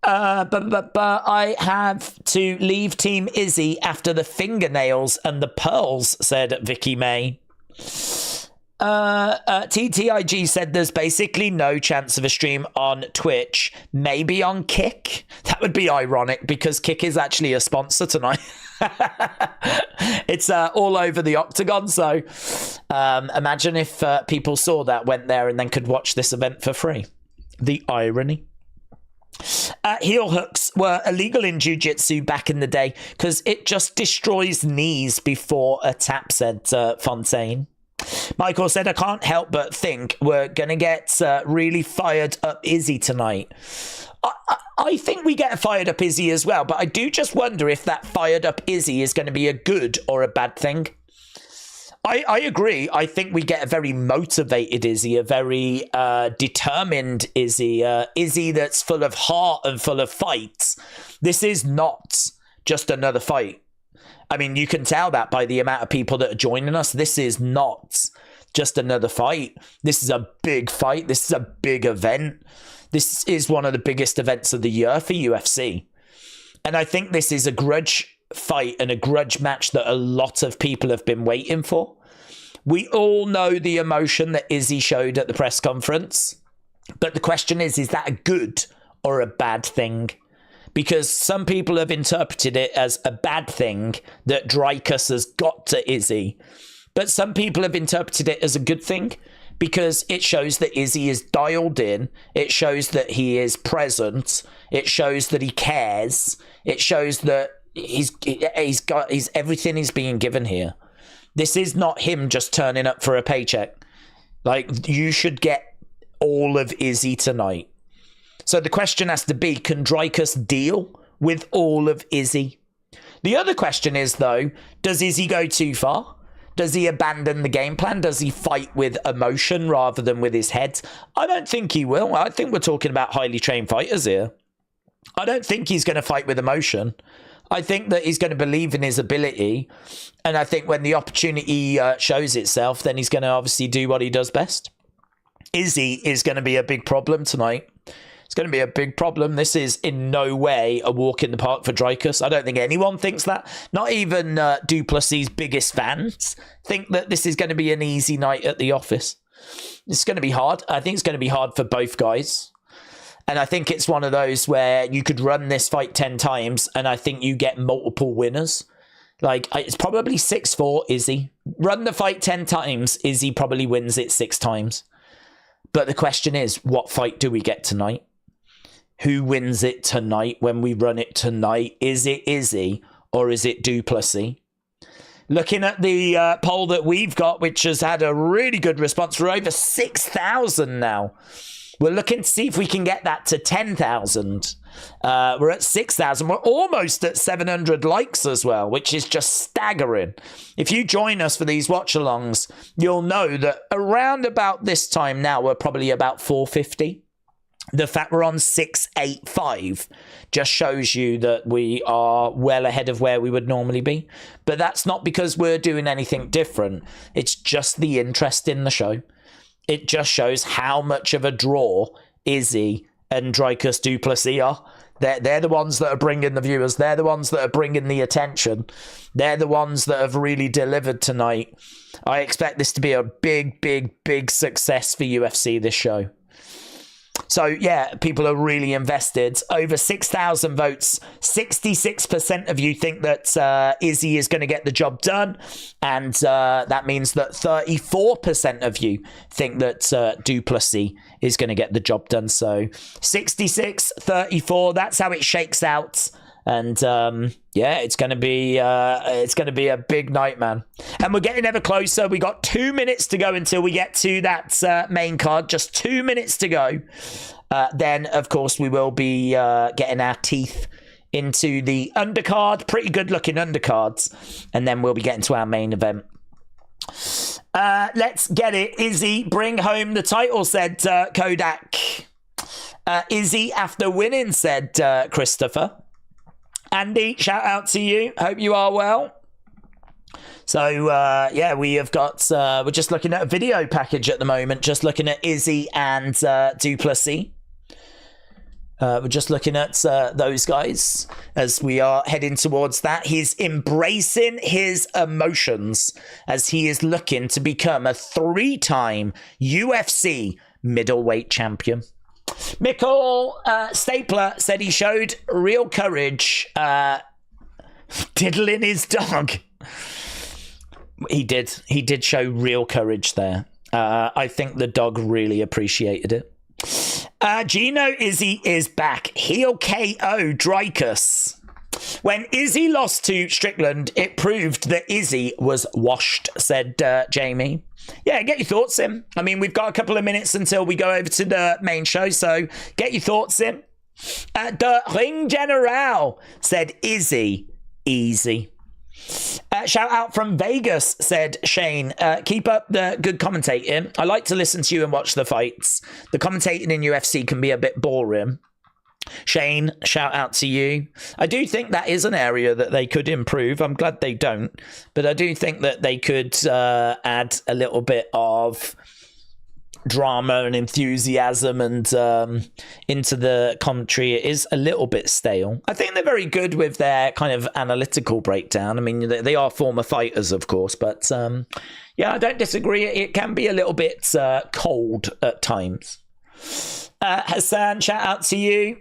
But I have to leave Team Izzy after the fingernails and the pearls, said Vicky May. TTIG said there's basically no chance of a stream on Twitch, maybe on Kick. That would be ironic because Kick is actually a sponsor tonight. It's all over the octagon, so imagine if people saw that, went there and then could watch this event for free. The irony. Heel hooks were illegal in jiu-jitsu back in the day because it just destroys knees before a tap, said Fontaine. Michael said, I can't help but think we're going to get really fired up Izzy tonight. I think we get a fired up Izzy as well, but I do just wonder if that fired up Izzy is going to be a good or a bad thing. I agree. I think we get a very motivated Izzy, a very determined Izzy, Izzy that's full of heart and full of fight. This is not just another fight. I mean, you can tell that by the amount of people that are joining us. This is not just another fight. This is a big fight. This is a big event. This is one of the biggest events of the year for UFC. And I think this is a grudge fight and a grudge match that a lot of people have been waiting for. We all know the emotion that Izzy showed at the press conference. But the question is that a good or a bad thing? Because some people have interpreted it as a bad thing that Dricus has got to Izzy. But some people have interpreted it as a good thing because it shows that Izzy is dialed in. It shows that he is present. It shows that he cares. It shows that he's everything is being given here. This is not him just turning up for a paycheck. Like, you should get all of Izzy tonight. So the question has to be, can Dricus deal with all of Izzy? The other question is, though, does Izzy go too far? Does he abandon the game plan? Does he fight with emotion rather than with his head? I don't think he will. I think we're talking about highly trained fighters here. I don't think he's going to fight with emotion. I think that he's going to believe in his ability. And I think when the opportunity shows itself, then he's going to obviously do what he does best. Izzy is going to be a big problem tonight. It's going to be a big problem. This is in no way a walk in the park for Dricus. I don't think anyone thinks that. Not even Du Plessis' biggest fans think that this is going to be an easy night at the office. It's going to be hard. I think it's going to be hard for both guys. And I think it's one of those where you could run this fight 10 times and I think you get multiple winners. Like, it's probably 6-4 Izzy. Run the fight 10 times, Izzy probably wins it 6 times. But the question is, what fight do we get tonight? Who wins it tonight when we run it tonight? Is it Izzy or is it Du Plessis? Looking at the poll that we've got, which has had a really good response. We're over 6,000 now. We're looking to see if we can get that to 10,000. We're at 6,000. We're almost at 700 likes as well, which is just staggering. If you join us for these watch-alongs, you'll know that around about this time now, we're probably about 450. The fact we're on 685 just shows you that we are well ahead of where we would normally be. But that's not because we're doing anything different. It's just the interest in the show. It just shows how much of a draw Izzy and Dricus Du Plessis are. They're the ones that are bringing the viewers. They're the ones that are bringing the attention. They're the ones that have really delivered tonight. I expect this to be a big, big, big success for UFC, this show. So, yeah, people are really invested. Over 6,000 votes. 66% of you think that Izzy is going to get the job done. And that means that 34% of you think that Du Plessis is going to get the job done. So, 66, 34, that's how it shakes out. And yeah, it's going to be a big night, man. And we're getting ever closer. We got 2 minutes to go until we get to that main card. Just 2 minutes to go. Then, of course, we will be getting our teeth into the undercard. Pretty good looking undercards. And then we'll be getting to our main event. Let's get it. Izzy, bring home the title, said Kodak. Izzy after winning, said Christopher. Andy, shout out to you. Hope you are well. So, yeah, we have got... we're just looking at a video package at the moment. Just looking at Izzy and Du Plessis. We're just looking at those guys as we are heading towards that. He's embracing his emotions as he is looking to become a 3-time UFC Middleweight Champion. Mikkel Stapler said he showed real courage diddling his dog. He did show real courage there. I think the dog really appreciated it. Gino Izzy is back. Heel KO Dricus. When Izzy lost to Strickland, it proved that Izzy was washed, said Jamie. Yeah, get your thoughts in. I mean, we've got a couple of minutes until we go over to the main show, so get your thoughts in. The Ring General said Izzy, easy. Shout out from Vegas, said Shane. Keep up the good commentating. I like to listen to you and watch the fights. The commentating in UFC can be a bit boring. Shane, shout out to you. I do think that is an area that they could improve. I'm glad they don't, but I do think that they could add a little bit of drama and enthusiasm and into the commentary. It is a little bit stale. I think they're very good with their kind of analytical breakdown. I mean, they are former fighters, of course, but yeah, I don't disagree. It can be a little bit cold at times. Hassan, shout out to you.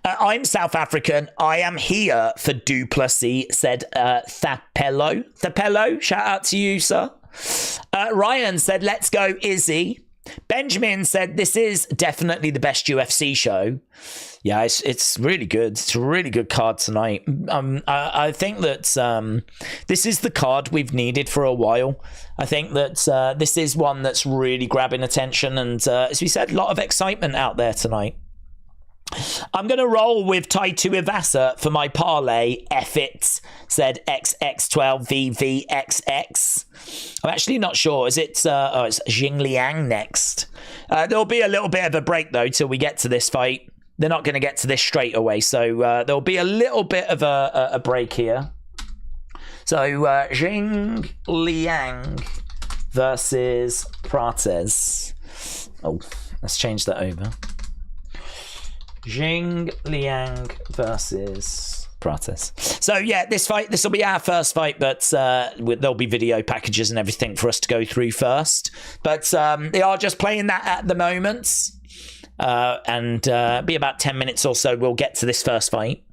I'm South African. I am here for Du Plessis, said Thapello. Thapello, shout out to you, sir. Ryan said, let's go, Izzy. Benjamin said, this is definitely the best UFC show. Yeah, it's really good. It's a really good card tonight. I think that this is the card we've needed for a while. I think that this is one that's really grabbing attention. And as we said, a lot of excitement out there tonight. I'm going to roll with Taito Ivasa for my parlay. F it, said XX12VVXX. I'm actually not sure. Is it? Oh, it's Jing Liang next. There'll be a little bit of a break, though, till we get to this fight. They're not going to get to this straight away. So there'll be a little bit of a break here. So Jing Liang versus Prates. Oh, let's change that over. Jing Liang versus Prates. So yeah, this will be our first fight, but there'll be video packages and everything for us to go through first. But they are just playing that at the moment, and be about 10 minutes or so. We'll get to this first fight.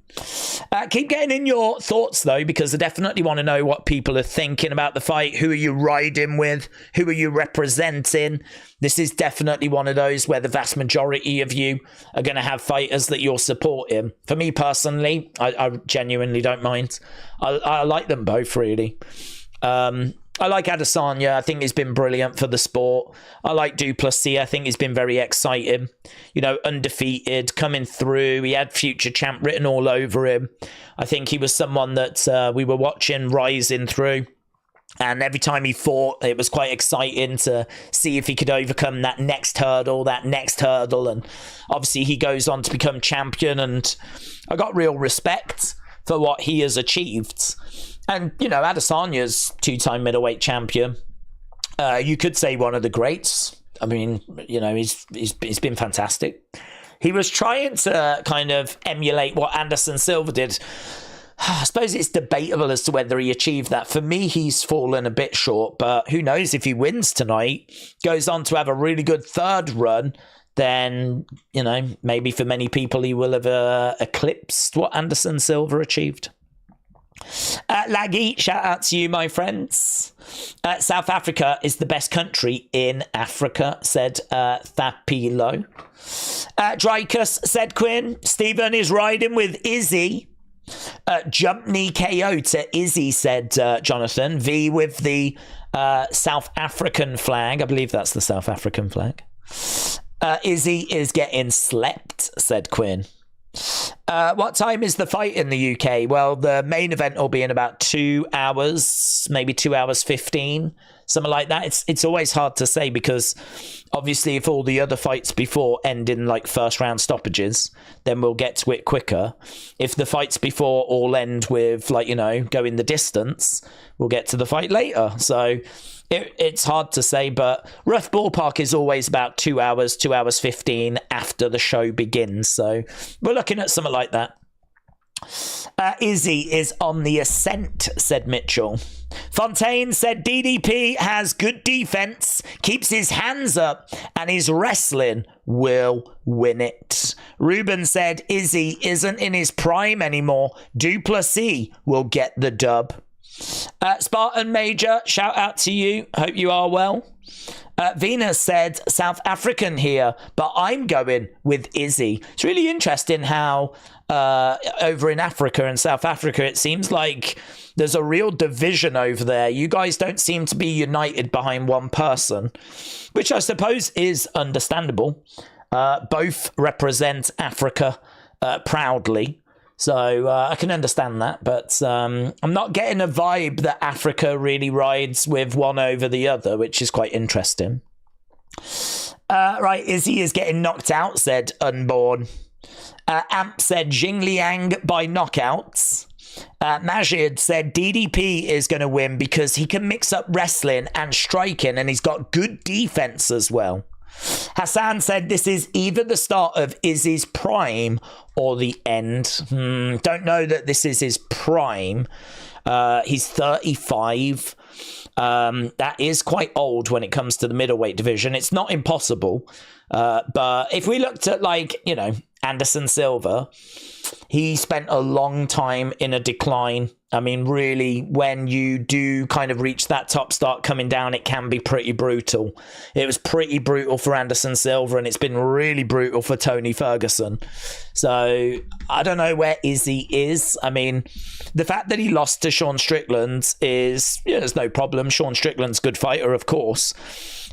Keep getting in your thoughts though, because I definitely want to know what people are thinking about the fight. Who are you riding with? Who are you representing? This is definitely one of those where the vast majority of you are going to have fighters that you're supporting. For me personally, I genuinely don't mind. I like them both, really. I like Adesanya. I think he's been brilliant for the sport. I like Du Plessis. I think he's been very exciting. You know, undefeated, coming through. He had future champ written all over him. I think he was someone that we were watching rising through. And every time he fought, it was quite exciting to see if he could overcome that next hurdle. And obviously he goes on to become champion. And I got real respect for what he has achieved. And, you know, Adesanya's two-time middleweight champion. You could say one of the greats. I mean, you know, he's been fantastic. He was trying to kind of emulate what Anderson Silva did. I suppose it's debatable as to whether he achieved that. For me, he's fallen a bit short, but who knows if he wins tonight, goes on to have a really good third run, then, you know, maybe for many people he will have eclipsed what Anderson Silva achieved. Laggy, shout out to you, my friends. South Africa is the best country in Africa, said Thapilo. Dricus said Quinn. Stephen is riding with Izzy. Jump knee KO to Izzy, said Jonathan. V with the South African flag. I believe that's the South African flag. Izzy is getting slept, said Quinn. What time is the fight in the UK? Well, the main event will be in about 2 hours, maybe 2 hours 15, something like that. It's always hard to say because obviously if all the other fights before end in like first round stoppages, then we'll get to it quicker. If the fights before all end with, like, you know, going the distance, we'll get to the fight later. So it's hard to say, but rough ballpark is always about 2 hours, 2 hours 15 after the show begins. So we're looking at something like that. Izzy is on the ascent, said Mitchell. Fontaine said DDP has good defense, keeps his hands up, and his wrestling will win it. Ruben said Izzy isn't in his prime anymore. Du Plessis will get the dub. Spartan Major, shout out to you. Hope you are well. Venus said South African here, but I'm going with Izzy. It's really interesting how over in Africa and South Africa, it seems like there's a real division over there. You guys don't seem to be united behind one person, which I suppose is understandable. Both represent Africa proudly. So I can understand that, but I'm not getting a vibe that Africa really rides with one over the other, which is quite interesting. Right, Izzy is getting knocked out, said Unborn. Amp said Jingliang by knockouts. Majid said DDP is going to win because he can mix up wrestling and striking, and he's got good defense as well. Hassan said this is either the start of Izzy's prime or the end. Don't know that this is his prime. He's 35. That is quite old when it comes to the middleweight division. It's not impossible. But if we looked at, like, you know, Anderson Silva, he spent a long time in a decline. I mean, really, when you do kind of reach that top start coming down, it can be pretty brutal. It was pretty brutal for Anderson Silva, and it's been really brutal for Tony Ferguson. So I don't know where Izzy is. I mean, the fact that he lost to Sean Strickland is, yeah, there's no problem. Sean Strickland's a good fighter, of course.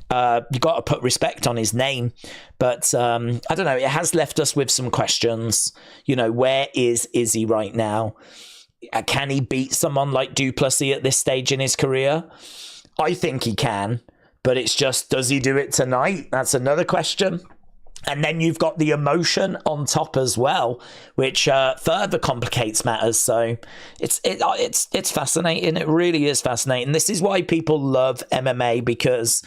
You've got to put respect on his name. But I don't know. It has left us with some questions. You know, where is Izzy right now? Can he beat someone like Du Plessis at this stage in his career? I think he can, but it's just, does he do it tonight? That's another question. And then you've got the emotion on top as well, which further complicates matters. So it's fascinating. It really is fascinating. This is why people love MMA, because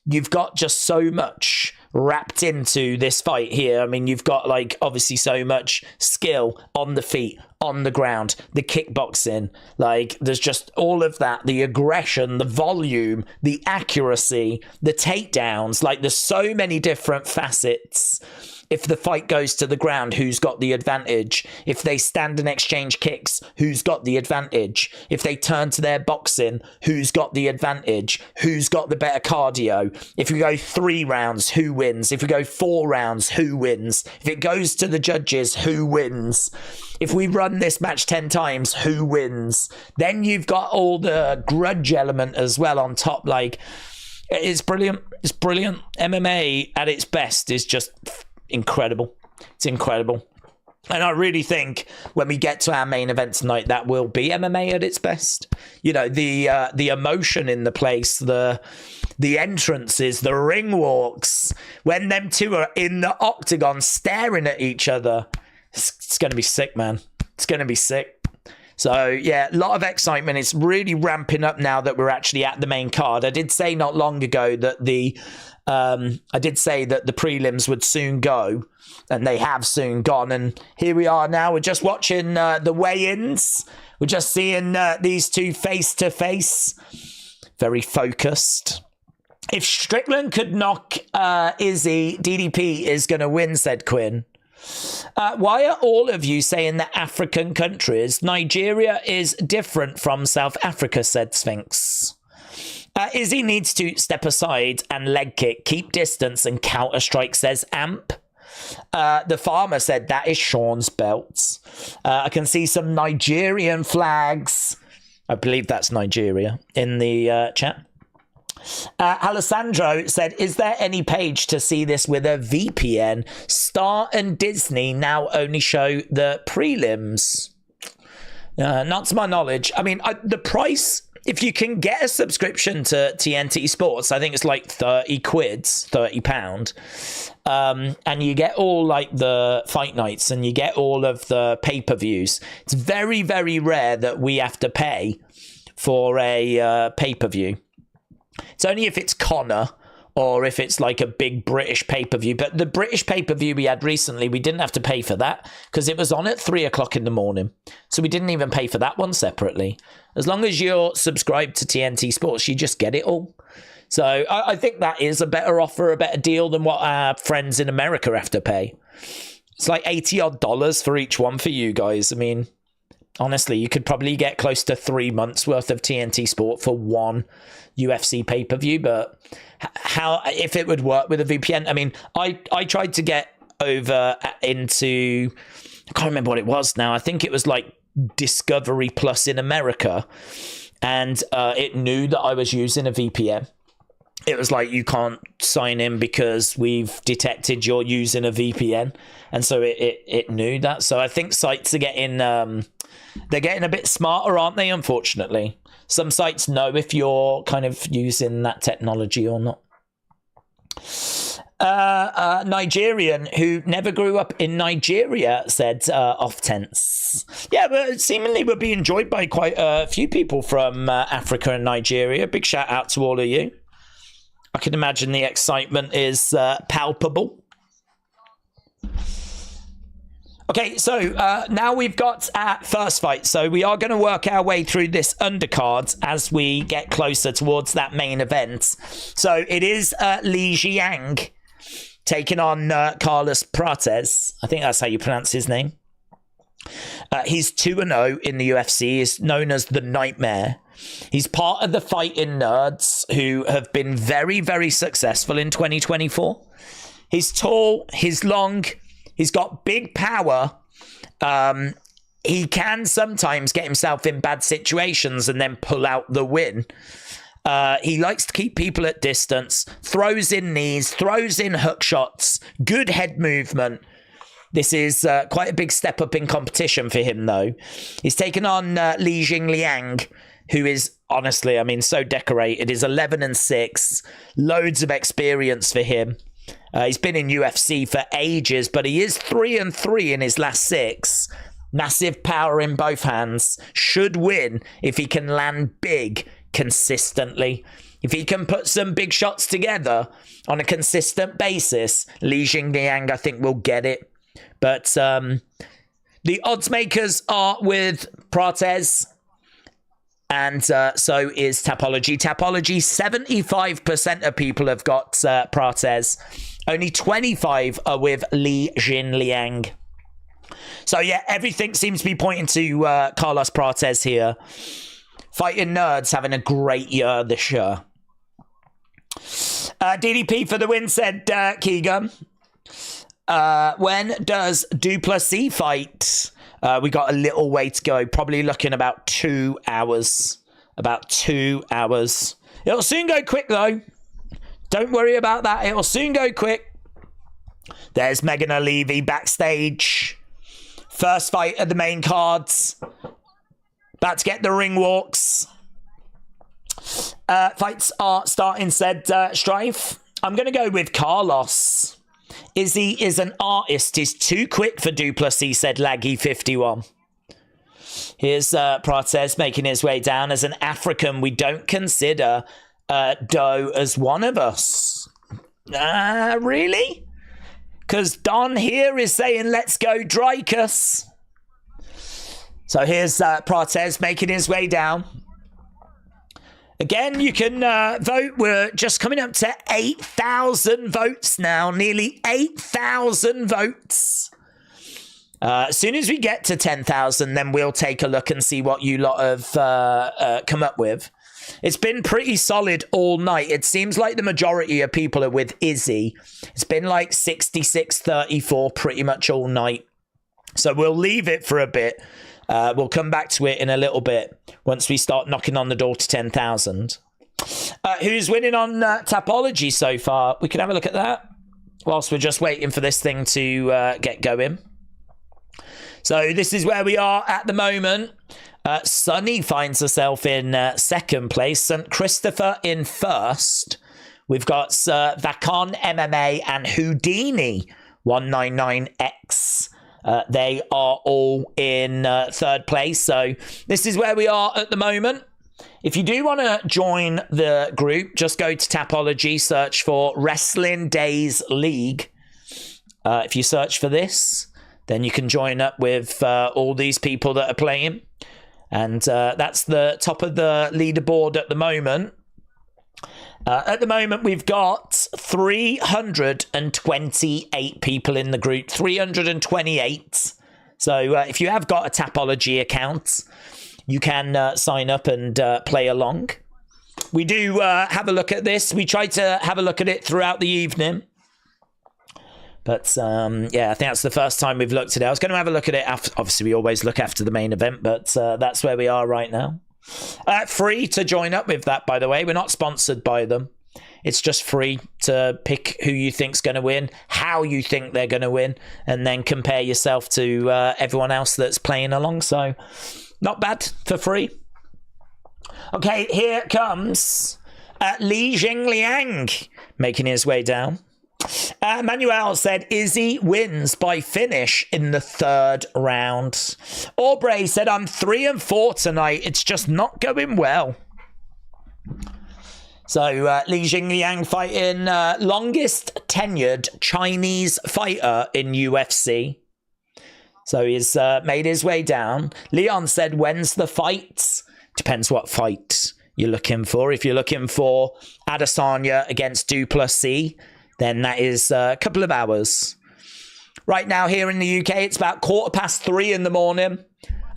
you've got just so much wrapped into this fight here. I mean, you've got, like, obviously so much skill on the feet, on the ground, the kickboxing, like there's just all of that, the aggression, the volume, the accuracy, the takedowns, like there's so many different facets. If the fight goes to the ground, who's got the advantage? If they stand and exchange kicks, who's got the advantage? If they turn to their boxing, who's got the advantage? Who's got the better cardio? If we go 3 rounds, who wins? If we go 4 rounds, who wins? If it goes to the judges, who wins? If we run this match 10 times, who wins? Then you've got all the grudge element as well on top. Like, it's brilliant. It's brilliant. MMA at its best is just incredible. It's incredible. And I really think when we get to our main event tonight, that will be MMA at its best. You know, the emotion in the place, the entrances, the ring walks, when them two are in the octagon staring at each other. It's going to be sick, man. It's going to be sick. So, yeah, a lot of excitement. It's really ramping up now that we're actually at the main card. I did say not long ago that the prelims would soon go, and they have soon gone. And here we are now. We're just watching the weigh-ins. We're just seeing these two face-to-face. Very focused. If Strickland could knock Izzy, DDP is going to win, said Quinn. Why are all of you saying that African countries? Nigeria is different from South Africa, said Sphinx. Izzy needs to step aside and leg kick, keep distance and counter strike, says Amp. The farmer said that is Sean's belt. I can see some Nigerian flags. I believe that's Nigeria in the chat. Alessandro said, is there any page to see this with a VPN? Star and Disney now only show the prelims. Not to my knowledge. I mean, the price, if you can get a subscription to TNT Sports, I think it's like 30 quid, £30. And you get all like the fight nights and you get all of the pay-per-views. It's very, very rare that we have to pay for a pay-per-view. It's only if it's Connor or if it's like a big British pay-per-view. But the British pay-per-view we had recently, we didn't have to pay for that because it was on at 3 o'clock in the morning. So we didn't even pay for that one separately. As long as you're subscribed to TNT Sports, you just get it all. So I think that is a better offer, a better deal than what our friends in America have to pay. It's like $80 for each one for you guys. I mean, honestly, you could probably get close to 3 months worth of TNT Sport for one UFC pay-per-view, but how, if it would work with a VPN? I mean, I tried to get over into, I can't remember what it was now. I think it was like Discovery Plus in America, and it knew that I was using a VPN. It was like, you can't sign in because we've detected you're using a VPN, and so it knew that. So I think sites are getting they're getting a bit smarter, aren't they? Unfortunately, some sites know if you're kind of using that technology or not. Nigerian who never grew up in Nigeria said off tense. Yeah, but seemingly we're being enjoyed by quite a few people from Africa and Nigeria. Big shout out to all of you. I can imagine the excitement is palpable. Okay, so now we've got our first fight. So we are going to work our way through this undercard as we get closer towards that main event. So it is Li Jiang taking on Carlos Prates. I think that's how you pronounce his name. He's 2-0 in the UFC. He's known as the Nightmare. He's part of the Fighting Nerds who have been very, very successful in 2024. He's tall, he's long, he's got big power. He can sometimes get himself in bad situations and then pull out the win. He likes to keep people at distance, throws in knees, throws in hook shots, good head movement. This is quite a big step up in competition for him, though. He's taken on Li Jingliang, who is, honestly, I mean, so decorated. He's 11-6, loads of experience for him. He's been in UFC for ages, but he is 3-3 in his last 6. Massive power in both hands. Should win if he can land big consistently. If he can put some big shots together on a consistent basis, Li Jingliang, I think, will get it. But The odds makers are with Prates, and so is Tapology. Tapology, 75% of people have got Prates. Only 25 are with Li Jinliang. So yeah, everything seems to be pointing to Carlos Prates here. Fighting Nerds having a great year this year. DDP for the win, said Keegan. When does Du Plessis fight? We got a little way to go. Probably looking about 2 hours. About 2 hours. It'll soon go quick, though. Don't worry about that. It'll soon go quick. There's Megan Levy backstage. First fight of the main cards. About to get the ring walks. Fights are starting, said Strife. I'm going to go with Carlos. Izzy is an artist. He's too quick for Du Plessis, said Laggy51. Here's Prates making his way down. As an African, we don't consider Doe as one of us. Really? Because Don here is saying, let's go Dricus. So here's Prates making his way down. Again, you can vote. We're just coming up to 8,000 votes now. Nearly 8,000 votes. As soon as we get to 10,000, then we'll take a look and see what you lot have come up with. It's been pretty solid all night. It seems like the majority of people are with Izzy. It's been like 66-34 pretty much all night. So we'll leave it for a bit. We'll come back to it in a little bit once we start knocking on the door to 10,000. Who's winning on Tapology so far? We can have a look at that whilst we're just waiting for this thing to get going. So this is where we are at the moment. Sunny finds herself in second place. St. Christopher in first. We've got Vacon MMA and Houdini 199X. They are all in third place. So this is where we are at the moment. If you do want to join the group, just go to Tapology, search for Wrestling Days League. If you search for this, then you can join up with all these people that are playing. And that's the top of the leaderboard at the moment. At the moment, we've got 328 people in the group. 328. So if you have got a Tapology account, you can sign up and play along. We do have a look at this. We try to have a look at it throughout the evening. But, yeah, I think that's the first time we've looked at it. I was going to have a look at it. Obviously, we always look after the main event, but that's where we are right now. Free to join up with that, by the way. We're not sponsored by them. It's just free to pick who you think's going to win, how you think they're going to win, and then compare yourself to everyone else that's playing along. So, not bad for free. Okay, here comes Li Jingliang making his way down. Manuel said Izzy wins by finish in the third round. Aubrey said I'm 3-4 tonight. It's just not going well. So Li Jingliang fighting longest tenured Chinese fighter in UFC. So he's made his way down. Leon said when's the fight? Depends what fight you're looking for. If you're looking for Adesanya against Du Plessis, then that is a couple of hours. Right now here in the UK, it's about 3:15 in the morning.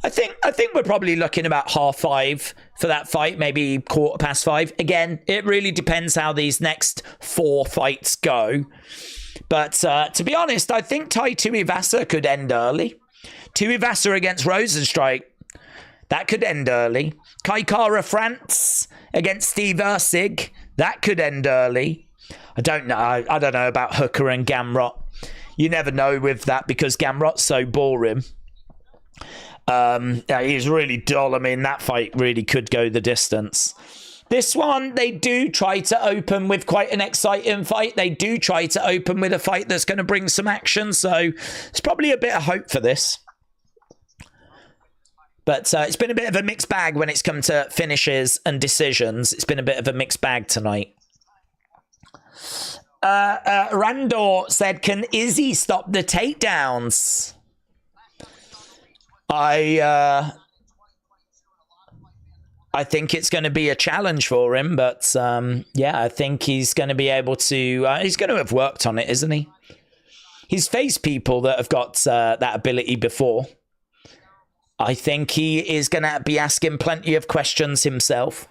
I think we're probably looking about 5:30 for that fight, maybe 5:15. Again, it really depends how these next 4 fights go. But to be honest, I think Tai Tuivasa could end early. Tuivasa against Rosenstrike, that could end early. Kai Kara France against Steve Erceg, that could end early. I don't know. I don't know about Hooker and Gamrot. You never know with that because Gamrot's so boring. Yeah, he's really dull. I mean, that fight really could go the distance. This one, they do try to open with quite an exciting fight. They do try to open with a fight that's going to bring some action. So there's probably a bit of hope for this. But it's been a bit of a mixed bag when it's come to finishes and decisions. It's been a bit of a mixed bag tonight. Randor said, can Izzy stop the takedowns? I think it's going to be a challenge for him, but yeah, I think he's going to be able to. He's going to have worked on it, isn't he? He's faced people that have got that ability before. I think he is going to be asking plenty of questions himself.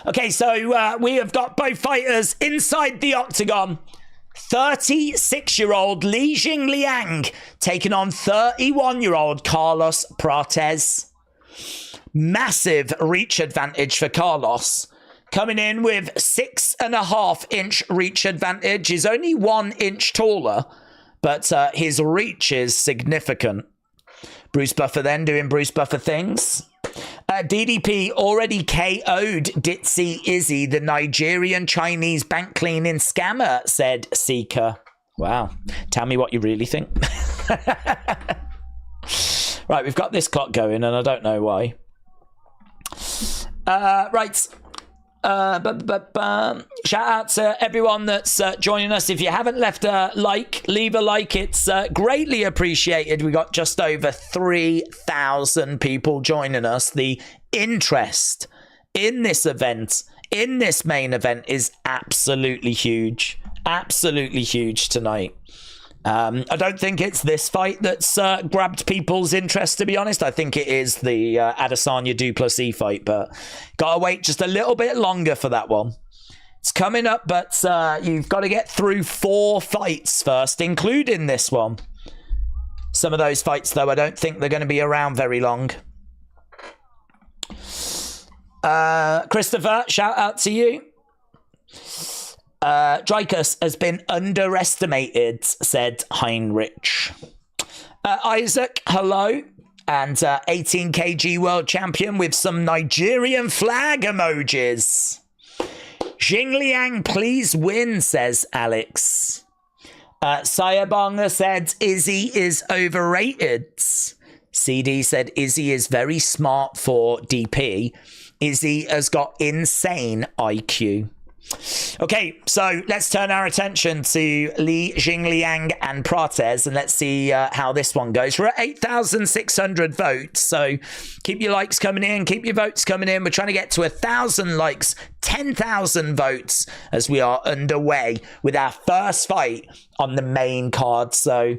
Okay, so we have got both fighters inside the octagon. 36-year-old Li Jingliang taking on 31-year-old Carlos Prates. Massive reach advantage for Carlos. Coming in with 6.5-inch reach advantage. He's only 1 inch taller, but his reach is significant. Bruce Buffer then doing Bruce Buffer things. DDP already KO'd Ditzy Izzy, the Nigerian Chinese bank cleaning scammer, said Seeker. Wow. Tell me what you really think. Right, we've got this clock going, and I don't know why. Right. Shout out to everyone that's joining us. If you haven't left a like, leave a like. It's greatly appreciated. We got just over 3,000 people joining us. The interest in this event, in this main event, is absolutely huge. Absolutely huge tonight. I don't think it's this fight that's grabbed people's interest, to be honest. I think it is the Adesanya Du Plessis fight, but gotta wait just a little bit longer for that one. It's coming up, but you've got to get through 4 fights first, including this one. Some of those fights, though, I don't think they're going to be around very long. Christopher, shout out to you. Dricus has been underestimated, said Heinrich. Isaac, hello. And 18 kg world champion with some Nigerian flag emojis. Jingliang, please win, says Alex. Sayabonga said Izzy is overrated. CD said Izzy is very smart for DP. Izzy has got insane IQ. Okay, so let's turn our attention to Li Jingliang and Prates, and let's see how this one goes. We're at 8,600 votes, so keep your likes coming in, keep your votes coming in. We're trying to get to 1,000 likes, 10,000 votes as we are underway with our first fight on the main card. So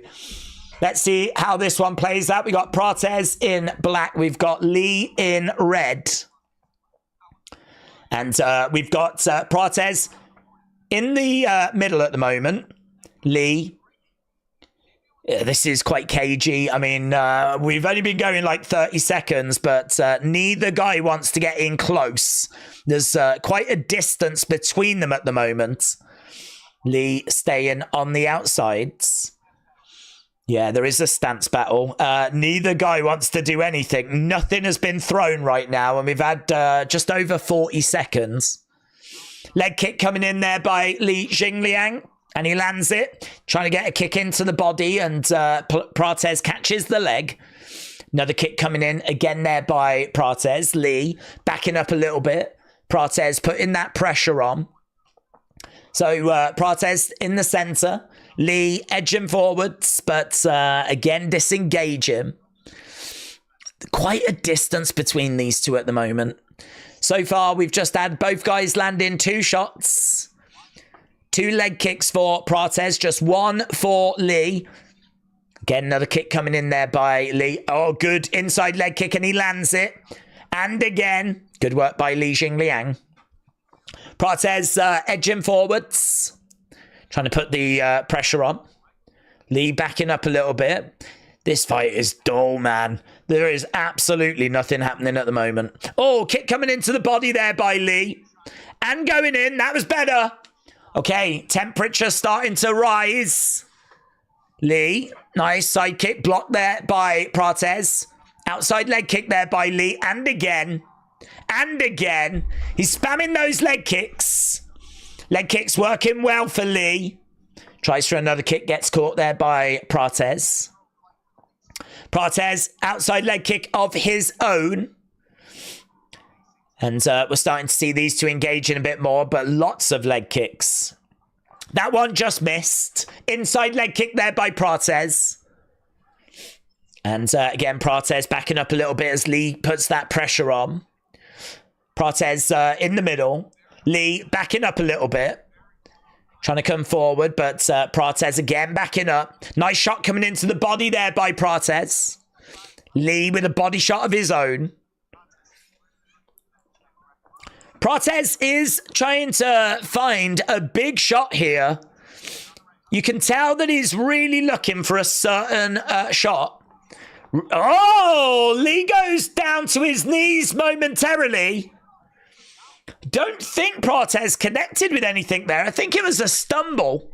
let's see how this one plays out. We got Prates in black, we've got Li in red. And we've got Prates in the middle at the moment. Li. This is quite cagey. I mean, we've only been going like 30 seconds, but neither guy wants to get in close. There's quite a distance between them at the moment. Li staying on the outsides. Yeah, there is a stance battle. Neither guy wants to do anything. Nothing has been thrown right now, and we've had just over 40 seconds. Leg kick coming in there by Li Jingliang, and he lands it. Trying to get a kick into the body, and Prates catches the leg. Another kick coming in again there by Prates. Li backing up a little bit. Prates putting that pressure on. So Prates in the center. Li edging forwards, but again disengaging. Quite a distance between these two at the moment. So far, we've just had both guys land in 2 shots. 2 leg kicks for Prates, just 1 for Li. Again, another kick coming in there by Li. Oh, good inside leg kick, and he lands it. And again, good work by Li Jingliang. Prates edging forwards. Trying to put the pressure on. Li backing up a little bit. This fight is dull, man. There is absolutely nothing happening at the moment. Oh, kick coming into the body there by Li. And going in. That was better. Okay, temperature starting to rise. Li, nice side kick. Blocked there by Prates. Outside leg kick there by Li. And again. And again. He's spamming those leg kicks. Leg kick's working well for Li. Tries for another kick, gets caught there by Prates. Prates, outside leg kick of his own. And we're starting to see these two engage in a bit more, but lots of leg kicks. That one just missed. Inside leg kick there by Prates. And again, Prates backing up a little bit as Lee puts that pressure on. Prates in the middle. Lee backing up a little bit. Trying to come forward, but Prates again backing up. Nice shot coming into the body there by Prates. Lee with a body shot of his own. Prates is trying to find a big shot here. You can tell that he's really looking for a certain shot. Oh, Lee goes down to his knees momentarily. Don't think Prates connected with anything there. I think it was a stumble.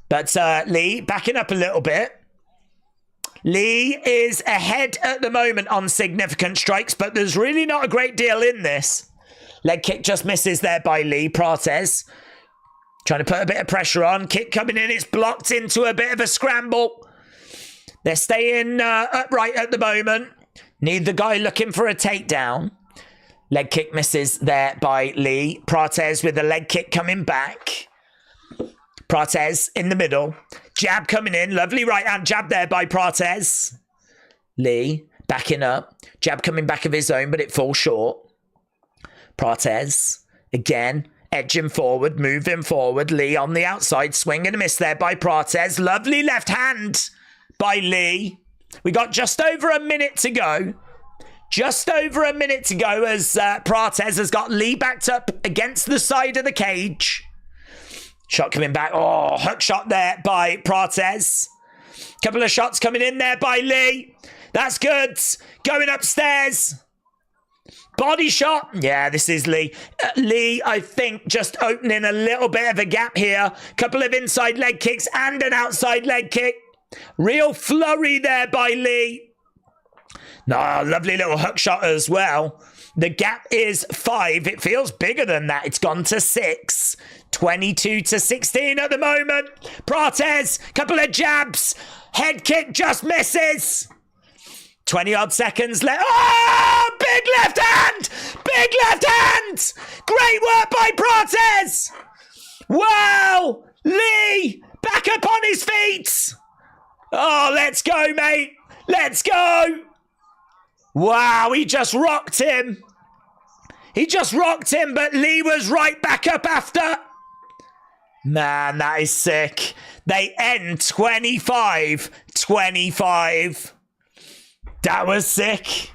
But Lee backing up a little bit. Lee is ahead at the moment on significant strikes, but there's really not a great deal in this. Leg kick just misses there by Lee. Prates trying to put a bit of pressure on. Kick coming in. It's blocked into a bit of a scramble. They're staying upright at the moment. Neither guy looking for a takedown. Leg kick misses there by Lee. Prates with the leg kick coming back. Prates in the middle. Jab coming in. Lovely right hand jab there by Prates. Lee backing up. Jab coming back of his own, but it falls short. Prates again edging forward, moving forward. Lee on the outside. Swing and a miss there by Prates. Lovely left hand by Lee. We got just over a minute to go. Just over a minute to go as Prates has got Lee backed up against the side of the cage. Shot coming back. Oh, hook shot there by Prates. Couple of shots coming in there by Lee. That's good. Going upstairs. Body shot. Yeah, this is Lee. Lee, I think, just opening a little bit of a gap here. Couple of inside leg kicks and an outside leg kick. Real flurry there by Lee. No, lovely little hook shot as well. The gap is 5. It feels bigger than that. It's gone to 6. 22-16 at the moment. Prates, couple of jabs. Head kick just misses. 20-odd seconds left. Oh, big left hand. Big left hand. Great work by Prates. Wow. Lee, back up on his feet. Oh, let's go, mate. Let's go. Wow, he just rocked him. He just rocked him, but Lee was right back up after. Man, that is sick. They end 25-25. That was sick.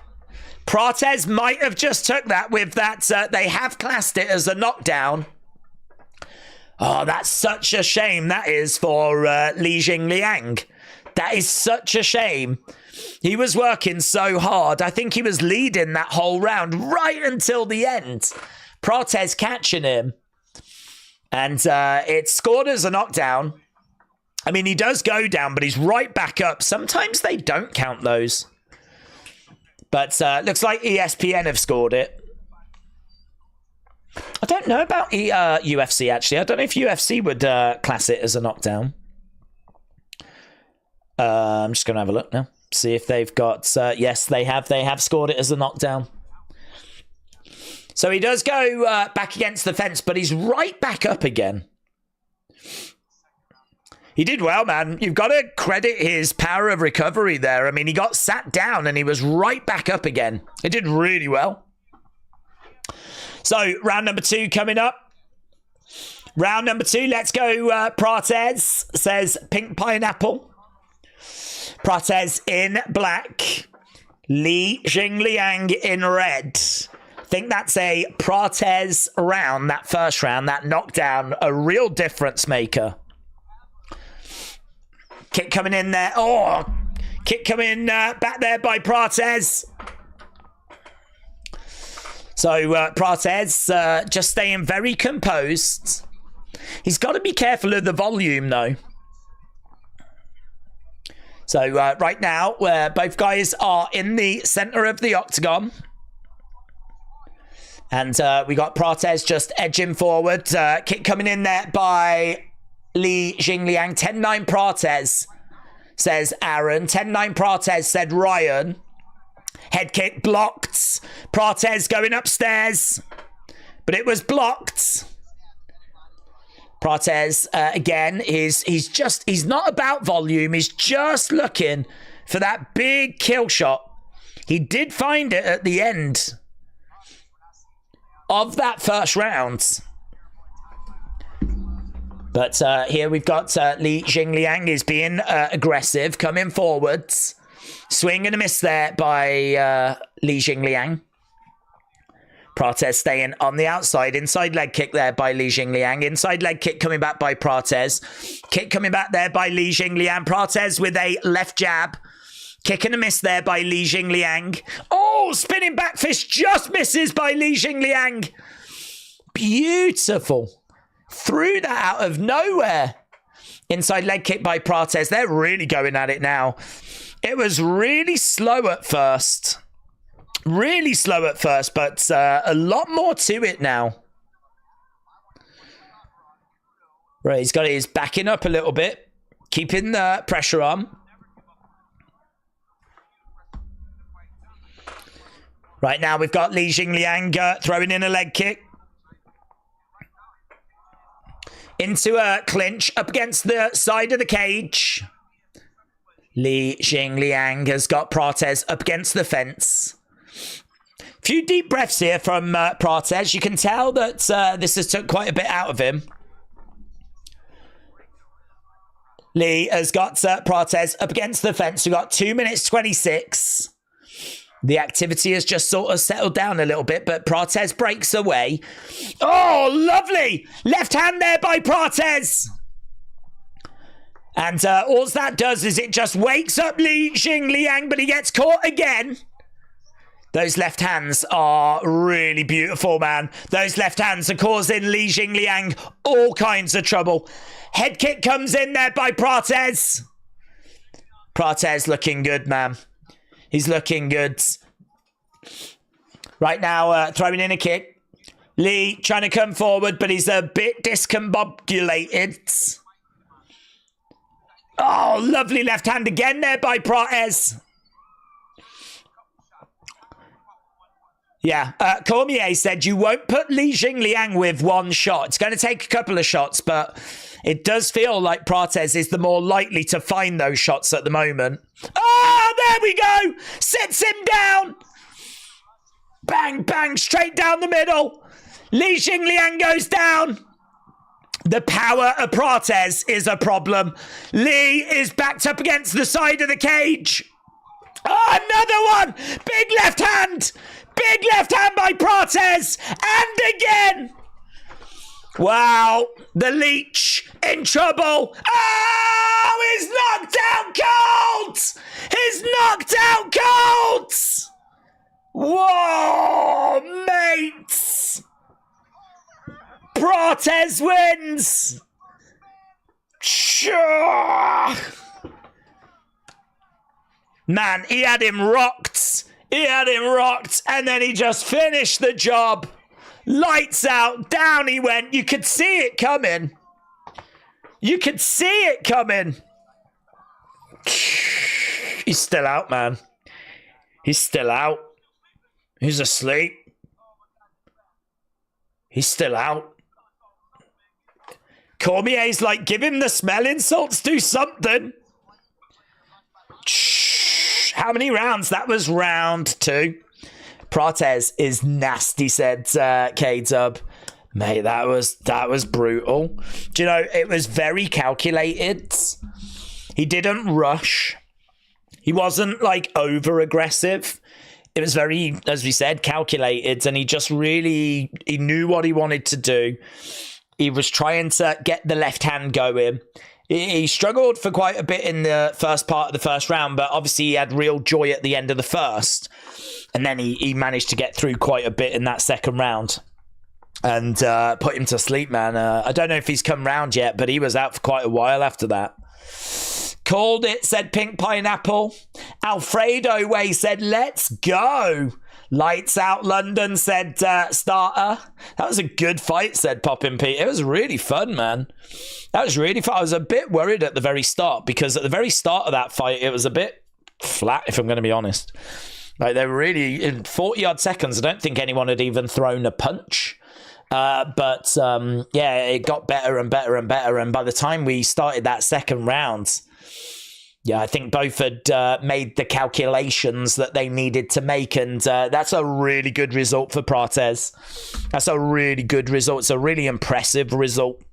Prates might have just took that with that. They have classed it as a knockdown. Oh, that's such a shame that is for Li Jingliang. That is such a shame. He was working so hard. I think he was leading that whole round right until the end. Prates catching him. And it's scored as a knockdown. I mean, he does go down, but he's right back up. Sometimes they don't count those. But looks like ESPN have scored it. I don't know about UFC, actually. I don't know if UFC would class it as a knockdown. I'm just going to have a look now. See if they've got... yes, they have. They have scored it as a knockdown. So he does go back against the fence, but he's right back up again. He did well, man. You've got to credit his power of recovery there. I mean, he got sat down and he was right back up again. He did really well. So, round number 2 coming up. Round number 2, let's go. Prates says pink pineapple. Prates in black. Li Jingliang in red. I think that's a Prates round, that first round, that knockdown. A real difference maker. Kick coming in there. Oh, kick coming back there by Prates. So Prates just staying very composed. He's got to be careful of the volume, though. So right now, both guys are in the center of the octagon. And we got Prates just edging forward. Kick coming in there by Li Jingliang. 10-9 Prates, says Aaron. 10-9 Prates, said Ryan. Head kick blocked. Prates going upstairs. But it was blocked. Prates, again, he's not about volume. He's just looking for that big kill shot. He did find it at the end of that first round. But here we've got Li Jingliang is being aggressive, coming forwards. Swing and a miss there by Li Jingliang. Prates staying on the outside. Inside leg kick there by Li Jingliang. Inside leg kick coming back by Prates. Kick coming back there by Li Jingliang. Prates with a left jab. Kick and a miss there by Li Jingliang. Oh, spinning back fist just misses by Li Jingliang. Beautiful. Threw that out of nowhere. Inside leg kick by Prates. They're really going at it now. It was really slow at first. Really slow at first, but a lot more to it now. Right, he's backing up a little bit. Keeping the pressure on. Right now we've got Li Jingliang throwing in a leg kick. Into a clinch up against the side of the cage. Li Jingliang has got Prates up against the fence. Few deep breaths here from Prates. You can tell that this has took quite a bit out of him. Lee has got Prates up against the fence. We've got 2 minutes 26. The activity has just sort of settled down a little bit, but Prates breaks away. Oh, lovely! Left hand there by Prates. And all that does is it just wakes up Li Jingliang, but he gets caught again. Those left hands are really beautiful, man. Those left hands are causing Li Jingliang all kinds of trouble. Head kick comes in there by Prates. Prates looking good, man. He's looking good. Right now, throwing in a kick. Lee trying to come forward, but he's a bit discombobulated. Oh, lovely left hand again there by Prates. Yeah, Cormier said you won't put Li Jingliang with one shot. It's going to take a couple of shots, but it does feel like Prates is the more likely to find those shots at the moment. Oh, there we go! Sits him down! Bang, bang, straight down the middle. Li Jingliang goes down. The power of Prates is a problem. Lee is backed up against the side of the cage. Oh, another one! Big left hand! Big left hand by Prates! And again! Wow, the leech in trouble. Oh, he's knocked out cold! He's knocked out cold! Whoa, mates! Prates wins! Sure. Man, he had him rocked. He had him rocked, and then he just finished the job. Lights out, down he went. You could see it coming. You could see it coming. He's still out, man. He's still out. He's asleep. He's still out. Cormier's like, give him the smelling salts, do something. How many rounds? That was round 2. Prates is nasty, said K-Dub. Mate, that was brutal. Do you know, it was very calculated. He didn't rush. He wasn't, like, over-aggressive. It was very, as we said, calculated, and he just really, he knew what he wanted to do. He was trying to get the left hand going. He struggled for quite a bit in the first part of the first round, but obviously he had real joy at the end of the first. And then he managed to get through quite a bit in that second round and put him to sleep, man. I don't know if he's come round yet, but he was out for quite a while after that. Called it, said Pink Pineapple. Alfredo Way said, let's go. Lights Out London said starter. That was a good fight, said Poppin' Pete. It was really fun, man. That was really fun. I was a bit worried at the very start because at the very start of that fight, it was a bit flat, if I'm going to be honest. Like, they were really, in 40-odd seconds, I don't think anyone had even thrown a punch. But yeah, it got better and better and better. And by the time we started that second round, Yeah, I think both had made the calculations that they needed to make, and that's a really good result for Prates. That's a really good result. It's a really impressive result.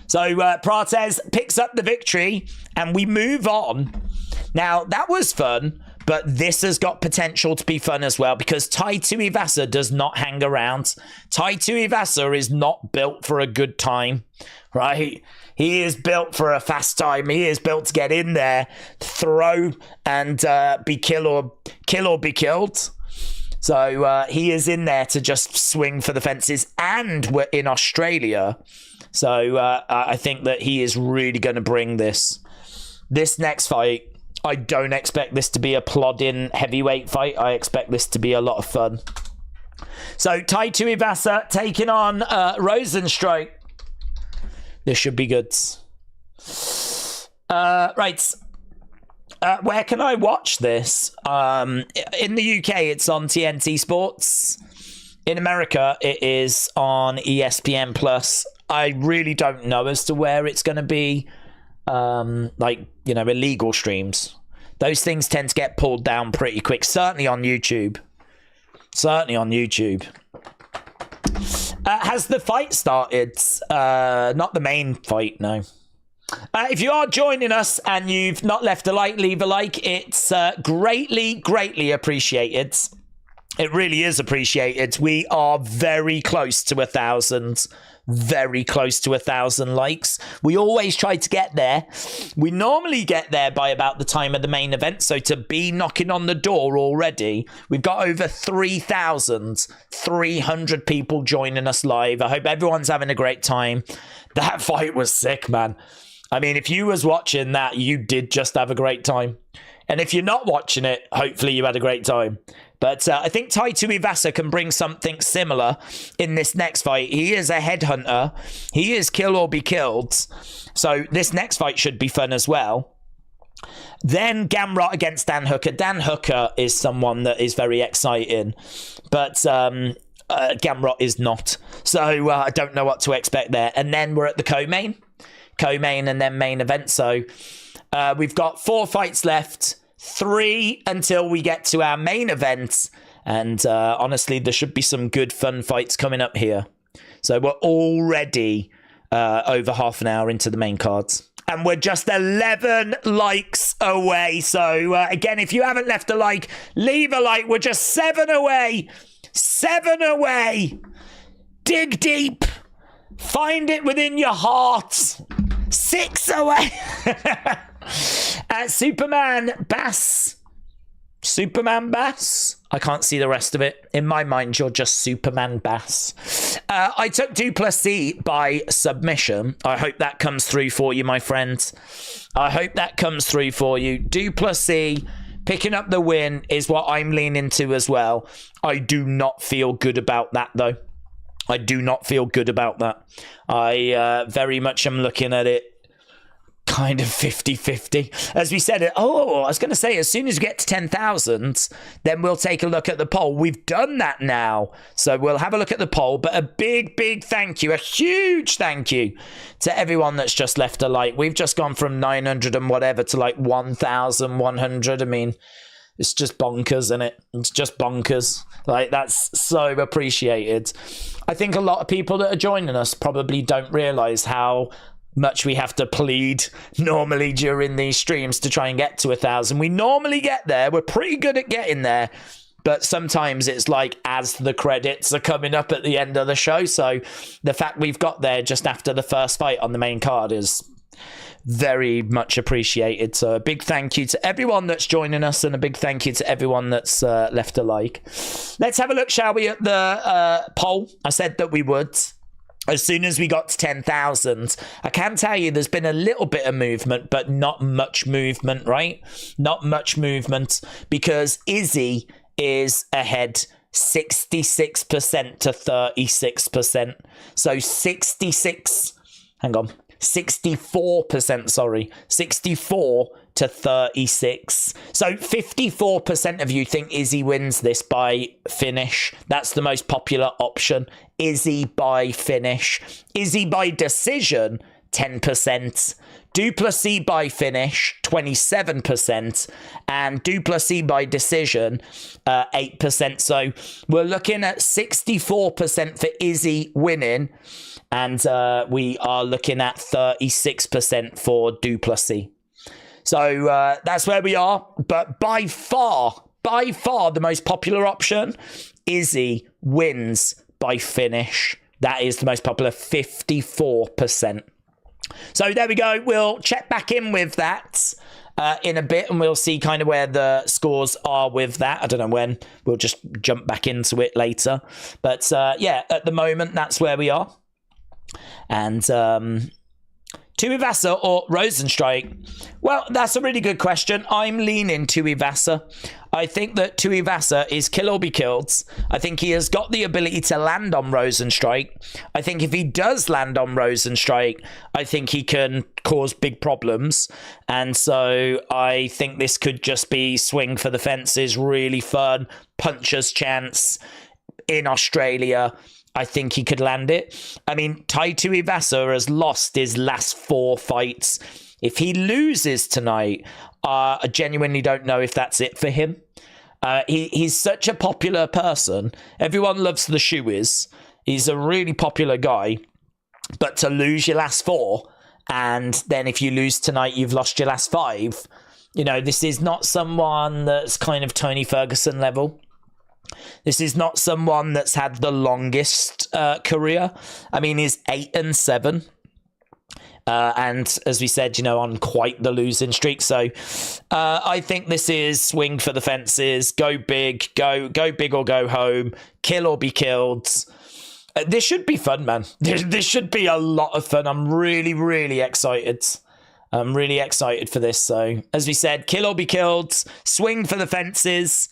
So Prates picks up the victory, and we move on. Now, that was fun, but this has got potential to be fun as well, because Tai Tuivasa does not hang around. Tai Tuivasa is not built for a good time, right? He is built for a fast time. He is built to get in there, throw, and be kill or be killed. So he is in there to just swing for the fences, and we're in Australia. So I think that he is really going to bring this. This next fight, I don't expect this to be a plodding heavyweight fight. I expect this to be a lot of fun. So Tai Tuivasa taking on Rosenstruik. This should be good. Right. Where can I watch this? In the UK, it's on TNT Sports. In America, it is on ESPN Plus. I really don't know as to where it's going to be. Illegal streams. Those things tend to get pulled down pretty quick. Certainly on YouTube. Has the fight started? Not the main fight, no. If you are joining us and you've not left a like, leave a like. It's greatly appreciated. It really is appreciated. We are very close to 1,000. Very close to 1,000 likes. We always try to get there. We normally get there by about the time of the main event. So to be knocking on the door already, we've got over 3,300 people joining us live. I hope everyone's having a great time. That fight was sick, man. I mean, if you was watching that, you did just have a great time. And if you're not watching it, hopefully you had a great time. But I think Tai Tuivasa can bring something similar in this next fight. He is a headhunter. He is kill or be killed. So this next fight should be fun as well. Then Gamrot against Dan Hooker. Dan Hooker is someone that is very exciting. But Gamrot is not. So I don't know what to expect there. And then we're at the co-main. Co-main and then main event. So we've got 4 fights left. 3 until we get to our main event. And honestly, there should be some good fun fights coming up here. So we're already over half an hour into the main cards. And we're just 11 likes away. So again, if you haven't left a like, leave a like. We're just 7 away. 7 away. Dig deep. Find it within your heart. 6 away. Superman Bass. Superman Bass? I can't see the rest of it. In my mind, you're just Superman Bass. I took Du Plessis by submission. I hope that comes through for you, my friends. I hope that comes through for you. Du Plessis picking up the win is what I'm leaning to as well. I do not feel good about that, though. I do not feel good about that. I very much am looking at it kind of 50-50. As we said, I was going to say, as soon as we get to 10,000, then we'll take a look at the poll. We've done that now. So we'll have a look at the poll. But a big thank you, a huge thank you to everyone that's just left a like. We've just gone from 900 and whatever to like 1,100. I mean, it's just bonkers, isn't it? It's just bonkers. Like, that's so appreciated. I think a lot of people that are joining us probably don't realize how much we have to plead normally during these streams to try and get to 1,000. We normally get there. We're pretty good at getting there. But sometimes it's like as the credits are coming up at the end of the show. So the fact we've got there just after the first fight on the main card is very much appreciated. So a big thank you to everyone that's joining us, and a big thank you to everyone that's left a like. Let's have a look, shall we, at the poll. I said that we would. As soon as we got to 10,000, I can tell you there's been a little bit of movement, but not much movement, right? Not much movement, because Izzy is ahead 66% to 36%. So 64%, sorry. 64 to 36. So 54% of you think Izzy wins this by finish. That's the most popular option. Izzy by finish. Izzy by decision, 10%. Du Plessis by finish, 27%, and Du Plessis by decision, 8%. So we're looking at 64% for Izzy winning, and we are looking at 36% for Du Plessis. So that's where we are. But by far, the most popular option, Izzy wins by finish. That is the most popular, 54%. So there we go. We'll check back in with that in a bit, and we'll see kind of where the scores are with that. I don't know when. We'll just jump back into it later. But yeah, at the moment, that's where we are. And Tuivasa or Rozenstruik? Well, that's a really good question. I'm leaning Tuivasa. I think that Tuivasa is kill or be killed. I think he has got the ability to land on Rozenstruik. I think if he does land on Rozenstruik, I think he can cause big problems. And so I think this could just be swing for the fences, really fun, puncher's chance in Australia. I think he could land it. I mean, Tai Tuivasa has lost his last 4 fights. If he loses tonight, I genuinely don't know if that's it for him. He's such a popular person. Everyone loves the Shoeies. He's a really popular guy. But to lose your last 4, and then if you lose tonight, you've lost your last 5. You know, this is not someone that's kind of Tony Ferguson level. This is not someone that's had the longest career. I mean, he's 8-7. And as we said, you know, on quite the losing streak. So I think this is swing for the fences. Go big. Go big or go home. Kill or be killed. This should be fun, man. This should be a lot of fun. I'm really, really excited. I'm really excited for this. So as we said, kill or be killed. Swing for the fences.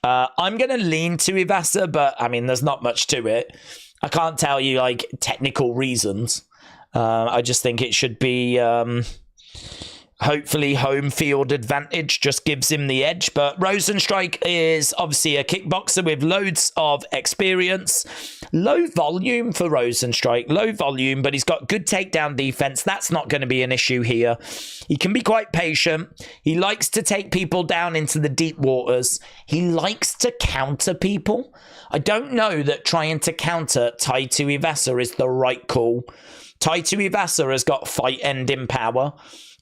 I'm going to lean to Tuivasa, but I mean, there's not much to it. I can't tell you like technical reasons. I just think it should be hopefully home field advantage just gives him the edge. But Rozenstruik is obviously a kickboxer with loads of experience. Low volume for Rozenstruik. Low volume, but he's got good takedown defense. That's not going to be an issue here. He can be quite patient. He likes to take people down into the deep waters. He likes to counter people. I don't know that trying to counter Tai Tuivasa is the right call. Tai Tuivasa has got fight-ending power.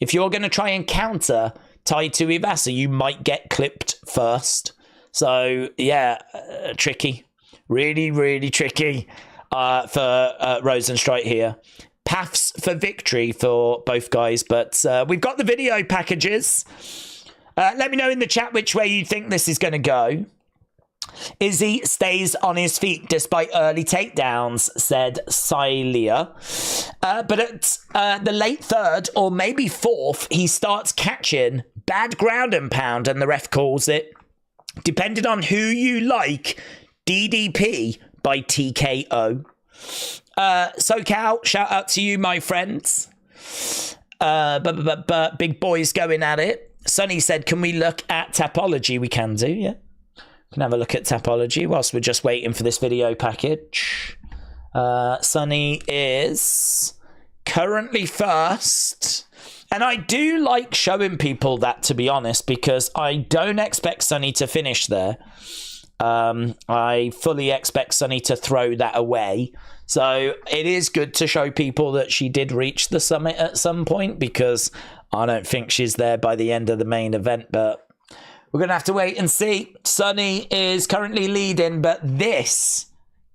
If you're going to try and counter Tai Tuivasa, you might get clipped first. So, yeah, tricky. Really, really tricky for Rozenstruik here. Paths for victory for both guys. But we've got the video packages. Let me know in the chat which way you think this is going to go. Izzy stays on his feet despite early takedowns, said Silia. But at the late 3rd or maybe 4th, he starts catching bad ground and pound, and the ref calls it, depending on who you like, DDP by TKO. SoCal, shout out to you, my friends. But big boys going at it. Sonny said, can we look at Tapology? We can do, yeah. Can have a look at Tapology whilst we're just waiting for this video package. Sonny is currently first. And I do like showing people that, to be honest, because I don't expect Sonny to finish there. I fully expect Sonny to throw that away. So it is good to show people that she did reach the summit at some point, because I don't think she's there by the end of the main event, but we're going to have to wait and see. Sonny is currently leading, but this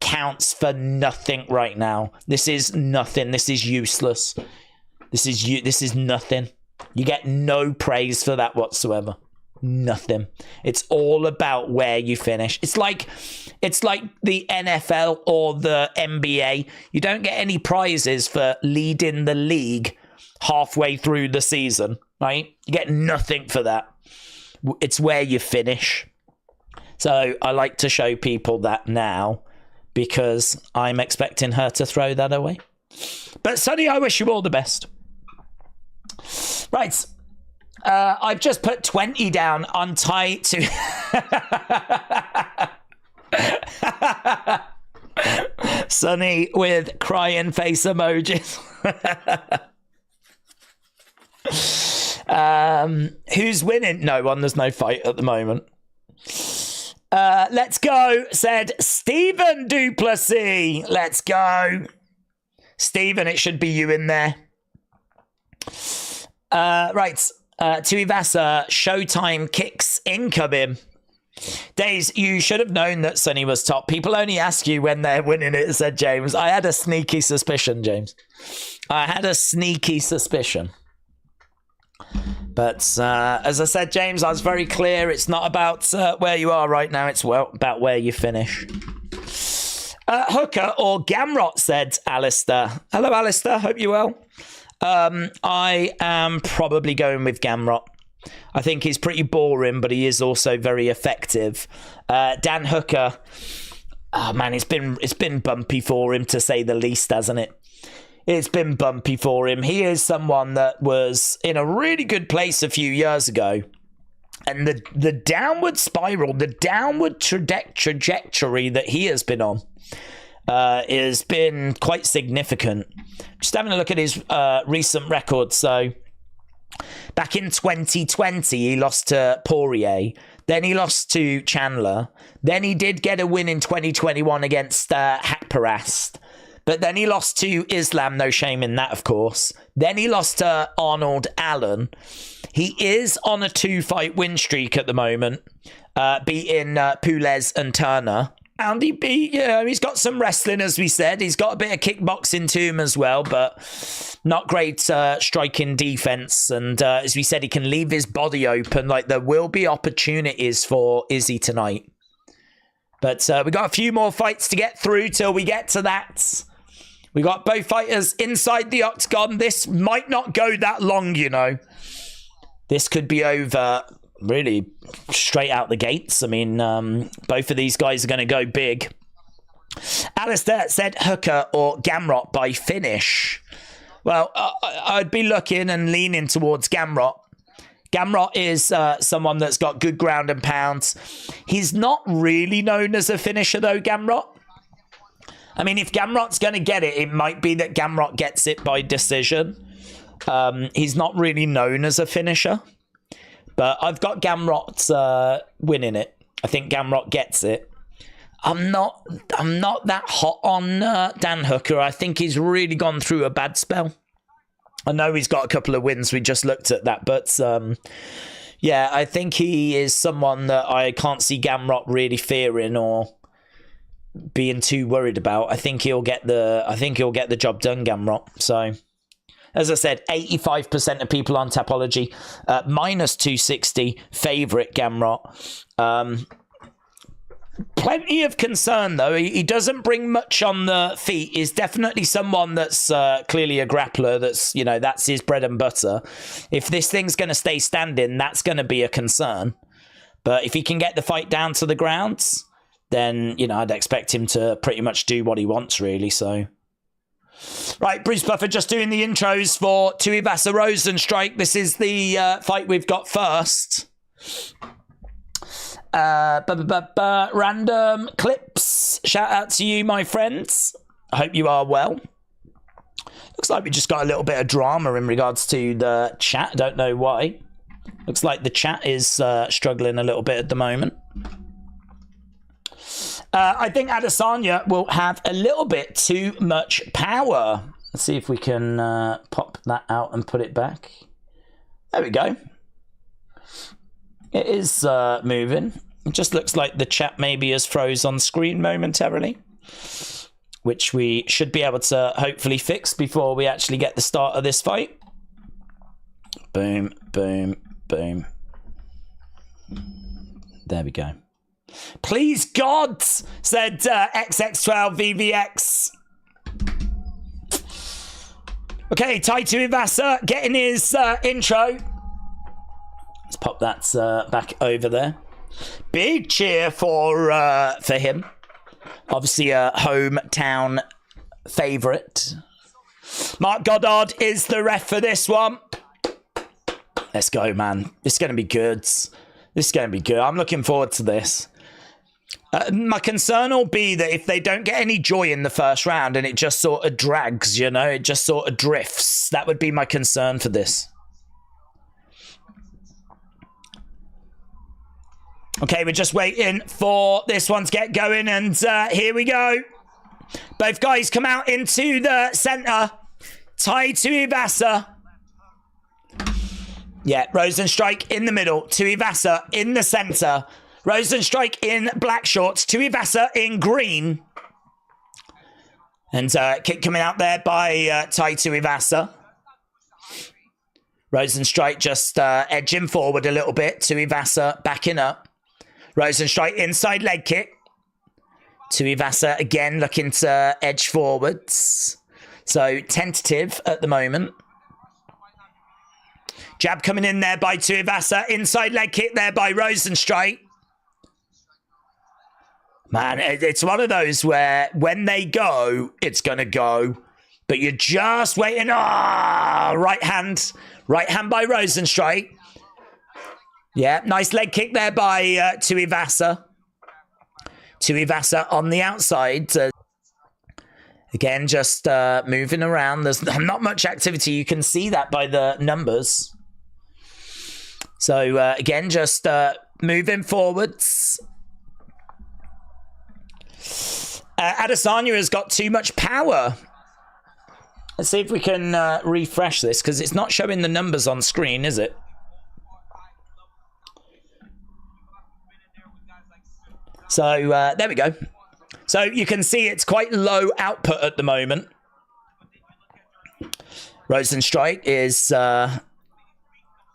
counts for nothing right now. This is nothing. This is useless. This is nothing. You get no praise for that whatsoever. Nothing. It's all about where you finish. It's like the NFL or the NBA. You don't get any prizes for leading the league halfway through the season, right? You get nothing for that. It's where you finish. So I like to show people that now, because I'm expecting her to throw that away. But Sonny, I wish you all the best. Right. I've just put 20 down on Tai to... Sonny with crying face emojis. Who's winning? No one. There's no fight at the moment. Let's go, said Stephen Du Plessis. Let's go. Stephen, it should be you in there. Right. Tuivasa, Showtime kicks incoming. Days, you should have known that Sonny was top. People only ask you when they're winning it, said James. I had a sneaky suspicion, James. I had a sneaky suspicion. But as I said, James, I was very clear. It's not about where you are right now. It's about where you finish. Hooker or Gamrot, said Alistair. Hello, Alistair. Hope you're well. I am probably going with Gamrot. I think he's pretty boring, but he is also very effective. Dan Hooker, oh man, it's been bumpy for him, to say the least, hasn't it? It's been bumpy for him. He is someone that was in a really good place a few years ago. And the downward spiral, the downward trajectory that he has been on has been quite significant. Just having a look at his recent record. So back in 2020, he lost to Poirier. Then he lost to Chandler. Then he did get a win in 2021 against Haqparast. But then he lost to Islam, no shame in that, of course. Then he lost to Arnold Allen. He is on a 2-fight win streak at the moment, beating Pules and Turner. And he's got some wrestling, as we said. He's got a bit of kickboxing to him as well, but not great striking defense. And as we said, he can leave his body open. Like, there will be opportunities for Izzy tonight. But we got a few more fights to get through till we get to that. We got both fighters inside the octagon. This might not go that long, you know. This could be over really straight out the gates. I mean, both of these guys are going to go big. Alistair said Hooker or Gamrot by finish. Well, I'd be looking and leaning towards Gamrot. Gamrot is someone that's got good ground and pounds. He's not really known as a finisher, though, Gamrot. I mean, if Gamrot's going to get it, it might be that Gamrot gets it by decision. He's not really known as a finisher. But I've got Gamrot winning it. I think Gamrot gets it. I'm not that hot on Dan Hooker. I think he's really gone through a bad spell. I know he's got a couple of wins. We just looked at that. But yeah, I think he is someone that I can't see Gamrot really fearing or being too worried about. I think he'll get the job done, Gamrot. So, as I said, 85% of people on Tapology, minus 260, favourite Gamrot. Plenty of concern, though. He doesn't bring much on the feet. He's definitely someone that's clearly a grappler. That's his bread and butter. If this thing's going to stay standing, that's going to be a concern. But if he can get the fight down to the grounds, then, I'd expect him to pretty much do what he wants, really. So, right, Bruce Buffer just doing the intros for Tuivasa Rosenstrike. This is the fight we've got first. Random clips. Shout out to you, my friends. I hope you are well. Looks like we just got a little bit of drama in regards to the chat. Don't know why. Looks like the chat is struggling a little bit at the moment. I think Adesanya will have a little bit too much power. Let's see if we can pop that out and put it back. There we go. It is moving. It just looks like the chat maybe has froze on screen momentarily, which we should be able to hopefully fix before we actually get the start of this fight. Boom, boom, boom. There we go. Please God, said XX12VVX. Okay, Tai Tuivasa getting his intro. Let's pop that back over there. Big cheer for him. Obviously a hometown favourite. Mark Goddard is the ref for this one. Let's go, man. This is going to be good. This is going to be good. I'm looking forward to this. My concern will be that if they don't get any joy in the first round and it just sort of drags, it just sort of drifts. That would be my concern for this. Okay, we're just waiting for this one to get going, and here we go. Both guys come out into the center. Tai Tuivasa. Yeah, Rosenstrike in the middle. Tuivasa in the center. Rosenstrike in black shorts. Tuivasa in green. And kick coming out there by Tai Tuivasa. Rosenstrike just edging forward a little bit. Tuivasa backing up. Rosenstrike inside leg kick. Tuivasa again looking to edge forwards. So tentative at the moment. Jab coming in there by Tuivasa. Inside leg kick there by Rosenstrike. Man, it's one of those where when they go, it's going to go. But you're just waiting. Right hand. Right hand by Rosenstrike. Yeah, nice leg kick there by Tuivasa. Tuivasa on the outside. Again, just moving around. There's not much activity. You can see that by the numbers. So, again, just moving forwards. Adesanya has got too much power. Let's see if we can refresh this, because it's not showing the numbers on screen, is it? So, there we go. So, you can see it's quite low output at the moment. Rosenstrike is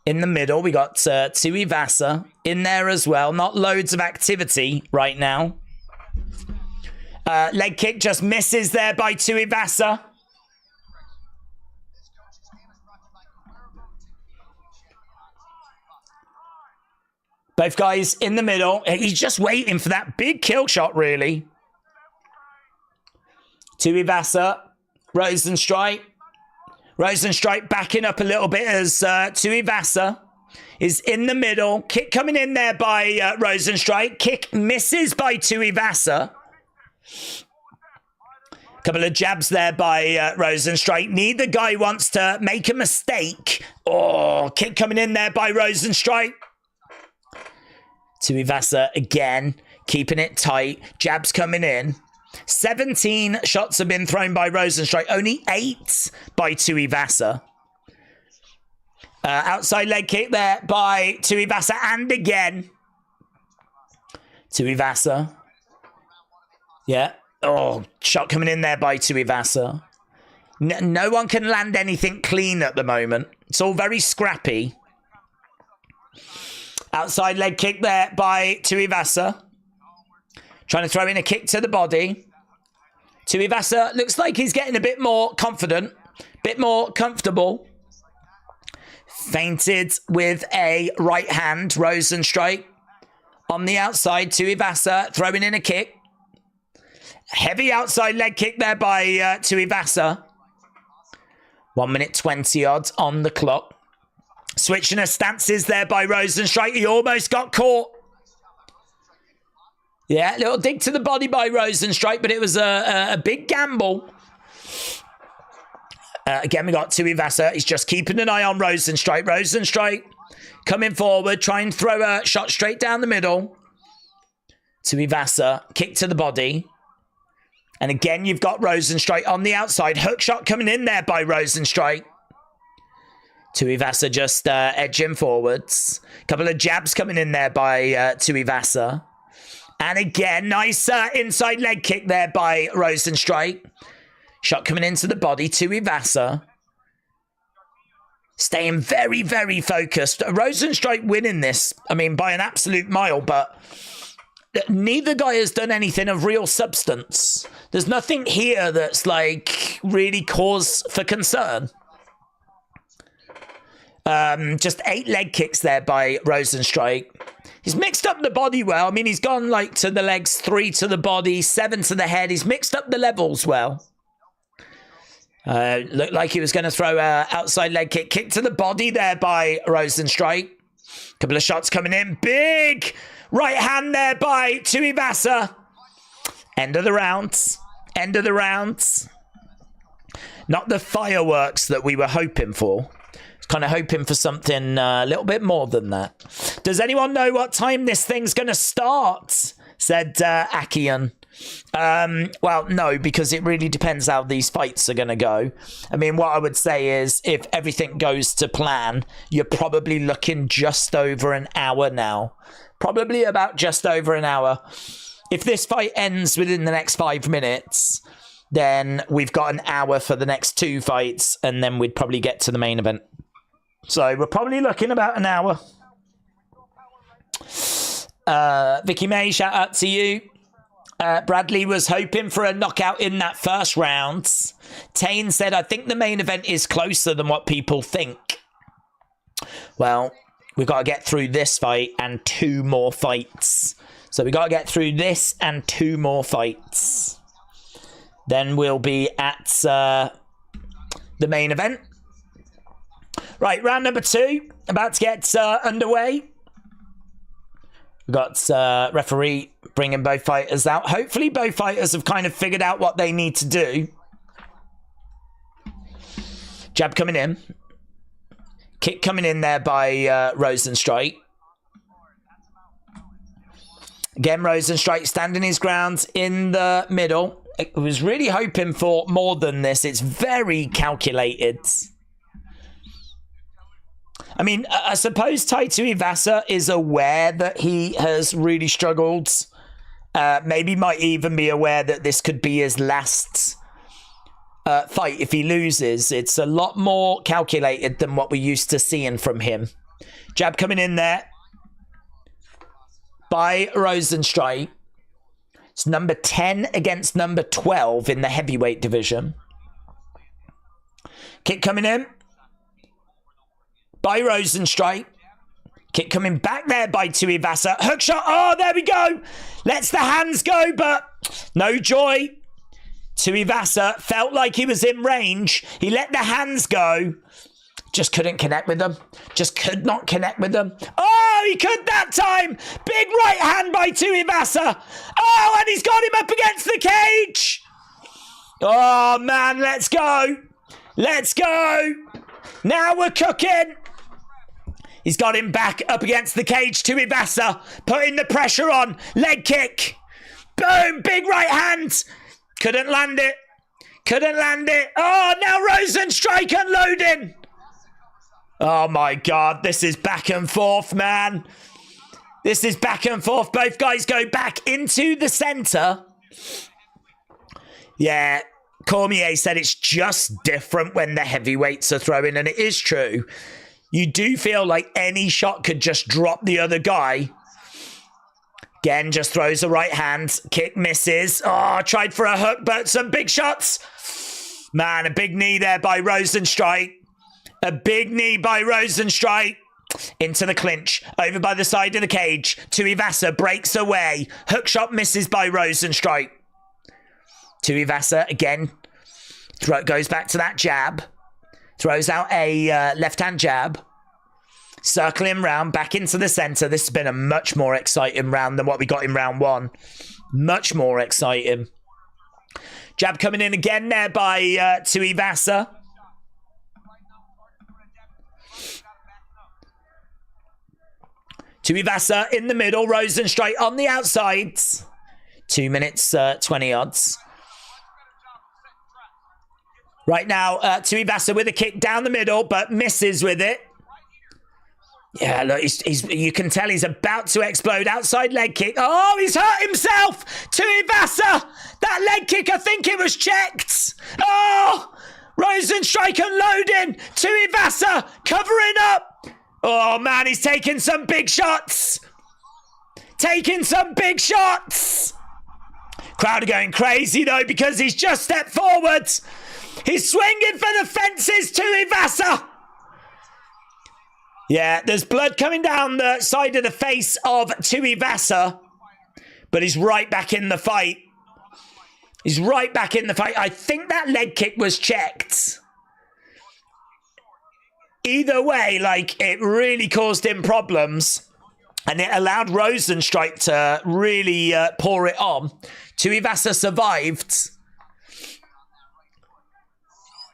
in the middle. We got Tuivasa in there as well. Not loads of activity right now. Leg kick just misses there by Tuivasa. Both guys in the middle. He's just waiting for that big kill shot, really. Tuivasa, Rosenstrike. Rosenstrike backing up a little bit as Tuivasa is in the middle. Kick coming in there by Rosenstrike. Kick misses by Tuivasa. Couple of jabs there by Rosenstrike. Neither guy wants to make a mistake. Kick coming in there by Rosenstrike. Tuivasa again, keeping it tight. Jabs coming in. 17 shots have been thrown by Rosenstrike. Only 8 by Tuivasa. Outside leg kick there by Tuivasa. And again. Tuivasa. Yeah. Shot coming in there by Tuivasa. No one can land anything clean at the moment. It's all very scrappy. Outside leg kick there by Tuivasa. Trying to throw in a kick to the body. Tuivasa looks like he's getting a bit more confident. Bit more comfortable. Feinted with a right hand. Rosenstrike. On the outside, Tuivasa throwing in a kick. Heavy outside leg kick there by Tuivasa. 1 minute 20 odds on the clock. Switching her stances there by Rosenstrike. He almost got caught. Yeah, little dig to the body by Rosenstrike, but it was a big gamble. Again, we got Tuivasa. He's just keeping an eye on Rosenstrike. Rosenstrike coming forward, try and throw a shot straight down the middle. Tuivasa, kick to the body. And again, you've got Rosenstrike on the outside. Hook shot coming in there by Rosenstrike. Tuivasa just edging forwards. Couple of jabs coming in there by Tuivasa. And again, nice inside leg kick there by Rosenstrike. Shot coming into the body. Tuivasa staying very, very focused. Rosenstrike winning this, I mean, by an absolute mile, but neither guy has done anything of real substance. There's nothing here that's like really cause for concern. Just 8 leg kicks there by Rosenstrike. He's mixed up the body well. I mean, he's gone like to the legs, 3 to the body, 7 to the head. He's mixed up the levels well. Looked like he was going to throw a outside leg kick. Kick to the body there by Rosenstrike. Couple of shots coming in. Big right hand there by Tuivasa. End of the round. End of the round. Not the fireworks that we were hoping for. Kind of hoping for something a little bit more than that. Does anyone know what time this thing's going to start? Said Akian. Well, no, because it really depends how these fights are going to go. I mean, what I would say is if everything goes to plan, you're probably looking just over an hour now. Probably about just over an hour. If this fight ends within the next 5 minutes, then we've got an hour for the next 2 fights, and then we'd probably get to the main event. So we're probably looking about an hour. Vicky May, shout out to you. Bradley was hoping for a knockout in that first round. Tane said, I think the main event is closer than what people think. Well, we've got to get through this fight and 2 more fights. So we've got to get through this and 2 more fights. Then we'll be at the main event. Right, round number 2. About to get underway. We've got referee bringing both fighters out. Hopefully both fighters have kind of figured out what they need to do. Jab coming in. Kick coming in there by Rosenstrike. Again, Rosenstrike standing his ground in the middle. I was really hoping for more than this. It's very calculated. I mean, I suppose Taito Ivasa is aware that he has really struggled. Maybe might even be aware that this could be his last fight if he loses. It's a lot more calculated than what we're used to seeing from him. Jab coming in there by Rosenstrike. It's number 10 against number 12 in the heavyweight division. Kick coming in by Rosenstrike. Kick coming back there by Tuivasa. Hook shot. Oh, there we go. Lets the hands go, but no joy. Tuivasa felt like he was in range. He let the hands go. Just couldn't connect with them. Just could not connect with them. Oh, he could that time. Big right hand by Tuivasa. Oh, and he's got him up against the cage. Oh, man, let's go. Let's go. Now we're cooking. He's got him back up against the cage. Tuivasa putting the pressure on. Leg kick. Boom. Big right hand. Couldn't land it. Couldn't land it. Oh, now Rosenstrike unloading. Oh, my God. This is back and forth, man. This is back and forth. Both guys go back into the center. Yeah. Cormier said it's just different when the heavyweights are throwing, and it is true. You do feel like any shot could just drop the other guy. Again, just throws a right hand. Kick misses. Oh, tried for a hook, but some big shots. Man, a big knee there by Rosenstrike. A big knee by Rosenstrike. Into the clinch. Over by the side of the cage. Tuivasa breaks away. Hook shot misses by Rosenstrike. Tuivasa again. Goes back to that jab. Throws out a left-hand jab. Circling round, back into the center. This has been a much more exciting round than what we got in round 1. Much more exciting. Jab coming in again there by Tuivasa. Tuivasa in the middle. Rosenstrike on the outside. 2 minutes, 20 odds. Right now, Tuivasa with a kick down the middle, but misses with it. Yeah, look, you can tell he's about to explode. Outside leg kick. Oh, he's hurt himself. Tuivasa. That leg kick, I think it was checked. Oh, Rosenstrike unloading. Tuivasa covering up. Oh, man, he's taking some big shots. Taking some big shots. Crowd are going crazy, though, because he's just stepped forward. He's swinging for the fences, Tuivasa. Yeah, there's blood coming down the side of the face of Tuivasa, but he's right back in the fight. He's right back in the fight. I think that leg kick was checked. Either way, like, it really caused him problems, and it allowed Rosenstrike to really pour it on. Tuivasa survived.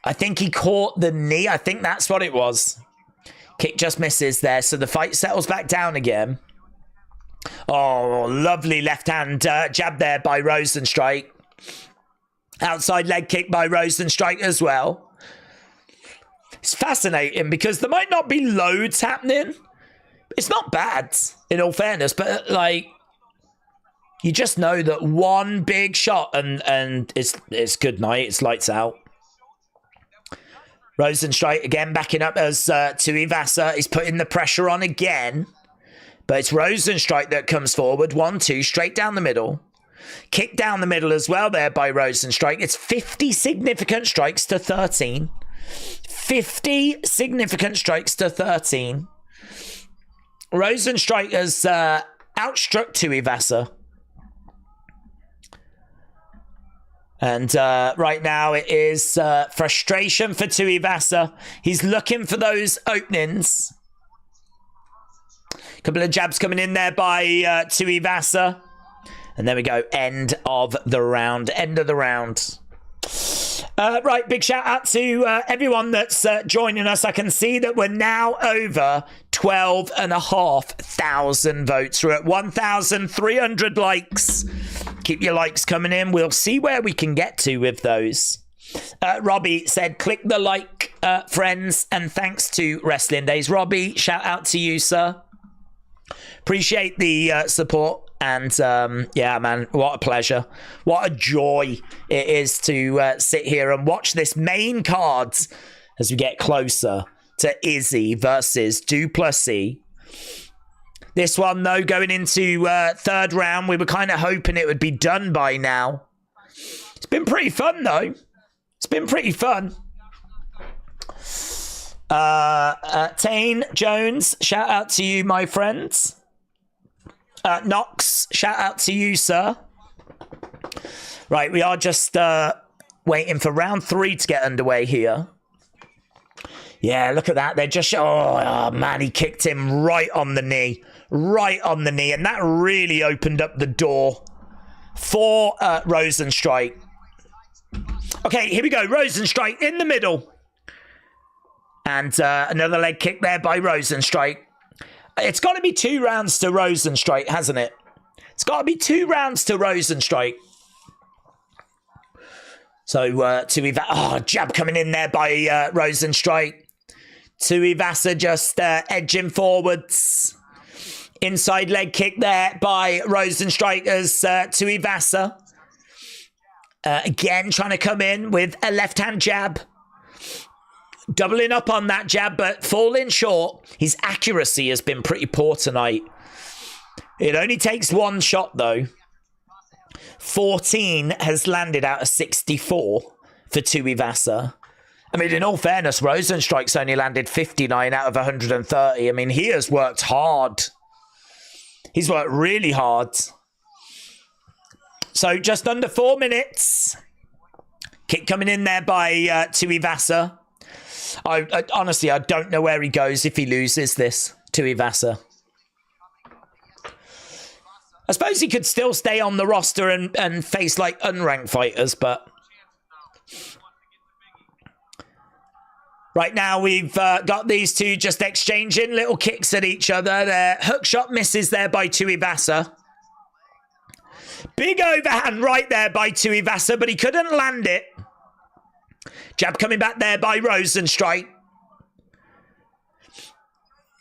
I think he caught the knee. I think that's what it was. Kick just misses there, so the fight settles back down again. Oh, lovely left-hand jab there by Rosenstrike. Outside leg kick by Rosenstrike as well. It's fascinating because there might not be loads happening. It's not bad, in all fairness, but like, you just know that one big shot and it's good night. It's lights out. Rosenstrike again backing up as Tuivasa is putting the pressure on again. But it's Rosenstrike that comes forward. 1-2, straight down the middle. Kick down the middle as well there by Rosenstrike. It's 50 significant strikes to 13. 50 significant strikes to 13. Rosenstrike has outstruck Tuivasa. And right now it is frustration for Tuivasa. He's looking for those openings. Couple of jabs coming in there by Tuivasa. And there we go. End of the round. End of the round. Right, big shout out to everyone that's joining us. I can see that we're now over 12,500 votes. We're at 1,300 likes. Keep your likes coming in. We'll see where we can get to with those. Robbie said, click the like, friends, and thanks to Wrestling Days. Robbie, shout out to you, sir. Appreciate the support. And yeah, man, what a pleasure. What a joy it is to sit here and watch this main card as we get closer to Izzy versus Du Plessis. This one, though, going into third round, we were kind of hoping it would be done by now. It's been pretty fun, though. It's been pretty fun. Tane Jones, shout out to you, my friends. Knox, shout out to you, sir. Right, we are just waiting for round 3 to get underway here. Yeah, look at that. They're just... Oh, man, he kicked him right on the knee. Right on the knee. And that really opened up the door for Rosenstrike. Okay, here we go. Rosenstrike in the middle. And another leg kick there by Rosenstrike. It's got to be 2 rounds to Rosenstrike, hasn't it? It's got to be 2 rounds to Rosenstrike. So, jab coming in there by Rosenstrike. Tuivasa just edging forwards. Inside leg kick there by Rosenstrike as Tuivasa. Again, trying to come in with a left-hand jab. Doubling up on that jab, but falling short. His accuracy has been pretty poor tonight. It only takes 1 shot, though. 14 has landed out of 64 for Tuivasa. I mean, in all fairness, Rosenstrike's only landed 59 out of 130. I mean, he has worked hard. He's worked really hard. So, just under 4 minutes. Kick coming in there by Tuivasa. I honestly, I don't know where he goes if he loses this to Tuivasa. I suppose he could still stay on the roster and face like unranked fighters, but right now we've got these two just exchanging little kicks at each other. Their hook shot misses there by Tuivasa. Big overhand right there by Tuivasa, but he couldn't land it. Jab coming back there by Rosenstrike.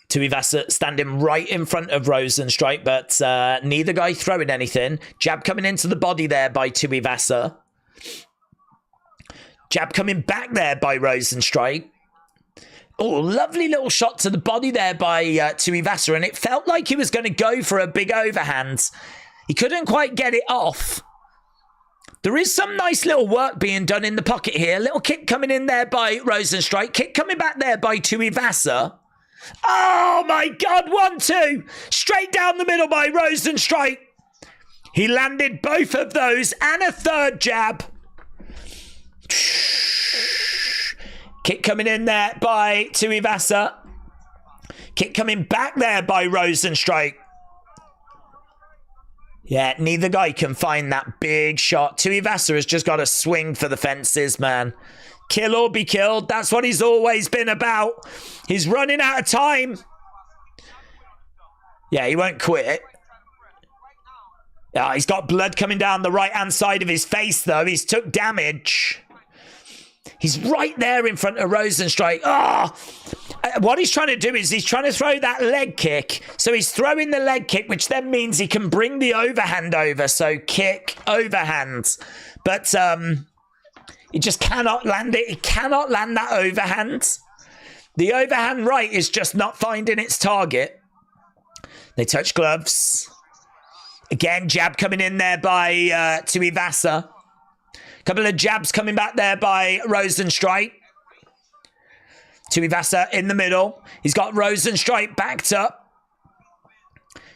Tuivasa standing right in front of Rosenstrike, but neither guy throwing anything. Jab coming into the body there by Tuivasa. Jab coming back there by Rosenstrike. Oh, lovely little shot to the body there by Tuivasa, and it felt like he was going to go for a big overhand. He couldn't quite get it off. There is some nice little work being done in the pocket here. Little kick coming in there by Rosenstrike. Kick coming back there by Tuivasa. Oh my God, 1-2. Straight down the middle by Rosenstrike. He landed both of those and a third jab. Kick coming in there by Tuivasa. Kick coming back there by Rosenstrike. Yeah, neither guy can find that big shot. Tuivasa has just got to swing for the fences, man. Kill or be killed. That's what he's always been about. He's running out of time. Yeah, he won't quit. He's got blood coming down the right-hand side of his face, though. He's took damage. He's right there in front of Rosenstrike. Oh! What he's trying to do is he's trying to throw that leg kick. So he's throwing the leg kick, which then means he can bring the overhand over. So kick, overhand. But he just cannot land it. He cannot land that overhand. The overhand right is just not finding its target. They touch gloves. Again, jab coming in there by Tuivasa. Couple of jabs coming back there by Rosenstrike. Tuivasa in the middle. He's got Rosenstrike backed up.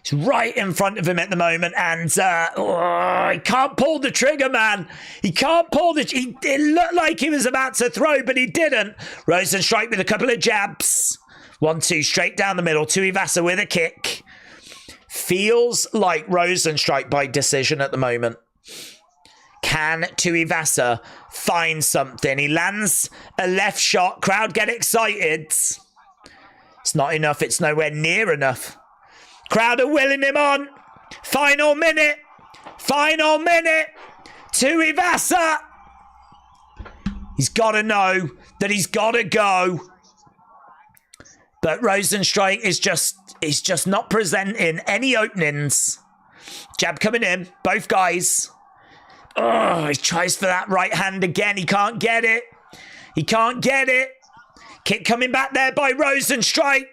He's right in front of him at the moment. And he can't pull the trigger, man. He can't pull the... It looked like he was about to throw, but he didn't. Rosenstrike with a couple of jabs. 1-2 straight down the middle. Tuivasa with a kick. Feels like Rosenstrike by decision at the moment. Can Tuivasa find something? He lands a left shot. Crowd get excited. It's not enough. It's nowhere near enough. Crowd are willing him on. Final minute. Final minute. Tuivasa. He's got to know that he's got to go. But Rosenstrike is just not presenting any openings. Jab coming in. Both guys. Oh, he tries for that right hand again. He can't get it. He can't get it. Kick coming back there by Rosenstrike.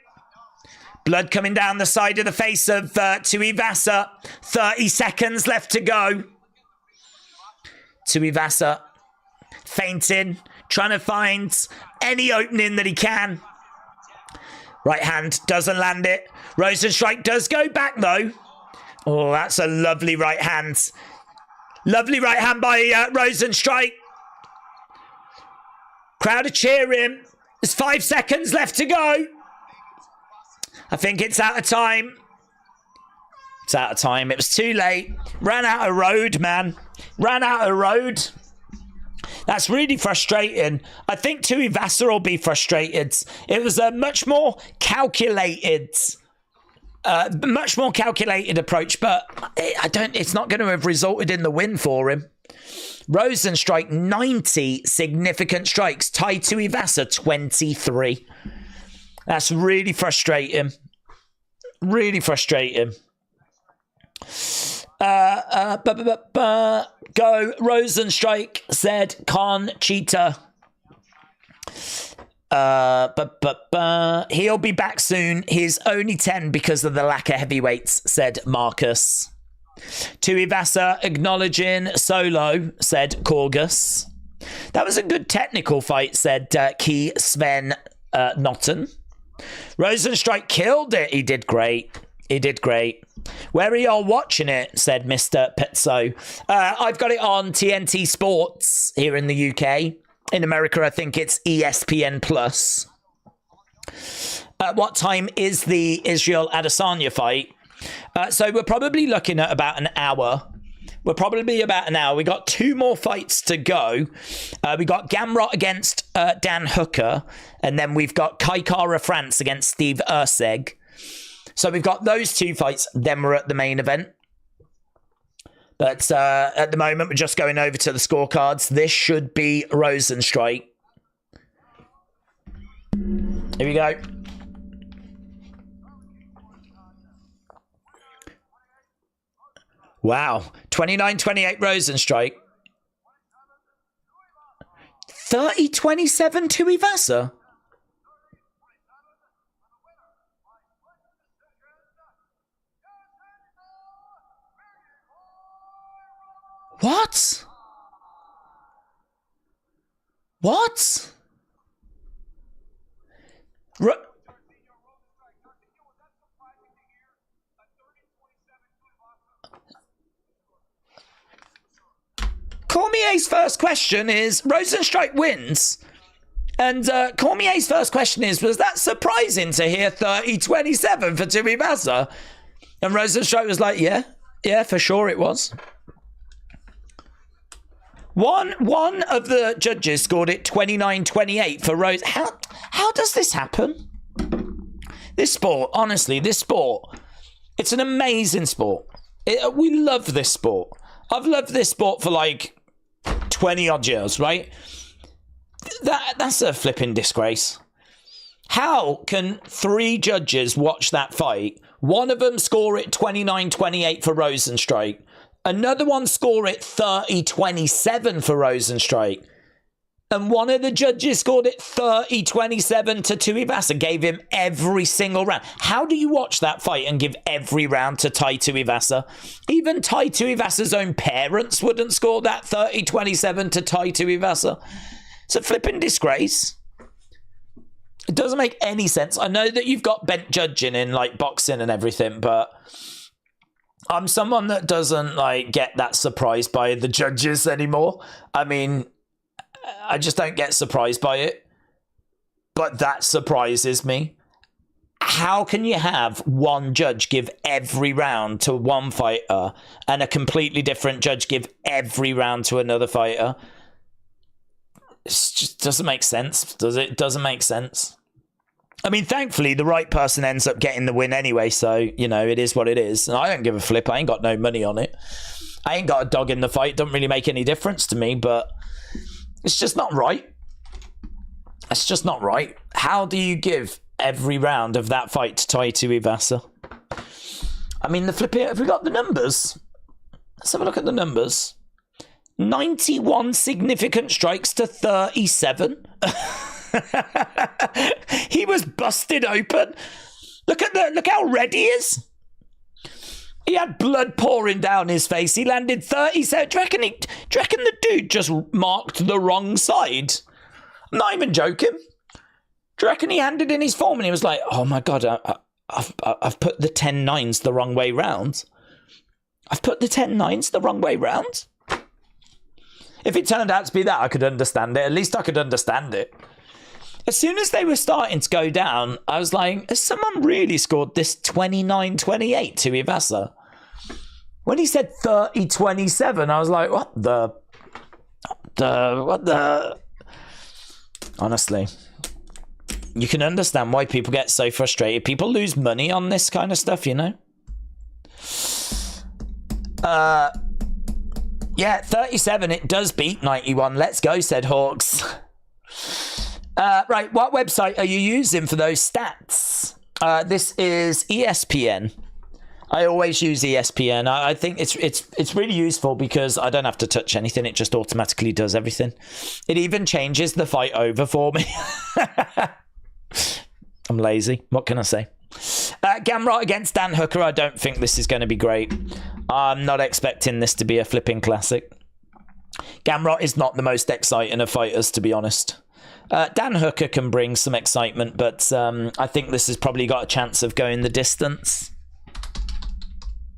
Blood coming down the side of the face of Tuivasa. 30 seconds left to go. Tuivasa feinting. Trying to find any opening that he can. Right hand doesn't land it. Rosenstrike does go back though. Oh, that's a lovely right hand. Lovely right hand by Rosenstrike. Crowd are cheering. There's 5 seconds left to go. I think it's out of time. It's out of time. It was too late. Ran out of road, man. Ran out of road. That's really frustrating. I think Tuivasa will be frustrated. It was a much more calculated approach, but it's not going to have resulted in the win for him. Rosenstrike 90 significant strikes. Tai Tuivasa 23. That's really frustrating. Really frustrating. Go Rosenstrike, said Conchita. He'll be back soon. He's only 10 because of the lack of heavyweights, said Marcus. Tuivasa acknowledging solo, said Corgus. That was a good technical fight, said Key Sven Notten. Rosenstrike killed it. He did great. He did great. Where are y'all watching it? Said Mr. Pezzo. I've got it on TNT Sports here in the UK. In America, I think it's ESPN Plus. At what time is the Israel Adesanya fight? So we're probably looking at about an hour. We're probably about an hour. We got 2 more fights to go. We got Gamrot against Dan Hooker. And then we've got Kai Kara France against Steve Erceg. So we've got those 2 fights. Then we're at the main event. But at the moment, we're just going over to the scorecards. This should be Rosenstrike. Here we go. Wow. 29-28 Rosenstrike. 30-27 Tuivasa. What? What? Cormier's first question is, Rosenstrike wins. And Cormier's first question is, was that surprising to hear 30-27 for Tuivasa? And Rosenstrike was like, yeah, for sure it was. One of the judges scored it 29-28 for Rose. How does this happen? This sport, honestly, this sport, it's an amazing sport. We love this sport. I've loved this sport for like 20 odd years, right? That's a flipping disgrace. How can 3 judges watch that fight? One of them score it 29-28 for Rosenstrike. Another one score it 30-27 for Rosenstrike. And one of the judges scored it 30-27 to Tuivasa, gave him every single round. How do you watch that fight and give every round to Tai Tuivasa? Even Tai Tuivasa's own parents wouldn't score that 30-27 to Tai Tuivasa. It's a flipping disgrace. It doesn't make any sense. I know that you've got bent judging in like boxing and everything, but I'm someone that doesn't like get that surprised by the judges anymore. I mean, I just don't get surprised by it. But that surprises me. How can you have one judge give every round to one fighter and a completely different judge give every round to another fighter? It just doesn't make sense, does it? It doesn't make sense. I mean, thankfully, the right person ends up getting the win anyway, so, you know, it is what it is. And I don't give a flip. I ain't got no money on it. I ain't got a dog in the fight. It doesn't really make any difference to me, but it's just not right. It's just not right. How do you give every round of that fight to Tai Tuivasa? I mean, the flip here, have we got the numbers? Let's have a look at the numbers. 91 significant strikes to 37. He was busted open. Look how red he is. He had blood pouring down his face. He landed 37. Do you reckon the dude just marked the wrong side? I'm not even joking. Do you reckon he handed in his form and he was like, oh my God, I've put the 10-9s the wrong way round. I've put the 10-9s the wrong way round. If it turned out to be that, I could understand it. At least I could understand it. As soon as they were starting to go down, I was like, has someone really scored this 29-28 to Tuivasa? When he said 30-27, I was like, what the... Honestly. You can understand why people get so frustrated. People lose money on this kind of stuff, you know? Yeah, 37, it does beat 91. Let's go, said Hawks. Right, what website are you using for those stats? This is ESPN. I always use ESPN. I think it's really useful because I don't have to touch anything. It just automatically does everything. It even changes the fight over for me. I'm lazy. What can I say? Gamrot against Dan Hooker. I don't think this is going to be great. I'm not expecting this to be a flipping classic. Gamrot is not the most exciting of fighters, to be honest. Dan Hooker can bring some excitement, but I think this has probably got a chance of going the distance.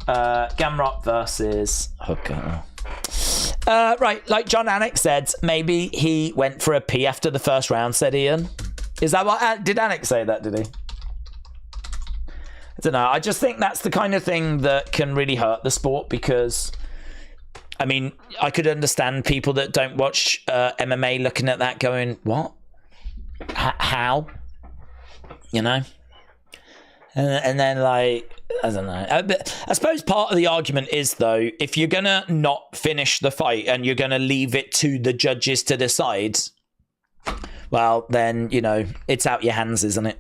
Gamrot versus Hooker. Right, like John Anik said, maybe he went for a pee after the first round, said Ian. Is that what... did Anik say that, did he? I don't know. I just think that's the kind of thing that can really hurt the sport because... I mean, I could understand people that don't watch MMA looking at that going, what? How? You know? And then, like, I don't know. I suppose part of the argument is, though, if you're going to not finish the fight and you're going to leave it to the judges to decide, well, then, you know, it's out your hands, isn't it?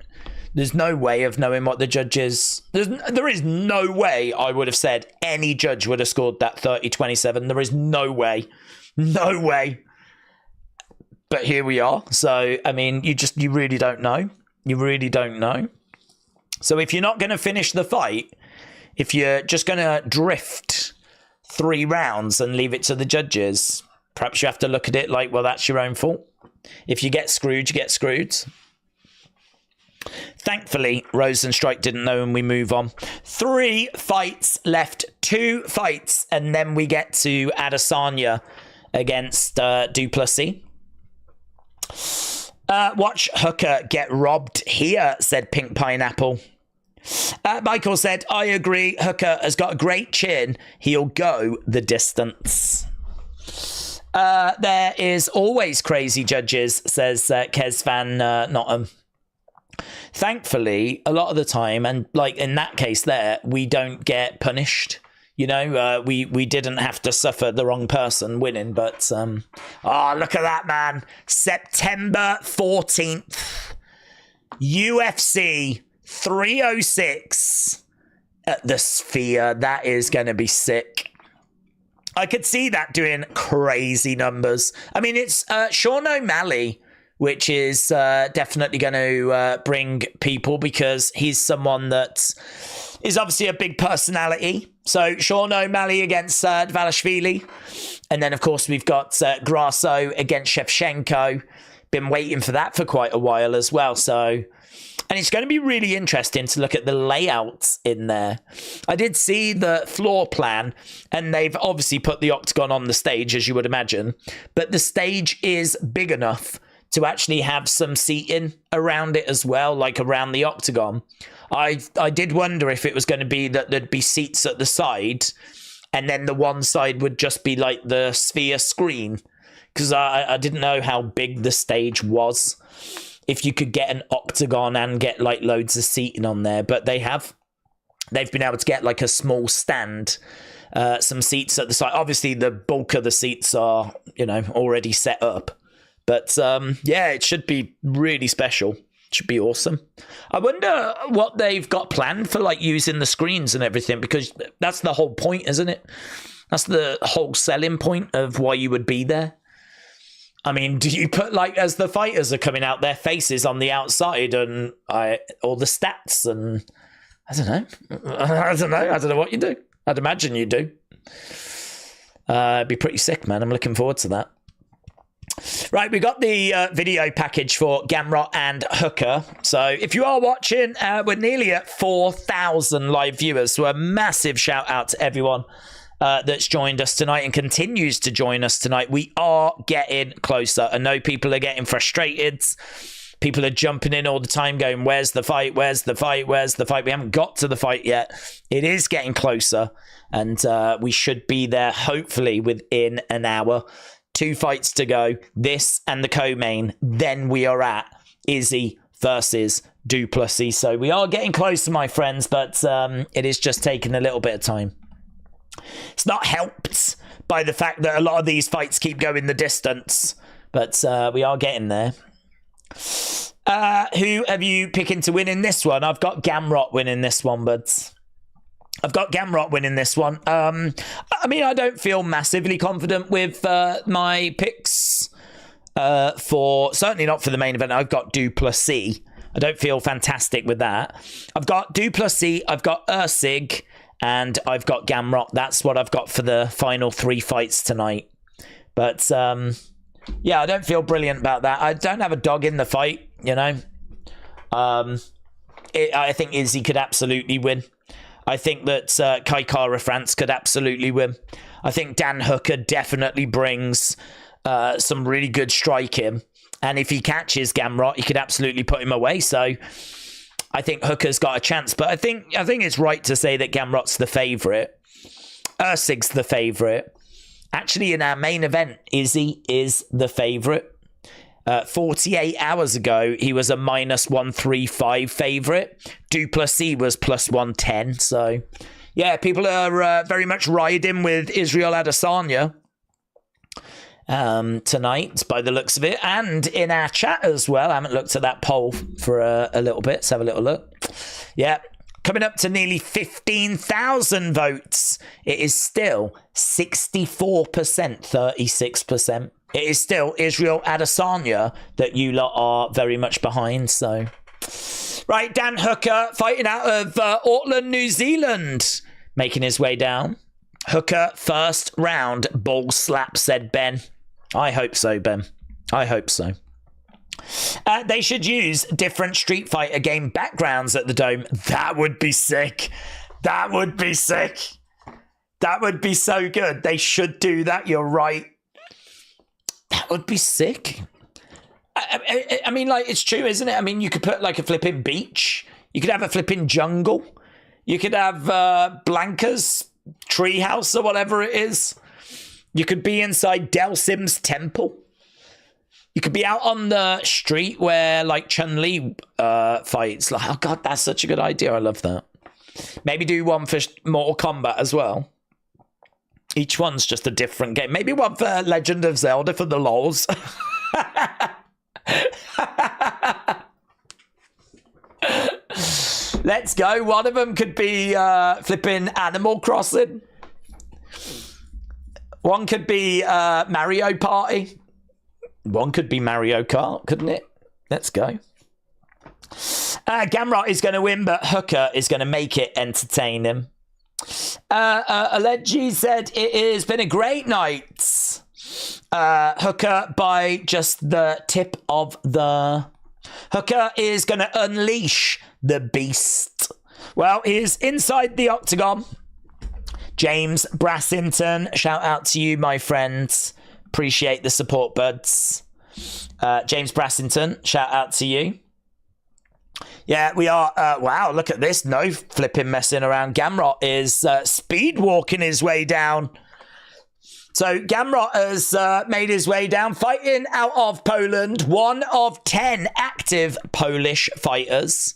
There's no way of knowing what the judges... There is no way I would have said any judge would have scored that 30-27. There is no way. No way. But here we are. So, I mean, you really don't know. You really don't know. So if you're not going to finish the fight, if you're just going to drift 3 rounds and leave it to the judges, perhaps you have to look at it like, well, that's your own fault. If you get screwed, you get screwed. Thankfully, Rosenstrike didn't know and we move on. 3 fights left. 2 fights. And then we get to Adesanya against Du Plessis. Watch Hooker get robbed here, said Pink Pineapple. Michael said, I agree. Hooker has got a great chin. He'll go the distance. There is always crazy judges, says Kez Van Nottingham. Thankfully, a lot of the time, and like in that case there, we don't get punished. You know, we didn't have to suffer the wrong person winning, but oh, look at that, man. September 14th, UFC 306 at the Sphere. That is going to be sick. I could see that doing crazy numbers. I mean, it's Sean O'Malley, which is definitely going to bring people because he's someone that is obviously a big personality. So Sean O'Malley against Dvalishvili. And then, of course, we've got Grasso against Shevchenko. Been waiting for that for quite a while as well. So, and it's going to be really interesting to look at the layouts in there. I did see the floor plan, and they've obviously put the octagon on the stage, as you would imagine. But the stage is big enough to actually have some seating around it as well, like around the octagon. I did wonder if it was going to be that there'd be seats at the side, and then the one side would just be like the Sphere screen, because I didn't know how big the stage was, if you could get an octagon and get like loads of seating on there. But they've been able to get like a small stand, some seats at the side. Obviously, the bulk of the seats are, you know, already set up. But yeah, it should be really special. Should be awesome. I wonder what they've got planned for like using the screens and everything, because that's the whole point, isn't it? That's the whole selling point of why you would be there. I mean, do you put like, as the fighters are coming out, their faces on the outside and all the stats, and I don't know. I don't know what you do. I'd imagine you do. It'd be pretty sick, man. I'm looking forward to that. Right, we got the video package for Gamrot and Hooker. So if you are watching, we're nearly at 4,000 live viewers. So a massive shout out to everyone that's joined us tonight and continues to join us tonight. We are getting closer. I know people are getting frustrated. People are jumping in all the time going, where's the fight? Where's the fight? Where's the fight? We haven't got to the fight yet. It is getting closer, and we should be there hopefully within an hour. 2 fights to go, this and the co-main. Then we are at Izzy versus Du Plessis. So we are getting closer, my friends, but it is just taking a little bit of time. It's not helped by the fact that a lot of these fights keep going the distance, but we are getting there. Who have you picking to win in this one? I've got Gamrot winning this one, but I've got Gamrot winning this one. I mean, I don't feel massively confident with my picks for, certainly not for the main event. I've got Du Plessis. I don't feel fantastic with that. I've got Du Plessis, I've got Erceg, and I've got Gamrot. That's what I've got for the final 3 fights tonight. But yeah, I don't feel brilliant about that. I don't have a dog in the fight, you know. I think Izzy could absolutely win. I think that Kai Kara France could absolutely win. I think Dan Hooker definitely brings some really good striking. And if he catches Gamrot, he could absolutely put him away. So I think Hooker's got a chance. But I think it's right to say that Gamrot's the favourite. Erceg's the favourite. Actually, in our main event, Izzy is the favourite. 48 hours ago, he was a -135 favourite. Du Plessis was +110. So, yeah, people are very much riding with Israel Adesanya tonight, by the looks of it. And in our chat as well. I haven't looked at that poll for a little bit. Let's have a little look. Yeah, coming up to nearly 15,000 votes. It is still 64%, 36%. It is still Israel Adesanya that you lot are very much behind. So, right, Dan Hooker fighting out of Auckland, New Zealand, making his way down. Hooker first round ball slap, said Ben. I hope so, Ben. I hope so. They should use different Street Fighter game backgrounds at the Dome. That would be sick. That would be sick. That would be so good. They should do that. You're right. That would be sick. I mean, like, it's true, isn't it? I mean, you could put, like, a flipping beach. You could have a flipping jungle. You could have Blanca's treehouse or whatever it is. You could be inside Del Sim's temple. You could be out on the street where, like, Chun-Li fights. Like, oh, God, that's such a good idea. I love that. Maybe do one for Mortal Kombat as well. Each one's just a different game. Maybe one for Legend of Zelda for the lols. Let's go. One of them could be flipping Animal Crossing. One could be Mario Party. One could be Mario Kart, couldn't it? Let's go. Gamrot is going to win, but Hooker is going to make it entertaining. Alegi said it has been a great night. Hooker by just the tip of the... Hooker is going to unleash the beast. Well, he's inside the octagon. James Brassington, shout out to you, my friends. Appreciate the support, buds. James Brassington, shout out to you. Yeah, we are. Wow, look at this. No flipping messing around. Gamrot is speed walking his way down. So Gamrot has made his way down, fighting out of Poland. One of 10 active Polish fighters.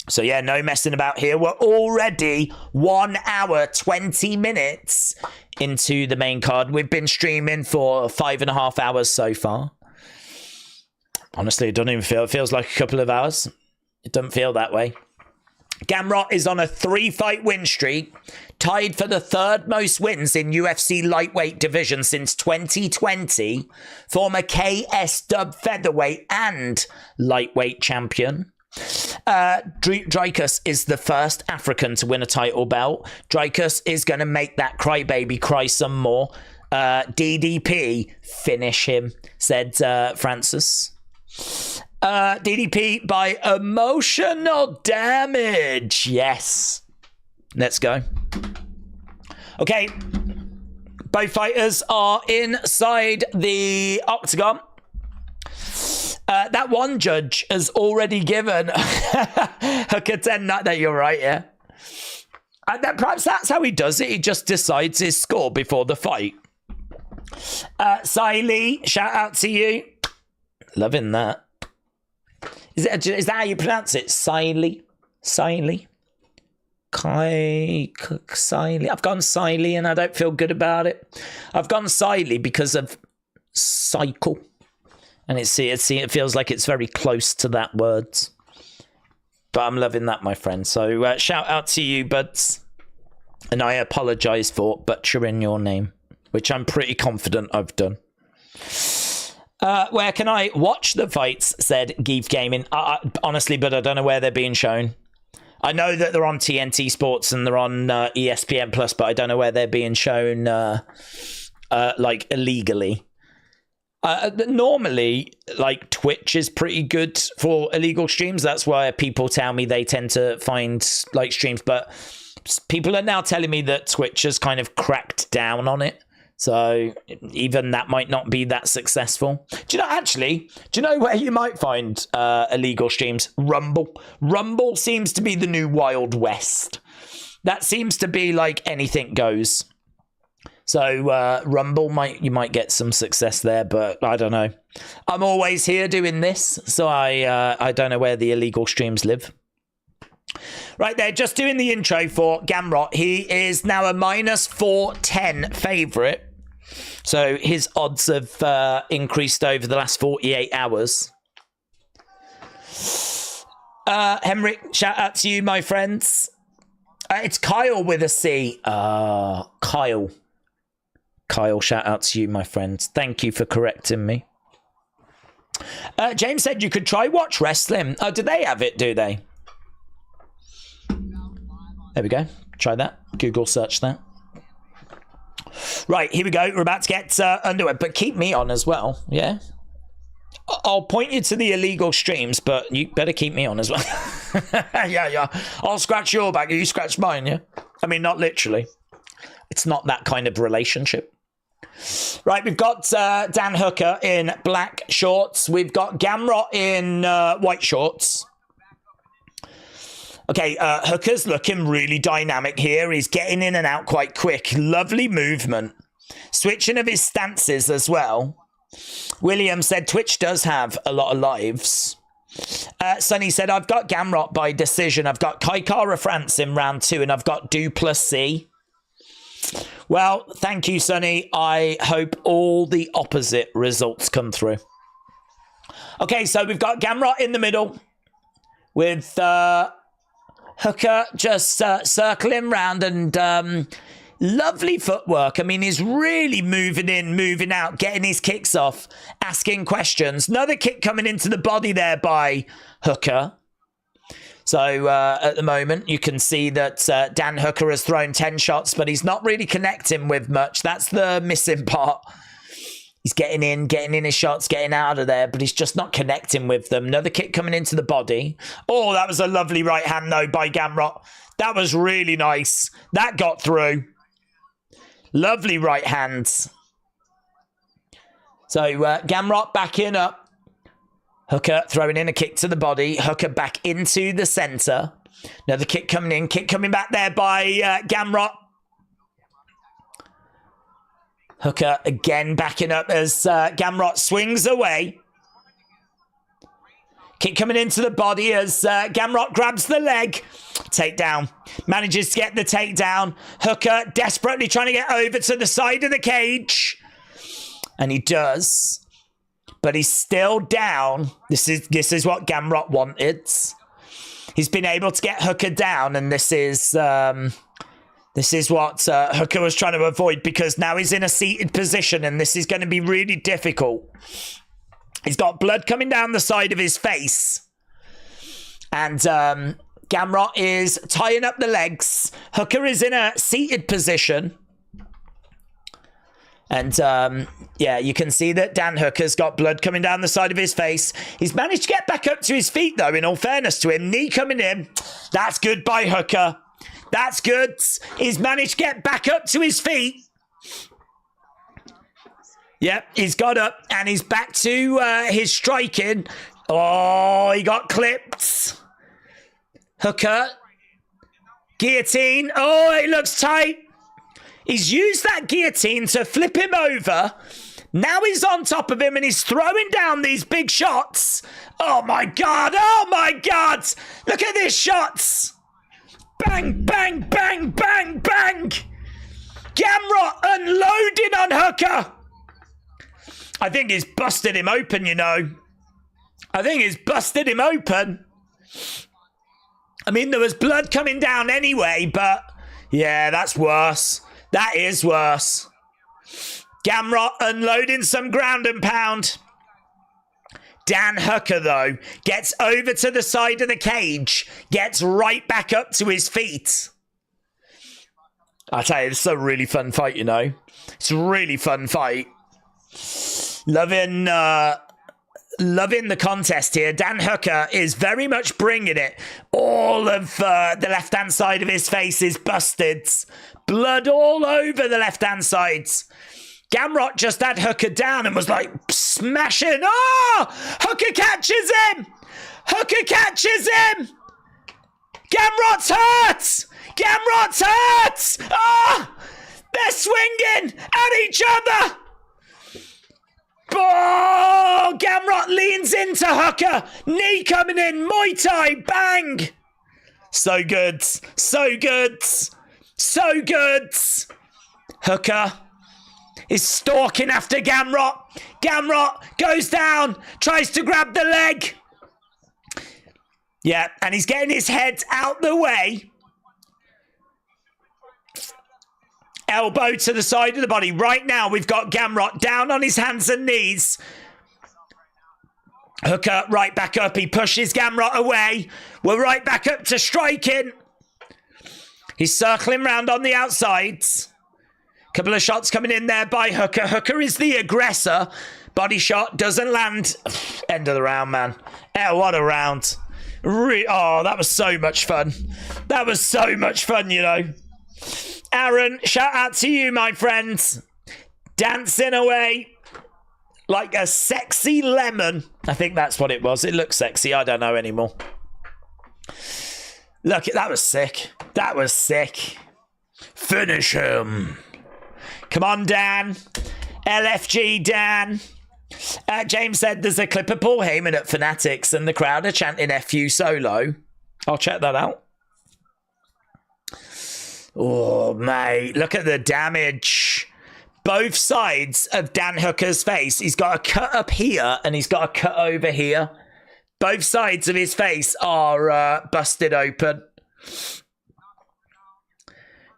So yeah, no messing about here. We're already 1 hour, 20 minutes into the main card. We've been streaming for 5.5 hours so far. Honestly, it doesn't even feel... It feels like a couple of hours. It doesn't feel that way. Gamrot is on a 3-fight win streak, tied for the 3rd most wins in UFC lightweight division since 2020. Former KSW featherweight and lightweight champion. Dricus is the first African to win a title belt. Dricus is going to make that crybaby cry some more. DDP, finish him, said Francis. DDP by emotional damage. Yes. Let's go. Okay. Both fighters are inside the octagon. That one judge has already given Hooker 10. That you're right, yeah. And perhaps that's how he does it. He just decides his score before the fight. Siley, shout out to you. Loving that. Is that how you pronounce it? Siley? Siley? Siley. I've gone Siley and I don't feel good about it. I've gone Siley because of cycle. And it feels like it's very close to that word. But I'm loving that, my friend. So shout out to you, buds. And I apologise for butchering your name, which I'm pretty confident I've done. Where can I watch the fights, said Geef Gaming. Honestly, but I don't know where they're being shown. I know that they're on TNT Sports and they're on ESPN Plus, but I don't know where they're being shown like illegally. Normally, like, Twitch is pretty good for illegal streams. That's why people tell me they tend to find like streams, but people are now telling me that Twitch has kind of cracked down on it. So even that might not be that successful. Do you know where you might find illegal streams? Rumble. Rumble seems to be the new Wild West. That seems to be like anything goes. So Rumble, you might get some success there, but I don't know. I'm always here doing this, so I don't know where the illegal streams live. Right there, just doing the intro for Gamrot. He is now a -410 favourite. So his odds have increased over the last 48 hours. Henrik, shout out to you, my friends. It's Kyle with a C. Kyle. Kyle, shout out to you, my friends. Thank you for correcting me. James said you could try watch wrestling. Oh, do they have it, do they? There we go. Try that. Google search that. Right, here we go. We're about to get underway, but keep me on as well, yeah? I'll point you to the illegal streams, but you better keep me on as well. Yeah. I'll scratch your back, you scratch mine, yeah? I mean, not literally. It's not that kind of relationship. Right, we've got Dan Hooker in black shorts. We've got Gamrot in white shorts. Okay, Hooker's looking really dynamic here. He's getting in and out quite quick. Lovely movement. Switching of his stances as well. William said Twitch does have a lot of lives. Sonny said, I've got Gamrot by decision. I've got Kai Kara France in round 2, and I've got Du Plessis. Well, thank you, Sonny. I hope all the opposite results come through. Okay, so we've got Gamrot in the middle with Hooker just circling round, and lovely footwork. I mean, he's really moving in, moving out, getting his kicks off, asking questions. Another kick coming into the body there by Hooker. So at the moment, you can see that Dan Hooker has thrown 10 shots, but he's not really connecting with much. That's the missing part. He's getting in his shots, getting out of there, but he's just not connecting with them. Another kick coming into the body. Oh, that was a lovely right hand, though, by Gamrot. That was really nice. That got through. Lovely right hands. So Gamrot backing up. Hooker throwing in a kick to the body. Hooker back into the center. Another kick coming in. Kick coming back there by Gamrot. Hooker again backing up as Gamrot swings away. Kick coming into the body as Gamrot grabs the leg. Takedown. Manages to get the takedown. Hooker desperately trying to get over to the side of the cage. And he does. But he's still down. This is what Gamrot wanted. He's been able to get Hooker down, and this is what Hooker was trying to avoid, because now he's in a seated position, and this is going to be really difficult. He's got blood coming down the side of his face, and Gamrot is tying up the legs. Hooker is in a seated position. And, yeah, you can see that Dan Hooker's got blood coming down the side of his face. He's managed to get back up to his feet, though, in all fairness to him. Knee coming in. That's good by Hooker. That's good. He's managed to get back up to his feet. Yep, he's got up, and he's back to his striking. Oh, he got clipped. Hooker. Guillotine. Oh, it looks tight. He's used that guillotine to flip him over. Now he's on top of him, and he's throwing down these big shots. Oh, my God. Oh, my God. Look at these shots. Bang, bang, bang, bang, bang. Gamrot unloading on Hooker. I think he's busted him open, you know. I think he's busted him open. I mean, there was blood coming down anyway, but yeah, that's worse. That is worse. Gamrot unloading some ground and pound. Dan Hooker, though, gets over to the side of the cage, gets right back up to his feet. I tell you, it's a really fun fight, you know. It's a really fun fight. Loving the contest here. Dan Hooker is very much bringing it. All of the left-hand side of his face is busted. Blood all over the left-hand side. Gamrot just had Hooker down and was like smashing. Oh! Hooker catches him! Hooker catches him! Gamrot's hurt! Gamrot's hurt! Oh! They're swinging at each other! Oh! Gamrot leans into Hooker. Knee coming in. Muay Thai. Bang! So good. So good. So good. Hooker is stalking after Gamrot. Gamrot goes down, tries to grab the leg. Yeah, and he's getting his head out the way. Elbow to the side of the body. Right now, we've got Gamrot down on his hands and knees. Hooker right back up. He pushes Gamrot away. We're right back up to striking. He's circling round on the outsides. Couple of shots coming in there by Hooker. Hooker is the aggressor. Body shot doesn't land. End of the round, man. What a round. Oh, that was so much fun. That was so much fun, you know. Aaron, shout out to you, my friends. Dancing away like a sexy lemon. I think that's what it was. It looks sexy. I don't know anymore. Look, that was sick. That was sick. Finish him. Come Come on, Dan. LFG, Dan. James said there's a clip of Paul Heyman at Fanatics and the crowd are chanting FU solo. I'll check that out. Oh, mate. Look at the damage. Both sides of Dan Hooker's face. He's got a cut up here and he's got a cut over here. Both sides of his face are busted open.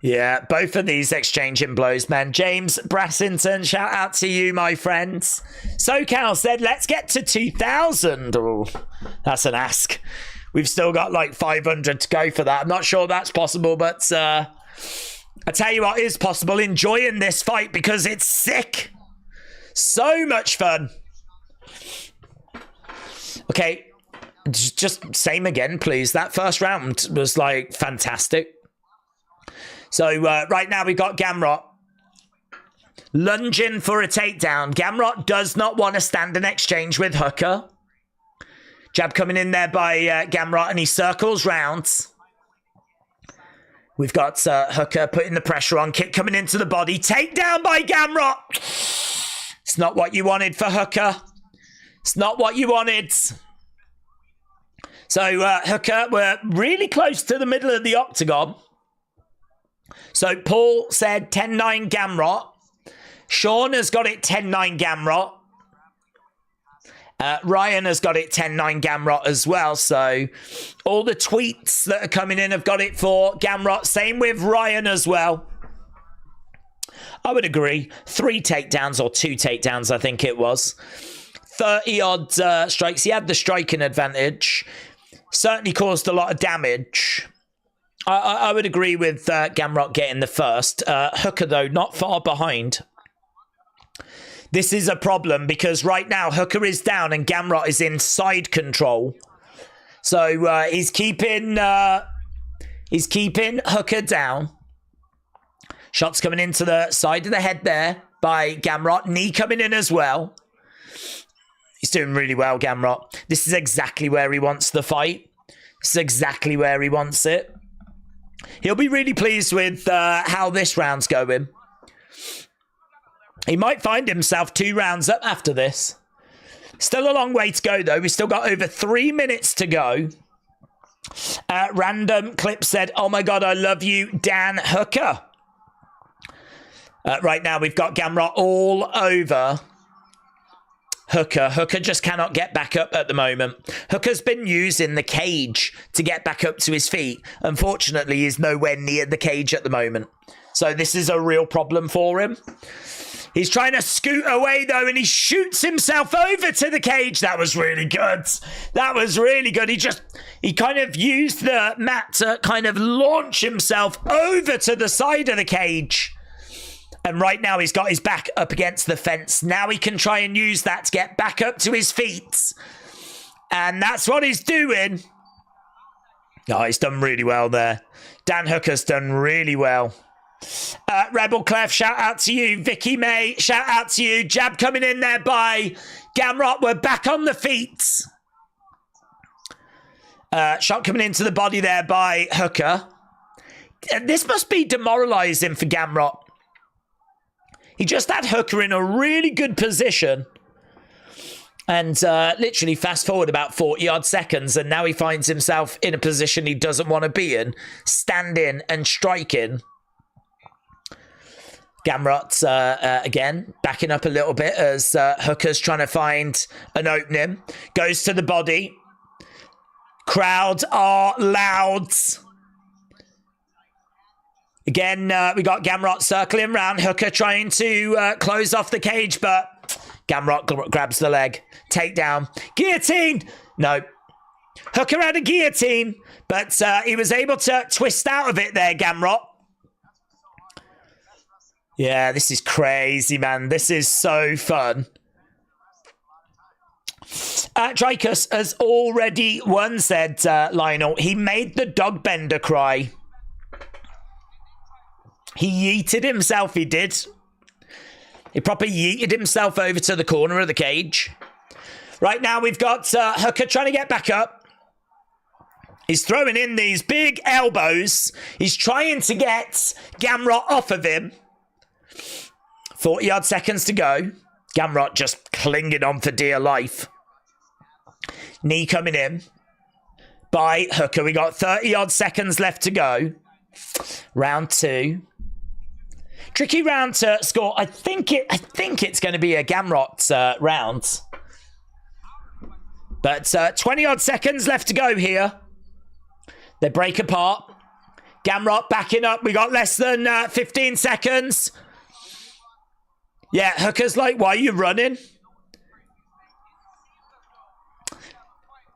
Yeah, both of these exchanging blows, man. James Brassington, shout out to you, my friends. SoCal said, let's get to 2,000. Oh, that's an ask. We've still got like 500 to go for that. I'm not sure that's possible, but I tell you what is possible. Enjoying this fight because it's sick. So much fun. Okay, just same again, please. That first round was like fantastic. So right now we got Gamrot lunging for a takedown. Gamrot does not want to stand an exchange with Hooker. Jab coming in there by Gamrot and he circles round. We've got Hooker putting the pressure on. Kick coming into the body. Takedown by Gamrot. It's not what you wanted for Hooker. It's not what you wanted. So Hooker, we're really close to the middle of the octagon. So Paul said 10-9 Gamrot. Sean has got it 10-9 Gamrot. Ryan has got it 10-9 Gamrot as well. So all the tweets that are coming in have got it for Gamrot. Same with Ryan as well. I would agree. 3 takedowns or 2 takedowns, I think it was. 30-odd strikes. He had the striking advantage. Certainly caused a lot of damage. I would agree with Gamrot getting the first. Hooker, though, not far behind. This is a problem because right now Hooker is down and Gamrot is in side control. So he's keeping Hooker down. Shots coming into the side of the head there by Gamrot. Knee coming in as well. He's doing really well, Gamrot. This is exactly where he wants the fight. This is exactly where he wants it. He'll be really pleased with how this round's going. He might find himself 2 rounds up after this. Still a long way to go, though. We've still got over 3 minutes to go. Random Clip said, oh my God, I love you, Dan Hooker. Right now, we've got Gamrot all over Hooker. Hooker just cannot get back up at the moment. Hooker's been using the cage to get back up to his feet. Unfortunately, he's nowhere near the cage at the moment. So this is a real problem for him. He's trying to scoot away, though, and he shoots himself over to the cage. That was really good. That was really good. He kind of used the mat to kind of launch himself over to the side of the cage. And right now he's got his back up against the fence. Now he can try and use that to get back up to his feet. And that's what he's doing. Oh, he's done really well there. Dan Hooker's done really well. Rebel Clef, shout out to you. Vicky May, shout out to you. Jab coming in there by Gamrot. We're back on the feet. Shot coming into the body there by Hooker. This must be demoralizing for Gamrot. He just had Hooker in a really good position. And literally fast forward about 40-odd seconds. And now he finds himself in a position he doesn't want to be in. Standing and striking. Gamrot, again, backing up a little bit as Hooker's trying to find an opening. Goes to the body. Crowd are loud. Again, we got Gamrot circling around. Hooker trying to close off the cage, but Gamrot grabs the leg. Takedown. Guillotine! No. Hooker had a guillotine, but he was able to twist out of it there, Gamrot. Yeah, this is crazy, man. This is so fun. Dricus has already won, said Lionel. He made the dog bender cry. He yeeted himself, he did. He proper yeeted himself over to the corner of the cage. Right now, we've got Hooker trying to get back up. He's throwing in these big elbows. He's trying to get Gamrot off of him. 40-odd seconds to go. Gamrot just clinging on for dear life. Knee coming in by Hooker. We got 30-odd seconds left to go. Round 2. Tricky round to score. I think it's going to be a Gamrot round. But 20-odd seconds left to go here. They break apart. Gamrot backing up. We got less than 15 seconds. Yeah, Hooker's like, why are you running?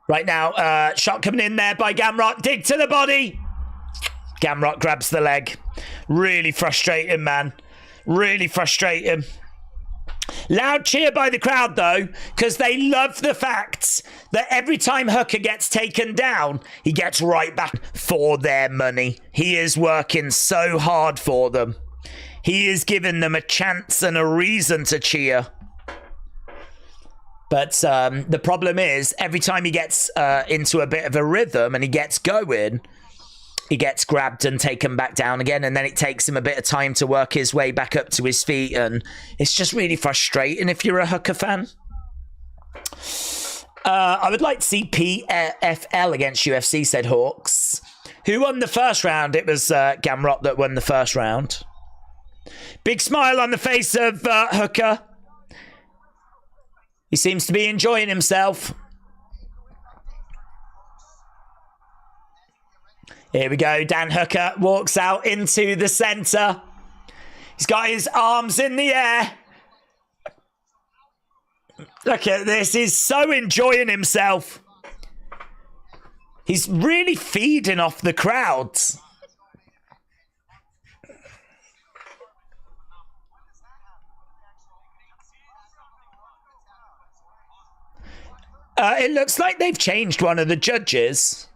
Right now, shot coming in there by Gamrot. Dig to the body. Gamrot grabs the leg. Really frustrating, man. Really frustrating. Loud cheer by the crowd, though, because they love the fact that every time Hooker gets taken down, he gets right back for their money. He is working so hard for them. He is giving them a chance and a reason to cheer. But the problem is, every time he gets into a bit of a rhythm and he gets going, he gets grabbed and taken back down again, and then it takes him a bit of time to work his way back up to his feet, and it's just really frustrating if you're a Hooker fan. I would like to see PFL against UFC, said Hawks. Who won the first round? It was Gamrot that won the first round. Big smile on the face of Hooker. He seems to be enjoying himself. Here we go. Dan Hooker walks out into the center. He's got his arms in the air. Look at this. He's so enjoying himself. He's really feeding off the crowds. It looks like they've changed one of the judges.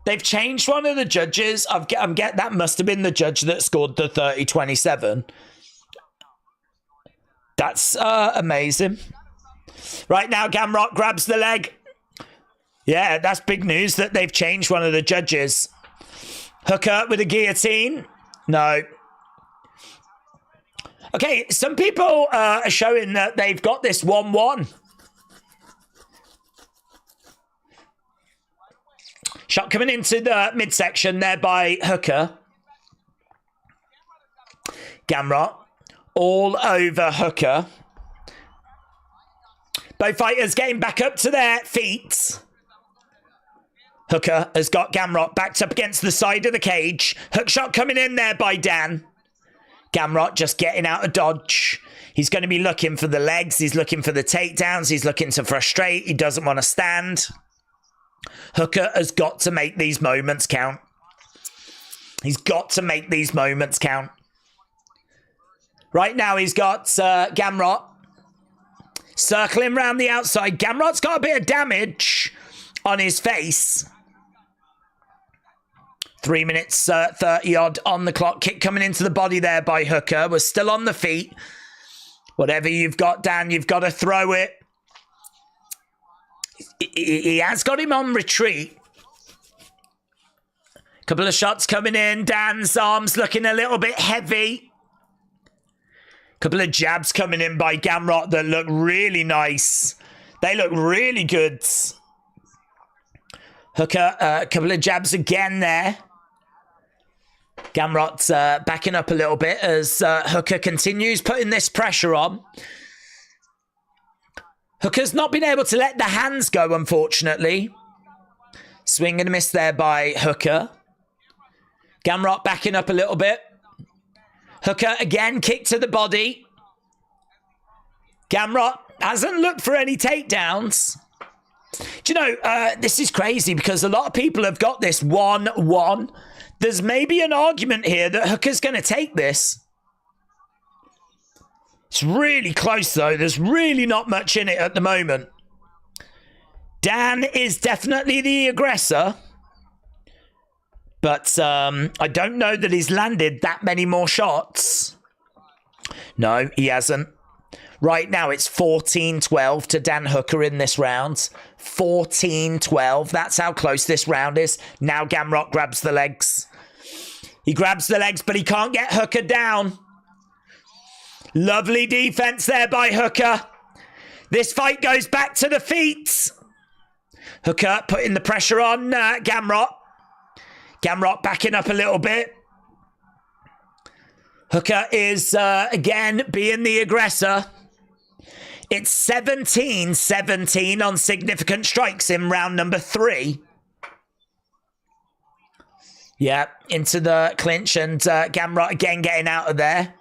They've changed one of the judges. That must have been the judge that scored the 30-27. That's amazing. Right now, Gamrot grabs the leg. Yeah, that's big news that they've changed one of the judges. Hooker with a guillotine. No. Okay, some people are showing that they've got this 1-1. Shot coming into the midsection there by Hooker. Gamrot all over Hooker. Both fighters getting back up to their feet. Hooker has got Gamrot backed up against the side of the cage. Hook shot coming in there by Dan. Gamrot just getting out of dodge. He's going to be looking for the legs. He's looking for the takedowns. He's looking to frustrate. He doesn't want to stand. Hooker has got to make these moments count. He's got to make these moments count. Right now he's got Gamrot circling around the outside. Gamrot's got a bit of damage on his face. 3 minutes 30-odd on the clock. Kick coming into the body there by Hooker. We're still on the feet. Whatever you've got, Dan, you've got to throw it. He has got him on retreat. Couple of shots coming in. Dan's arms looking a little bit heavy. Couple of jabs coming in by Gamrot that look really nice. They look really good. Hooker, a couple of jabs again there. Gamrot's backing up a little bit as Hooker continues putting this pressure on. Hooker's not been able to let the hands go, unfortunately. Swing and a miss there by Hooker. Gamrot backing up a little bit. Hooker again, kick to the body. Gamrot hasn't looked for any takedowns. Do you know, this is crazy because a lot of people have got this 1-1. There's maybe an argument here that Hooker's going to take this. It's really close, though. There's really not much in it at the moment. Dan is definitely the aggressor. But I don't know that he's landed that many more shots. No, he hasn't. Right now, it's 14-12 to Dan Hooker in this round. 14-12. That's how close this round is. Now Gamrot grabs the legs. He grabs the legs, but he can't get Hooker down. Lovely defense there by Hooker. This fight goes back to the feet. Hooker putting the pressure on Gamrot. Gamrot backing up a little bit. Hooker is, again, being the aggressor. It's 17-17 on significant strikes in round number 3. Yeah, into the clinch, and Gamrot again getting out of there.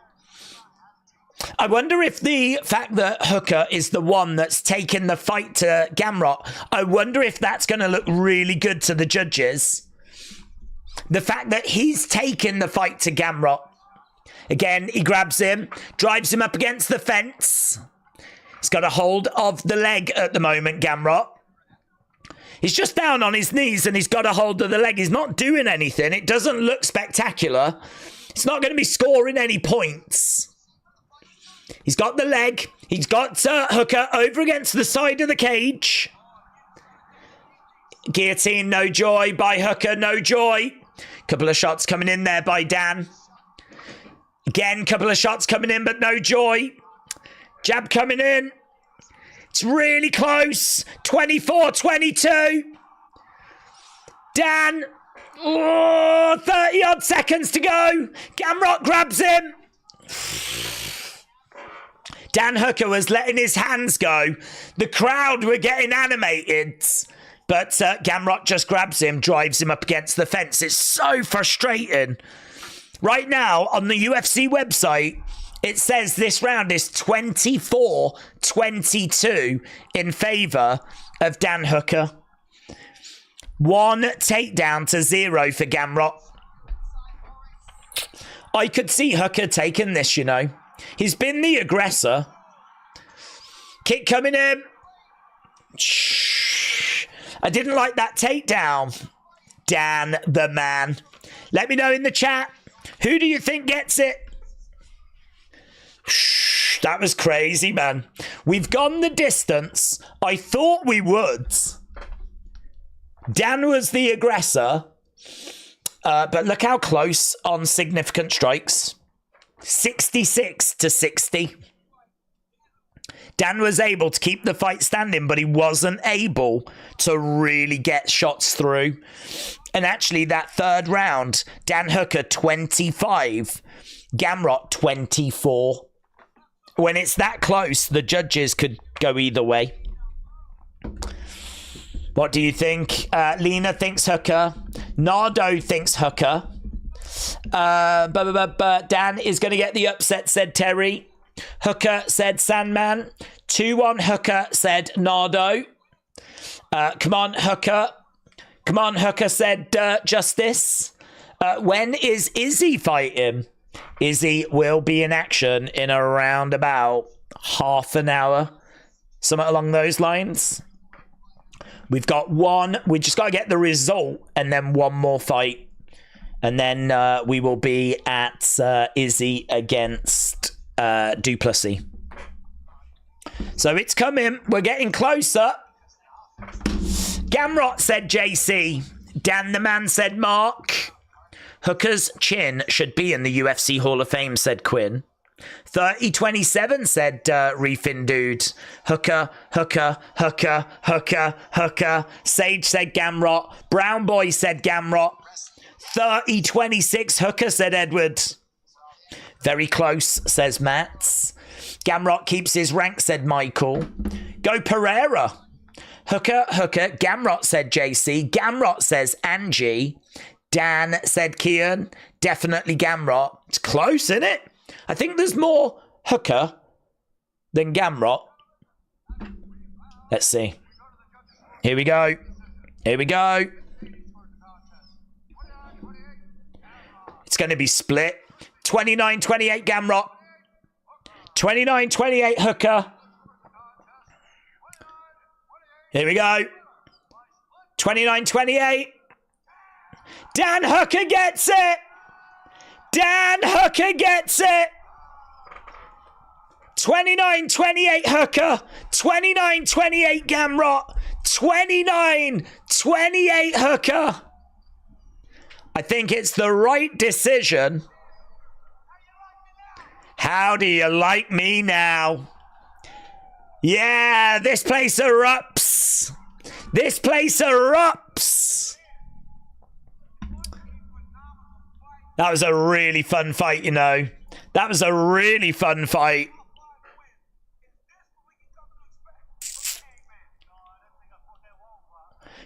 I wonder if the fact that Hooker is the one that's taken the fight to Gamrot, I wonder if that's going to look really good to the judges. The fact that he's taken the fight to Gamrot. Again, he grabs him, drives him up against the fence. He's got a hold of the leg at the moment, Gamrot. He's just down on his knees and he's got a hold of the leg. He's not doing anything. It doesn't look spectacular. It's not going to be scoring any points. He's got the leg. He's got Hooker over against the side of the cage. Guillotine, no joy by Hooker, no joy. Couple of shots coming in there by Dan. Again, couple of shots coming in, but no joy. Jab coming in. It's really close. 24-22. Dan. Oh, 30-odd seconds to go. Gamrot grabs him. Dan Hooker was letting his hands go. The crowd were getting animated. But Gamrot just grabs him, drives him up against the fence. It's so frustrating. Right now, on the UFC website, it says this round is 24-22 in favour of Dan Hooker. 1 takedown to 0 for Gamrot. I could see Hooker taking this, you know. He's been the aggressor. Kick coming in. Shh. I didn't like that takedown. Dan the man. Let me know in the chat. Who do you think gets it? Shh, that was crazy, man. We've gone the distance. I thought we would. Dan was the aggressor. But look how close on significant strikes. 66-60. Dan was able to keep the fight standing, but he wasn't able to really get shots through. And actually, that third round, Dan Hooker 25, Gamrot 24. When it's that close, the judges could go either way. What do you think? Lena thinks Hooker. Nardo thinks Hooker. Dan is going to get the upset, said Terry. Hooker said Sandman. 2-1 Hooker, said Nardo. Come on, Hooker. Come on, Hooker, said Justice. When is Izzy fighting? Izzy will be in action in around about half an hour. Something along those lines. We've got one. We just got to get the result and then one more fight. And then we will be at Izzy against Du Plessis. So it's coming. We're getting closer. Gamrot said JC. Dan the man said Mark. Hooker's chin should be in the UFC Hall of Fame, said Quinn. 30-27 said Reefin Dude. Hooker, Hooker, Hooker, Hooker, Hooker. Sage said Gamrot. Brown Boy said Gamrot. 30-26 Hooker, said Edward. Very close, says Mats. Gamrot keeps his rank, said Michael. Go Pereira. Hooker, Hooker. Gamrot, said JC. Gamrot says Angie. Dan said Kian. Definitely Gamrot. It's close, isn't it? I think there's more Hooker than Gamrot. Let's see. Here we go. Here we go. It's going to be split. 29-28 Gamrot. 29-28 Hooker. Here we go. 29-28. Dan Hooker gets it. Dan Hooker gets it. 29-28 Hooker. 29-28 Gamrot. 29-28 Hooker. I think it's the right decision. How How do you like me now? Yeah, this place erupts. This place erupts. That was a really fun fight, you know. That was a really fun fight.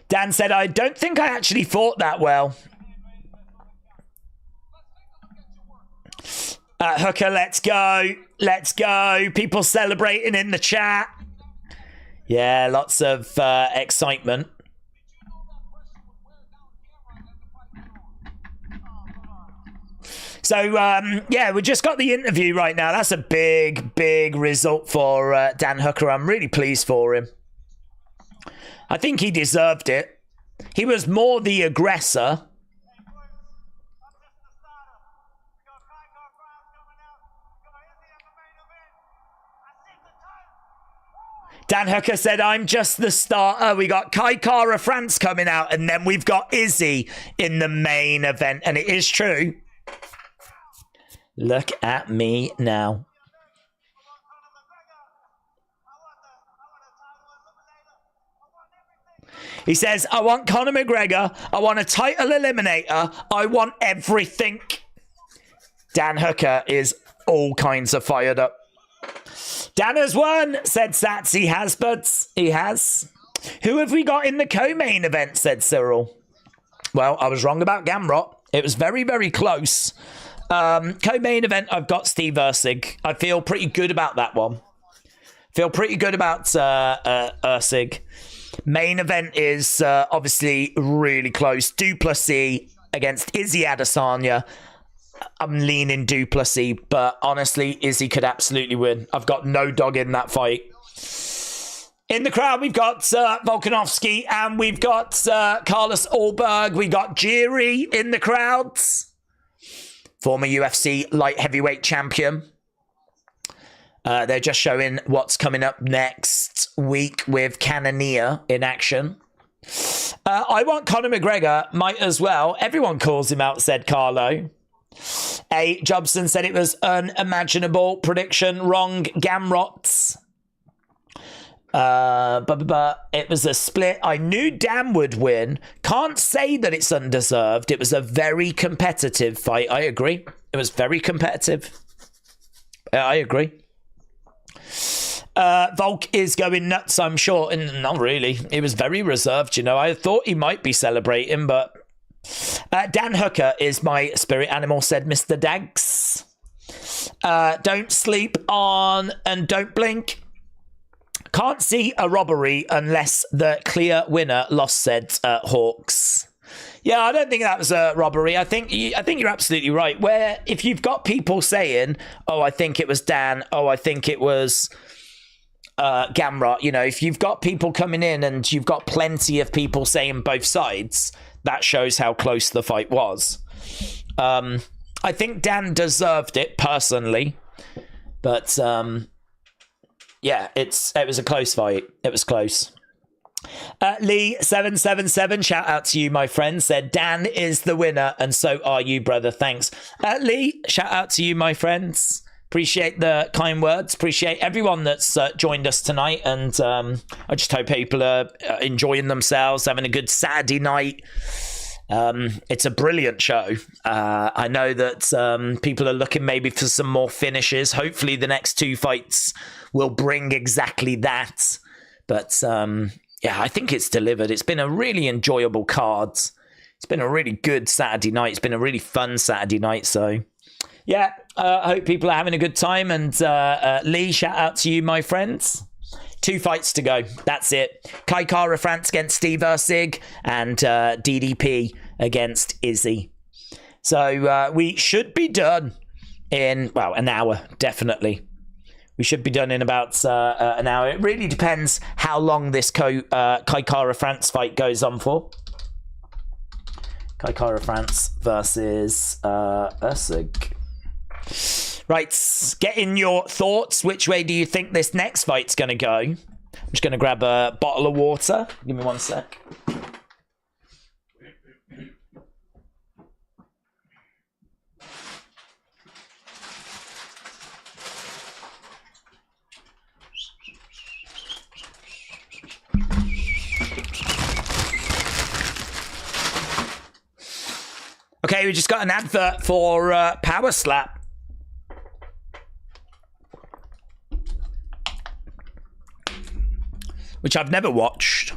Dan said, I don't think I actually fought that well. Hooker, let's go. Let's go. People celebrating in the chat. Yeah, lots of excitement. So, yeah, we just got the interview right now. That's a big, big result for Dan Hooker. I'm really pleased for him. I think he deserved it. He was more the aggressor. Dan Hooker said, I'm just the starter. We got Kai Kara France coming out, and then we've got Izzy in the main event. And it is true. Look at me now. He says, I want Conor McGregor. I want a title eliminator. I want everything. Dan Hooker is all kinds of fired up. Dan has won, said Sats. He has, buds. He has. Who have we got in the co-main event, said Cyril. Well, I was wrong about Gamrot. It was very, very close. Co-main event, I've got Steve Erceg. I feel pretty good about that one. Feel pretty good about Erceg. Main event is obviously really close. Du Plessis against Izzy Adesanya. I'm leaning Du Plessis, but honestly, Izzy could absolutely win. I've got no dog in that fight. In the crowd, we've got Volkanovski and we've got Carlos Ulberg. We got Jiri in the crowds. Former UFC light heavyweight champion. They're just showing what's coming up next week with Cannonier in action. I want Conor McGregor, might as well. Everyone calls him out, said Carlo. A. Jobson said it was unimaginable prediction. Wrong. Gamrots. It was a split. I knew Dan would win. Can't say that it's undeserved. It was a very competitive fight. I agree. It was very competitive. I agree. Volk is going nuts, I'm sure. And not really. It was very reserved, you know. I thought he might be celebrating, but Dan Hooker is my spirit animal, said Mr. Dags. Don't sleep on and don't blink. Can't see a robbery unless the clear winner lost, said Hawks. Yeah, I don't think that was a robbery. I think you're absolutely right. Where if you've got people saying, "Oh, I think it was Dan," "Oh, I think it was Gamrot," you know, if you've got people coming in and you've got plenty of people saying both sides, that shows how close the fight was. I think Dan deserved it personally, but yeah, it was a close fight. It was close. Lee777, shout out to you, my friend, said Dan is the winner and so are you, brother. Thanks. Lee, shout out to you, my friends. Appreciate the kind words. Appreciate everyone that's joined us tonight. And I just hope people are enjoying themselves, having a good Saturday night. It's a brilliant show. I know that people are looking maybe for some more finishes. Hopefully the next two fights will bring exactly that. But yeah, I think it's delivered. It's been a really enjoyable card. It's been a really good Saturday night. It's been a really fun Saturday night. So yeah, I hope people are having a good time. And Lee, shout out to you, my friends. 2 fights to go. That's it. Kai Kara France against Steve Erceg and DDP against Izzy. So we should be done in, well, an hour, definitely. We should be done in about an hour. It really depends how long this Kai Kara France fight goes on for. Kai Kara France versus Erceg. Right, get in your thoughts. Which way do you think this next fight's going to go? I'm just going to grab a bottle of water. Give me 1 sec. Okay, we just got an advert for Power Slap. Which I've never watched.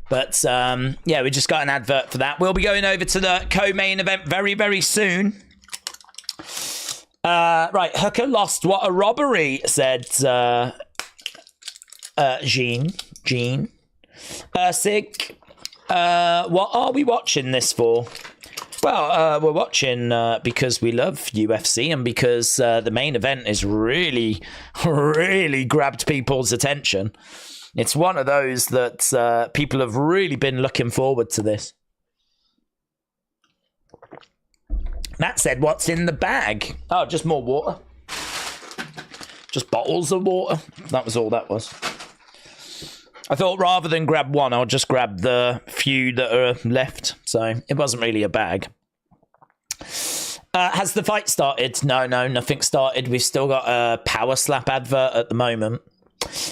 But, yeah, we just got an advert for that. We'll be going over to the co-main event very, very soon. Right, Hooker lost. What a robbery, said Jean. Erceg. What are we watching this for? Well, we're watching because we love UFC and because the main event is really, really grabbed people's attention. It's one of those that people have really been looking forward to this. That said, what's in the bag? Oh, just more water. Just bottles of water. That was all that was. I thought rather than grab one, I'll just grab the few that are left. So it wasn't really a bag. Has the fight started? No, nothing started. We've still got a Power Slap advert at the moment.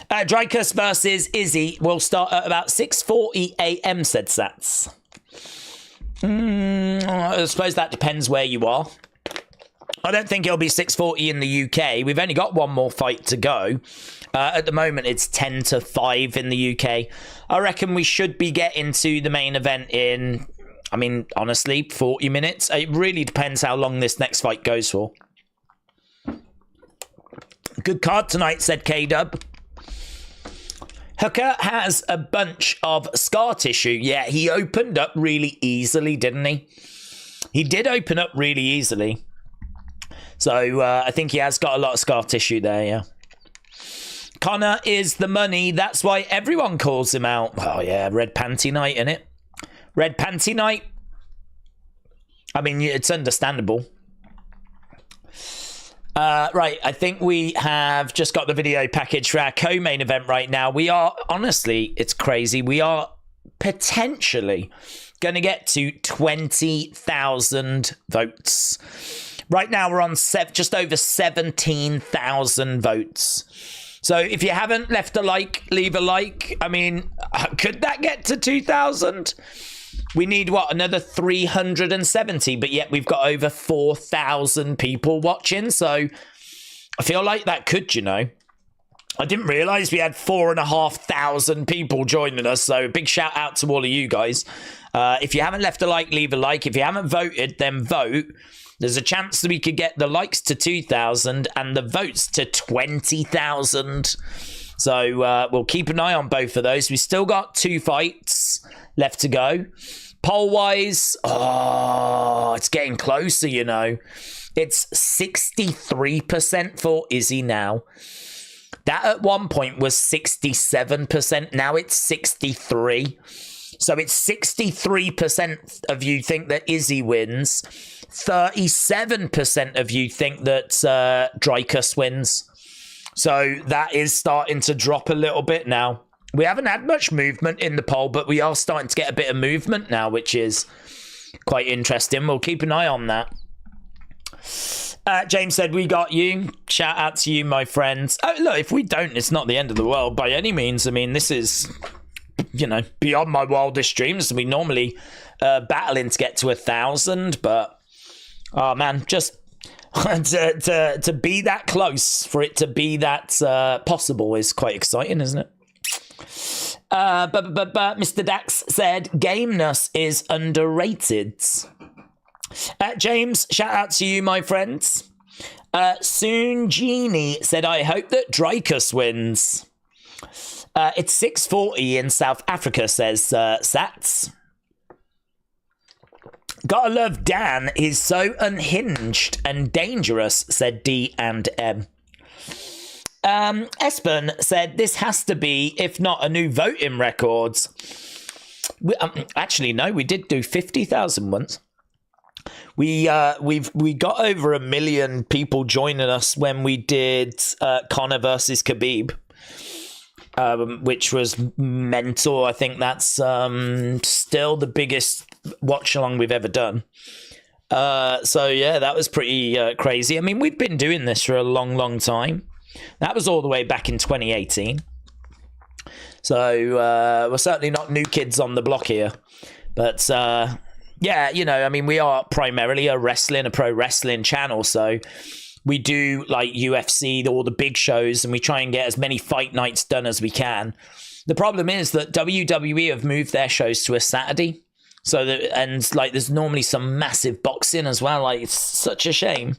Dricus versus Izzy will start at about 6:40 a.m. said Sats. I suppose that depends where you are. I don't think it'll be 6:40 in the UK. We've only got one more fight to go. At the moment, it's 10 to 5 in the UK. I reckon we should be getting to the main event in, I mean, honestly, 40 minutes. It really depends how long this next fight goes for. Good card tonight, said K-Dub. Hooker has a bunch of scar tissue. Yeah, he opened up really easily, didn't he? He did open up really easily. So I think he has got a lot of scar tissue there, yeah. Connor is the money. That's why everyone calls him out. Oh, yeah, red panty night, innit? Red panty night. I mean, it's understandable. Right, I think we have just got the video package for our co-main event right now. We are, honestly, it's crazy. We are potentially going to get to 20,000 votes. Right now, we're on just over 17,000 votes. So if you haven't left a like, leave a like. I mean, could that get to 2,000? We need, what, another 370, but yet we've got over 4,000 people watching, so I feel like that could, you know. I didn't realise we had 4,500 people joining us, so big shout out to all of you guys. If you haven't left a like, leave a like. If you haven't voted, then vote. There's a chance that we could get the likes to 2,000 and the votes to 20,000. So we'll keep an eye on both of those. We've still got 2 fights left to go. Poll-wise, oh, it's getting closer, you know. It's 63% for Izzy now. That at one point was 67%. Now it's 63%. So it's 63% of you think that Izzy wins. 37% of you think that Dricus wins. So that is starting to drop a little bit now. We haven't had much movement in the poll, but we are starting to get a bit of movement now, which is quite interesting. We'll keep an eye on that. James said, we got you. Shout out to you, my friends. Oh, look, if we don't, it's not the end of the world by any means. I mean, this is, you know, beyond my wildest dreams. We normally battling to get to 1,000, but, oh, man, just to be that close, for it to be that possible is quite exciting, isn't it? But Mr. Dax said gameness is underrated. James, shout out to you, my friends. Soon Genie said, I hope that Dricus wins. It's 6:40 in South Africa, says Sats. Gotta love Dan. He's so unhinged and dangerous, said D and M. Espen said this has to be, if not a new voting records. Actually, no, we did do 50,000 once. We got over 1 million people joining us when we did Conor versus Khabib, which was mental. I think that's still the biggest watch along we've ever done. So yeah, that was pretty crazy. I mean, we've been doing this for a long time. That was all the way back in 2018. So we're certainly not new kids on the block here. But yeah, you know, I mean, we are primarily a pro wrestling channel, so we do like UFC, all the big shows, and we try and get as many fight nights done as we can. The problem is that WWE have moved their shows to a Saturday, so that, and like there's normally some massive boxing as well. Like, it's such a shame.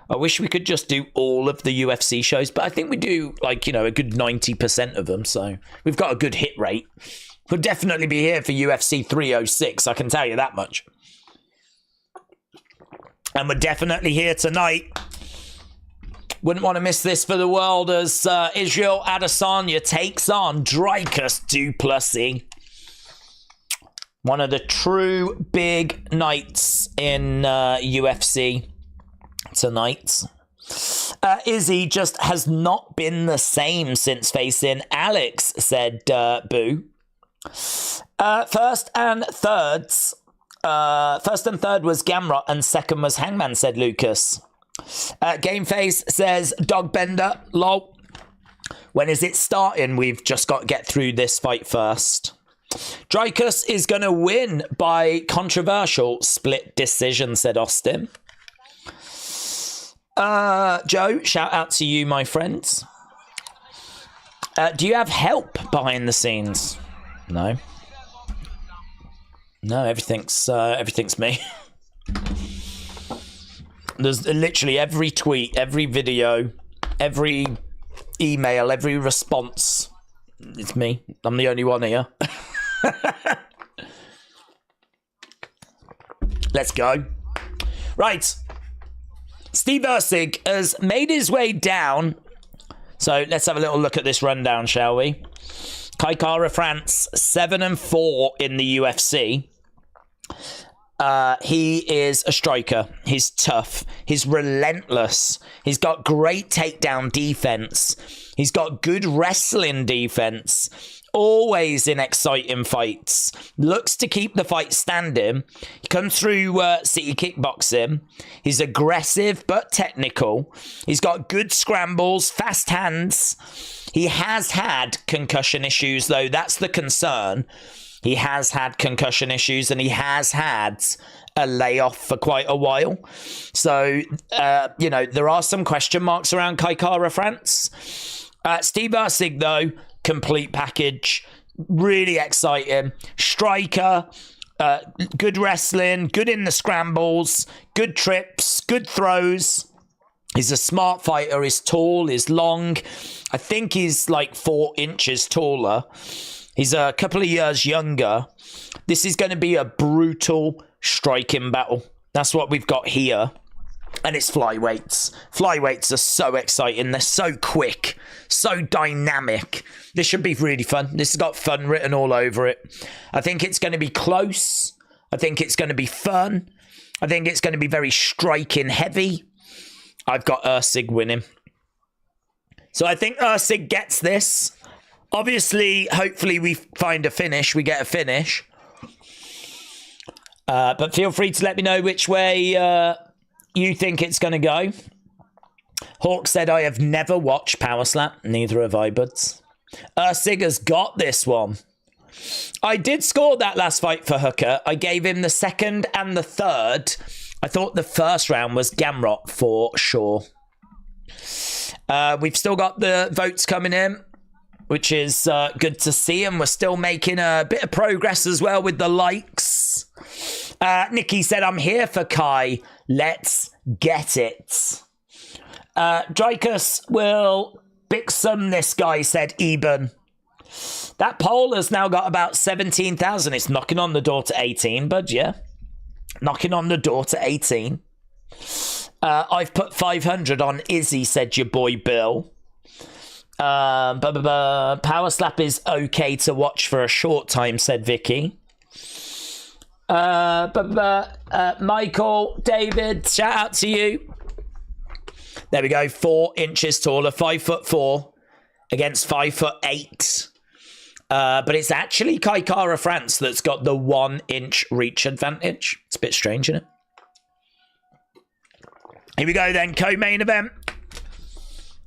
I wish we could just do all of the UFC shows, but I think we do, like, you know, a good 90% of them, so we've got a good hit rate. We'll definitely be here for UFC 306, I can tell you that much. And we're definitely here tonight. Wouldn't want to miss this for the world as Israel Adesanya takes on Dricus Du Plessis. One of the true big nights in UFC tonight. Izzy just has not been the same since facing Alex, said Boo. First and third was Gamrot and second was Hangman, said Lucas. Gameface says Dogbender, lol. When is it starting? We've just got to get through this fight first. Dricus is going to win by controversial split decision, said Austin. Joe, shout out to you, my friends. Do you have help behind the scenes? No. No, everything's me. There's literally every tweet, every video, every email, every response. It's me. I'm the only one here. Let's go. Right. Steve Erceg has made his way down. So let's have a little look at this rundown, shall we? Kai Kara France, 7-4 in the UFC. He is a striker. He's tough. He's relentless. He's got great takedown defense. He's got good wrestling defense. Always in exciting fights. Looks to keep the fight standing. He comes through city kickboxing. He's aggressive but technical. He's got good scrambles, fast hands. He has had concussion issues, though. That's the concern. He has had concussion issues and he has had a layoff for quite a while. So, you know, there are some question marks around Kai Kara France. Steve Erceg, though, complete package. Really exciting. Striker, good wrestling, good in the scrambles, good trips, good throws. He's a smart fighter. He's tall, he's long. I think he's like 4 inches taller. He's a couple of years younger. This is going to be a brutal striking battle. That's what we've got here. And it's flyweights. Flyweights are so exciting. They're so quick, so dynamic. This should be really fun. This has got fun written all over it. I think it's going to be close. I think it's going to be fun. I think it's going to be very striking heavy. I've got Erceg winning. So I think Erceg gets this. Obviously, hopefully we find a finish. We get a finish. But feel free to let me know which way you think it's going to go. Hawk said, I have never watched Power Slap. Neither have I, buds. Erceg has got this one. I did score that last fight for Hooker. I gave him the second and the third. I thought the first round was Gamrot for sure. We've still got the votes coming in, which is good to see. And we're still making a bit of progress as well with the likes. Nikki said, I'm here for Kai. Let's get it. Dricus will Bixum this guy, said Eben. That poll has now got about 17,000. It's knocking on the door to 18, bud, yeah. Knocking on the door to 18. I've put 500 on Izzy, said your boy Bill. Power Slap is okay to watch for a short time, said Vicky. Michael, David, shout out to you. There we go. 4 inches taller, 5'4" against 5'8". But it's actually Kai Kara France that's got the 1 inch reach advantage. It's a bit strange, isn't it? Here we go then. Co-main event.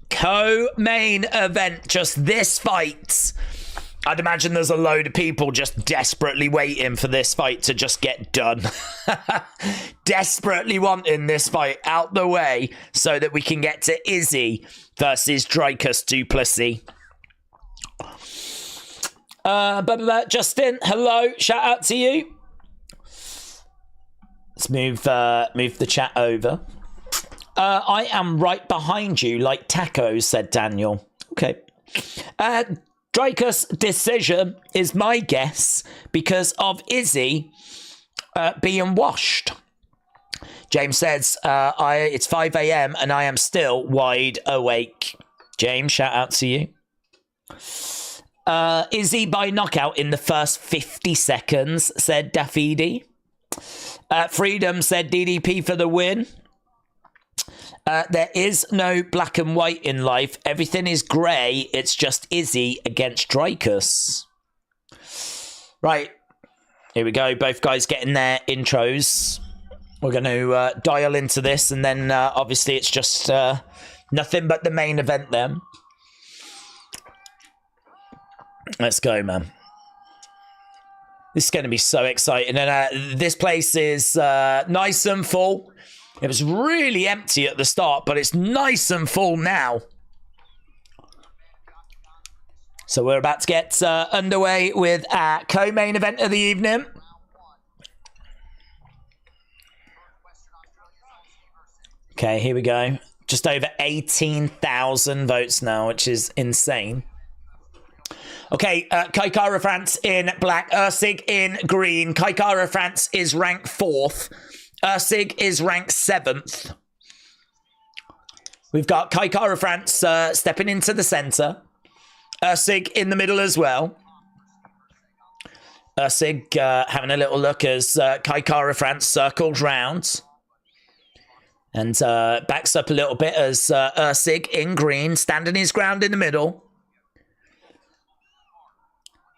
Co-main event. Just this fight I'd imagine there's a load of people just desperately waiting for this fight to just get done. Desperately wanting this fight out the way so that we can get to Izzy versus Dricus Du Plessis. Justin, hello. Shout out to you. Let's move the chat over. I am right behind you like tacos, said Daniel. Okay. Dricus decision is my guess because of Izzy being washed. James says, it's 5 a.m. and I am still wide awake. James, shout out to you. Izzy by knockout in the first 50 seconds, said Dafidi. Freedom said DDP for the win. There is no black and white in life. Everything is grey. It's just Izzy against Dricus. Right. Here we go. Both guys getting their intros. We're going to dial into this. And then obviously it's just nothing but the main event then. Let's go, man. This is going to be so exciting. And this place is nice and full. It was really empty at the start, but it's nice and full now. So we're about to get underway with our co-main event of the evening. Okay, here we go. Just over 18,000 votes now, which is insane. Okay, Kai Kara France in black, Erceg in green. Kai Kara France is ranked 4th. Erceg is ranked 7th. We've got Kai Kara France stepping into the centre. Erceg in the middle as well. Erceg having a little look as Kai Kara France circles round. And backs up a little bit as Erceg in green, standing his ground in the middle.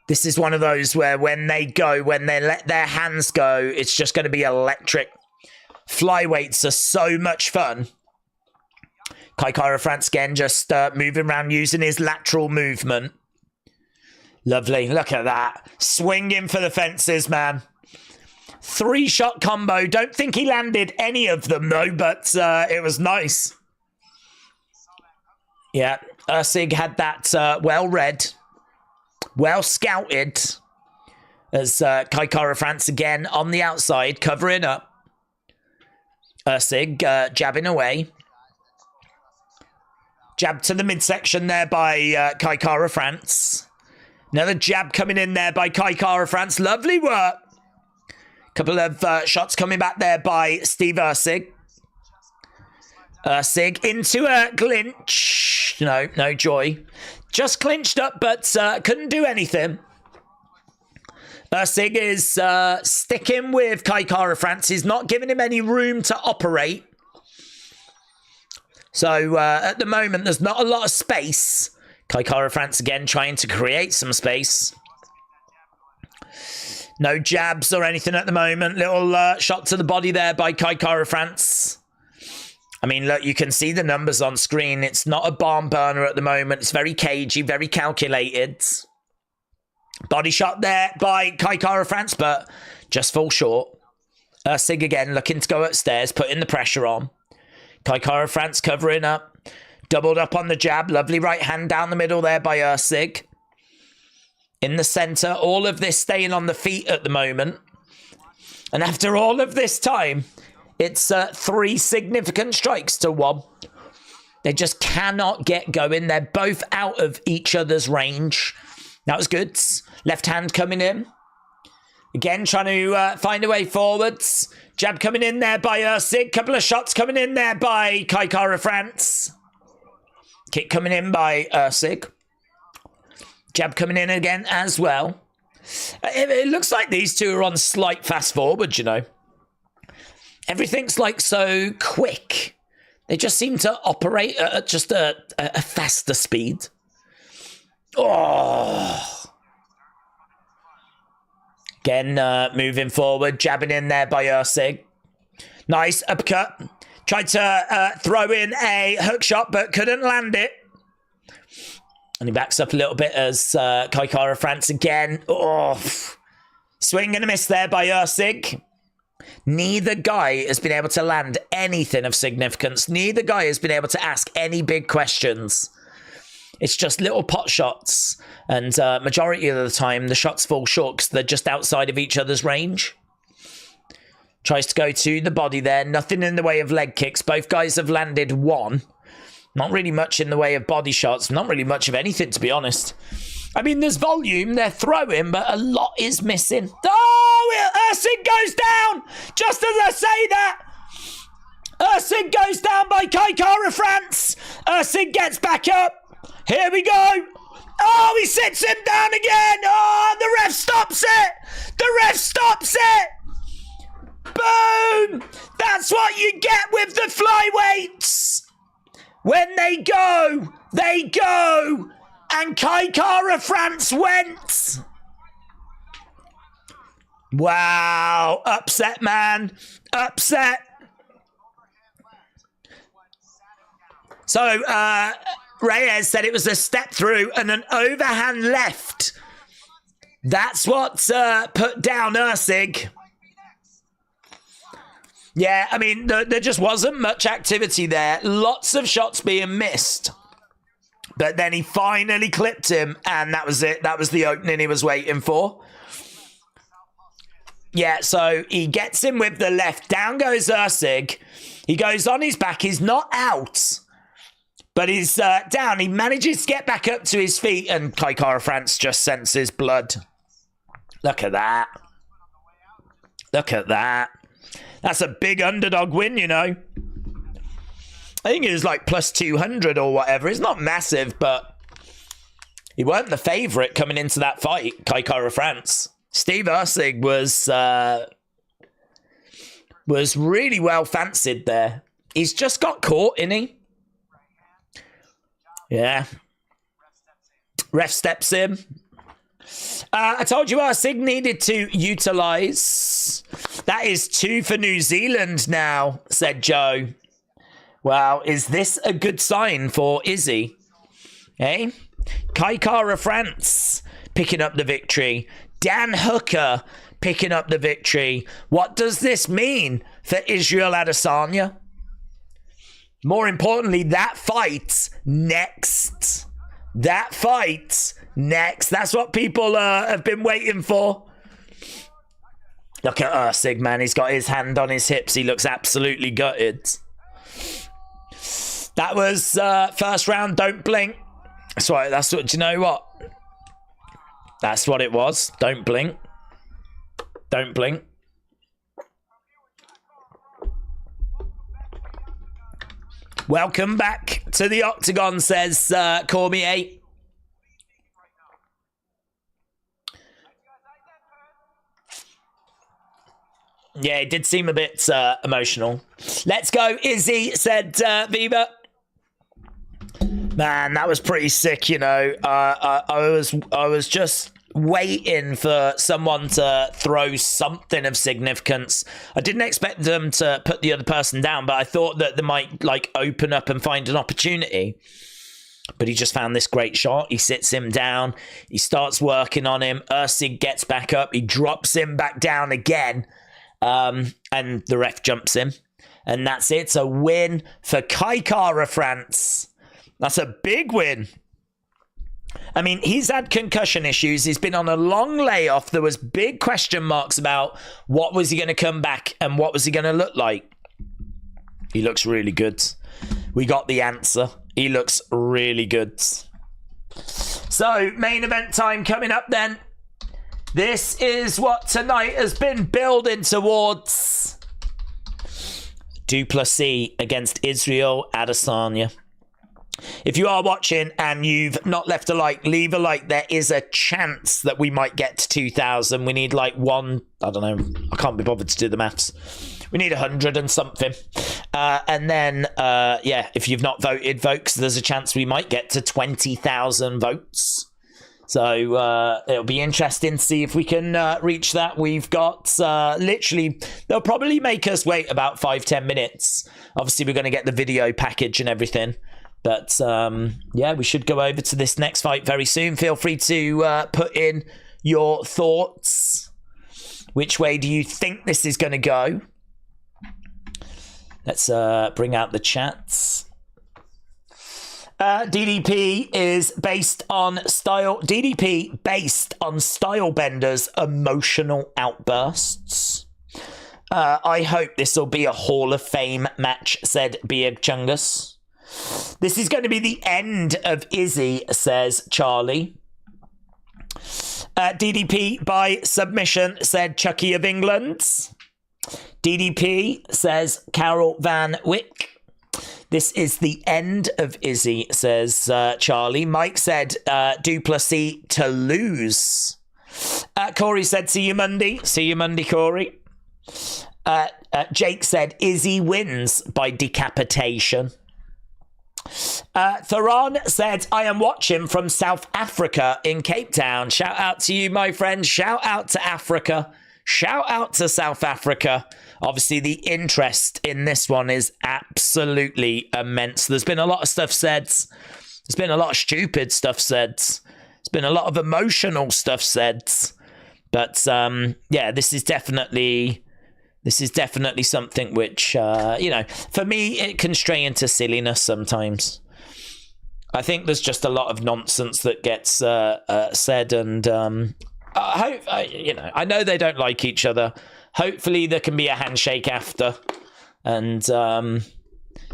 This is one of those where when they let their hands go, it's just going to be electric. Flyweights are so much fun. Kai Kara France again just moving around using his lateral movement. Lovely. Look at that. Swinging for the fences, man. 3-shot combo. Don't think he landed any of them, though, but it was nice. Yeah, Erceg had that well read. Well scouted. As Kai Kara France again on the outside, covering up. Erceg jabbing away. Jab to the midsection there by Kai Kara France. Another jab coming in there by Kai Kara France. Lovely work. Couple of shots coming back there by Steve Erceg. Erceg into a clinch. No joy. Just clinched up, but couldn't do anything. Erceg is sticking with Kai Kara France. He's not giving him any room to operate. So at the moment, there's not a lot of space. Kai Kara France again trying to create some space. No jabs or anything at the moment. Little shot to the body there by Kai Kara France. I mean, look, you can see the numbers on screen. It's not a barn burner at the moment. It's very cagey, very calculated. Body shot there by Kai Kara France, but just fall short. Erceg again looking to go upstairs, putting the pressure on. Kai Kara France covering up. Doubled up on the jab. Lovely right hand down the middle there by Erceg. In the centre. All of this staying on the feet at the moment. And after all of this time, it's 3 significant strikes to 1. They just cannot get going. They're both out of each other's range. That was good. Left hand coming in. Again, trying to find a way forwards. Jab coming in there by Erceg. Couple of shots coming in there by Kai Kara France. Kick coming in by Erceg. Jab coming in again as well. It looks like these two are on slight fast forward, you know. Everything's like so quick. They just seem to operate at just a faster speed. Oh. Again, moving forward, jabbing in there by Erceg. Nice uppercut. Tried to throw in a hook shot, but couldn't land it. And he backs up a little bit as Kai Kara France again. Oh, swing and a miss there by Erceg. Neither guy has been able to land anything of significance. Neither guy has been able to ask any big questions. It's just little pot shots. And majority of the time, the shots fall short because they're just outside of each other's range. Tries to go to the body there. Nothing in the way of leg kicks. Both guys have landed one. Not really much in the way of body shots. Not really much of anything, to be honest. I mean, there's volume. They're throwing, but a lot is missing. Oh, Erceg goes down. Just as I say that. Erceg goes down by Kai Kara France. Erceg gets back up. Here we go. Oh, he sits him down again. Oh, the ref stops it. The ref stops it. Boom. That's what you get with the flyweights. When they go, they go. And Kai Kara France went. Wow. Upset, man. Upset. So, Reyes said it was a step through and an overhand left. That's what put down Erceg. Yeah, I mean, there just wasn't much activity there. Lots of shots being missed. But then he finally clipped him, and that was it. That was the opening he was waiting for. Yeah, so he gets him with the left. Down goes Erceg. He goes on his back. He's not out, but he's down. He manages to get back up to his feet, and Kai Kara France just senses blood. Look at that. Look at that. That's a big underdog win, you know. I think it was like plus 200 or whatever. It's not massive, but he weren't the favourite coming into that fight, Kai Kara France. Steve Erceg was really well fancied there. He's just got caught, innit he? Yeah. Ref steps in. I told you Erceg needed to utilise. That is 2 for New Zealand now, said Joe. Well, is this a good sign for Izzy? Eh? Kai Kara France picking up the victory. Dan Hooker picking up the victory. What does this mean for Israel Adesanya? More importantly, that fight next. That fight next. That's what people have been waiting for. Look at Erceg, man. He's got his hand on his hips. He looks absolutely gutted. That was first round. Don't blink. That's right. That's what. Do you know what? That's what it was. Don't blink. Don't blink. Welcome back to the Octagon, says Cormier. Yeah, it did seem a bit emotional. Let's go, Izzy, said Viva. Man, that was pretty sick, you know. I was just waiting for someone to throw something of significance. I didn't expect them to put the other person down, but I thought that they might like open up and find an opportunity. But he just found this great shot. He sits him down. He starts working on him. Erceg gets back up. He drops him back down again. And the ref jumps him. And that's it. It's a win for Kai Kara France. That's a big win. I mean, he's had concussion issues. He's been on a long layoff. There was big question marks about what was he going to come back and what was he going to look like. He looks really good. We got the answer. He looks really good. So, main event time coming up then. This is what tonight has been building towards. Du Plessis against Israel Adesanya. If you are watching and you've not left a like, leave a like. There is a chance that we might get to 2,000. We need like one, I don't know, I can't be bothered to do the maths. We need 100 and something. And then, yeah, if you've not voted, vote, because there's a chance we might get to 20,000 votes. So it'll be interesting to see if we can reach that. We've got literally, they'll probably make us wait about 5-10 minutes. Obviously, we're going to get the video package and everything. But yeah, we should go over to this next fight very soon. Feel free to put in your thoughts. Which way do you think this is going to go? Let's bring out the chats. DDP is based on style. DDP based on Stylebender's emotional outbursts. I hope this will be a Hall of Fame match, said Beard Chungus. This is going to be the end of Izzy, says Charlie. DDP by submission, said Chucky of England. DDP says Carol Van Wyck. This is the end of Izzy, says Charlie. Mike said Du Plessis to lose. Corey said, see you Monday. See you Monday, Corey. Jake said Izzy wins by decapitation. Theron said, I am watching from South Africa in Cape Town. Shout out to you, my friend. Shout out to Africa. Shout out to South Africa. Obviously, the interest in this one is absolutely immense. There's been a lot of stuff said. There's been a lot of stupid stuff said. There's been a lot of emotional stuff said. But yeah, this is definitely something which, you know, for me, it can stray into silliness sometimes. I think there's just a lot of nonsense that gets said, and I know they don't like each other. Hopefully there can be a handshake after, and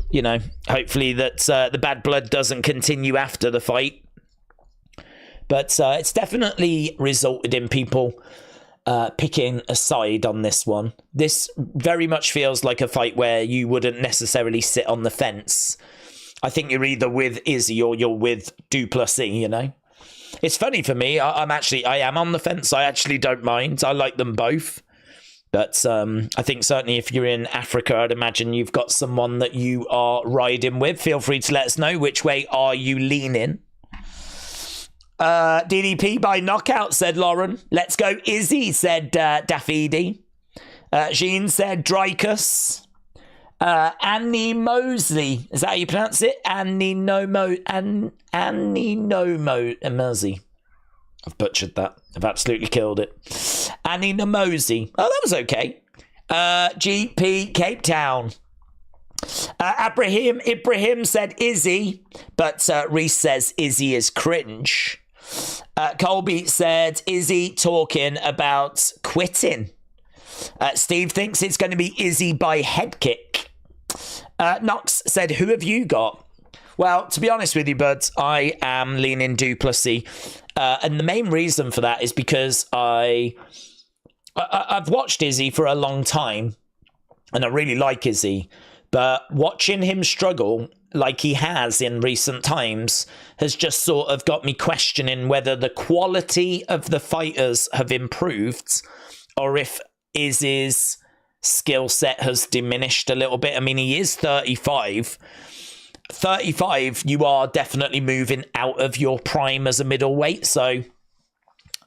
you know, hopefully that the bad blood doesn't continue after the fight. But it's definitely resulted in people picking a side on this one. This very much feels like a fight where you wouldn't necessarily sit on the fence. I think you're either with Izzy or you're with Du Plessis, you know. It's funny for me. I am on the fence. I actually don't mind. I like them both. But I think certainly if you're in Africa, I'd imagine you've got someone that you are riding with. Feel free to let us know which way are you leaning. DDP by knockout, said Lauren. Let's go Izzy, said Dafidi. Jean said Dricus. Annie Mosley. Is that how you pronounce it? Annie Nomo Mosley. I've butchered that. I've absolutely killed it. Annie Namosi. Oh, that was okay. GP Cape Town. Ibrahim said Izzy, but Reese says Izzy is cringe. Colby said Izzy talking about quitting. Steve thinks it's going to be Izzy by head kick. Knox said, who have you got? Well, to be honest with you, buds, I am leaning Du Plessis. And the main reason for that is because I've watched Izzy for a long time, and I really like Izzy. But watching him struggle like he has in recent times has just sort of got me questioning whether the quality of the fighters have improved or if Izzy's skill set has diminished a little bit. I mean, he is 35. 35, you are definitely moving out of your prime as a middleweight. So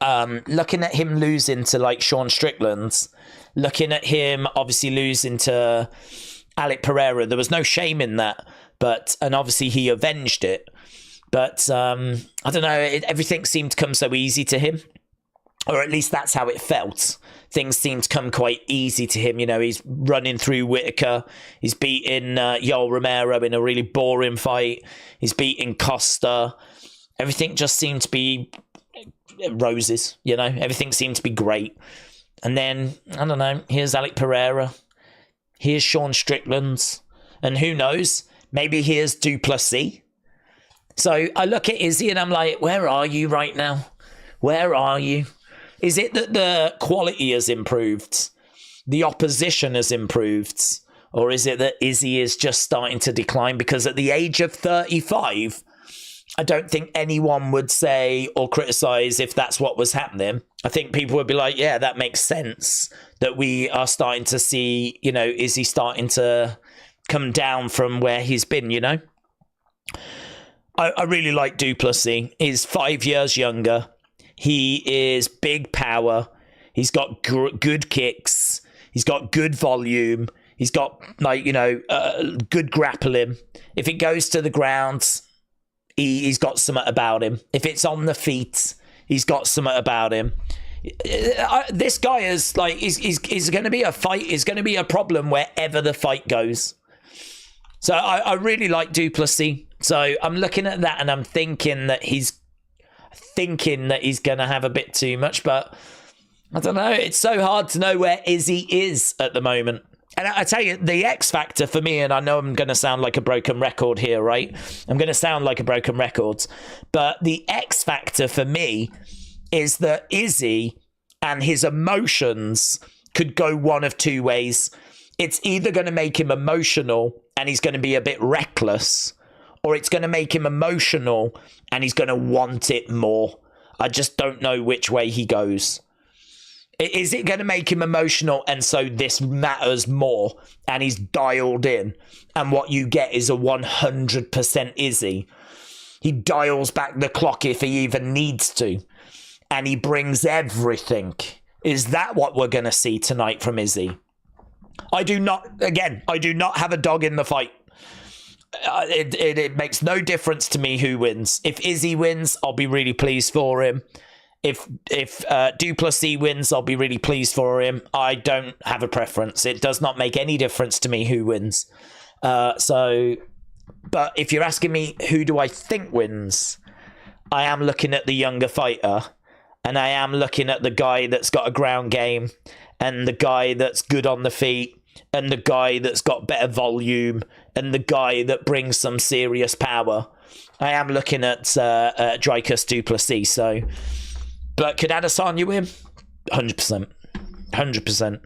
looking at him losing to like Sean Strickland, looking at him obviously losing to Alec Pereira, there was no shame in that. And obviously he avenged it. But I don't know, everything seemed to come so easy to him. Or at least that's how it felt. Things seemed to come quite easy to him. You know, he's running through Whitaker. He's beating Yoel Romero in a really boring fight. He's beating Costa. Everything just seemed to be roses, you know. Everything seemed to be great. And then, I don't know, here's Alec Pereira. Here's Sean Strickland. And who knows, maybe here's Du Plessis. So I look at Izzy and I'm like, where are you right now? Where are you? Is it that the quality has improved? The opposition has improved? Or is it that Izzy is just starting to decline? Because at the age of 35, I don't think anyone would say or criticize if that's what was happening. I think people would be like, yeah, that makes sense. That we are starting to see, you know, Izzy starting to come down from where he's been, you know? I really like Du Plessis. He's 5 years younger. He is big power. He's got good kicks. He's got good volume. He's got, like, good grappling. If it goes to the ground, he's got something about him. If it's on the feet, he's got something about him. This guy is, like, he's going to be a fight. Is going to be a problem wherever the fight goes. So I really like Du Plessis. So I'm looking at that and I'm thinking that he's going to have a bit too much, but I don't know. It's so hard to know where Izzy is at the moment. And I tell you, the X factor for me, and I know I'm going to sound like a broken record here, right? I'm going to sound like a broken record, but the X factor for me is that Izzy and his emotions could go one of two ways. It's either going to make him emotional and he's going to be a bit reckless, or it's going to make him emotional and he's going to want it more. I just don't know which way he goes. Is it going to make him emotional and so this matters more and he's dialed in, and what you get is a 100% Izzy? He dials back the clock if he even needs to, and he brings everything. Is that what we're going to see tonight from Izzy? I do not have a dog in the fight. It makes no difference to me who wins. If Izzy wins, I'll be really pleased for him. If Du Plessis wins, I'll be really pleased for him. I don't have a preference. It does not make any difference to me who wins. But if you're asking me who do I think wins, I am looking at the younger fighter, and I am looking at the guy that's got a ground game, and the guy that's good on the feet, and the guy that's got better volume, and the guy that brings some serious power. I am looking at Dricus Du Plessis. So, but could Adesanya win? 100%. 100%.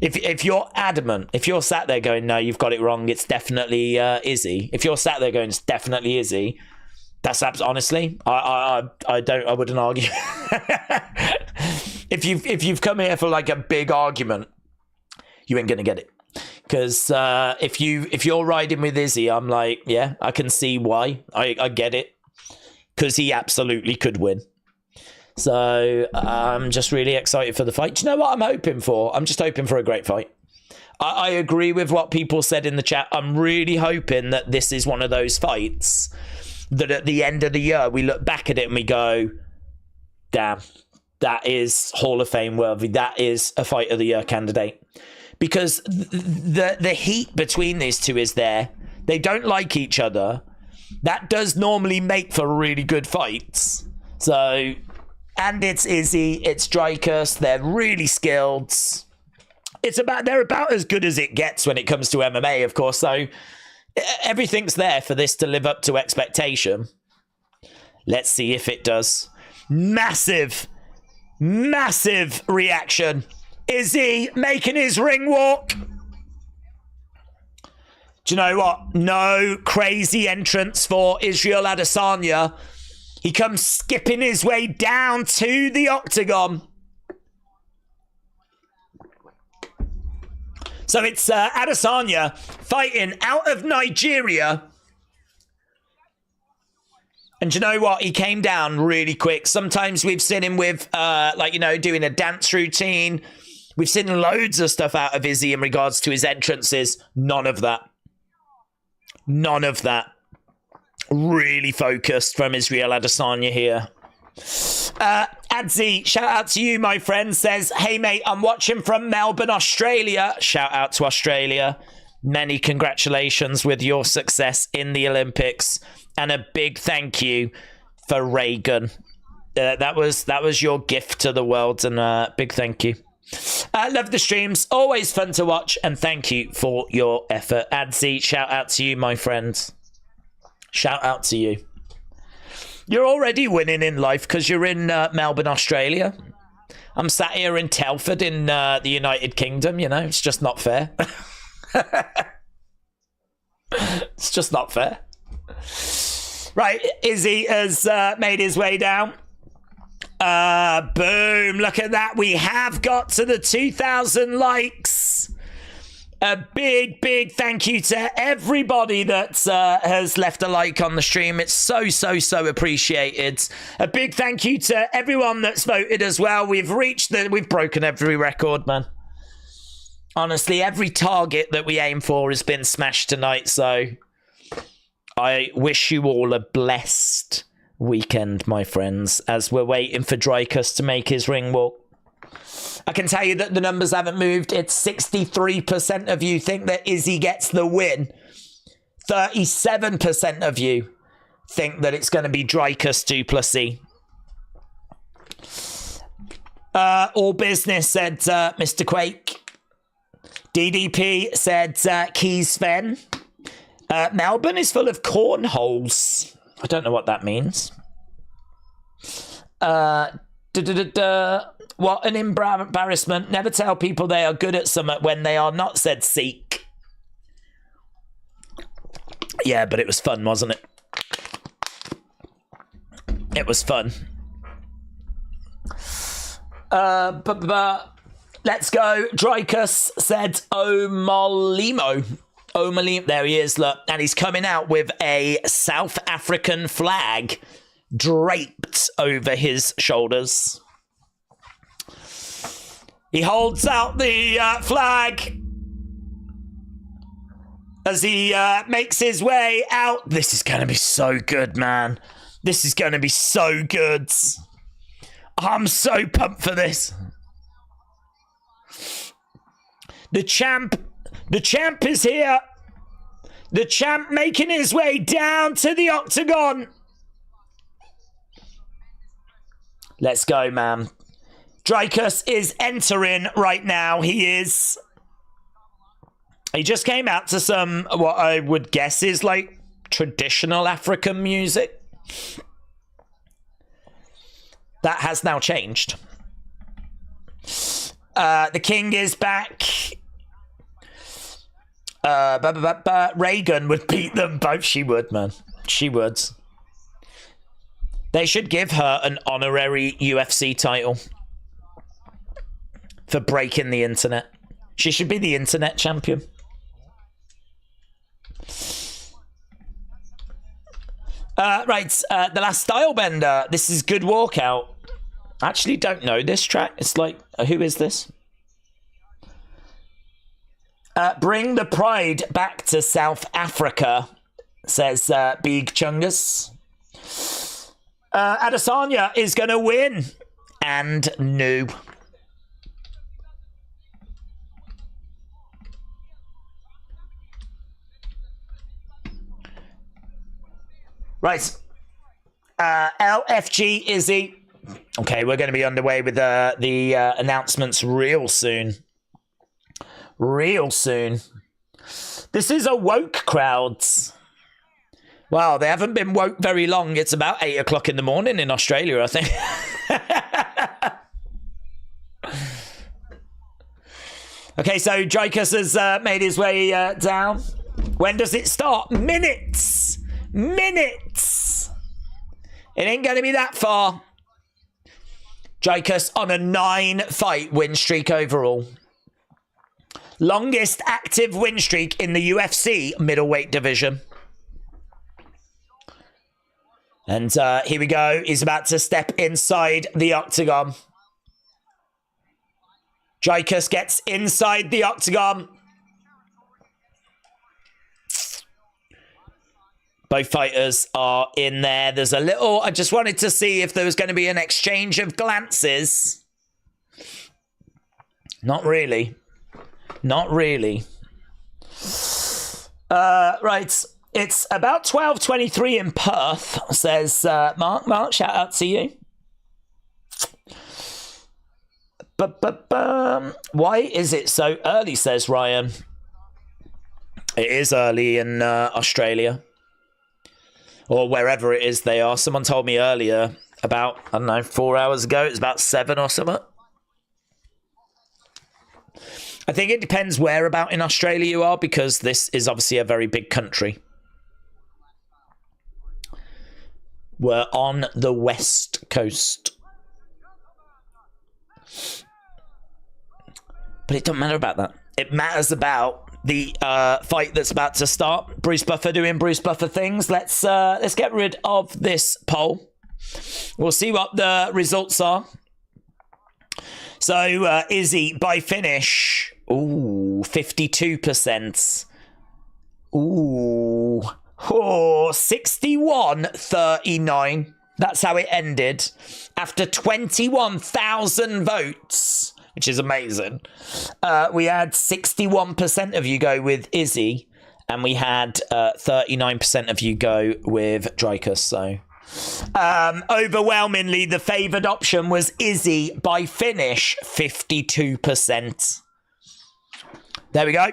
If you're adamant, if you're sat there going, no, you've got it wrong, it's definitely Izzy. If you're sat there going, it's definitely Izzy, that's honestly, I wouldn't argue. If you've come here for like a big argument, you ain't gonna get it. Because if you're riding with Izzy, I'm like, yeah, I can see why. I get it. Because he absolutely could win. So I'm just really excited for the fight. Do you know what I'm hoping for? I'm just hoping for a great fight. I agree with what people said in the chat. I'm really hoping that this is one of those fights that at the end of the year, we look back at it and we go, damn, that is Hall of Fame worthy. That is a fight of the year candidate. Because the heat between these two is there. They don't like each other. That does normally make for really good fights. So, and it's Izzy, it's Dricus. They're really skilled. They're about as good as it gets when it comes to MMA, of course. So everything's there for this to live up to expectation. Let's see if it does. Massive reaction. Izzy making his ring walk. Do you know what? No crazy entrance for Israel Adesanya. He comes skipping his way down to the octagon. So it's Adesanya fighting out of Nigeria. And you know what? He came down really quick. Sometimes we've seen him with, doing a dance routine. We've seen loads of stuff out of Izzy in regards to his entrances. None of that. None of that. Really focused from Israel Adesanya here. Adzi, shout out to you, my friend, says, hey, mate, I'm watching from Melbourne, Australia. Shout out to Australia. Many congratulations with your success in the Olympics. And a big thank you for Reagan. That was your gift to the world, and big thank you. Love the streams. Always fun to watch, and thank you for your effort. Adzi, shout out to you, my friend. Shout out to you. You're already winning in life because you're in Melbourne, Australia. I'm sat here in Telford in the United Kingdom, you know. It's just not fair. It's just not fair. Right, Izzy has made his way down. Boom, look at that. We have got to the 2,000 likes. A big thank you to everybody that has left a like on the stream. It's so appreciated. A big thank you to everyone that's voted as well. We've broken every record, man. Honestly, every target that we aim for has been smashed tonight, so I wish you all a blessed weekend, my friends, as we're waiting for Dricus to make his ring walk. I can tell you that the numbers haven't moved. It's 63% of you think that Izzy gets the win. 37% of you think that it's going to be Dricus Du Plessis. All business, said Mr. Quake. DDP said Keys Sven. Melbourne is full of cornholes. I don't know what that means. What an embarrassment. Never tell people they are good at something when they are not, said Seek. Yeah, but it was fun, wasn't it? It was fun. Let's go. Dricus said Omolimo. Omolimo. There he is, look. And he's coming out with a South African flag draped over his shoulders. He holds out the flag as he makes his way out. This is going to be so good, man. This is going to be so good. I'm so pumped for this. The champ is here. The champ making his way down to the octagon. Let's go, man. Dricus is entering right now. He just came out to some, what I would guess is like traditional African music. That has now changed. The king is back. Reagan would beat them both. She would, man. She would. They should give her an honorary UFC title for breaking the internet. She should be the internet champion. Right, the last style bender. This is Good Walkout. I actually don't know this track. It's like, who is this? Bring the pride back to South Africa, says Big Chungus. Adesanya is going to win. And no. Right. LFG Izzy. Okay, we're going to be underway with the announcements real soon. Real soon. This is a woke crowd. Wow, they haven't been woke very long. It's about 8 o'clock in the morning in Australia, I think. Okay, so Dricus has made his way down. When does it start? Minutes! Minutes! It ain't going to be that far. Dricus on a 9-fight win streak overall. Longest active win streak in the UFC middleweight division. And here we go. He's about to step inside the octagon. Dricus gets inside the octagon. Both fighters are in there. There's a little... I just wanted to see if there was going to be an exchange of glances. Not really. Not really. Right. It's about 12:23 in Perth, says Mark. Mark, shout out to you. Why is it so early, says Ryan. It is early in Australia. Or wherever it is they are. Someone told me earlier, about, I don't know, 4 hours ago, it's about 7 or something. I think it depends where about in Australia you are, because this is obviously a very big country. We're on the west coast. But it doesn't matter about that. It matters about the fight that's about to start. Bruce Buffer doing Bruce Buffer things. Let's get rid of this poll. We'll see what the results are. So, Izzy, by finish... Ooh. Ooh, 52%. Ooh. Oh, 61-39. That's how it ended. After 21,000 votes, which is amazing. We had 61% of you go with Izzy, and we had 39% of you go with Dricus. So overwhelmingly, the favoured option was Izzy by finish, 52%. There we go.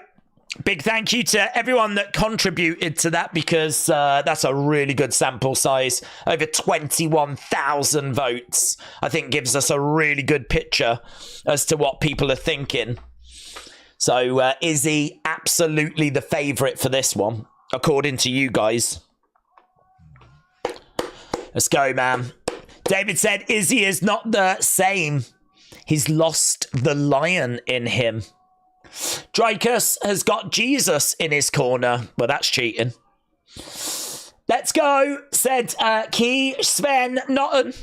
Big thank you to everyone that contributed to that, because that's a really good sample size. Over 21,000 votes, I think, gives us a really good picture as to what people are thinking. So Izzy, absolutely the favourite for this one, according to you guys. Let's go, man. David said Izzy is not the same. He's lost the lion in him. Dricus has got Jesus in his corner. Well, that's cheating. Let's go, said Key Sven Notten.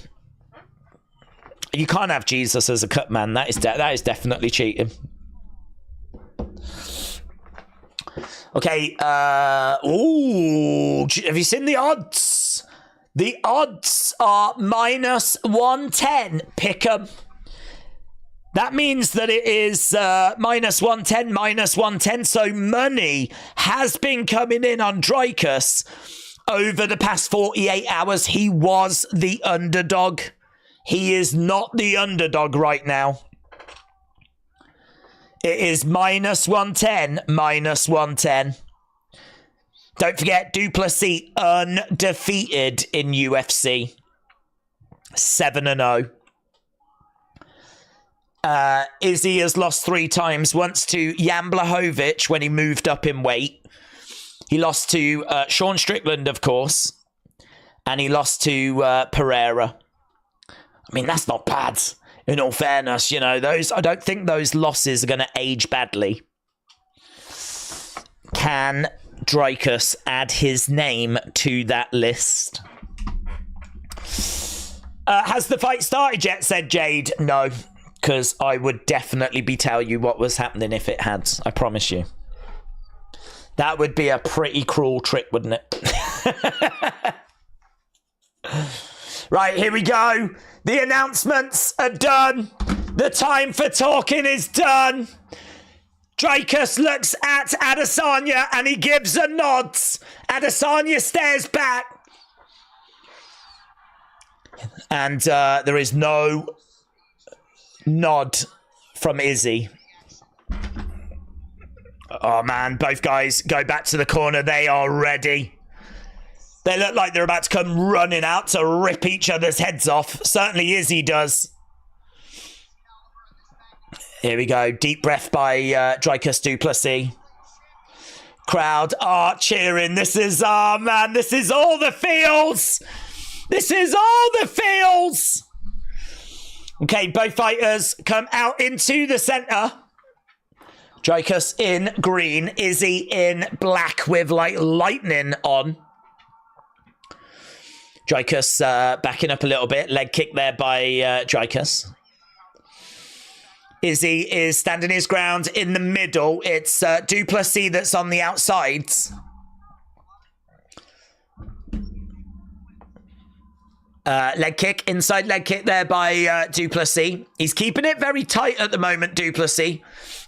You can't have Jesus as a cut man. That is definitely cheating. Okay. Ooh, have you seen the odds? The odds are -110. Pick 'em. That means that it is -110, -110. So money has been coming in on Dricus over the past 48 hours. He was the underdog. He is not the underdog right now. It is -110, -110. Don't forget, Du Plessis undefeated in UFC. 7-0. Izzy has lost 3 times. Once to Jan Blachowicz when he moved up in weight. He lost to Sean Strickland, of course. And he lost to Pereira. I mean, that's not bad. In all fairness, you know, I don't think those losses are going to age badly. Can Dricus add his name to that list? Has the fight started yet, said Jade? No, because I would definitely be telling you what was happening if it had. I promise you. That would be a pretty cruel trick, wouldn't it? Right, here we go. The announcements are done. The time for talking is done. Dricus looks at Adesanya and he gives a nod. Adesanya stares back. And there is no nod from Izzy. Oh, man. Both guys go back to the corner. They are ready. They look like they're about to come running out to rip each other's heads off. Certainly Izzy does. Here we go. Deep breath by Dricus Du Plessis. Crowd are cheering. This is, oh man, this is all the feels. This is all the feels. Okay, both fighters come out into the center. Dricus in green. Izzy in black with like lightning on. Dricus backing up a little bit. Leg kick there by Dricus. Izzy is standing his ground in the middle. It's Du Plessis that's on the outsides. Leg kick, inside leg kick there by Du Plessis. He's keeping it very tight at the moment, Du Plessis.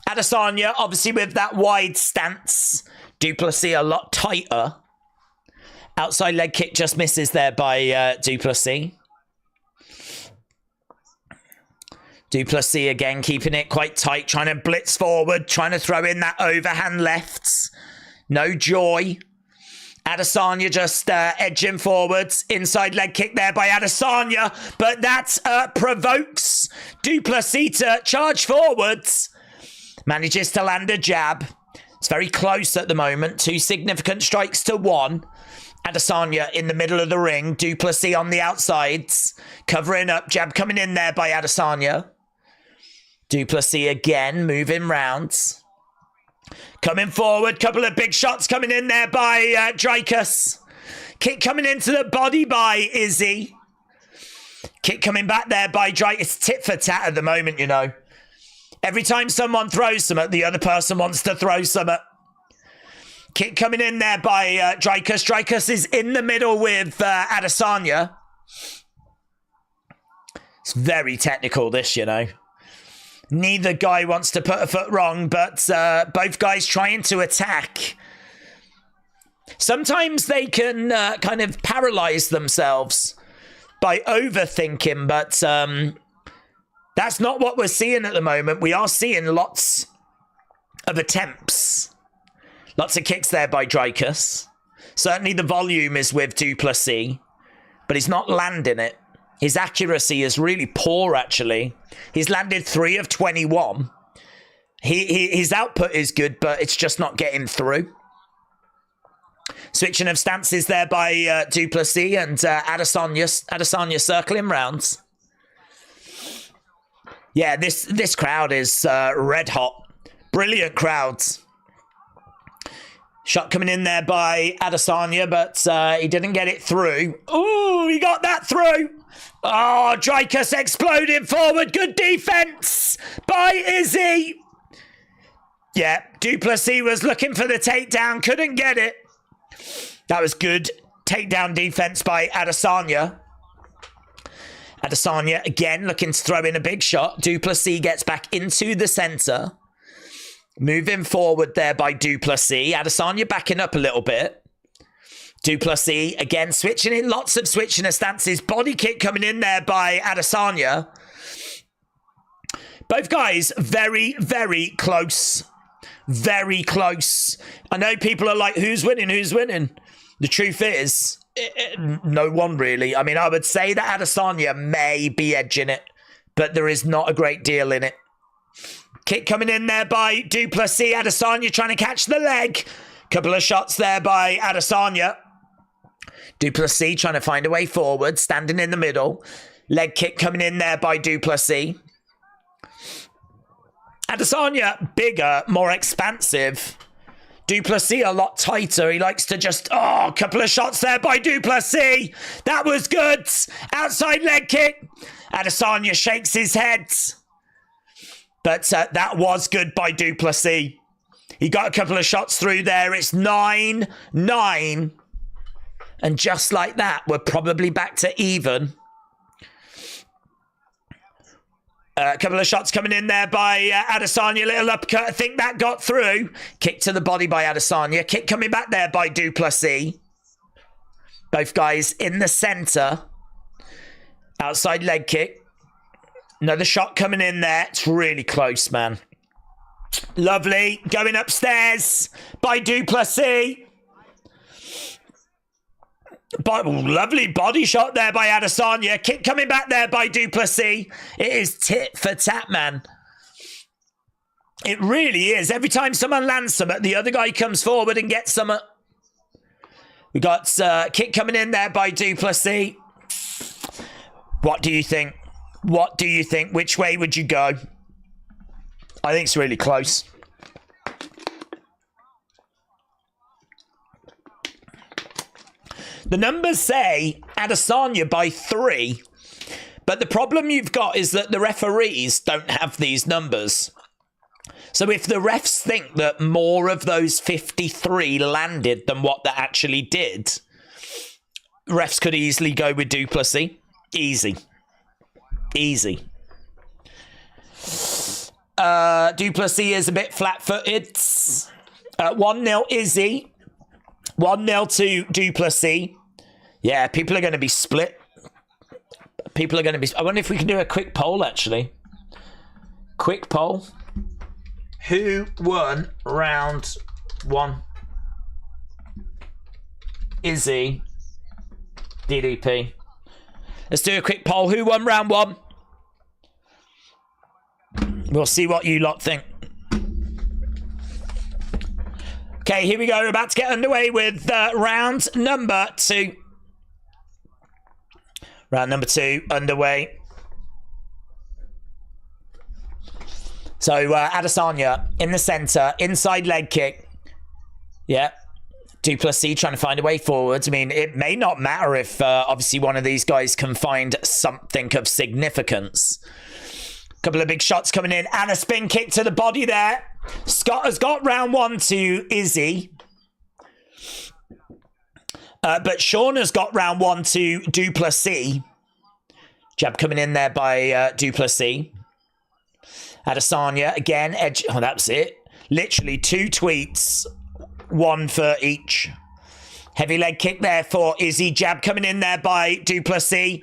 Adesanya, obviously with that wide stance. Du Plessis a lot tighter. Outside leg kick just misses there by Du Plessis. Du Plessis again keeping it quite tight, trying to blitz forward, trying to throw in that overhand lefts. No joy. Adesanya just edging forwards. Inside leg kick there by Adesanya, but that provokes Du Plessis to charge forwards. Manages to land a jab. It's very close at the moment. 2 significant strikes to 1. Adesanya in the middle of the ring. Du Plessis on the outsides. Covering up. Jab coming in there by Adesanya. Du Plessis again moving rounds. Coming forward. Couple of big shots coming in there by Dricus. Kick coming into the body by Izzy. Kick coming back there by Dricus. It's tit for tat at the moment, you know. Every time someone throws something, the other person wants to throw something. Kick coming in there by Dricus. Dricus is in the middle with Adesanya. It's very technical, this, you know. Neither guy wants to put a foot wrong, but both guys trying to attack. Sometimes they can kind of paralyze themselves by overthinking, but that's not what we're seeing at the moment. We are seeing lots of attempts. Lots of kicks there by Dricus. Certainly the volume is with Du Plessis, but he's not landing it. His accuracy is really poor, actually. He's landed 3 of 21. His output is good, but it's just not getting through. Switching of stances there by Du Plessis and Adesanya circling rounds. Yeah, this crowd is red hot. Brilliant crowds. Shot coming in there by Adesanya, but he didn't get it through. Ooh, he got that through. Oh, Dricus exploding forward. Good defense by Izzy. Yeah, Du Plessis was looking for the takedown. Couldn't get it. That was good takedown defense by Adesanya. Adesanya, again, looking to throw in a big shot. Du Plessis gets back into the center. Moving forward there by Du Plessis. Adesanya backing up a little bit. Du Plessis, again, switching in. Lots of switching of stances. Body kick coming in there by Adesanya. Both guys very, very close. Very close. I know people are like, who's winning? Who's winning? The truth is, no one really. I mean, I would say that Adesanya may be edging it, but there is not a great deal in it. Kick coming in there by Du Plessis. Adesanya trying to catch the leg. Couple of shots there by Adesanya. Du Plessis trying to find a way forward. Standing in the middle. Leg kick coming in there by Du Plessis. Adesanya, bigger, more expansive. Du Plessis a lot tighter. He likes to just... Oh, a couple of shots there by Du Plessis. That was good. Outside leg kick. Adesanya shakes his head. But that was good by Du Plessis. He got a couple of shots through there. It's 9-9. And just like that, we're probably back to even. A couple of shots coming in there by Adesanya. Little uppercut. I think that got through. Kick to the body by Adesanya. Kick coming back there by Du Plessis. Both guys in the center. Outside leg kick. Another shot coming in there. It's really close, man. Lovely. Going upstairs by Du Plessis. Lovely body shot there by Adesanya. Kick coming back there by Du Plessis. It is tit for tat, man. It really is. Every time someone lands something, the other guy comes forward and gets something. We got kick coming in there by Du Plessis. What do you think? What do you think? Which way would you go? I think it's really close. The numbers say Adesanya by 3. But the problem you've got is that the referees don't have these numbers. So if the refs think that more of those 53 landed than what they actually did, refs could easily go with Du Plessis. Easy. Easy. Du Plessis is a bit flat-footed. 1-0 Izzy. 1-0 to Du Plessis. Yeah, people are going to be split. People are going to be... I wonder if we can do a quick poll, actually. Quick poll. Who won round 1? Izzy. DDP. Let's do a quick poll. Who won round 1? We'll see what you lot think. Okay, here we go. We're about to get underway with round number 2. Round number 2 underway. So Adesanya in the center, inside leg kick. Yeah. Du Plessis trying to find a way forward. I mean, it may not matter if obviously one of these guys can find something of significance. Couple of big shots coming in, and a spin kick to the body there. Scott has got round 1 to Izzy. But Sean has got round 1 to Du Plessis. Jab coming in there by Du Plessis. Adesanya again. Edge. Oh, that's it. Literally 2 tweets. 1 for each. Heavy leg kick there for Izzy. Jab coming in there by Du Plessis.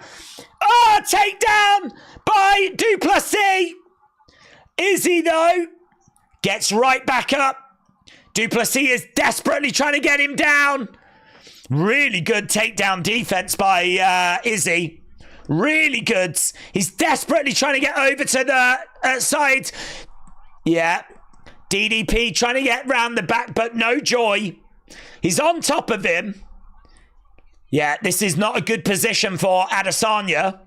Oh, takedown by Du Plessis. Izzy, though, gets right back up. Du Plessis is desperately trying to get him down. Really good takedown defense by Izzy. Really good. He's desperately trying to get over to the side. Yeah. DDP trying to get round the back, but no joy. He's on top of him. Yeah, this is not a good position for Adesanya.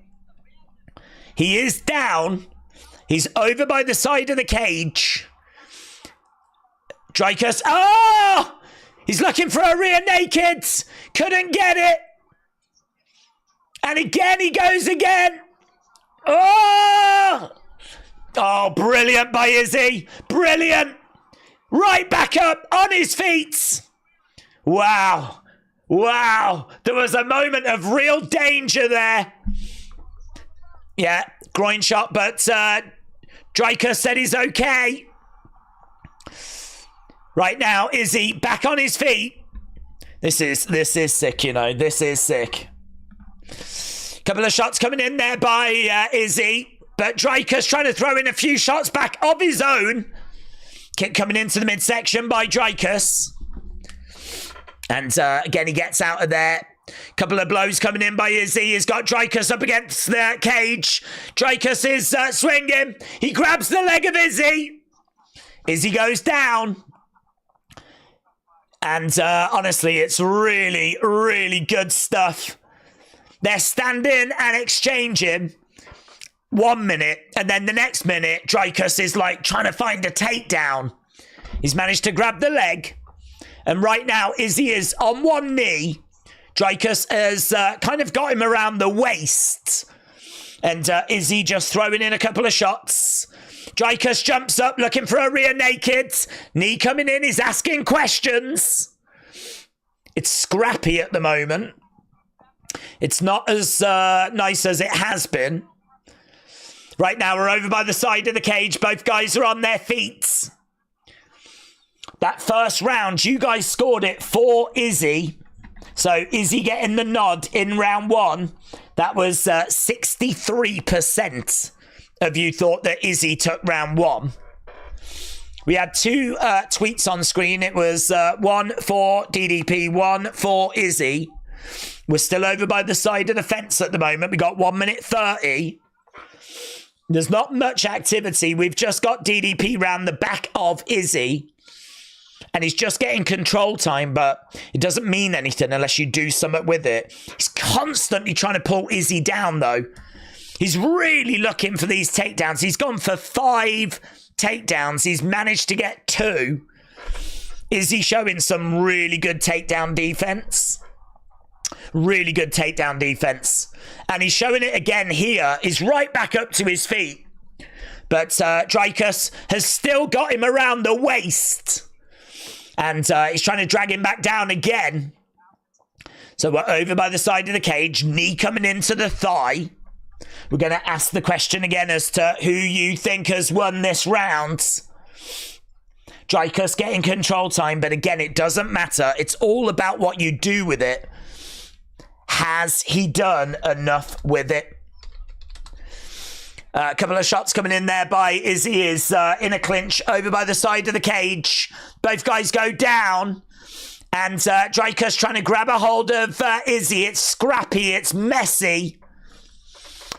He is down. He's over by the side of the cage. Dricus. Oh! He's looking for a rear naked. Couldn't get it. And again, he goes again. Oh! Oh, brilliant by Izzy. Brilliant. Right back up on his feet. Wow. Wow. There was a moment of real danger there. Yeah, groin shot, but Dricus said he's okay. Right now, Izzy back on his feet. This is sick, you know. This is sick. Couple of shots coming in there by Izzy, but Dricus trying to throw in a few shots back of his own. Kick coming into the midsection by Dricus. And again, he gets out of there. Couple of blows coming in by Izzy. He's got Dricus up against the cage. Dricus is swinging. He grabs the leg of Izzy. Izzy goes down. And honestly, it's really, really good stuff. They're standing and exchanging 1 minute. And then the next minute, Dricus is like trying to find a takedown. He's managed to grab the leg. And right now, Izzy is on one knee. Dricus has kind of got him around the waist. And Izzy just throwing in a couple of shots. Dricus jumps up looking for a rear naked. Knee coming in. He's asking questions. It's scrappy at the moment. It's not as nice as it has been. Right now, we're over by the side of the cage. Both guys are on their feet. That first round, you guys scored it for Izzy. So Izzy getting the nod in round 1. That was 63% of you thought that Izzy took round 1. We had 2 tweets on screen. It was 1 for DDP, 1 for Izzy. We're still over by the side of the fence at the moment. We got 1 minute 30. There's not much activity. We've just got DDP round the back of Izzy. And he's just getting control time, but it doesn't mean anything unless you do something with it. He's constantly trying to pull Izzy down, though. He's really looking for these takedowns. He's gone for 5 takedowns. He's managed to get 2. Izzy showing some really good takedown defense. Really good takedown defense. And he's showing it again here. He's right back up to his feet. But Dricus has still got him around the waist. And he's trying to drag him back down again. So we're over by the side of the cage. Knee coming into the thigh. We're going to ask the question again as to who you think has won this round. Dricus getting control time, but again, it doesn't matter. It's all about what you do with it. Has he done enough with it? A couple of shots coming in there by Izzy is in a clinch over by the side of the cage. Both guys go down. And Dricus trying to grab a hold of Izzy. It's scrappy. It's messy.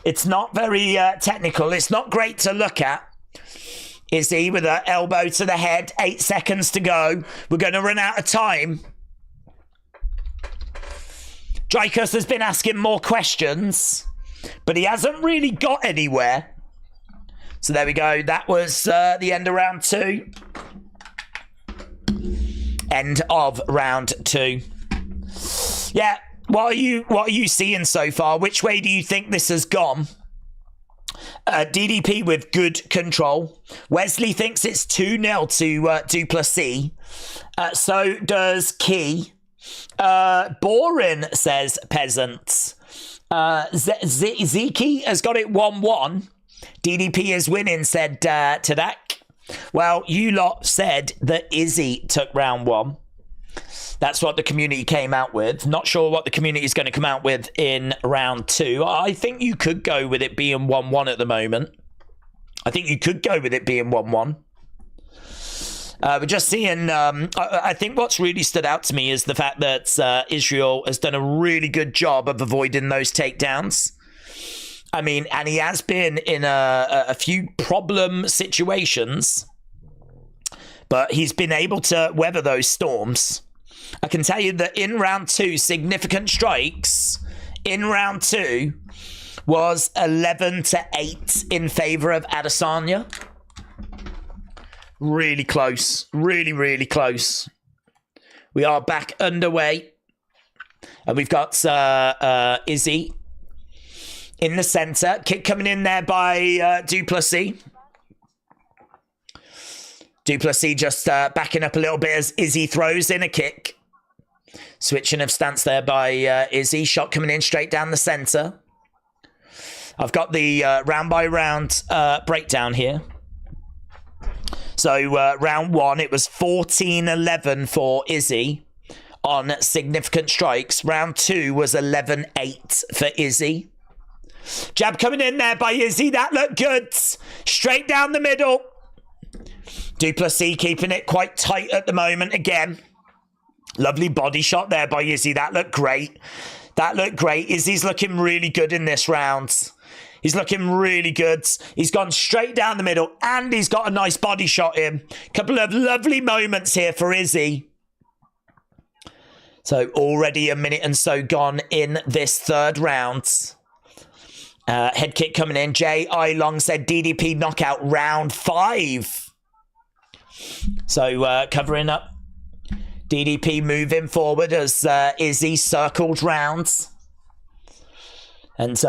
It's not very technical. It's not great to look at. Izzy with an elbow to the head. 8 seconds to go. We're going to run out of time. Dricus has been asking more questions, but he hasn't really got anywhere. So there we go. That was the end of round 2. End of round 2. Yeah, what are you seeing so far? Which way do you think this has gone? DDP with good control. Wesley thinks it's 2-0 to Du Plessis. So does Key. Boring, says Peasants. Zeki has got it 1-1. DDP is winning, said Tadak. Well, you lot said that Izzy took round 1. That's what the community came out with. Not sure what the community is going to come out with in round 2. I think you could go with it being 1-1 at the moment. I think you could go with it being 1-1. We're just seeing, I think what's really stood out to me is the fact that Israel has done a really good job of avoiding those takedowns. I mean, and he has been in a few problem situations, but he's been able to weather those storms. I can tell you that in round 2, significant strikes in round 2 was 11-8 in favor of Adesanya. Really close. Really, really close. We are back underway. And we've got Izzy in the center. Kick coming in there by Du Plessis. Du Plessis just backing up a little bit as Izzy throws in a kick. Switching of stance there by Izzy. Shot coming in straight down the center. I've got the round by round breakdown here. So round 1, it was 14-11 for Izzy on significant strikes. Round 2 was 11-8 for Izzy. Jab coming in there by Izzy. That looked good. Straight down the middle. Du Plessis keeping it quite tight at the moment again. Lovely body shot there by Izzy. That looked great. That looked great. Izzy's looking really good in this round. He's looking really good. He's gone straight down the middle and he's got a nice body shot in. Couple of lovely moments here for Izzy. So already a minute and so gone in this third round. Head kick coming in. Jay Ilong said DDP knockout round 5. So covering up. DDP moving forward as Izzy circled rounds. And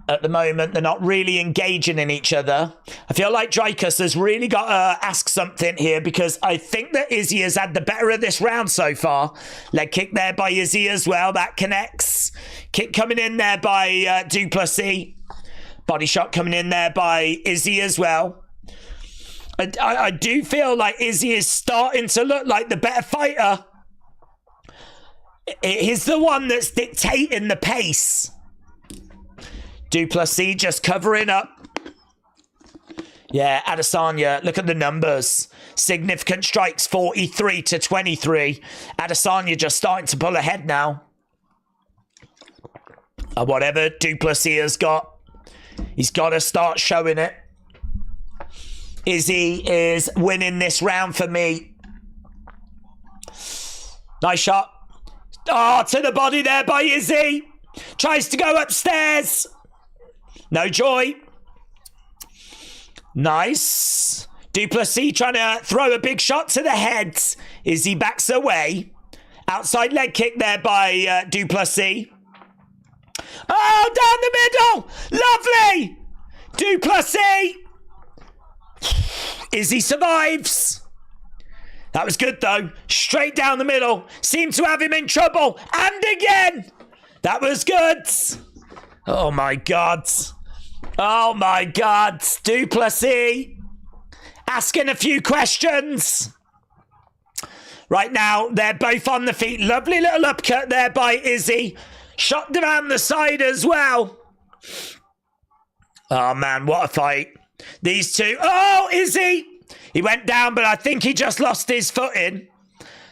at the moment, they're not really engaging in each other. I feel like Dricus has really got to ask something here because I think that Izzy has had the better of this round so far. Leg kick there by Izzy as well. That connects. Kick coming in there by Du Plessis. Body shot coming in there by Izzy as well. I do feel like Izzy is starting to look like the better fighter. He's the one that's dictating the pace. Du Plessis just covering up. Yeah, Adesanya, look at the numbers. Significant strikes, 43-23. Adesanya just starting to pull ahead now. Whatever Du Plessis has got, he's got to start showing it. Izzy is winning this round for me. Nice shot. Oh, to the body there by Izzy. Tries to go upstairs. No joy. Nice. Du Plessis trying to throw a big shot to the head. Izzy backs away. Outside leg kick there by Du Plessis. Oh, down the middle. Lovely. Du Plessis. Izzy survives. That was good though. Straight down the middle. Seemed to have him in trouble. And again. That was good. Oh my God. Oh my God. Du Plessis asking a few questions. Right now, they're both on the feet. Lovely little upcut there by Izzy. Shot down the side as well. Oh man, what a fight. These two. Oh, Izzy. He went down, but I think he just lost his footing.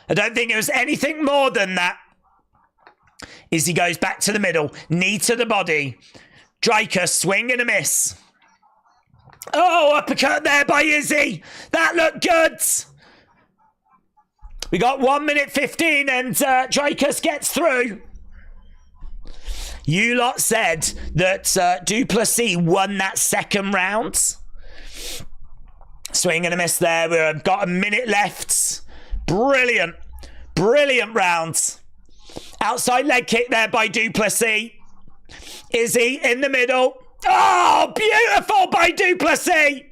I don't think it was anything more than that. Izzy goes back to the middle. Knee to the body. Dricus, swing and a miss. Oh, uppercut there by Izzy. That looked good. We got 1 minute 15 and Dricus gets through. You lot said that Du Plessis won that second round. Swing and a miss there. We've got a minute left. Brilliant. Brilliant round. Outside leg kick there by Du Plessis. Izzy in the middle. Oh, beautiful by Du Plessis.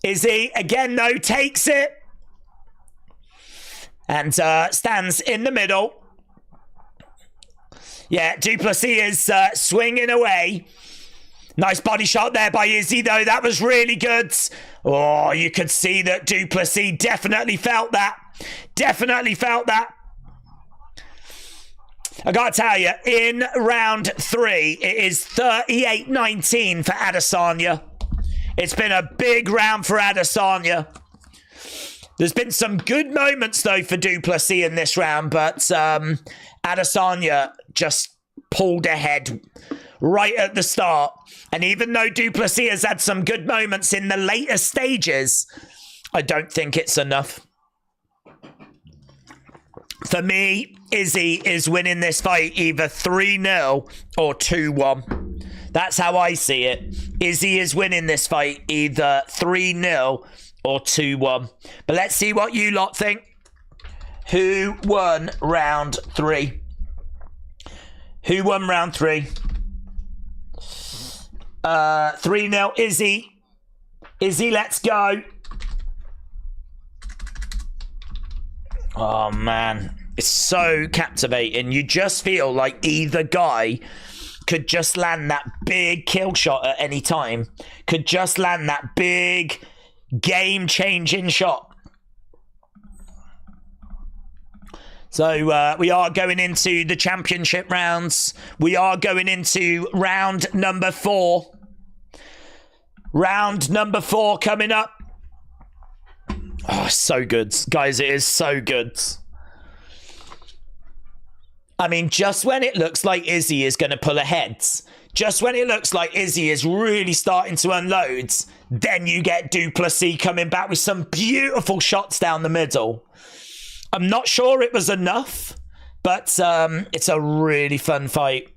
Izzy, again, though, takes it. And stands in the middle. Yeah, Du Plessis is swinging away. Nice body shot there by Izzy, though. That was really good. Oh, you could see that Du Plessis definitely felt that. Definitely felt that. I got to tell you, in round 3, it is 38-19 for Adesanya. It's been a big round for Adesanya. There's been some good moments, though, for Du Plessis in this round, but Adesanya just pulled ahead right at the start. And even though Du Plessis has had some good moments in the later stages, I don't think it's enough. For me, Izzy is winning this fight either 3-0 or 2-1. That's how I see it. Izzy is winning this fight either 3-0 or 2-1. But let's see what you lot think. Who won round 3? Who won round 3? 3-0 Izzy. Izzy, let's go. Oh, man. It's so captivating. You just feel like either guy could just land that big kill shot at any time. Could just land that big game-changing shot. So we are going into the championship rounds. We are going into round number 4. Round number 4 coming up. Oh, so good. Guys, it is so good. I mean, just when it looks like Izzy is going to pull ahead, just when it looks like Izzy is really starting to unload, then you get Du Plessis coming back with some beautiful shots down the middle. I'm not sure it was enough, but it's a really fun fight.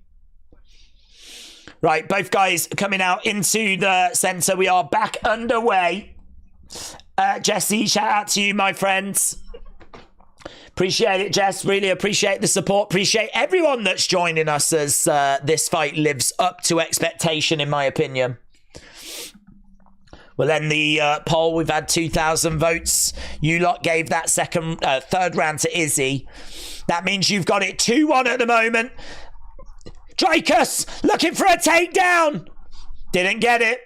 Right, both guys coming out into the center. We are back underway. Jesse, shout out to you, my friends. Appreciate it, Jess. Really appreciate the support. Appreciate everyone that's joining us as this fight lives up to expectation, in my opinion. Well, then the poll, we've had 2,000 votes. You lot gave that third round to Izzy. That means you've got it 2-1 at the moment. Dricus looking for a takedown. Didn't get it.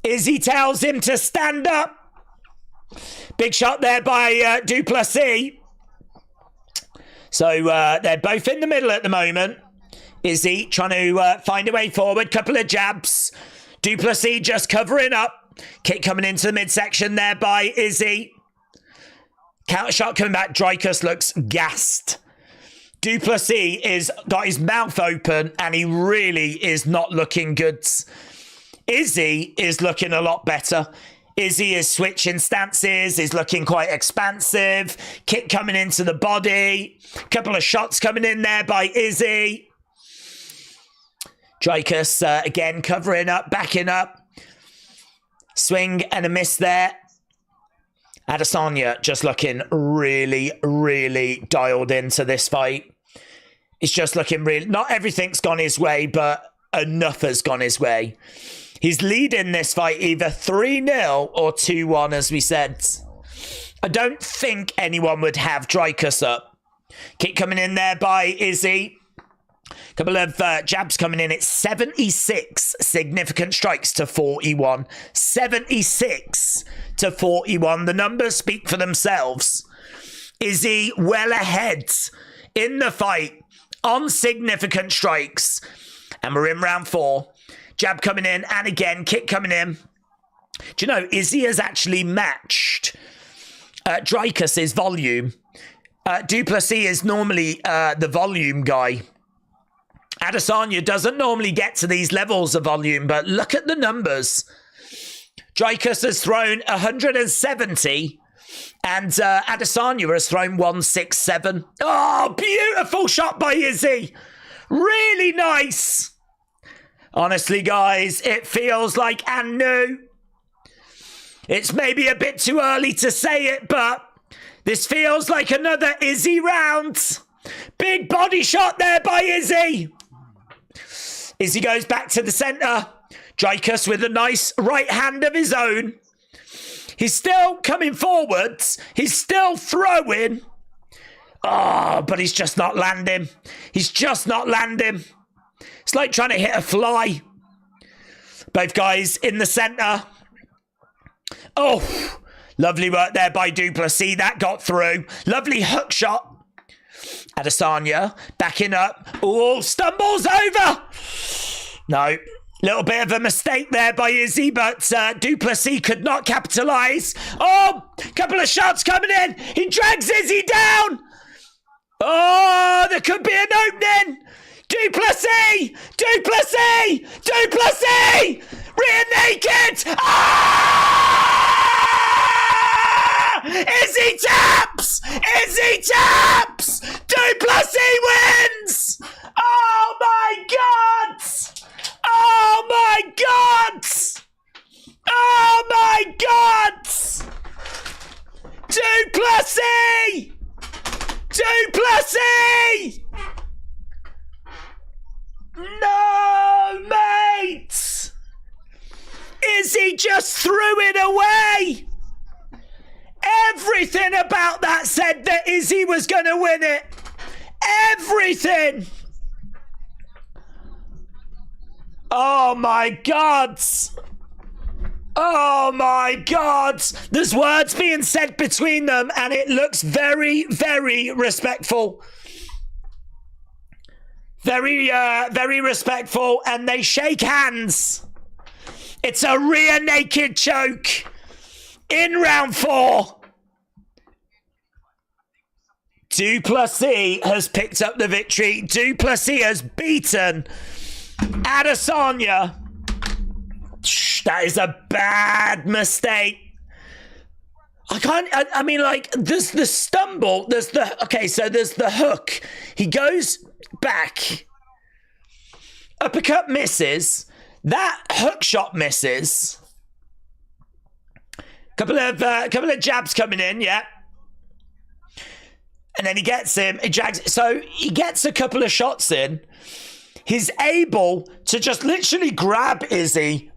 Izzy tells him to stand up. Big shot there by Du Plessis. So they're both in the middle at the moment. Izzy trying to find a way forward. Couple of jabs. Du Plessis just covering up. Kick coming into the midsection there by Izzy. Counter shot coming back. Dricus looks gassed. Du Plessis is got his mouth open and he really is not looking good. Izzy is looking a lot better. Izzy is switching stances, is looking quite expansive. Kick coming into the body. Couple of shots coming in there by Izzy. Dricus again covering up, backing up. Swing and a miss there. Adesanya just looking really, really dialed into this fight. It's just looking really... Not everything's gone his way, but enough has gone his way. He's leading this fight either 3-0 or 2-1, as we said. I don't think anyone would have Dricus up. Kick coming in there by Izzy. Couple of jabs coming in. It's 76 significant strikes to 41. 76 to 41. The numbers speak for themselves. Izzy well ahead in the fight on significant strikes. And we're in round 4. Jab coming in, and again, kick coming in. Do you know, Izzy has actually matched Dricus' volume. Du Plessis is normally the volume guy. Adesanya doesn't normally get to these levels of volume, but look at the numbers. Dricus has thrown 170, and Adesanya has thrown 167. Oh, beautiful shot by Izzy. Really nice. Honestly, guys, it feels like Anu. It's maybe a bit too early to say it, but this feels like another Izzy round. Big body shot there by Izzy. Izzy goes back to the center. Dricus with a nice right hand of his own. He's still coming forwards. He's still throwing. Oh, but he's just not landing. He's just not landing. It's like trying to hit a fly. Both guys in the center. Oh, lovely work there by Du Plessis. That got through. Lovely hook shot. Adesanya backing up. Oh, stumbles over. No. Little bit of a mistake there by Izzy, but Du Plessis could not capitalize. Oh, couple of shots coming in. He drags Izzy down. Oh, there could be an opening. Du Plessis! Du Plessis! Du Plessis! Rear naked! Ah! Izzy taps! Izzy taps! Du Plessis wins! Oh my God! Oh my God! Oh my God! Du Plessis! Du Plessis! No, mate! Izzy just threw it away! Everything about that said that Izzy was going to win it. Everything! Oh my God! Oh my God! There's words being said between them and it looks very, very respectful. Very respectful, and they shake hands. It's a rear naked choke in round 4. Du Plessis has picked up the victory. Du Plessis has beaten Adesanya. That is a bad mistake. I mean, like, there's the stumble, there's the hook. He goes back. Uppercut misses. That hook shot misses. Couple of jabs coming in, yeah. And then he gets him, he drags, so he gets a couple of shots in. He's able to just literally grab Izzy,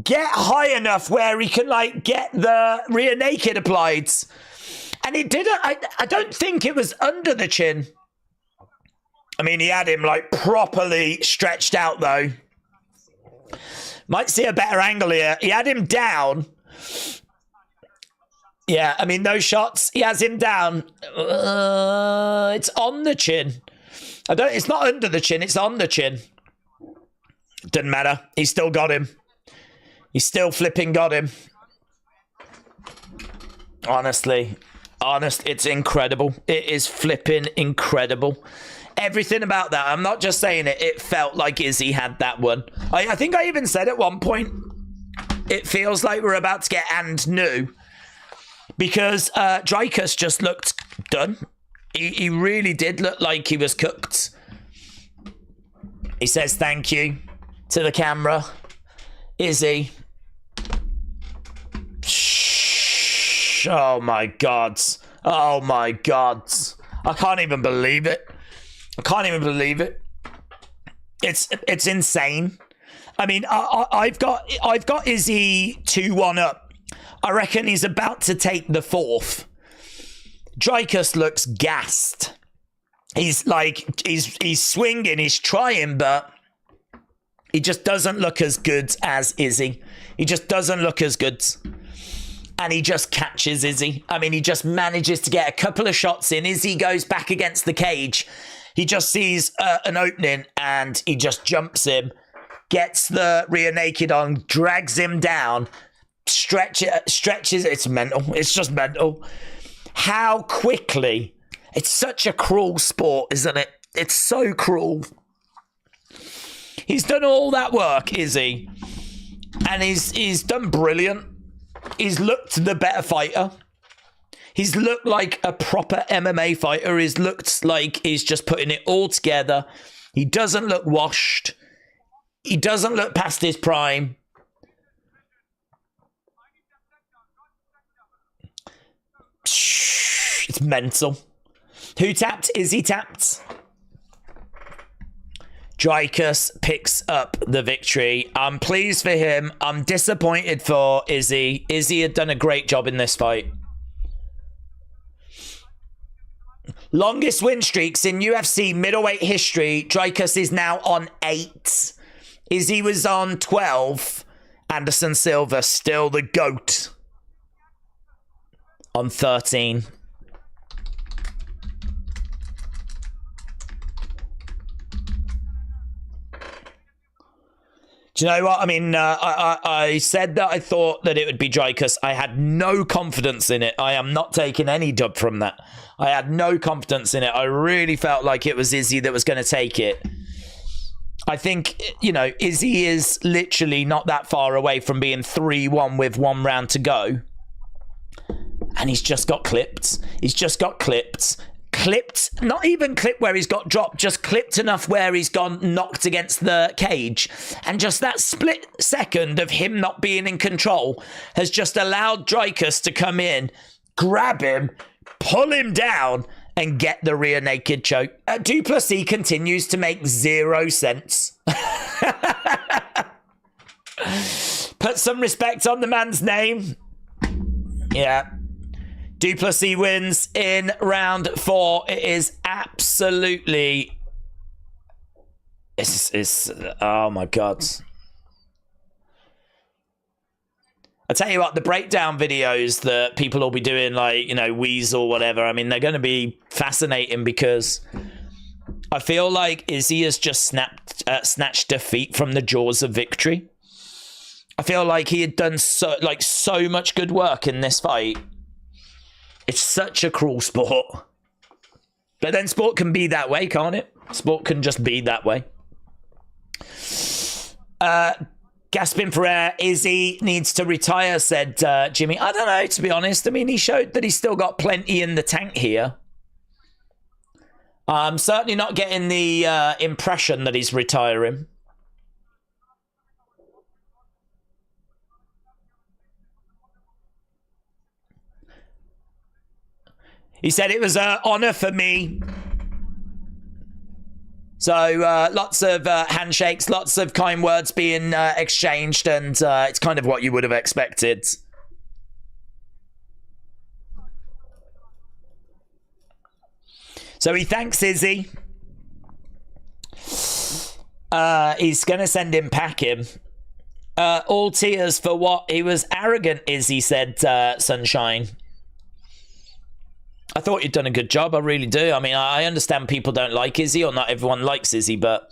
get high enough where he can, like, get the rear naked applied. And it didn't, I don't think it was under the chin. I mean, he had him, like, properly stretched out, though. Might see a better angle here. He had him down. Yeah, I mean, those shots, he has him down. It's on the chin. It's not under the chin, it's on the chin. Doesn't matter. He still got him. He still flipping got him. Honestly, it's incredible. It is flipping incredible. Everything about that. I'm not just saying it. It felt like Izzy had that one. I think I even said at one point, it feels like we're about to get and new. Because Dricus just looked done. He really did look like he was cooked. He says thank you to the camera. Izzy. Shh. Oh my God. Oh my God. I can't even believe it. I can't even believe it. It's insane. I mean, I've got Izzy 2-1 up. I reckon he's about to take the 4th. Dricus looks gassed. He's like, he's swinging, he's trying, but he just doesn't look as good as Izzy. He just doesn't look as good. And he just catches Izzy. I mean, he just manages to get a couple of shots in. Izzy goes back against the cage. He just sees an opening and he just jumps him, gets the rear naked on, drags him down, stretches. It's mental. It's just mental. How quickly. It's such a cruel sport, isn't it? It's so cruel. He's done all that work, Izzy. And he's done brilliant. He's looked the better fighter. He's looked like a proper MMA fighter. He's looked like he's just putting it all together. He doesn't look washed. He doesn't look past his prime. It's mental. Who tapped? Izzy tapped. Dricus picks up the victory. I'm pleased for him. I'm disappointed for Izzy. Izzy had done a great job in this fight. Longest win streaks in UFC middleweight history. Dricus is now on 8. Izzy was on 12. Anderson Silva, still the GOAT, on 13. Do you know what? I mean, I said that I thought that it would be Dricus. I had no confidence in it. I am not taking any dub from that. I had no confidence in it. I really felt like it was Izzy that was going to take it. I think, you know, Izzy is literally not that far away from being 3-1 with 1 round to go. And he's just got clipped. He's just got clipped. Clipped, not even clipped where he's got dropped, just clipped enough where he's gone knocked against the cage. And just that split second of him not being in control has just allowed Dricus to come in, grab him, pull him down, and get the rear naked choke. Du Plessis continues to make 0 sense. Put some respect on the man's name. Yeah. Du Plessis wins in round 4. It is absolutely... It's oh my God. I tell you what, the breakdown videos that people will be doing, like, you know, Weasel, whatever, I mean, they're going to be fascinating because I feel like Izzy has just snatched defeat from the jaws of victory. I feel like he had done so much good work in this fight. It's such a cruel sport. But then sport can be that way, can't it? Sport can just be that way. Gasping for air, Izzy needs to retire, said Jimmy. I don't know, to be honest. I mean, he showed that he's still got plenty in the tank here. I'm certainly not getting the impression that he's retiring. He said it was an honor for me. So lots of handshakes, lots of kind words being exchanged, and it's kind of what you would have expected. So he thanks Izzy. He's going to send him packing. All tears for what? He was arrogant, Izzy, said Sunshine. I thought you'd done a good job. I really do. I mean, I understand people don't like Izzy, or not everyone likes Izzy, but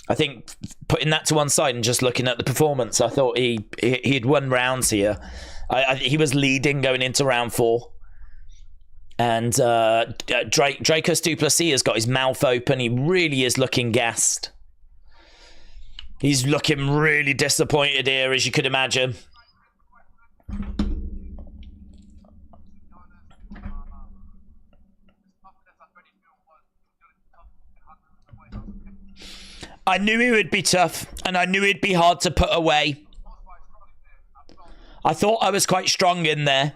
I think putting that to one side and just looking at the performance, I thought he'd won rounds here. He was leading going into round 4. And Dricus Du Plessis has got his mouth open. He really is looking gassed. He's looking really disappointed here, as you could imagine. I knew he would be tough, and I knew he'd be hard to put away. I thought I was quite strong in there.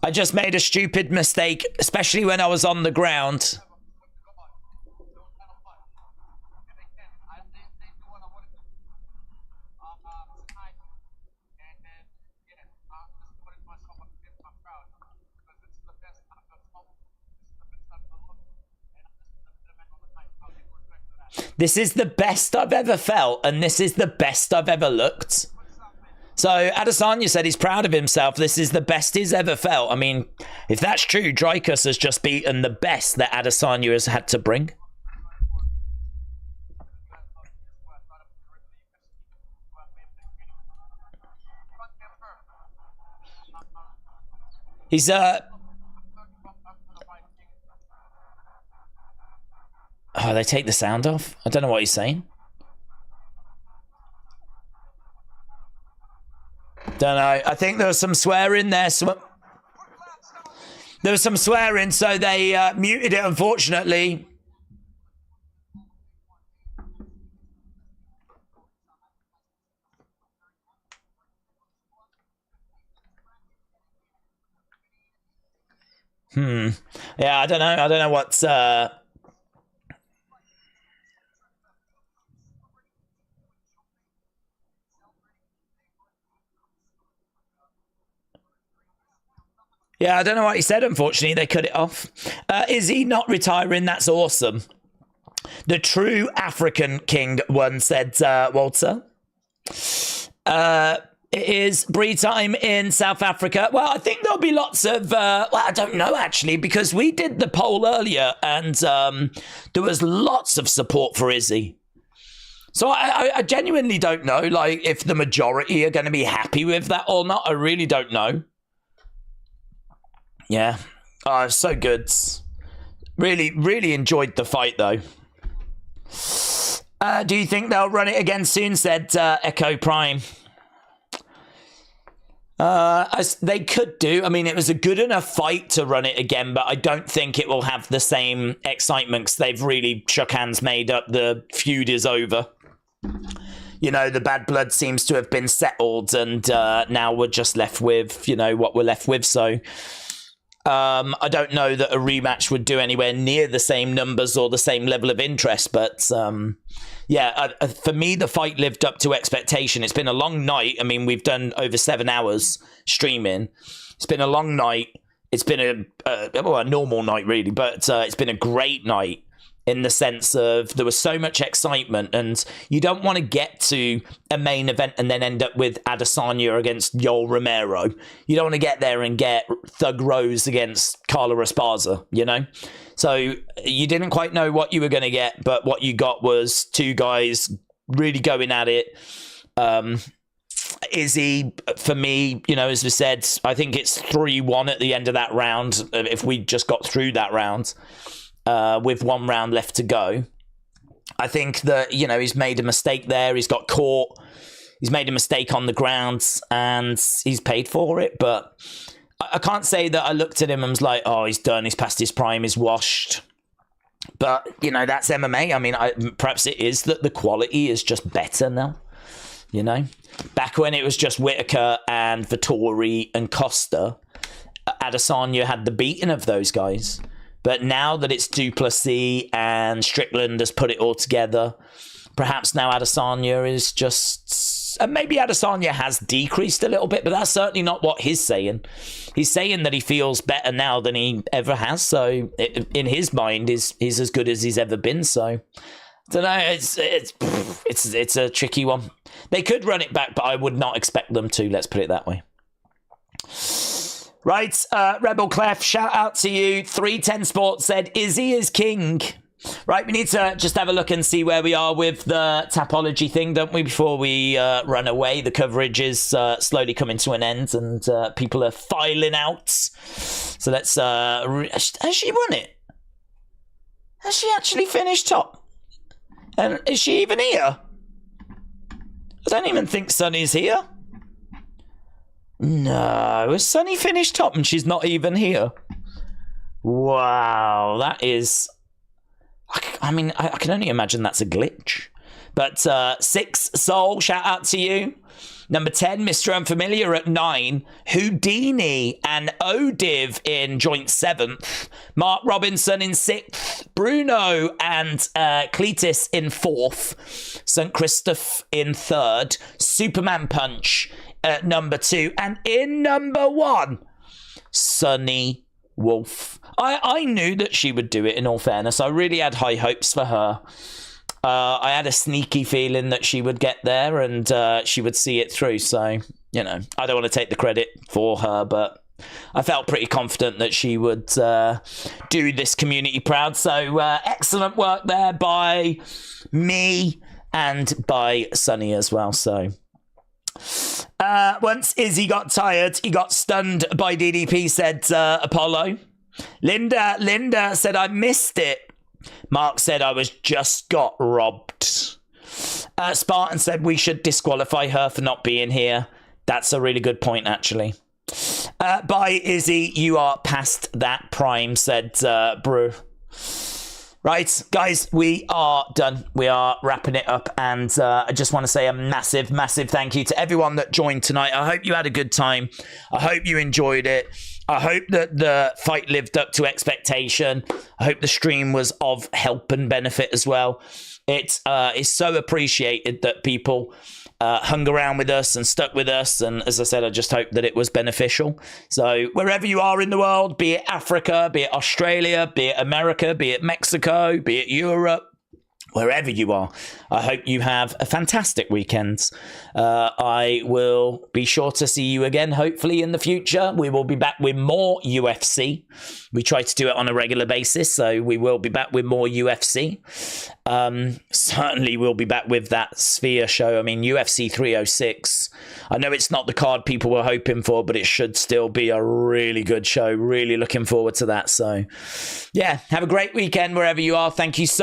I just made a stupid mistake, especially when I was on the ground. This is the best I've ever felt, and this is the best I've ever looked. So Adesanya said he's proud of himself. This is the best he's ever felt. I mean, if that's true, Dricus has just beaten the best that Adesanya has had to bring. He's oh, they take the sound off? I don't know what he's saying. Don't know. I think there was some swearing there. There was some swearing, so they muted it, unfortunately. Yeah, I don't know. I don't know what's... Yeah, I don't know what he said, unfortunately. They cut it off. Is he not retiring? That's awesome. The true African king, one said, Walter. It is breed time in South Africa. Well, I think there'll be lots of... well, I don't know, actually, because we did the poll earlier, and there was lots of support for Izzy. So I genuinely don't know, like, if the majority are going to be happy with that or not. I really don't know. Yeah. Oh, so good. Really, really enjoyed the fight, though. Do you think they'll run it again soon, said Echo Prime. They could do. I mean, it was a good enough fight to run it again, but I don't think it will have the same excitement because they've really shook hands, made up. The feud is over. You know, the bad blood seems to have been settled, and now we're just left with, you know, what we're left with. So I don't know that a rematch would do anywhere near the same numbers or the same level of interest, but yeah, for me, the fight lived up to expectation. It's been a long night. I mean, we've done over 7 hours streaming. It's been a long night. It's been a normal night, really, but it's been a great night in the sense of there was so much excitement, and you don't want to get to a main event and then end up with Adesanya against Yoel Romero. You don't want to get there and get Thug Rose against Carla Esparza, you know? So you didn't quite know what you were going to get, but what you got was two guys really going at it. Izzy, for me, you know, as we said, I think it's 3-1 at the end of that round, if we just got through that round. With 1 round left to go. I think that, you know, he's made a mistake there. He's got caught. He's made a mistake on the ground, and he's paid for it. But I can't say that I looked at him and was like, oh, he's done. He's past his prime. He's washed. But, you know, that's MMA. I mean, perhaps it is that the quality is just better now. You know? Back when it was just Whitaker and Vettori and Costa, Adesanya had the beating of those guys. But now that it's Du Plessis and Strickland has put it all together, perhaps now Adesanya is just... And maybe Adesanya has decreased a little bit, but that's certainly not what he's saying. He's saying that he feels better now than he ever has. So in his mind, he's as good as he's ever been. So I don't know. It's a tricky one. They could run it back, but I would not expect them to. Let's put it that way. Right, Rebel Clef, shout out to you. 310 Sports said, Izzy is king. Right, we need to just have a look and see where we are with the Tapology thing, don't we, before we run away. The coverage is slowly coming to an end, and people are filing out. So let's... has she won it? Has she actually finished top? And is she even here? I don't even think Sunny's here. No, has Sunny finished top and she's not even here? Wow, that is... I mean, I can only imagine that's a glitch. But 6 Soul, shout out to you. Number 10, Mr. Unfamiliar at 9. Houdini and Odiv in joint 7th. Mark Robinson in 6th. Bruno and Cletus in 4th. St. Christoph in 3rd. Superman Punch at number 2. And in number 1, Sunny Wolf. I knew that she would do it, in all fairness. I really had high hopes for her. I had a sneaky feeling that she would get there and she would see it through. So, you know, I don't want to take the credit for her, but I felt pretty confident that she would do this community proud. So excellent work there by me and by Sunny as well. So once Izzy got tired, he got stunned by DDP, said Apollo. Linda said, I missed it. Mark said, I was just got robbed. Spartan said, we should disqualify her for not being here. That's a really good point, actually. Bye, Izzy. You are past that prime, said Brew. Right, guys, we are done. We are wrapping it up. And I just want to say a massive, massive thank you to everyone that joined tonight. I hope you had a good time. I hope you enjoyed it. I hope that the fight lived up to expectation. I hope the stream was of help and benefit as well. It is so appreciated that people hung around with us and stuck with us. And as I said, I just hope that it was beneficial. So wherever you are in the world, be it Africa, be it Australia, be it America, be it Mexico, be it Europe, wherever you are, I hope you have a fantastic weekend. I will be sure to see you again, hopefully, in the future. We will be back with more UFC. We try to do it on a regular basis, so we will be back with more UFC. Certainly we'll be back with that Sphere show. I mean, UFC 306. I know it's not the card people were hoping for, but it should still be a really good show. Really looking forward to that. So, yeah, have a great weekend wherever you are. Thank you so